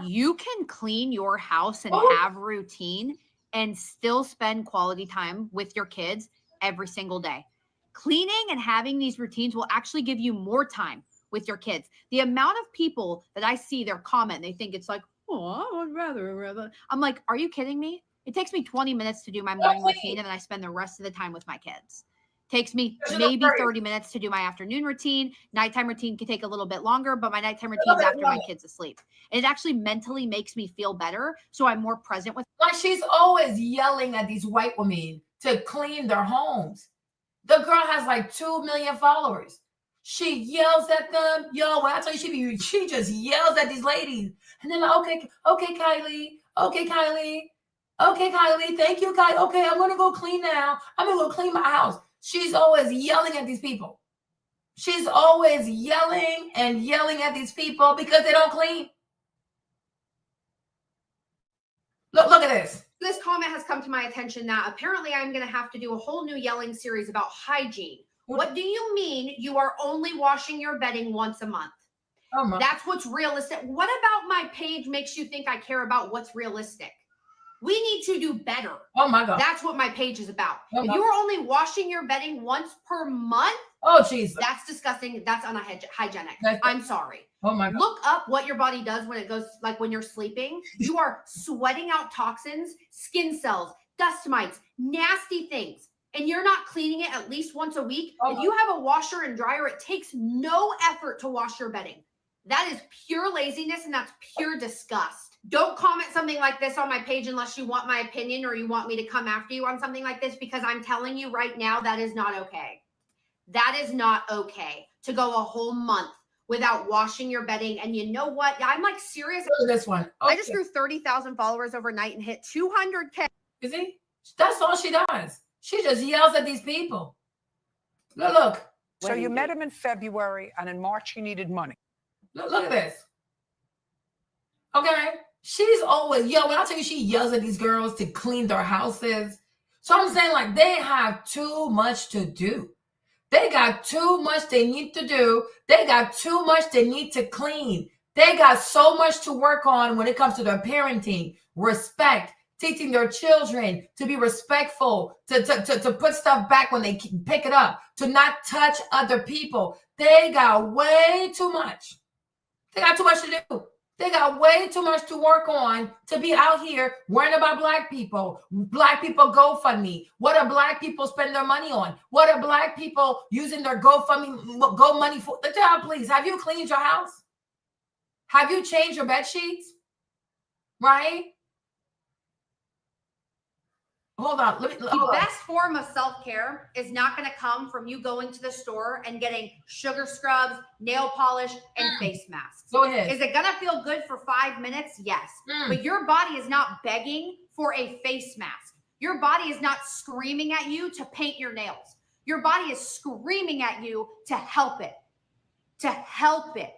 You can clean your house and have routine and still spend quality time with your kids every single day. Cleaning and having these routines will actually give you more time with your kids. The amount of people that I see their comment, they think it's like, oh, I would rather. I'm like, are you kidding me? It takes me 20 minutes to do my morning routine, and then I spend the rest of the time with my kids. Takes me maybe 30 minutes to do my afternoon routine. Nighttime routine can take a little bit longer, but my nighttime routine is after my kids asleep. And it actually mentally makes me feel better, so I'm more present with. Like, she's always yelling at these white women to clean their homes. The girl has like 2 million followers. She yells at them. Yo, when I tell you, she just yells at these ladies. And then like, okay, Kylie. Okay, Kylie. Thank you, Kylie. Okay, I'm gonna go clean now. I'm gonna go clean my house. She's always yelling at these people. She's always yelling and yelling at these people because they don't clean. Look at this. This comment has come to my attention that apparently I'm going to have to do a whole new yelling series about hygiene. What do you mean you are only washing your bedding once a month? That's what's realistic. What about my page makes you think I care about what's realistic? We need to do better. Oh my God. That's what my page is about. If you are only washing your bedding once per month, oh Jesus, that's disgusting. That's unhygienic. I'm sorry. Oh my God. Look up what your body does when it goes, like when you're sleeping. You are sweating out toxins, skin cells, dust mites, nasty things, and you're not cleaning it at least once a week. If you have a washer and dryer, it takes no effort to wash your bedding. That is pure laziness, and that's pure disgust. Don't comment something like this on my page unless you want my opinion or you want me to come after you on something like this, because I'm telling you right now, that is not okay. That is not okay to go a whole month without washing your bedding. And you know what? I'm like serious. Look at this one. I just grew 30,000 followers overnight and hit 200K. You see? That's all she does. She just yells at these people. Look. So you met him in February, and in March he needed money. Look at this. Okay. She's always, when I tell you she yells at these girls to clean their houses. So I'm saying, like, they have too much to do. They got too much they need to do. They got too much they need to clean. They got so much to work on when it comes to their parenting, respect, teaching their children to be respectful, to put stuff back when they pick it up, to not touch other people. They got way too much. They got too much to do. They got way too much to work on to be out here worrying about Black people. Black people GoFundMe. What do Black people spend their money on? What are Black people using their GoFundMe, money for? Please, have you cleaned your house? Have you changed your bed sheets? Right? Hold on. The best form of self-care is not going to come from you going to the store and getting sugar scrubs, nail polish, and face masks. Go ahead. Is it going to feel good for 5 minutes? Yes. But your body is not begging for a face mask. Your body is not screaming at you to paint your nails. Your body is screaming at you to help it. To help it.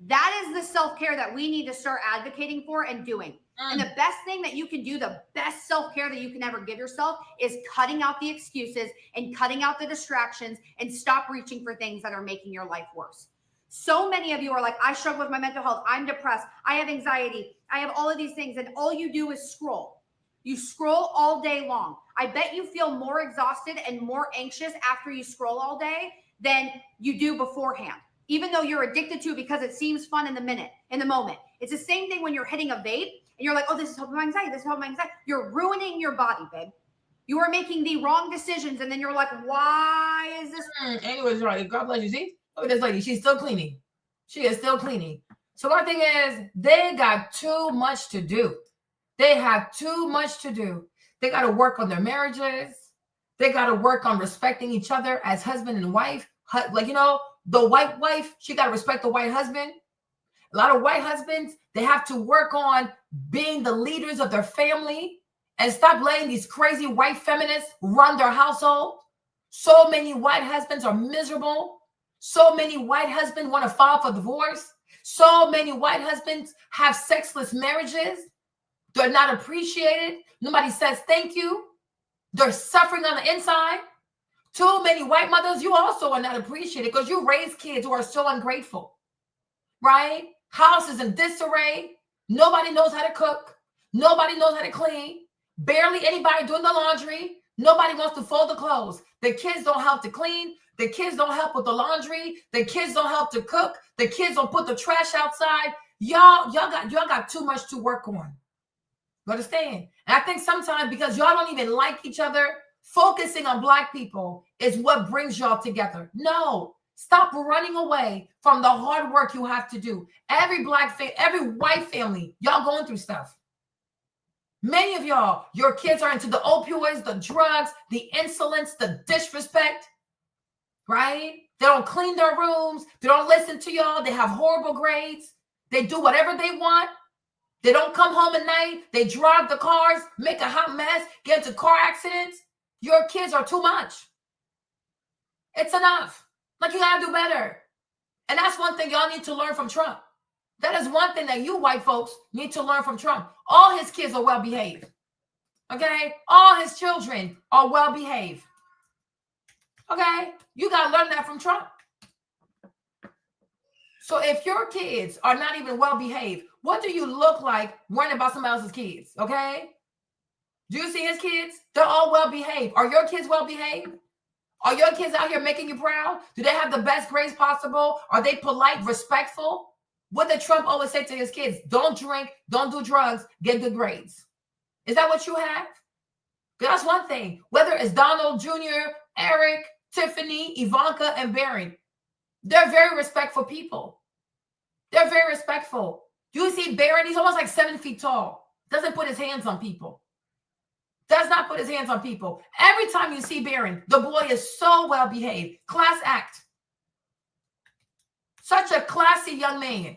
That is the self-care that we need to start advocating for and doing. And the best thing that you can do, the best self-care that you can ever give yourself, is cutting out the excuses and cutting out the distractions and stop reaching for things that are making your life worse. So many of you are like, I struggle with my mental health. I'm depressed. I have anxiety. I have all of these things. And all you do is scroll. You scroll all day long. I bet you feel more exhausted and more anxious after you scroll all day than you do beforehand, even though you're addicted to it because it seems fun in the moment. It's the same thing when you're hitting a vape and you're like, oh, this is helping my anxiety. This is helping my anxiety. You're ruining your body, babe. You are making the wrong decisions. And then you're like, why is this? Anyways, right. God bless you. See? Look at this lady. She's still cleaning. She is still cleaning. So my thing is, they got too much to do. They have too much to do. They got to work on their marriages. They got to work on respecting each other as husband and wife. Like, the white wife, she got to respect the white husband. A lot of white husbands, they have to work on being the leaders of their family and stop letting these crazy white feminists run their household. So many white husbands are miserable. So many white husbands want to file for divorce. So many white husbands have sexless marriages. They're not appreciated. Nobody says thank you. They're suffering on the inside. Too many white mothers, you also are not appreciated because you raise kids who are so ungrateful, right? House is in disarray. Nobody knows how to cook. Nobody knows how to clean. Barely anybody doing the laundry. Nobody wants to fold the clothes. The kids don't help to clean. The kids don't help with the laundry. The kids don't help to cook. The kids don't put the trash outside. Y'all got too much to work on. You understand? And I think sometimes because y'all don't even like each other, focusing on Black people is what brings y'all together. No, stop running away from the hard work you have to do. Every white family, y'all going through stuff. Many of y'all, your kids are into the opioids, the drugs, the insolence, the disrespect, right? They don't clean their rooms. They don't listen to y'all. They have horrible grades. They do whatever they want. They don't come home at night. They drive the cars, make a hot mess, get into car accidents. Your kids are too much. It's enough. Like, you gotta do better. And that's one thing y'all need to learn from Trump. That is one thing that you white folks need to learn from Trump. All his kids are well behaved. Okay? All his children are well behaved. Okay? You got to learn that from Trump. So if your kids are not even well behaved, what do you look like worrying about somebody else's kids? Okay? Do you see his kids? They're all well behaved. Are your kids well behaved? Are your kids out here making you proud? Do they have the best grades possible? Are they polite, respectful? What did Trump always say to his kids? Don't drink, don't do drugs, get good grades. Is that what you have? That's one thing. Whether it's Donald Jr., Eric, Tiffany, Ivanka, and Barron, they're very respectful people. They're very respectful. You see Barron, he's almost like 7 feet tall. Doesn't put his hands on people. Does not put his hands on people. Every time you see Barron, the boy is so well behaved. Class act. Such a classy young man.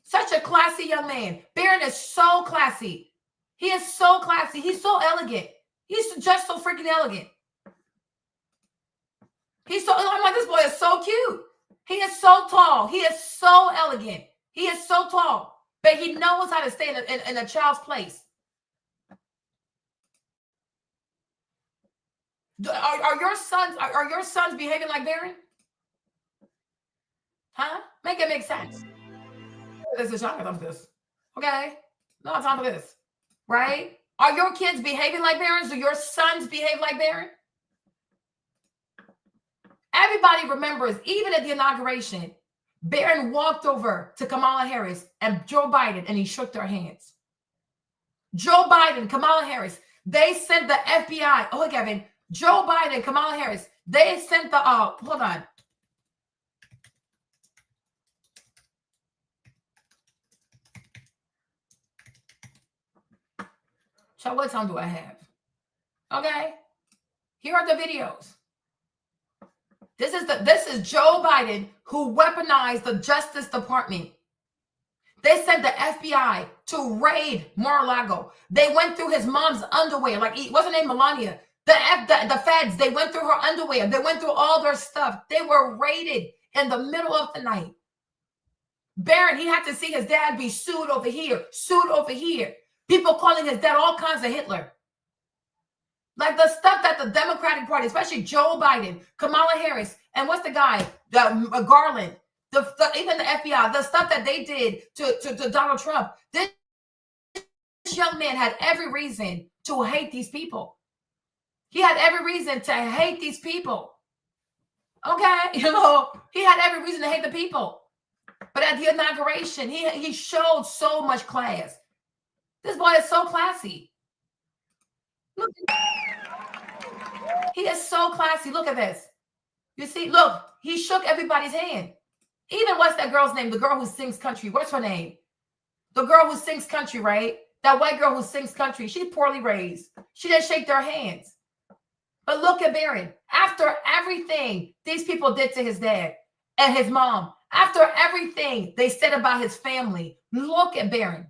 Such a classy young man. Barron is so classy. He is so classy. He's so elegant. He's just so freaking elegant. I'm like, this boy is so cute. He is so tall. He is so elegant. He is so tall. But he knows how to stay in a child's place. Are your sons behaving like Barron? Huh? Make it make sense. This is time for this. Okay? No time for this. Right? Are your kids behaving like Barron? Do your sons behave like Barron? Everybody remembers, even at the inauguration, Barron walked over to Kamala Harris and Joe Biden, and he shook their hands. Joe Biden, Kamala Harris, they sent the FBI. Oh, Kevin. Joe Biden, Kamala Harris, they sent the, hold on. So what time do I have? Okay. Here are the videos. This is Joe Biden who weaponized the Justice Department. They sent the FBI to raid Mar-a-Lago. They went through his mom's underwear. Like, what's her name? Melania. The feds, they went through her underwear. They went through all their stuff. They were raided in the middle of the night. Barron, he had to see his dad be sued over here, sued over here. People calling his dad all kinds of Hitler. Like the stuff that the Democratic Party, especially Joe Biden, Kamala Harris, and what's the guy, Garland, even the FBI, the stuff that they did to Donald Trump. This young man had every reason to hate these people. He had every reason to hate these people. Okay? You know, he had every reason to hate the people. But at the inauguration, he showed so much class. This boy is so classy. Look. He is so classy. Look at this. You see, look, he shook everybody's hand. Even what's that girl's name? The girl who sings country. What's her name? The girl who sings country, right? That white girl who sings country. She's poorly raised. She didn't shake their hands. But look at Barron. After everything these people did to his dad and his mom, after everything they said about his family, look at Barron.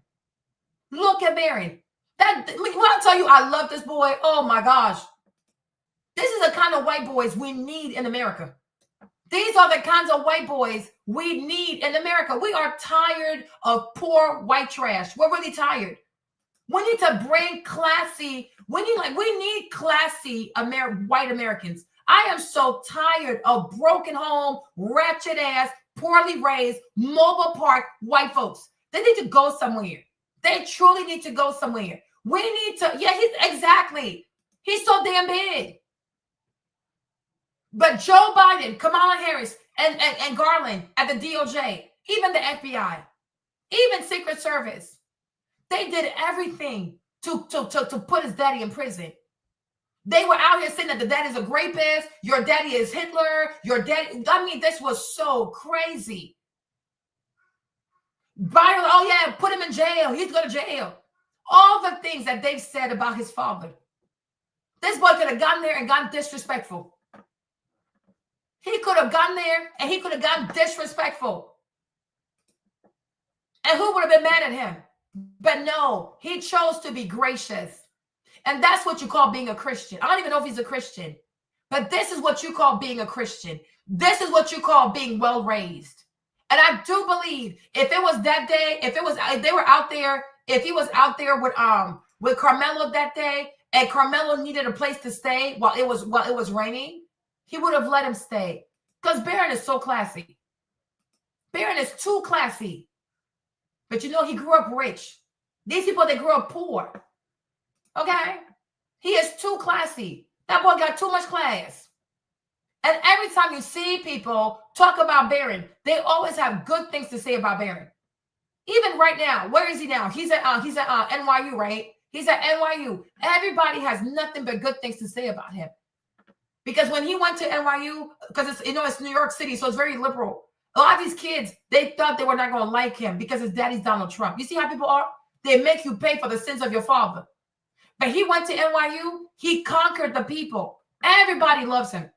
Look at Barron. When I tell you I love this boy, oh my gosh. This is the kind of white boys we need in America. These are the kinds of white boys we need in America. We are tired of poor white trash. We're really tired. We need to bring classy, we need classy white Americans. I am so tired of broken home, ratchet ass, poorly raised, mobile park white folks. They need to go somewhere. They truly need to go somewhere. We need to, exactly. He's so damn big. But Joe Biden, Kamala Harris, and Garland at the DOJ, even the FBI, even Secret Service, they did everything to put his daddy in prison. They were out here saying that the daddy's a rapist, your daddy is Hitler, your daddy. I mean, this was so crazy. Biden, oh yeah, put him in jail. He's going to jail. All the things that they've said about his father. This boy could have gotten there and gotten disrespectful. He could have gotten there and he could have gotten disrespectful. And who would have been mad at him? But no, he chose to be gracious. And that's what you call being a Christian. I don't even know if he's a Christian, but this is what you call being a Christian. This is what you call being well raised. And I do believe if it was that day, if they were out there, if he was out there with Karmelo that day, and Karmelo needed a place to stay while it was raining, he would have let him stay. Because Barron is so classy. Barron is too classy. But you know, he grew up rich. These people, they grew up poor. Okay? He is too classy. That boy got too much class. And every time you see people talk about Barron, they always have good things to say about Barron. Even right now, where is he now? He's at NYU, right? He's at NYU. Everybody has nothing but good things to say about him. Because when he went to NYU, because it's New York City, so it's very liberal. A lot of these kids, they thought they were not going to like him because his daddy's Donald Trump. You see how people are? They make you pay for the sins of your father. But he went to NYU. He conquered the people. Everybody loves him.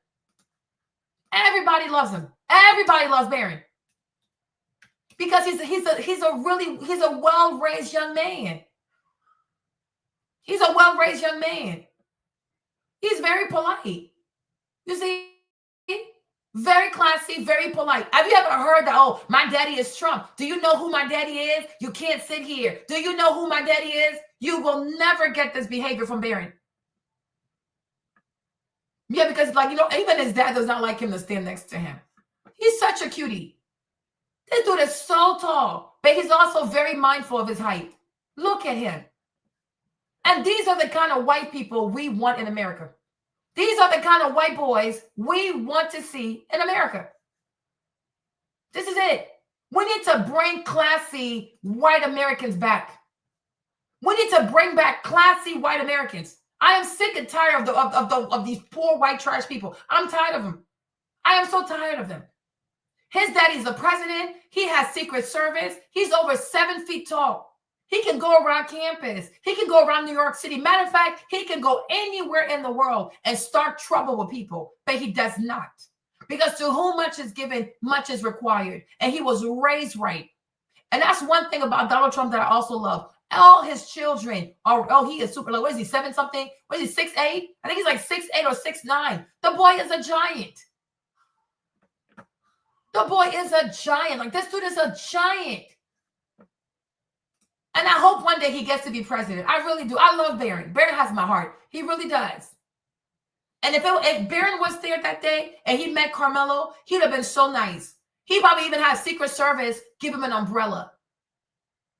Everybody loves him. Everybody loves Barron. Because he's a well-raised young man. He's a well-raised young man. He's very polite. You see? Very classy, very polite. Have you ever heard that, oh, my daddy is Trump? Do you know who my daddy is? You can't sit here. Do you know who my daddy is? You will never get this behavior from Barron. Yeah, because even his dad does not like him to stand next to him. He's such a cutie. This dude is so tall, but he's also very mindful of his height. Look at him. And these are the kind of white people we want in America. These are the kind of white boys we want to see in America. This is it. We need to bring classy white Americans back. We need to bring back classy white Americans. I am sick and tired of these poor white trash people. I'm tired of them. I am so tired of them. His daddy's the president. He has Secret Service. He's over 7 feet tall. He can go around campus. He can go around New York City. Matter of fact, he can go anywhere in the world and start trouble with people, but he does not. Because to whom much is given, much is required. And he was raised right. And that's one thing about Donald Trump that I also love. All his children are, he is super, what is he, 7 something? What is he, 6'8"? I think he's like 6'8" or 6'9". The boy is a giant. The boy is a giant. Like, this dude is a giant. And I hope one day he gets to be president. I really do. I love Barron. Barron has my heart. He really does. And if Barron was there that day and he met Karmelo, he would have been so nice. He probably even had Secret Service give him an umbrella.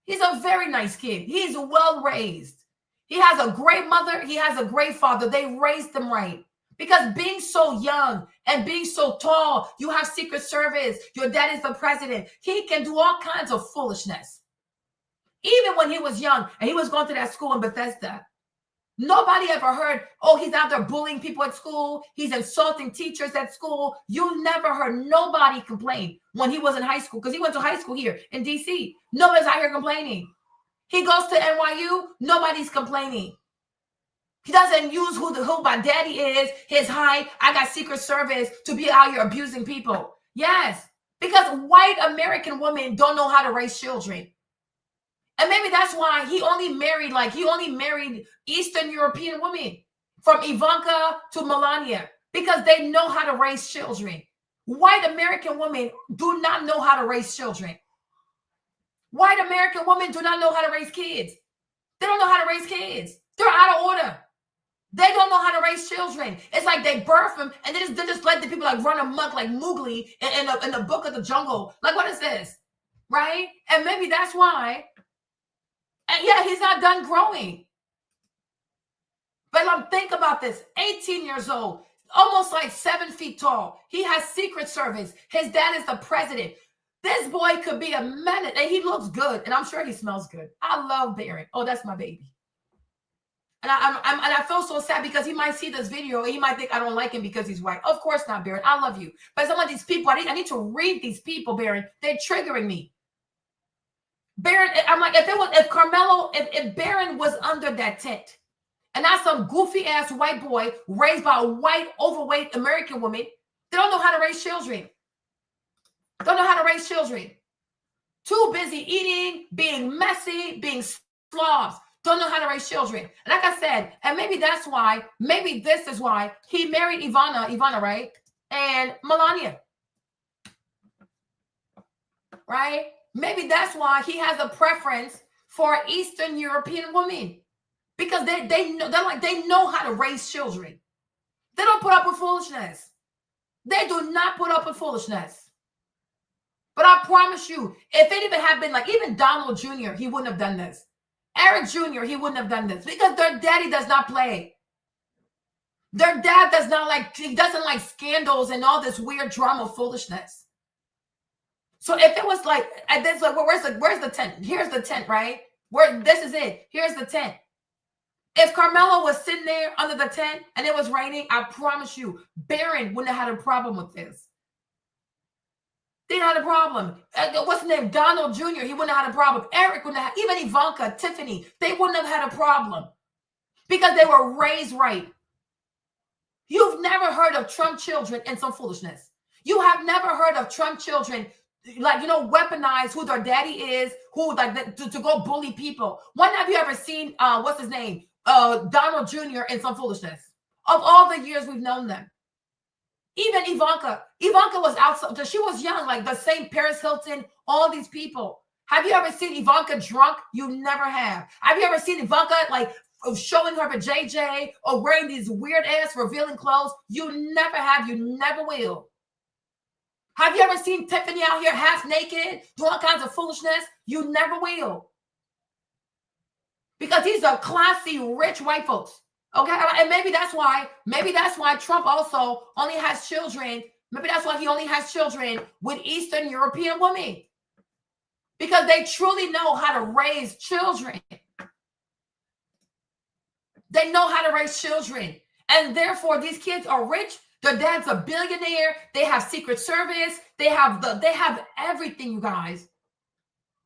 He's a very nice kid. He's well raised. He has a great mother. He has a great father. They raised him right. Because being so young and being so tall, you have Secret Service. Your dad is the president. He can do all kinds of foolishness. Even when he was young and he was going to that school in Bethesda, nobody ever heard, oh, he's out there bullying people at school. He's insulting teachers at school. You never heard nobody complain when he was in high school, because he went to high school here in D.C. Nobody's out here complaining. He goes to NYU. Nobody's complaining. He doesn't use who my daddy is, his height. I got Secret Service to be out here abusing people. Yes, because white American women don't know how to raise children. And maybe that's why he only married Eastern European women, from Ivanka to Melania, because they know how to raise children. White American women do not know how to raise children. White American women do not know how to raise kids. They don't know how to raise kids. They're out of order. They don't know how to raise children. It's like they birth them and they just let the people like run amok like Mowgli in the Book of the Jungle. Like, what is this? Right? And maybe that's why. And yeah, he's not done growing. But think about this, 18 years old, almost like 7 feet tall. He has Secret Service. His dad is the president. This boy could be a menace, and he looks good, and I'm sure he smells good. I love Barron. Oh, that's my baby. And I feel so sad because he might see this video and he might think I don't like him because he's white. Of course not, Barron. I love you. But some of these people, I need to read these people, Barron. They're triggering me. Barron, I'm like, if Karmelo, if Barron was under that tent, and that's some goofy ass white boy raised by a white, overweight American woman, they don't know how to raise children. Don't know how to raise children. Too busy eating, being messy, being slobs. Don't know how to raise children. And like I said, and maybe that's why, maybe this is why he married Ivana, right? And Melania. Right? Maybe that's why he has a preference for Eastern European women. Because they know how to raise children. They don't put up with foolishness. They do not put up with foolishness. But I promise you, if it even had been like even Donald Jr., he wouldn't have done this. Eric Jr., he wouldn't have done this because their daddy does not play. Their dad does not like, he doesn't like scandals and all this weird drama foolishness. So if it was like, and this like, well, where's the tent? Here's the tent, right? This is it. Here's the tent. If Karmelo was sitting there under the tent and it was raining, I promise you, Barron wouldn't have had a problem with this. They had a problem. What's his name? Donald Jr., he wouldn't have had a problem. Eric wouldn't have, even Ivanka, Tiffany, they wouldn't have had a problem because they were raised right. You've never heard of Trump children in some foolishness. You have never heard of Trump children, like, weaponize who their daddy is, who like to go bully people. When have you ever seen, what's his name? Donald Jr. in some foolishness? Of all the years we've known them. Even Ivanka was outside. She was young, like the same Paris Hilton, all these people. Have you ever seen Ivanka drunk? You never have. Have you ever seen Ivanka like showing her JJ or wearing these weird ass revealing clothes? You never have. You never will. Have you ever seen Tiffany out here half naked, doing all kinds of foolishness? You never will. Because these are classy, rich white folks. Okay, and maybe that's why Trump also only has children. Maybe that's why he only has children with Eastern European women. Because they truly know how to raise children. They know how to raise children. And therefore, these kids are rich. Their dad's a billionaire. They have Secret Service. They have everything, you guys.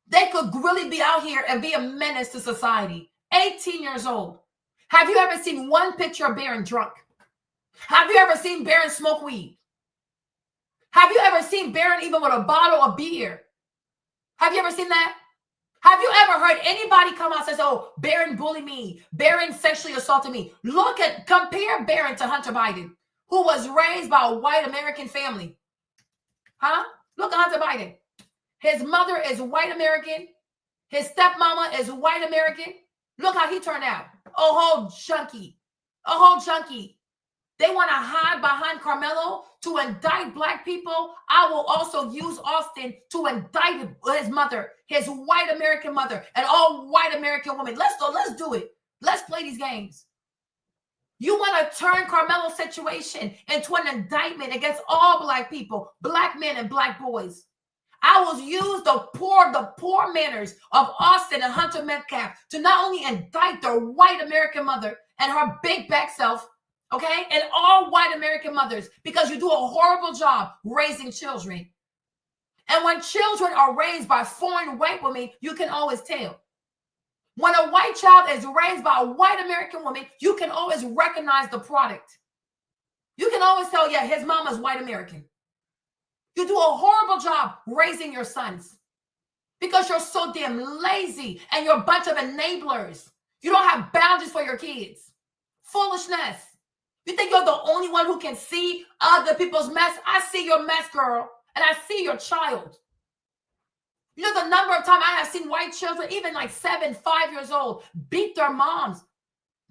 They could really be out here and be a menace to society. 18 years old. Have you ever seen one picture of Barron drunk? Have you ever seen Barron smoke weed? Have you ever seen Barron even with a bottle of beer? Have you ever seen that? Have you ever heard anybody come out and say, oh, Barron bullied me, Barron sexually assaulted me? Compare Barron to Hunter Biden, who was raised by a white American family. Huh? Look at Hunter Biden. His mother is white American. His stepmama is white American. Look how he turned out. A whole junkie. They want to hide behind Karmelo to indict black people. I will also use Austin to indict his mother, his white American mother, and all white American women. Let's do it. Let's play these games. You want to turn Karmelo's situation into an indictment against all black people, black men and black boys. I will use the poor manners of Austin and Hunter Metcalf to not only indict their white American mother and her big back self, okay, and all white American mothers, because you do a horrible job raising children. And when children are raised by foreign white women, you can always tell. When a white child is raised by a white American woman, you can always recognize the product. You can always tell, yeah, his mama's white American. You do a horrible job raising your sons because you're so damn lazy and you're a bunch of enablers. You don't have boundaries for your kids. Foolishness. You think you're the only one who can see other people's mess? I see your mess, girl, and I see your child. You know the number of times I have seen white children, even like 7, 5 years old, beat their moms.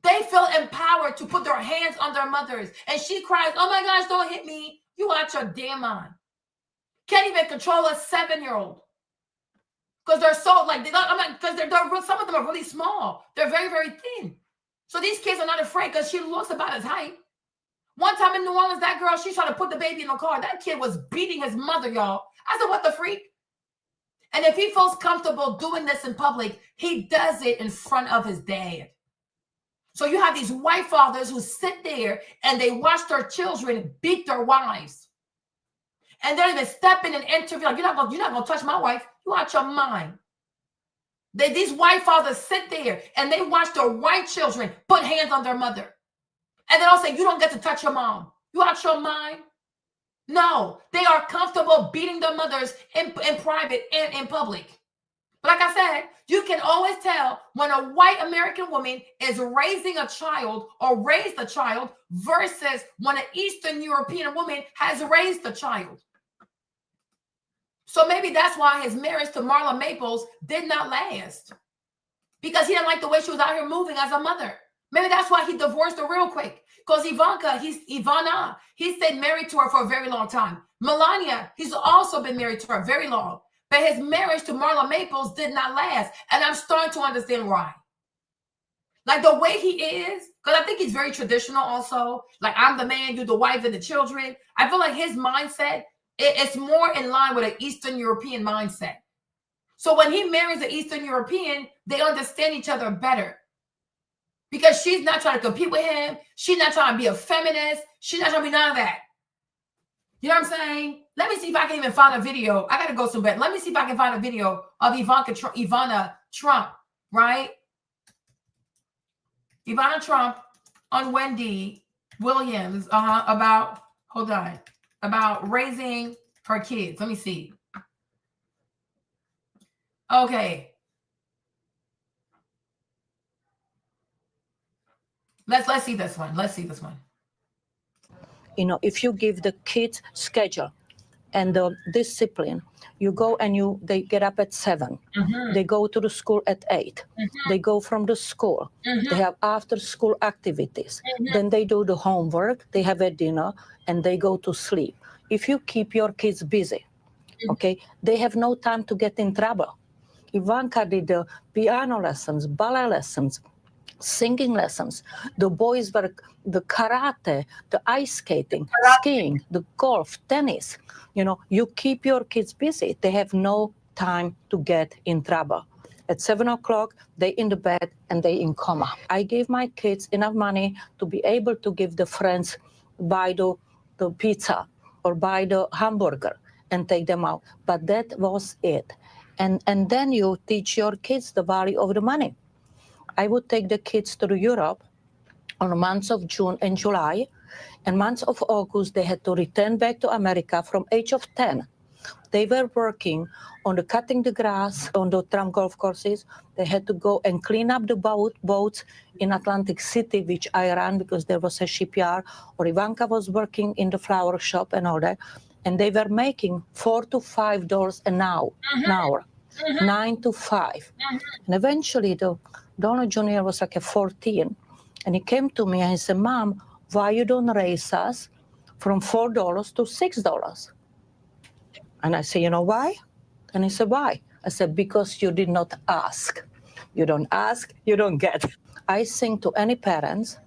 They feel empowered to put their hands on their mothers. And she cries, oh my gosh, don't hit me. You out your damn mind. Can't even control a 7-year-old because they're so like because some of them are really small. They're very, very thin. So these kids are not afraid because she looks about his height. One time in New Orleans, that girl, she tried to put the baby in the car. That kid was beating his mother, y'all. I said, what the freak? And if he feels comfortable doing this in public, he does it in front of his dad. So you have these white fathers who sit there and they watch their children beat their wives. And they're even step in and interview, like, you're not gonna touch my wife. You out your mind. These white fathers sit there and they watch their white children put hands on their mother. And then I'll say, you don't get to touch your mom. You out your mind? No, they are comfortable beating their mothers in private and in public. But like I said, you can always tell when a white American woman is raising a child or raised a child versus when an Eastern European woman has raised a child. So maybe that's why his marriage to Marla Maples did not last. Because he didn't like the way she was out here moving as a mother. Maybe that's why he divorced her real quick. Because Ivana, he stayed married to her for a very long time. Melania, he's also been married to her very long. But his marriage to Marla Maples did not last. And I'm starting to understand why. Like the way he is, because I think he's very traditional also. Like, I'm the man, you're the wife and the children. I feel like his mindset, it's more in line with an Eastern European mindset. So when he marries an Eastern European, they understand each other better. Because she's not trying to compete with him. She's not trying to be a feminist. She's not trying to be none of that. You know what I'm saying? Let me see if I can even find a video. I got to go to bed. Let me see if I can find a video of Ivana Trump, right? Ivana Trump on Wendy Williams about raising her kids. Let me see. Okay. Let's see this one. Let's see this one. You know, if you give the kids schedule and the discipline, you go and they get up at 7. Mm-hmm. They go to the school at 8. Mm-hmm. They go from the school. Mm-hmm. They have after school activities. Mm-hmm. Then they do the homework. They have a dinner and they go to sleep. If you keep your kids busy, okay, they have no time to get in trouble. Ivanka did the piano lessons, ballet lessons, singing lessons. The boys were the karate, the ice skating, skiing, the golf, tennis. You know, you keep your kids busy. They have no time to get in trouble. At 7 o'clock, they in the bed and they in coma. I gave my kids enough money to be able to give the friends, buy the pizza or buy the hamburger and take them out. But that was it. And then you teach your kids the value of the money. I would take the kids to Europe on the months of June and July. And months of August, they had to return back to America from age of 10. They were working on the cutting the grass on the Trump golf courses. They had to go and clean up the boats in Atlantic City, which I ran because there was a shipyard. Or Ivanka was working in the flower shop and all that. And they were making $4 to $5 an hour, mm-hmm. 9 to 5. Mm-hmm. And eventually, Donald Jr. was like a 14, and he came to me and he said, Mom, why you don't raise us from $4 to $6? And I said, you know why? And he said, why? I said, because you did not ask. You don't ask, you don't get. I think to any parents,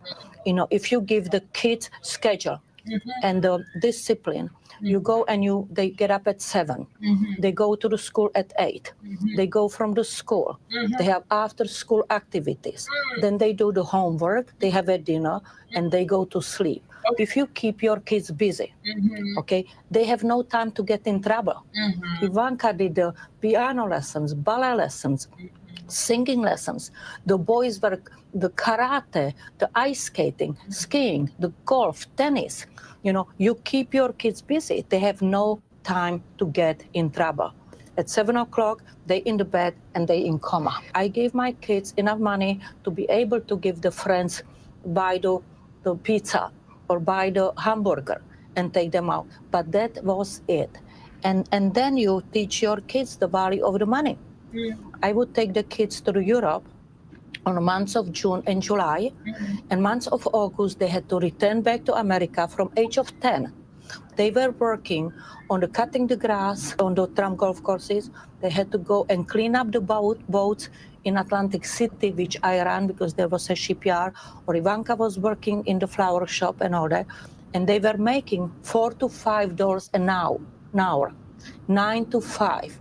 you know, if you give the kids schedule mm-hmm. and the discipline, you go and they get up at 7. Mm-hmm. They go to the school at 8. Mm-hmm. They go from the school. Mm-hmm. They have after school activities. Mm-hmm. Then they do the homework. They have a dinner and they go to sleep. Okay. If you keep your kids busy, mm-hmm. okay, they have no time to get in trouble. Mm-hmm. Ivanka did the piano lessons, ballet lessons, singing lessons. The boys were the karate, the ice skating, skiing, the golf, tennis. You know, you keep your kids busy. They have no time to get in trouble. At 7 o'clock, they in the bed and they in coma. I gave my kids enough money to be able to give the friends, buy the pizza or buy the hamburger and take them out. But that was it. And then you teach your kids the value of the money. Mm. I would take the kids to Europe on the months of June and July. Mm-hmm. And months of August, they had to return back to America from age of 10. They were working on the cutting the grass on the Trump golf courses. They had to go and clean up the boats in Atlantic City, which I ran because there was a shipyard, or Ivanka was working in the flower shop and all that. And they were making $4 to $5 an hour, 9 to 5.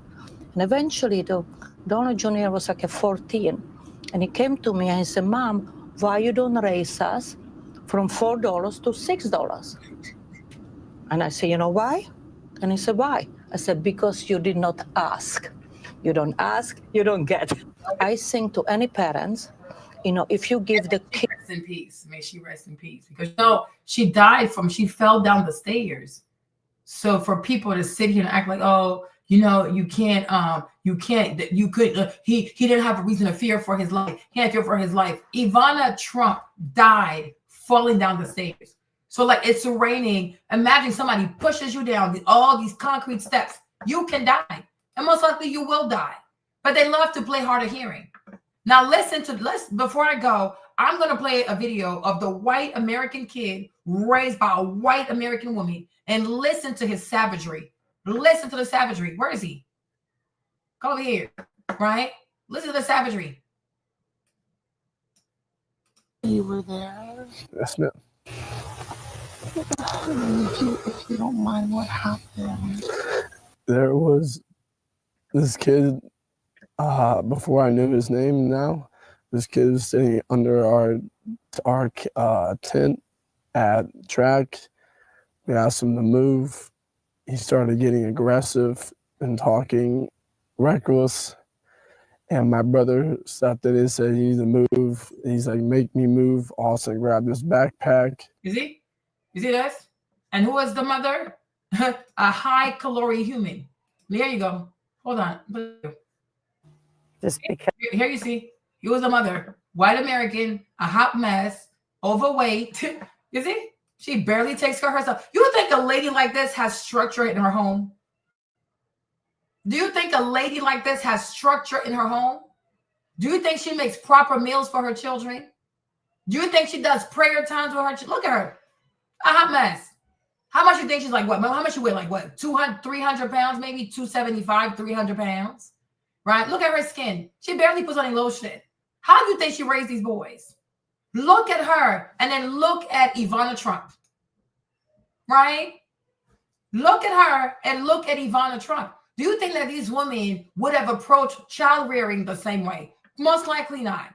And eventually, Donald Jr. was like a 14. And he came to me and he said, Mom, why you don't raise us from $4 to $6? And I said, you know why? And he said, why? I said, because you did not ask. You don't ask, you don't get. I think to any parents, if you give the kid. Rest in peace. May she rest in peace. Because she died she fell down the stairs. So for people to sit here and act like, oh, you can't, he didn't have a reason to fear for his life. He had fear for his life. Ivana Trump died falling down the stairs. So like it's raining. Imagine somebody pushes you down all these concrete steps. You can die. And most likely you will die. But they love to play hard of hearing. Now before I go, I'm going to play a video of the white American kid raised by a white American woman, and listen to his savagery. Listen to the savagery. Where is he? Go over here, right? Listen to the savagery. You were there. Yes, ma'am. If you don't mind, what happened? There was this kid, before I knew his name now, this kid was sitting under our tent at track. We asked him to move. He started getting aggressive and talking reckless. And my brother stopped it and said, you need to move. He's like, make me move. Austin grabbed his backpack. Is he? You see this? And who was the mother? A high-calorie human. There you go. Hold on. Just because. Here you see. He was a mother. White American, a hot mess, overweight. You see? She barely takes care of herself. You think a lady like this has structure in her home? Do you think a lady like this has structure in her home? Do you think she makes proper meals for her children? Do you think she does prayer times with her children? Look at her. A hot mess. How much you think she's like, what? How much you weigh? Like what? 200, 300 pounds, maybe 275, 300 pounds, right? Look at her skin. She barely puts on any lotion. How do you think she raised these boys? Look at her and then look at Ivana Trump, right? Look at her and look at Ivana Trump. Do you think that these women would have approached child rearing the same way? Most likely not.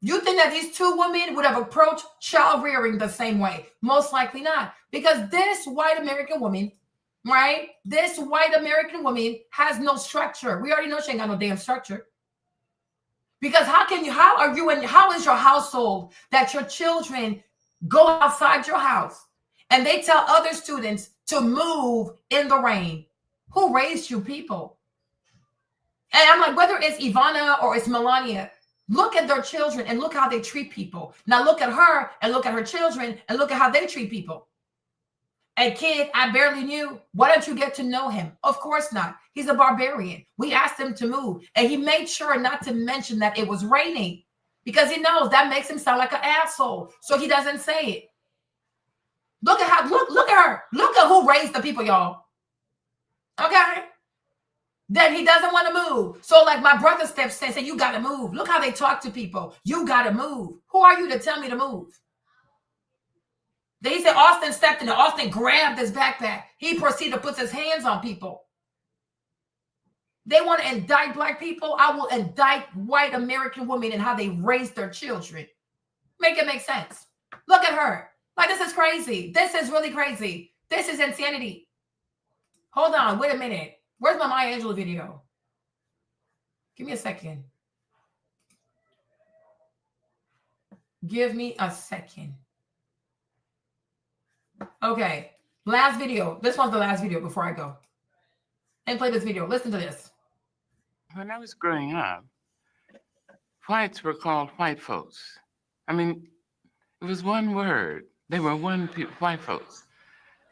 You think that these two women would have approached child rearing the same way? Most likely not. Because this white American woman, right? This white American woman has no structure. We already know she ain't got no damn structure. Because how is your household that your children go outside your house and they tell other students to move in the rain? Who raised you people? And I'm like, whether it's Ivana or it's Melania, look at their children and look how they treat people. Now look at her and look at her children and look at how they treat people. A kid I barely knew. Why don't you get to know him? Of course not. He's a barbarian. We asked him to move, and he made sure not to mention that it was raining because he knows that makes him sound like an asshole. So he doesn't say it. Look at her. Look at who raised the people, y'all. Okay. Then he doesn't want to move. So like my brother steps in and say, you got to move. Look how they talk to people. You got to move. Who are you to tell me to move? They said Austin stepped in and Austin grabbed his backpack. He proceeded to put his hands on people. They want to indict black people. I will indict white American women and how they raise their children. Make it make sense. Look at her. Like, this is crazy. This is really crazy. This is insanity. Hold on. Wait a minute. Where's my Maya Angelou video? Give me a second. Give me a second. Okay. Last video. This one's the last video before I go. And play this video. Listen to this. When I was growing up, whites were called white folks. I mean, it was one word. They were white folks.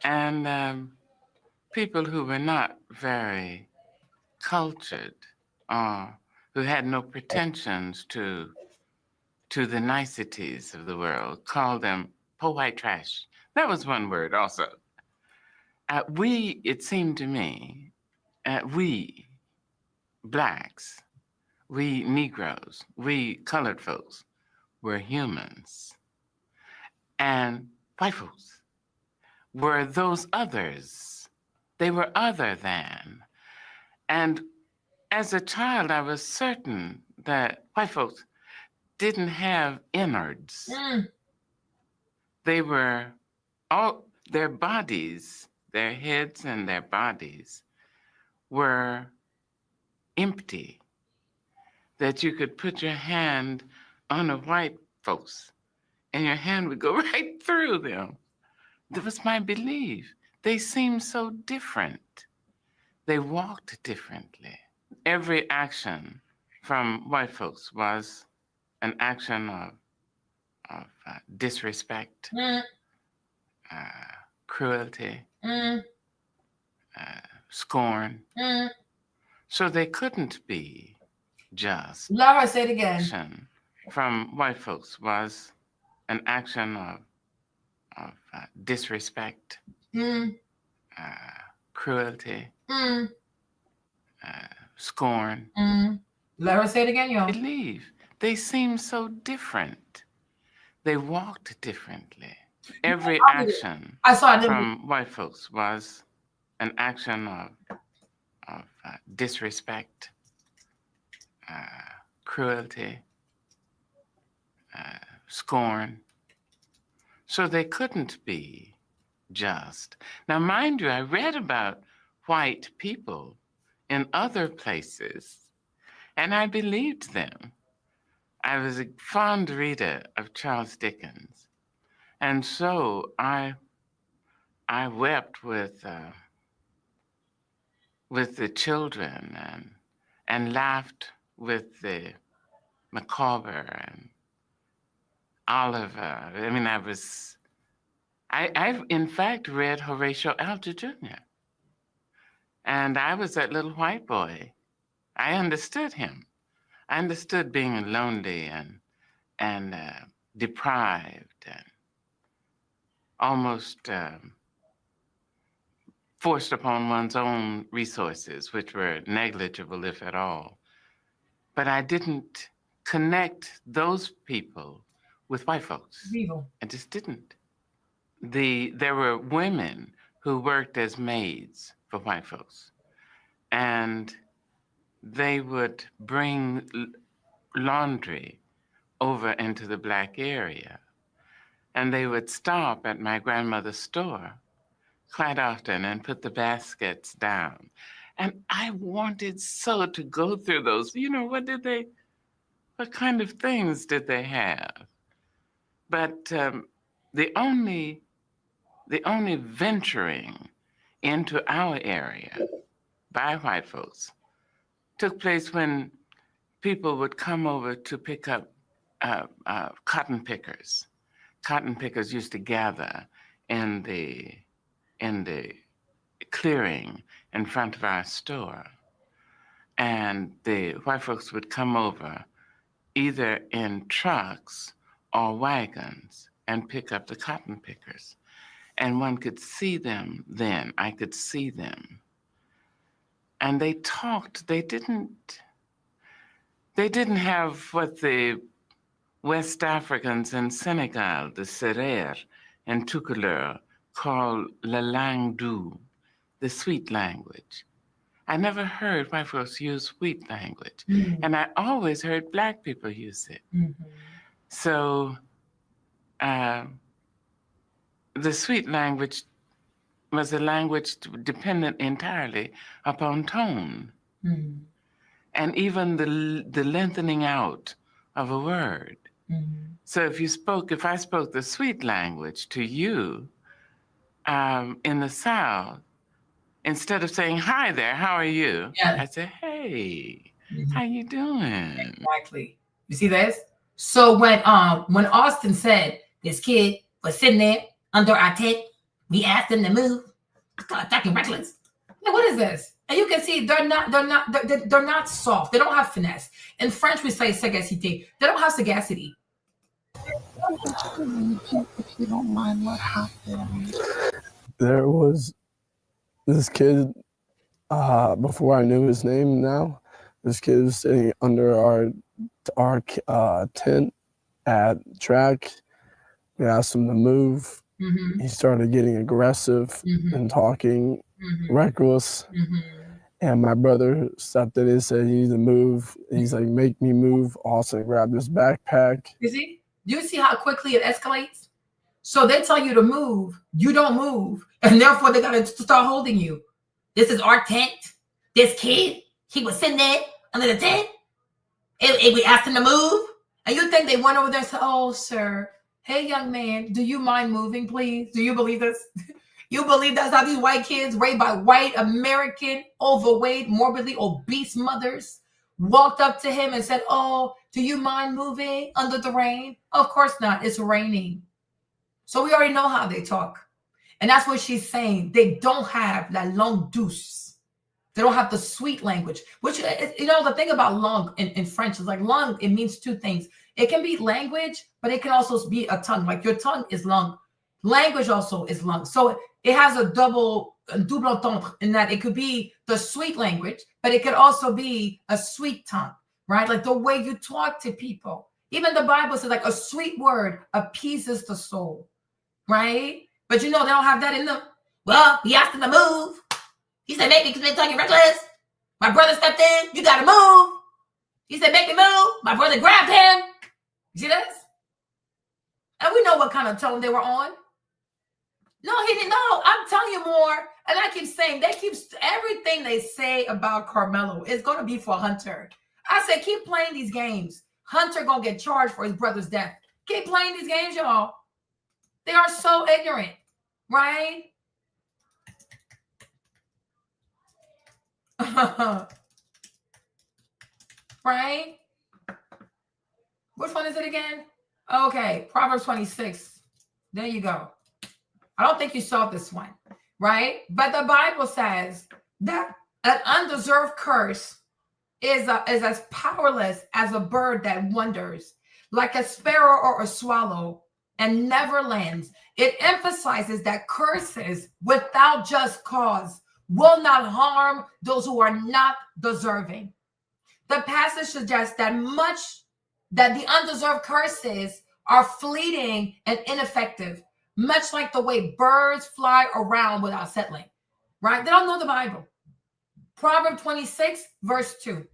And people who were not very cultured, who had no pretensions to the niceties of the world, called them po white trash. That was one word also. it seemed to me, we blacks, we Negroes, we colored folks were humans. And white folks were those others. They were other than. And as a child, I was certain that white folks didn't have innards. They were all, their bodies, their heads and their bodies were empty, that you could put your hand on a white folks and your hand would go right through them. That was my belief. They seemed so different. They walked differently. Every action from white folks was an action of disrespect, cruelty, scorn. So they couldn't be just. Laura, say it again. Action from white folks was an action of disrespect, cruelty, scorn. Laura, say it again, y'all. Believe. They seemed so different. They walked differently. Every action from white folks was an action of disrespect, cruelty, scorn. So they couldn't be just. Now, mind you, I read about white people in other places, and I believed them. I was a fond reader of Charles Dickens, and so I wept with the children and laughed with the Micawber and Oliver. I mean, I've in fact read Horatio Alger Jr. And I was that little white boy. I understood him. I understood being lonely and deprived and almost forced upon one's own resources, which were negligible, if at all. But I didn't connect those people with white folks. Evil. I just didn't. There were women who worked as maids for white folks, and they would bring laundry over into the black area, and they would stop at my grandmother's store quite often and put the baskets down. And I wanted so to go through those. You know, what kind of things did they have? But the only venturing into our area by white folks took place when people would come over to pick up cotton pickers. Cotton pickers used to gather in the clearing in front of our store. And the white folks would come over either in trucks or wagons and pick up the cotton pickers. And one could see them then. I could see them. And they talked. They didn't have what the West Africans in Senegal, the Serer and Tukulur, call la langue doux, the sweet language. I never heard white folks use sweet language. And I always heard Black people use it. So the sweet language was a language dependent entirely upon tone. And even the lengthening out of a word. So if I spoke the sweet language to you in the South, instead of saying, hi there, how are you? I say, hey, how you doing? Exactly. You see this? So when Austin said this kid was sitting there under our tent, we asked him to move. I started talking reckless. Now, what is this? And you can see they're not soft. They don't have finesse. In French, we say sagacité. They don't have sagacity. If you don't mind, what happened? There was this kid, before I knew his name now, this kid was sitting under our tent at track. We asked him to move. He started getting aggressive and talking reckless. And my brother stepped in and said, "You need to move." He's like, "Make me move." Also grabbed his backpack. You see? Do you see how quickly it escalates? So they tell you to move, you don't move, and therefore they gotta start holding you. This is our tent. This kid, he was sitting there under the tent, and we asked him to move. And you think they went over there and said, "Oh, sir, hey, young man, do you mind moving, please?" Do you believe this? You believe that's how these white kids raised by white American, overweight, morbidly obese mothers walked up to him and said, "Oh, do you mind moving under the rain?" Of course not. It's raining. So we already know how they talk. And that's what she's saying. They don't have la langue douce. They don't have the sweet language, which, you know, the thing about langue in French is like langue, it means two things. It can be language, but it can also be a tongue. Like your tongue is langue. Language also is langue. So it has a double entendre in that it could be the sweet language, but it could also be a sweet tongue, right? Like the way you talk to people. Even the Bible says like a sweet word appeases the soul, right? But you know, they don't have that in them. Well, he asked him to move. He said, "Make me," because they're talking reckless. My brother stepped in. "You got to move." He said, "Make me move." My brother grabbed him. You see this? And we know what kind of tone they were on. No, he didn't know. I'm telling you more. And I keep saying, everything they say about Karmelo is going to be for Hunter. I said, keep playing these games. Hunter going to get charged for his brother's death. Keep playing these games, y'all. They are so ignorant, right? Right? Which one is it again? Okay, Proverbs 26. There you go. I don't think you saw this one, right? But the Bible says that an undeserved curse is as powerless as a bird that wanders, like a sparrow or a swallow, and never lands. It emphasizes that curses without just cause will not harm those who are not deserving. The passage suggests that the undeserved curses are fleeting and ineffective, much like the way birds fly around without settling, right? They don't know the Bible. Proverbs 26, verse 2.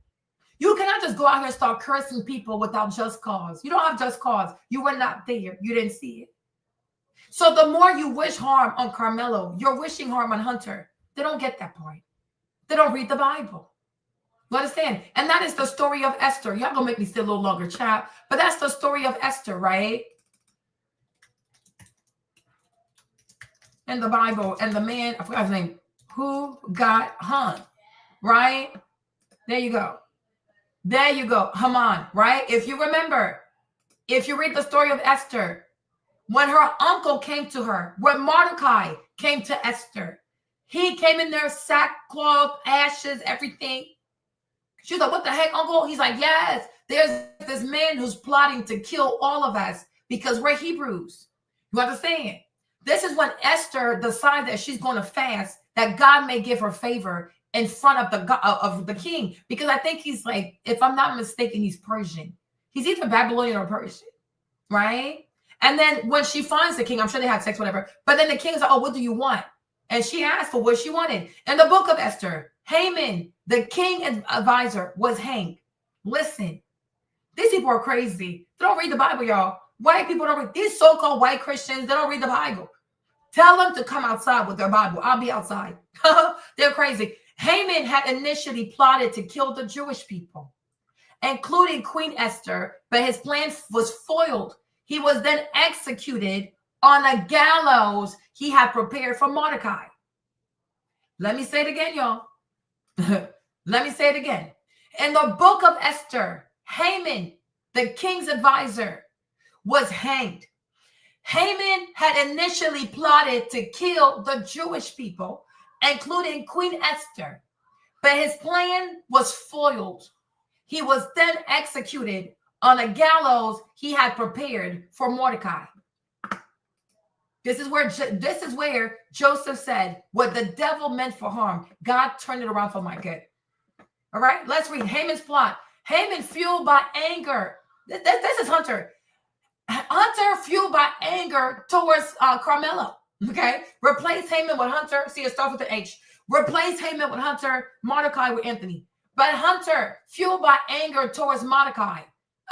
You cannot just go out here and start cursing people without just cause. You don't have just cause. You were not there. You didn't see it. So the more you wish harm on Karmelo, you're wishing harm on Hunter. They don't get that point. They don't read the Bible. You understand? And that is the story of Esther. Y'all gonna make me stay a little longer, chat, but that's the story of Esther, right? In the Bible, and the man, I forgot his name, who got hung, right? There you go. There you go. Haman, right? If you remember, if you read the story of Esther, when her uncle came to her, when Mordecai came to Esther, he came in there, sackcloth, ashes, everything. She was like, "What the heck, uncle?" He's like, "Yes, there's this man who's plotting to kill all of us because we're Hebrews." You understand? This is when Esther decides that she's going to fast, that God may give her favor in front of the king. Because I think he's like, if I'm not mistaken, he's Persian. He's either Babylonian or Persian, right? And then when she finds the king, I'm sure they had sex, whatever. But then the king's like, "Oh, what do you want?" And she asked for what she wanted. In the book of Esther, Haman, the king advisor, was hanged. Listen, these people are crazy. They don't read the Bible, y'all. White people don't read. These so-called white Christians, they don't read the Bible. Tell them to come outside with their Bible. I'll be outside. They're crazy. Haman had initially plotted to kill the Jewish people, including Queen Esther, but his plan was foiled. He was then executed on a gallows he had prepared for Mordecai. Let me say it again, y'all. Let me say it again. In the book of Esther, Haman, the king's advisor, was hanged. Haman had initially plotted to kill the Jewish people, including Queen Esther, but his plan was foiled. He was then executed on a gallows he had prepared for Mordecai. This is where Joseph said, what the devil meant for harm, God turned it around for my good. All right, let's read Haman's plot. Haman fueled by anger. This is Hunter. Hunter fueled by anger towards Karmelo. Okay, replace Haman with Hunter. See, it starts with the H. Replace Haman with Hunter, Mordecai with Anthony. But Hunter fueled by anger towards Mordecai,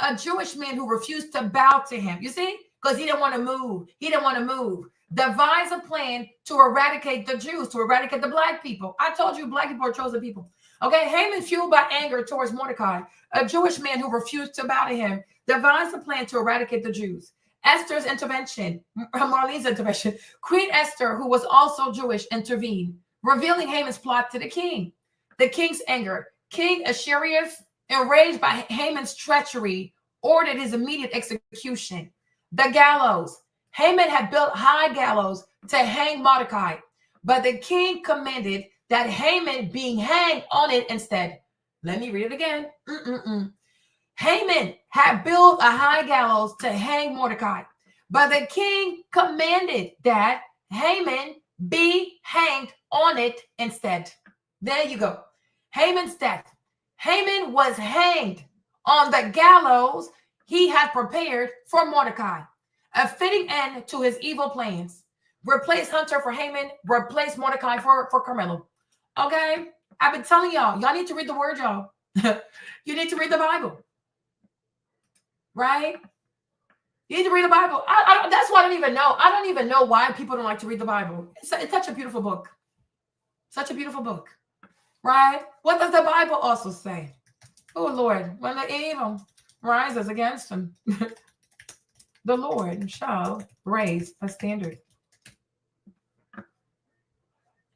a Jewish man who refused to bow to him. You see, because he didn't want to move. He didn't want to move. Devise a plan to eradicate the Jews, to eradicate the black people. I told you, black people are chosen people. Okay, Haman fueled by anger towards Mordecai, a Jewish man who refused to bow to him, devised a plan to eradicate the Jews. Esther's intervention, Marlene's intervention, Queen Esther, who was also Jewish, intervened, revealing Haman's plot to the king. The king's anger. King Ahasuerus, enraged by Haman's treachery, ordered his immediate execution. The gallows. Haman had built high gallows to hang Mordecai, but the king commanded that Haman being hanged on it instead. Let me read it again. Haman had built a high gallows to hang Mordecai, but the king commanded that Haman be hanged on it instead. There you go. Haman's death. Haman was hanged on the gallows he had prepared for Mordecai, a fitting end to his evil plans. Replace Hunter for Haman, replace Mordecai for Karmelo. Okay? I've been telling y'all need to read the word, y'all. You need to read the Bible. Right? You need to read the Bible. That's why I don't even know. I don't even know why people don't like to read the Bible. It's such a beautiful book. Such a beautiful book. Right? What does the Bible also say? Oh, Lord, when the evil rises against him, the Lord shall raise a standard.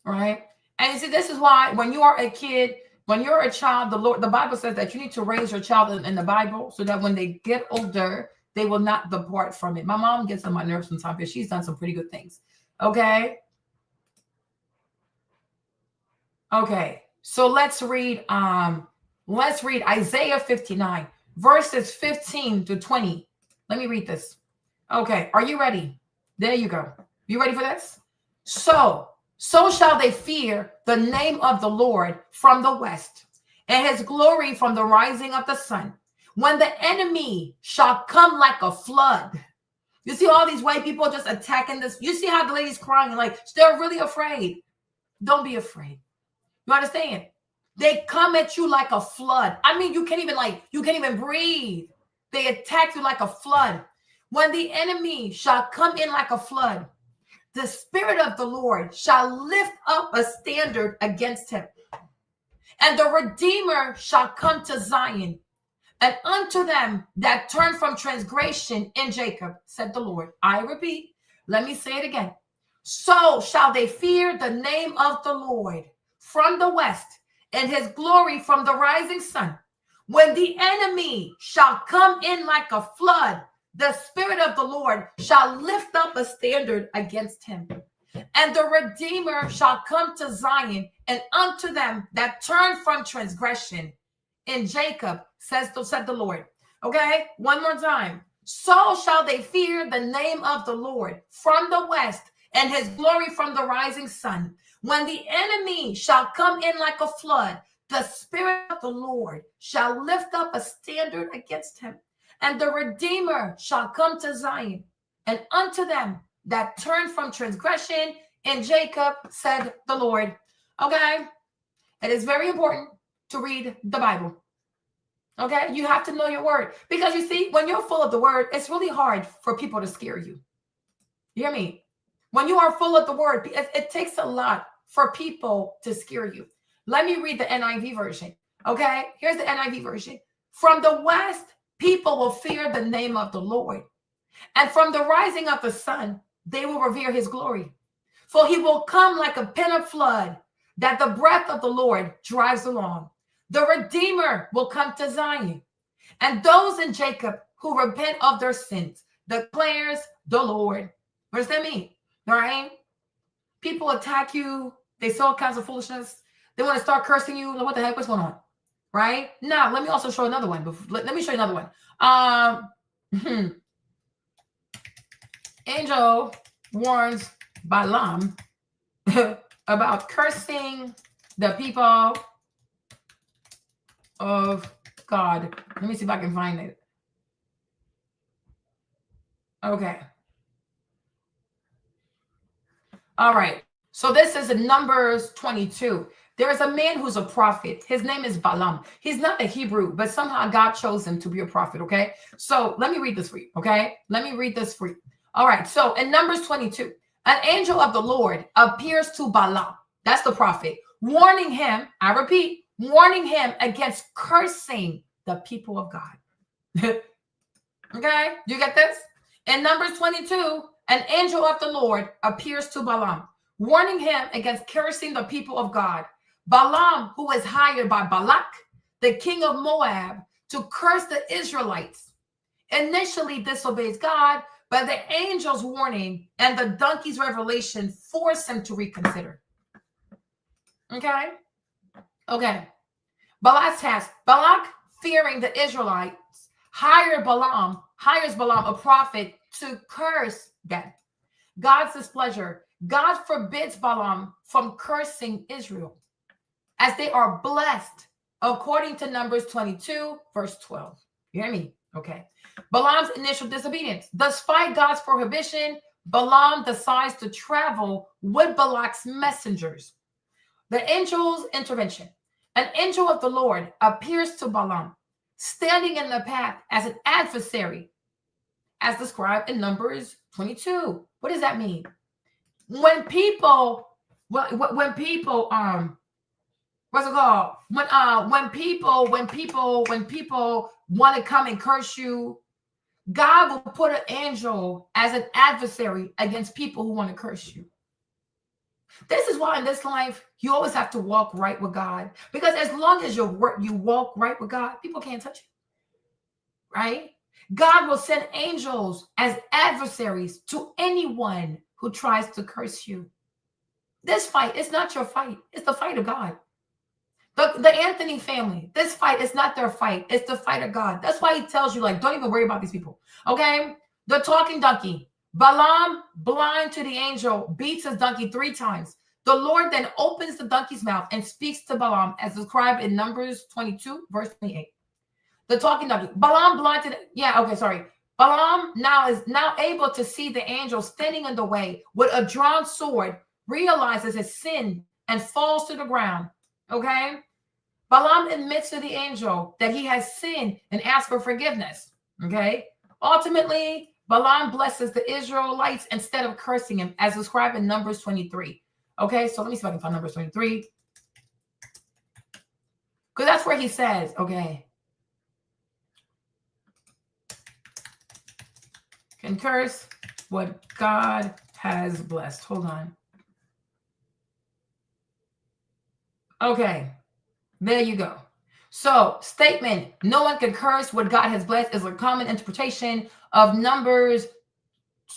Right? And you see, this is why when you are a kid, when you're a child, the Bible says that you need to raise your child in the Bible so that when they get older, they will not depart from it. My mom gets on my nerves sometimes because she's done some pretty good things. Okay. Okay. So let's read Isaiah 59, verses 15 to 20. Let me read this. Okay. Are you ready? There you go. You ready for this? So shall they fear the name of the Lord from the west, and his glory from the rising of the sun. When the enemy shall come like a flood. You see all these white people just attacking this. You see how the lady's crying, like they're really afraid. Don't be afraid. You understand? They come at you like a flood. I mean, you can't even breathe. They attack you like a flood. When the enemy shall come in like a flood, the Spirit of the Lord shall lift up a standard against him. And the Redeemer shall come to Zion, and unto them that turn from transgression in Jacob, said the Lord. I repeat, let me say it again. So shall they fear the name of the Lord from the west, and his glory from the rising sun. When the enemy shall come in like a flood, the Spirit of the Lord shall lift up a standard against him. And the Redeemer shall come to Zion, and unto them that turn from transgression in Jacob, said the Lord. Okay, one more time. So shall they fear the name of the Lord from the west, and his glory from the rising sun. When the enemy shall come in like a flood, the Spirit of the Lord shall lift up a standard against him. And the Redeemer shall come to Zion, and unto them that turn from transgression in Jacob, said the Lord. Okay? It is very important to read the Bible. Okay? You have to know your word. Because you see, when you're full of the word, it's really hard for people to scare you. You hear me? When you are full of the word, it takes a lot for people to scare you. Let me read the NIV version. Okay? Here's the NIV version. From the west, people will fear the name of the Lord. And from the rising of the sun, they will revere his glory. For he will come like a pent flood that the breath of the Lord drives along. The Redeemer will come to Zion. And those in Jacob who repent of their sins, declares the Lord. What does that mean? All right? People attack you. They say all kinds of foolishness. They want to start cursing you. What the heck? What's going on? Right? Now, let me also show another one. Let me show you another one. Angel warns Balaam about cursing the people of God. Let me see if I can find it. Okay. All right. So this is in Numbers 22. There is a man who's a prophet. His name is Balaam. He's not a Hebrew, but somehow God chose him to be a prophet. Okay. So let me read this for you. Okay. Let me read this for you. All right. So in Numbers 22, an angel of the Lord appears to Balaam. That's the prophet, warning him. I repeat, warning him against cursing the people of God. Okay. You get this? In Numbers 22, an angel of the Lord appears to Balaam, warning him against cursing the people of God. Balaam, who is hired by Balak, the king of Moab, to curse the Israelites, initially disobeys God, but the angel's warning and the donkey's revelation force him to reconsider. Okay? Okay. Balak's task. Balak, fearing the Israelites, hires Balaam, a prophet, to curse them. God's displeasure. God forbids Balaam from cursing Israel, as they are blessed, according to Numbers 22, verse 12. You hear me? Okay. Balaam's initial disobedience. Despite God's prohibition, Balaam decides to travel with Balak's messengers. The angel's intervention. An angel of the Lord appears to Balaam, standing in the path as an adversary, as described in Numbers 22. What does that mean? When people, what's it called? When people want to come and curse you, God will put an angel as an adversary against people who want to curse you. This is why in this life, you always have to walk right with God. Because as long as you walk right with God, people can't touch you. Right? God will send angels as adversaries to anyone who tries to curse you. This fight is not your fight. It's the fight of God. The Anthony family, this fight is not their fight. It's the fight of God. That's why he tells you, like, don't even worry about these people. Okay? The talking donkey. Balaam, blind to the angel, beats his donkey 3 times. The Lord then opens the donkey's mouth and speaks to Balaam, as described in Numbers 22, verse 28. The talking donkey. Balaam blind to the, Balaam is now able to see the angel standing in the way with a drawn sword, realizes his sin and falls to the ground. Okay? Balaam admits to the angel that he has sinned and asks for forgiveness. Okay? Ultimately, Balaam blesses the Israelites instead of cursing him, as described in Numbers 23. Okay? So let me see if I can find Numbers 23. Because that's where he says, okay, can curse what God has blessed. Hold on. Okay, there you go. So, statement, no one can curse what God has blessed, is a common interpretation of Numbers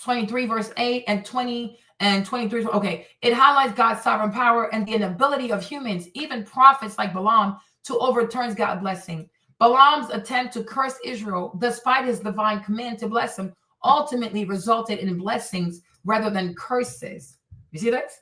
23, verse 8 and 20 and 23. Okay, it highlights God's sovereign power and the inability of humans, even prophets like Balaam, to overturn God's blessing. Balaam's attempt to curse Israel, despite his divine command to bless him, ultimately resulted in blessings rather than curses. You see this?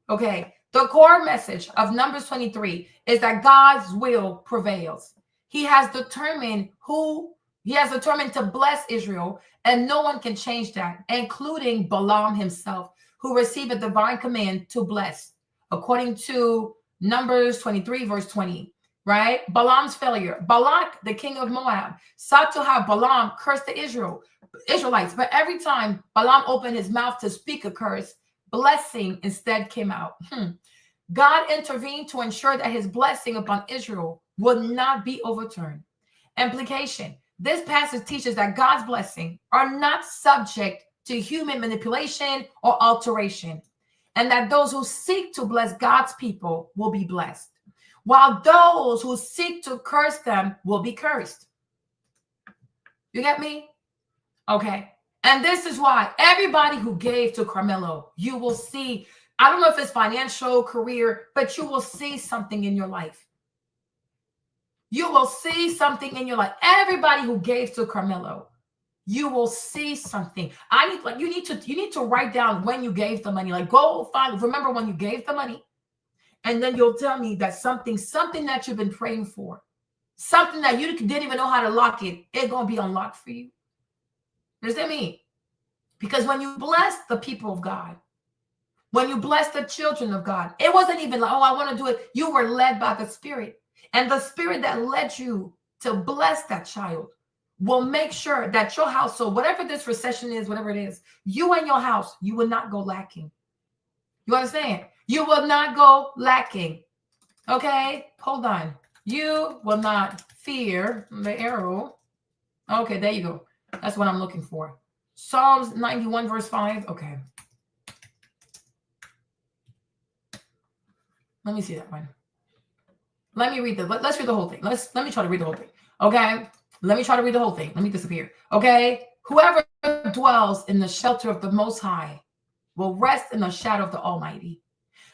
Okay. The core message of Numbers 23 is that God's will prevails. He has determined to bless Israel, and no one can change that, including Balaam himself, who received a divine command to bless, according to Numbers 23, verse 20. Right? Balaam's failure. Balak, the king of Moab, sought to have Balaam curse the Israelites, but every time Balaam opened his mouth to speak a curse, blessing instead came out. God intervened to ensure that his blessing upon Israel would not be overturned. Implication. This passage teaches that God's blessing are not subject to human manipulation or alteration, and that those who seek to bless God's people will be blessed, while those who seek to curse them will be cursed. You get me? Okay. And this is why everybody who gave to Karmelo, you will see, I don't know if it's financial, career, but you will see something in your life. You will see something in your life. Everybody who gave to Karmelo, you will see something. You need to write down when you gave the money. Like remember when you gave the money, and then you'll tell me that something that you've been praying for, something that you didn't even know how to lock it, it's gonna be unlocked for you. Understand me? Because when you bless the people of God, when you bless the children of God, it wasn't even like, oh, I want to do it. You were led by the Spirit. And the Spirit that led you to bless that child will make sure that your household, whatever this recession is, whatever it is, you and your house, you will not go lacking. You understand? You will not go lacking. Okay? Hold on. You will not fear the arrow. Okay, there you go. That's what I'm looking for. Psalms 91 verse 5. Okay. Let me see that one. Let's read the whole thing. Let me try to read the whole thing. Okay. Let me try to read the whole thing. Let me disappear. Okay. Whoever dwells in the shelter of the Most High will rest in the shadow of the Almighty.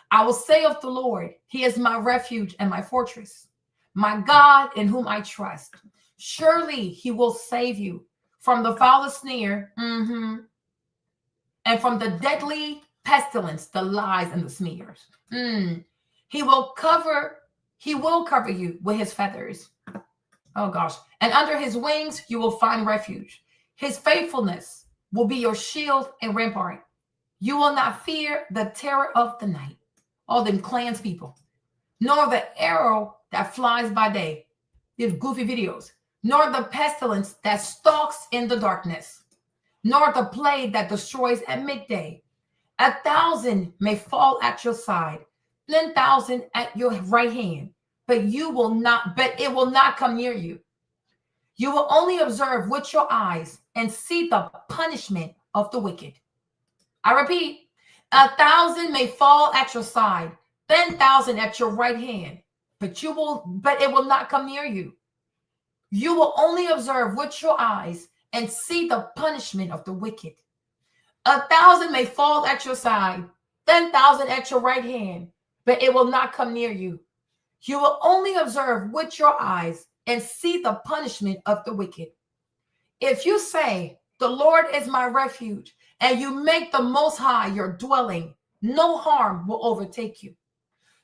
I will say of the Lord, He is my refuge and my fortress, my God in whom I trust. Surely He will save you from the foulest snare, and from the deadly pestilence, the lies and the smears. He will cover you with His feathers. Oh gosh. And under His wings, you will find refuge. His faithfulness will be your shield and rampart. You will not fear the terror of the night, all them clans people, nor the arrow that flies by day, these goofy videos, nor the pestilence that stalks in the darkness, nor the plague that destroys at midday. 1,000 may fall at your side, 10,000 at your right hand, but it will not come near you. You will only observe with your eyes and see the punishment of the wicked. I repeat, 1,000 may fall at your side, 10,000 at your right hand, but it will not come near you. You will only observe with your eyes and see the punishment of the wicked. 1,000 may fall at your side, 10,000 at your right hand, but it will not come near you. You will only observe with your eyes and see the punishment of the wicked. If you say, the Lord is my refuge, and you make the Most High your dwelling, no harm will overtake you.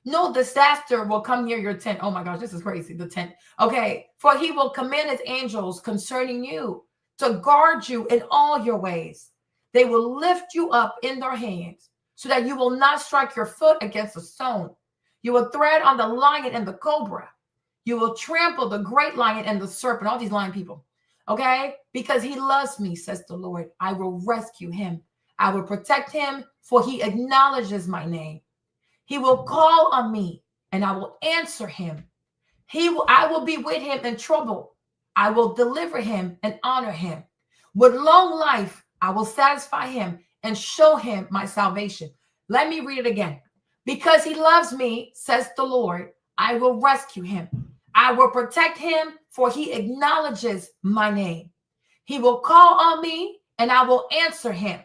No disaster will come near your tent. Oh my gosh, this is crazy, the tent. Okay, for He will command His angels concerning you to guard you in all your ways. They will lift you up in their hands so that you will not strike your foot against a stone. You will tread on the lion and the cobra. You will trample the great lion and the serpent, all these lion people. Okay? Because He loves me, says the Lord. I will rescue him. I will protect him, for he acknowledges my name. He will call on me, and I will answer him. I will be with him in trouble. I will deliver him and honor him. With long life, I will satisfy him and show him my salvation. Let me read it again. Because he loves me, says the Lord, I will rescue him. I will protect him, for he acknowledges my name. He will call on me, and I will answer him.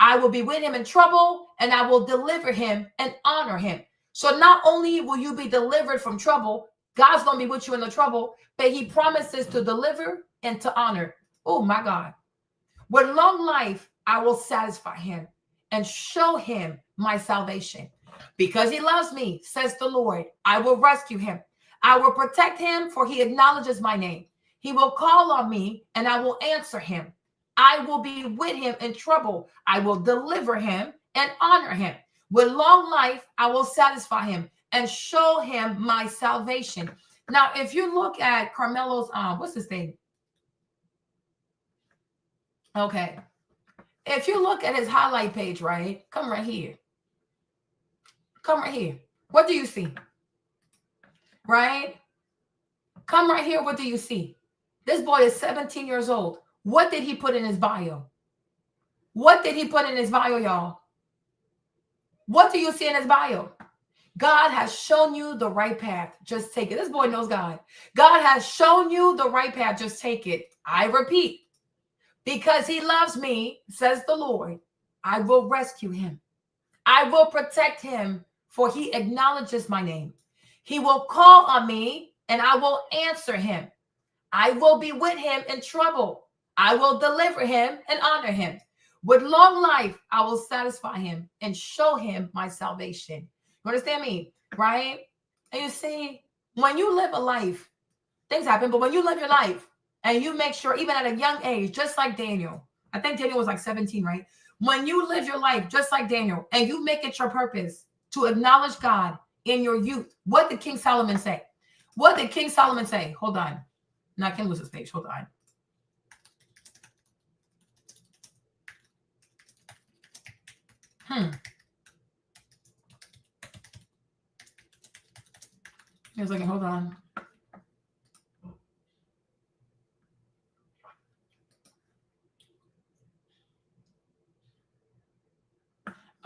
I will be with him in trouble, and I will deliver him and honor him. So not only will you be delivered from trouble, God's going to be with you in the trouble, but He promises to deliver and to honor. Oh my God. With long life, I will satisfy him and show him my salvation. Because he loves me, says the Lord, I will rescue him. I will protect him, for he acknowledges my name. He will call on me, and I will answer him. I will be with him in trouble. I will deliver him and honor him. With long life, I will satisfy him and show him my salvation. Now, if you look at Karmelo's, what's his name? Okay. If you look at his highlight page, right? Come right here. Come right here. What do you see? Right? Come right here. What do you see? This boy is 17 years old. What did he put in his bio? What did he put in his bio, y'all? What do you see in his bio? God has shown you the right path. Just take it. This boy knows God. God has shown you the right path. Just take it. I repeat, because he loves me, says the Lord, I will rescue him. I will protect him, for he acknowledges my name. He will call on me, and I will answer him. I will be with him in trouble. I will deliver him and honor him. With long life, I will satisfy him and show him my salvation. You understand me? Right? And you see, when you live a life, things happen, but when you live your life and you make sure, even at a young age, just like Daniel, I think Daniel was like 17, right? When you live your life just like Daniel and you make it your purpose to acknowledge God in your youth, what did King Solomon say? What did King Solomon say? Hold on. Now I can't lose this page. Hold on. Give a second, hold on.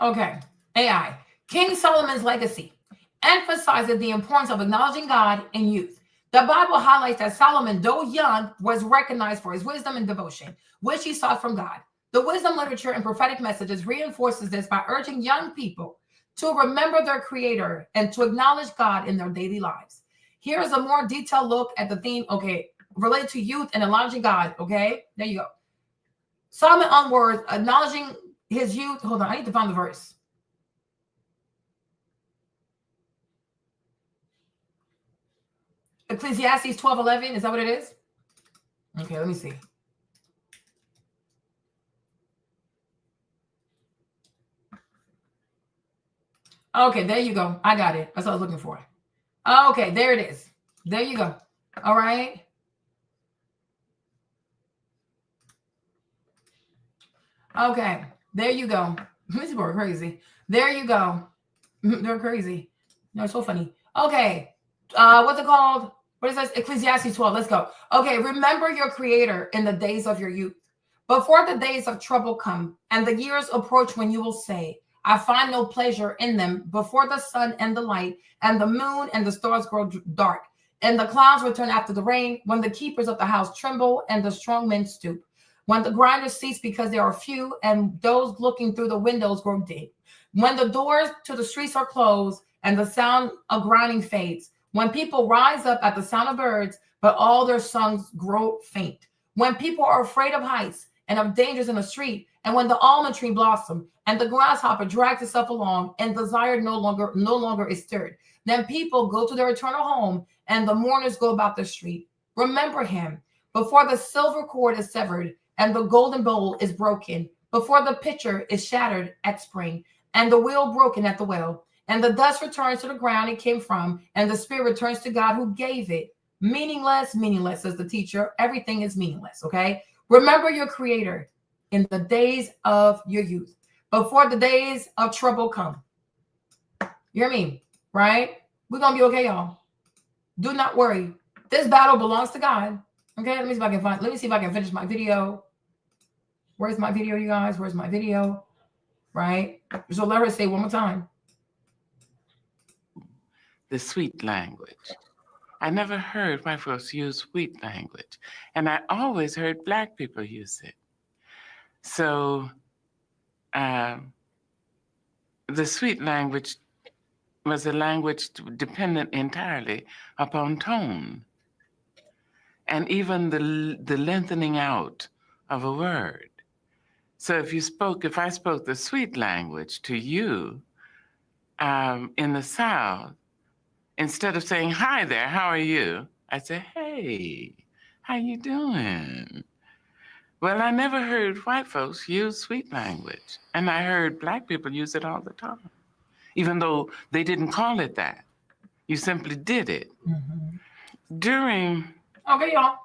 Okay, AI. King Solomon's legacy emphasizes the importance of acknowledging God in youth. The Bible highlights that Solomon, though young, was recognized for his wisdom and devotion, which he sought from God. The wisdom literature and prophetic messages reinforces this by urging young people to remember their creator and to acknowledge God in their daily lives. Here's a more detailed look at the theme, okay, related to youth and acknowledging God, okay? There you go. Solomon on words, acknowledging his youth. Hold on, I need to find the verse. Ecclesiastes 12:11, is that what it is? Okay, let me see. Okay, there you go. I got it. That's what I was looking for. Okay, there it is. There you go. All right. Okay, there you go. These people are crazy. There you go. They're crazy. No, it's so funny. Okay. What's it called? What is this? Ecclesiastes 12. Let's go. Okay, remember your creator in the days of your youth. Before the days of trouble come and the years approach when you will say, I find no pleasure in them, before the sun and the light and the moon and the stars grow dark and the clouds return after the rain, when the keepers of the house tremble and the strong men stoop, when the grinders cease because there are few and those looking through the windows grow dim, when the doors to the streets are closed and the sound of grinding fades, when people rise up at the sound of birds, but all their songs grow faint, when people are afraid of heights and of dangers in the street, and when the almond tree blossom and the grasshopper drags itself along and desire no longer is stirred, then people go to their eternal home and the mourners go about the street. Remember him before the silver cord is severed and the golden bowl is broken, before the pitcher is shattered at spring and the wheel broken at the well, and the dust returns to the ground it came from, and the spirit returns to God who gave it. Meaningless, meaningless, says the teacher. Everything is meaningless, okay? Remember your creator in the days of your youth, before the days of trouble come. You hear me? Right? We're going to be okay, y'all. Do not worry. This battle belongs to God. Okay, let me see if I can finish my video. Where's my video, you guys? Where's my video? Right? So let her say one more time. The sweet language. I never heard white folks use sweet language, and I always heard Black people use it. So the sweet language was a language dependent entirely upon tone and even the lengthening out of a word. So if I spoke the sweet language to you in the South, instead of saying, hi there, how are you? I say, hey, how you doing? Well, I never heard white folks use sweet language, and I heard Black people use it all the time, even though they didn't call it that. You simply did it. Okay, y'all.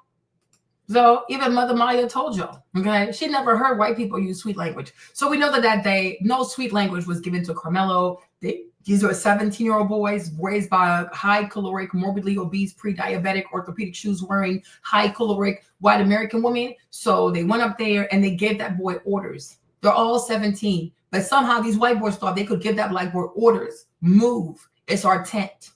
So even Mother Maya told y'all, okay? She never heard white people use sweet language. So we know that day, no sweet language was given to Karmelo. These are 17-year-old boys raised by a high-caloric, morbidly obese, pre-diabetic, orthopedic shoes-wearing, high-caloric white American woman. So they went up there and they gave that boy orders. They're all 17. But somehow these white boys thought they could give that Black boy orders. Move. It's our tent.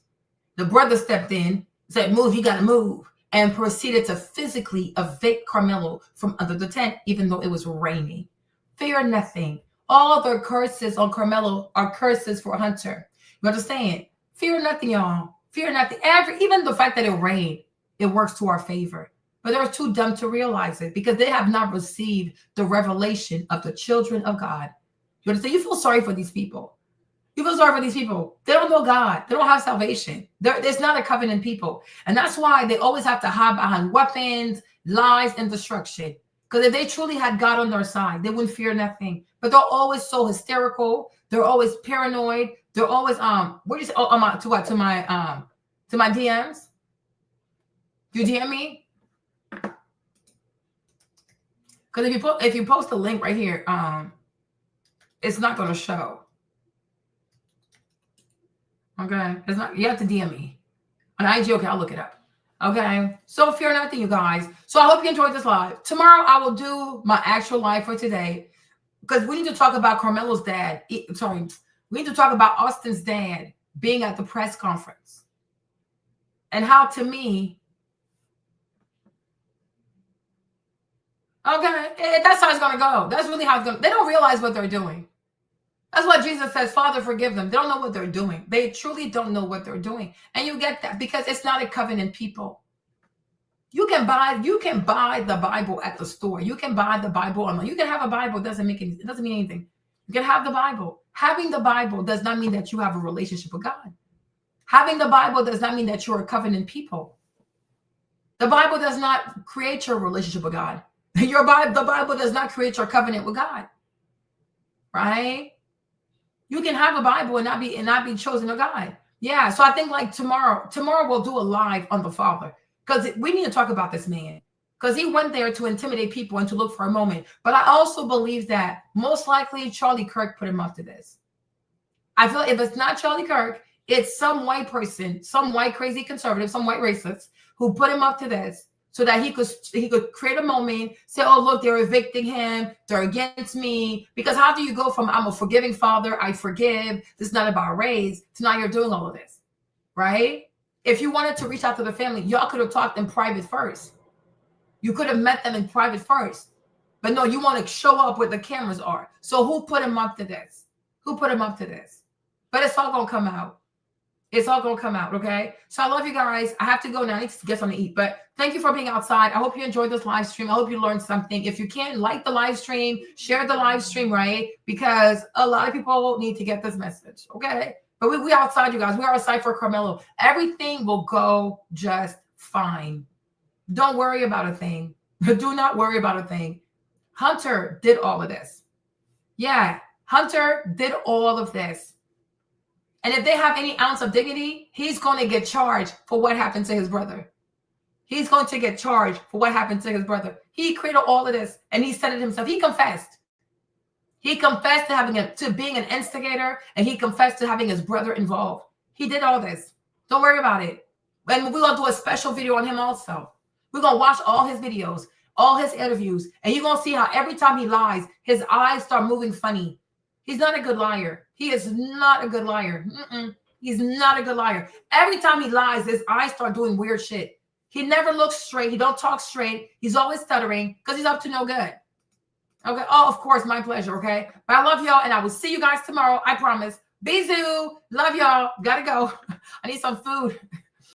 The brother stepped in, said, move, you got to move, and proceeded to physically evict Karmelo from under the tent, even though it was raining. Fear nothing. All the curses on Karmelo are curses for Hunter. You understand? Fear nothing, y'all. Fear nothing. Even the fact that it rained, it works to our favor. but they're too dumb to realize it because they have not received the revelation of the children of God. You understand? You feel sorry for these people. You feel sorry for these people. They don't know God. They don't have salvation. There's not a covenant people. And that's why they always have to hide behind weapons, lies, and destruction. Because if they truly had God on their side, they wouldn't fear nothing. But they're always so hysterical. They're always paranoid. They're always what do you say? Oh, to my DMs. Do you DM me? Because if you post a link right here, it's not going to show. Okay, it's not. You have to DM me on IG. Okay, I'll look it up. Okay, so fear nothing, you guys. So I hope you enjoyed this live. Tomorrow I will do my actual live for today because we need to talk about Karmelo's dad. We need to talk about Austin's dad being at the press conference and how, to me, okay, that's how it's gonna go. That's really how it's gonna. They don't realize what they're doing. That's why Jesus says, Father, forgive them. They don't know what they're doing. They truly don't know what they're doing. And you get that because it's not a covenant people. You can buy the Bible at the store. You can buy the Bible online. You can have a Bible. It doesn't mean anything. You can have the Bible. Having the Bible does not mean that you have a relationship with God. Having the Bible does not mean that you're a covenant people. The Bible does not create your relationship with God. The Bible does not create your covenant with God. Right? You can have a Bible and not be chosen of God. Yeah. So I think like tomorrow we'll do a live on the Father because we need to talk about this man because he went there to intimidate people and to look for a moment. But I also believe that most likely Charlie Kirk put him up to this. I feel if it's not Charlie Kirk, it's some white person, some white crazy conservative, some white racist who put him up to this. So that he could create a moment, say, oh, look, they're evicting him. They're against me. Because how do you go from I'm a forgiving father, I forgive, this is not about race, to now you're doing all of this, right? If you wanted to reach out to the family, y'all could have talked in private first. You could have met them in private first. But no, you want to show up where the cameras are. So who put him up to this? Who put him up to this? But it's all going to come out. It's all going to come out, okay? So I love you guys. I have to go now. I need to get something to eat. But thank you for being outside. I hope you enjoyed this live stream. I hope you learned something. If you can, like the live stream, share the live stream, right? Because a lot of people need to get this message, okay? But we outside, you guys. We're outside for Karmelo. Everything will go just fine. Don't worry about a thing. Do not worry about a thing. Hunter did all of this. Yeah, Hunter did all of this. And if they have any ounce of dignity, he's going to get charged for what happened to his brother. He's going to get charged for what happened to his brother. He created all of this, and he said it himself. He confessed. He confessed to being an instigator, and he confessed to having his brother involved. He did all this. Don't worry about it. And we're going to do a special video on him also. We're going to watch all his videos, all his interviews, and you're going to see how every time he lies, his eyes start moving funny. He's not a good liar. He is not a good liar. He's not a good liar. Every time he lies, his eyes start doing weird shit. He never looks straight. He don't talk straight. He's always stuttering because he's up to no good. Okay. Oh, of course. My pleasure. Okay. But I love y'all, and I will see you guys tomorrow. I promise. Bisous. Love y'all. Gotta go. I need some food.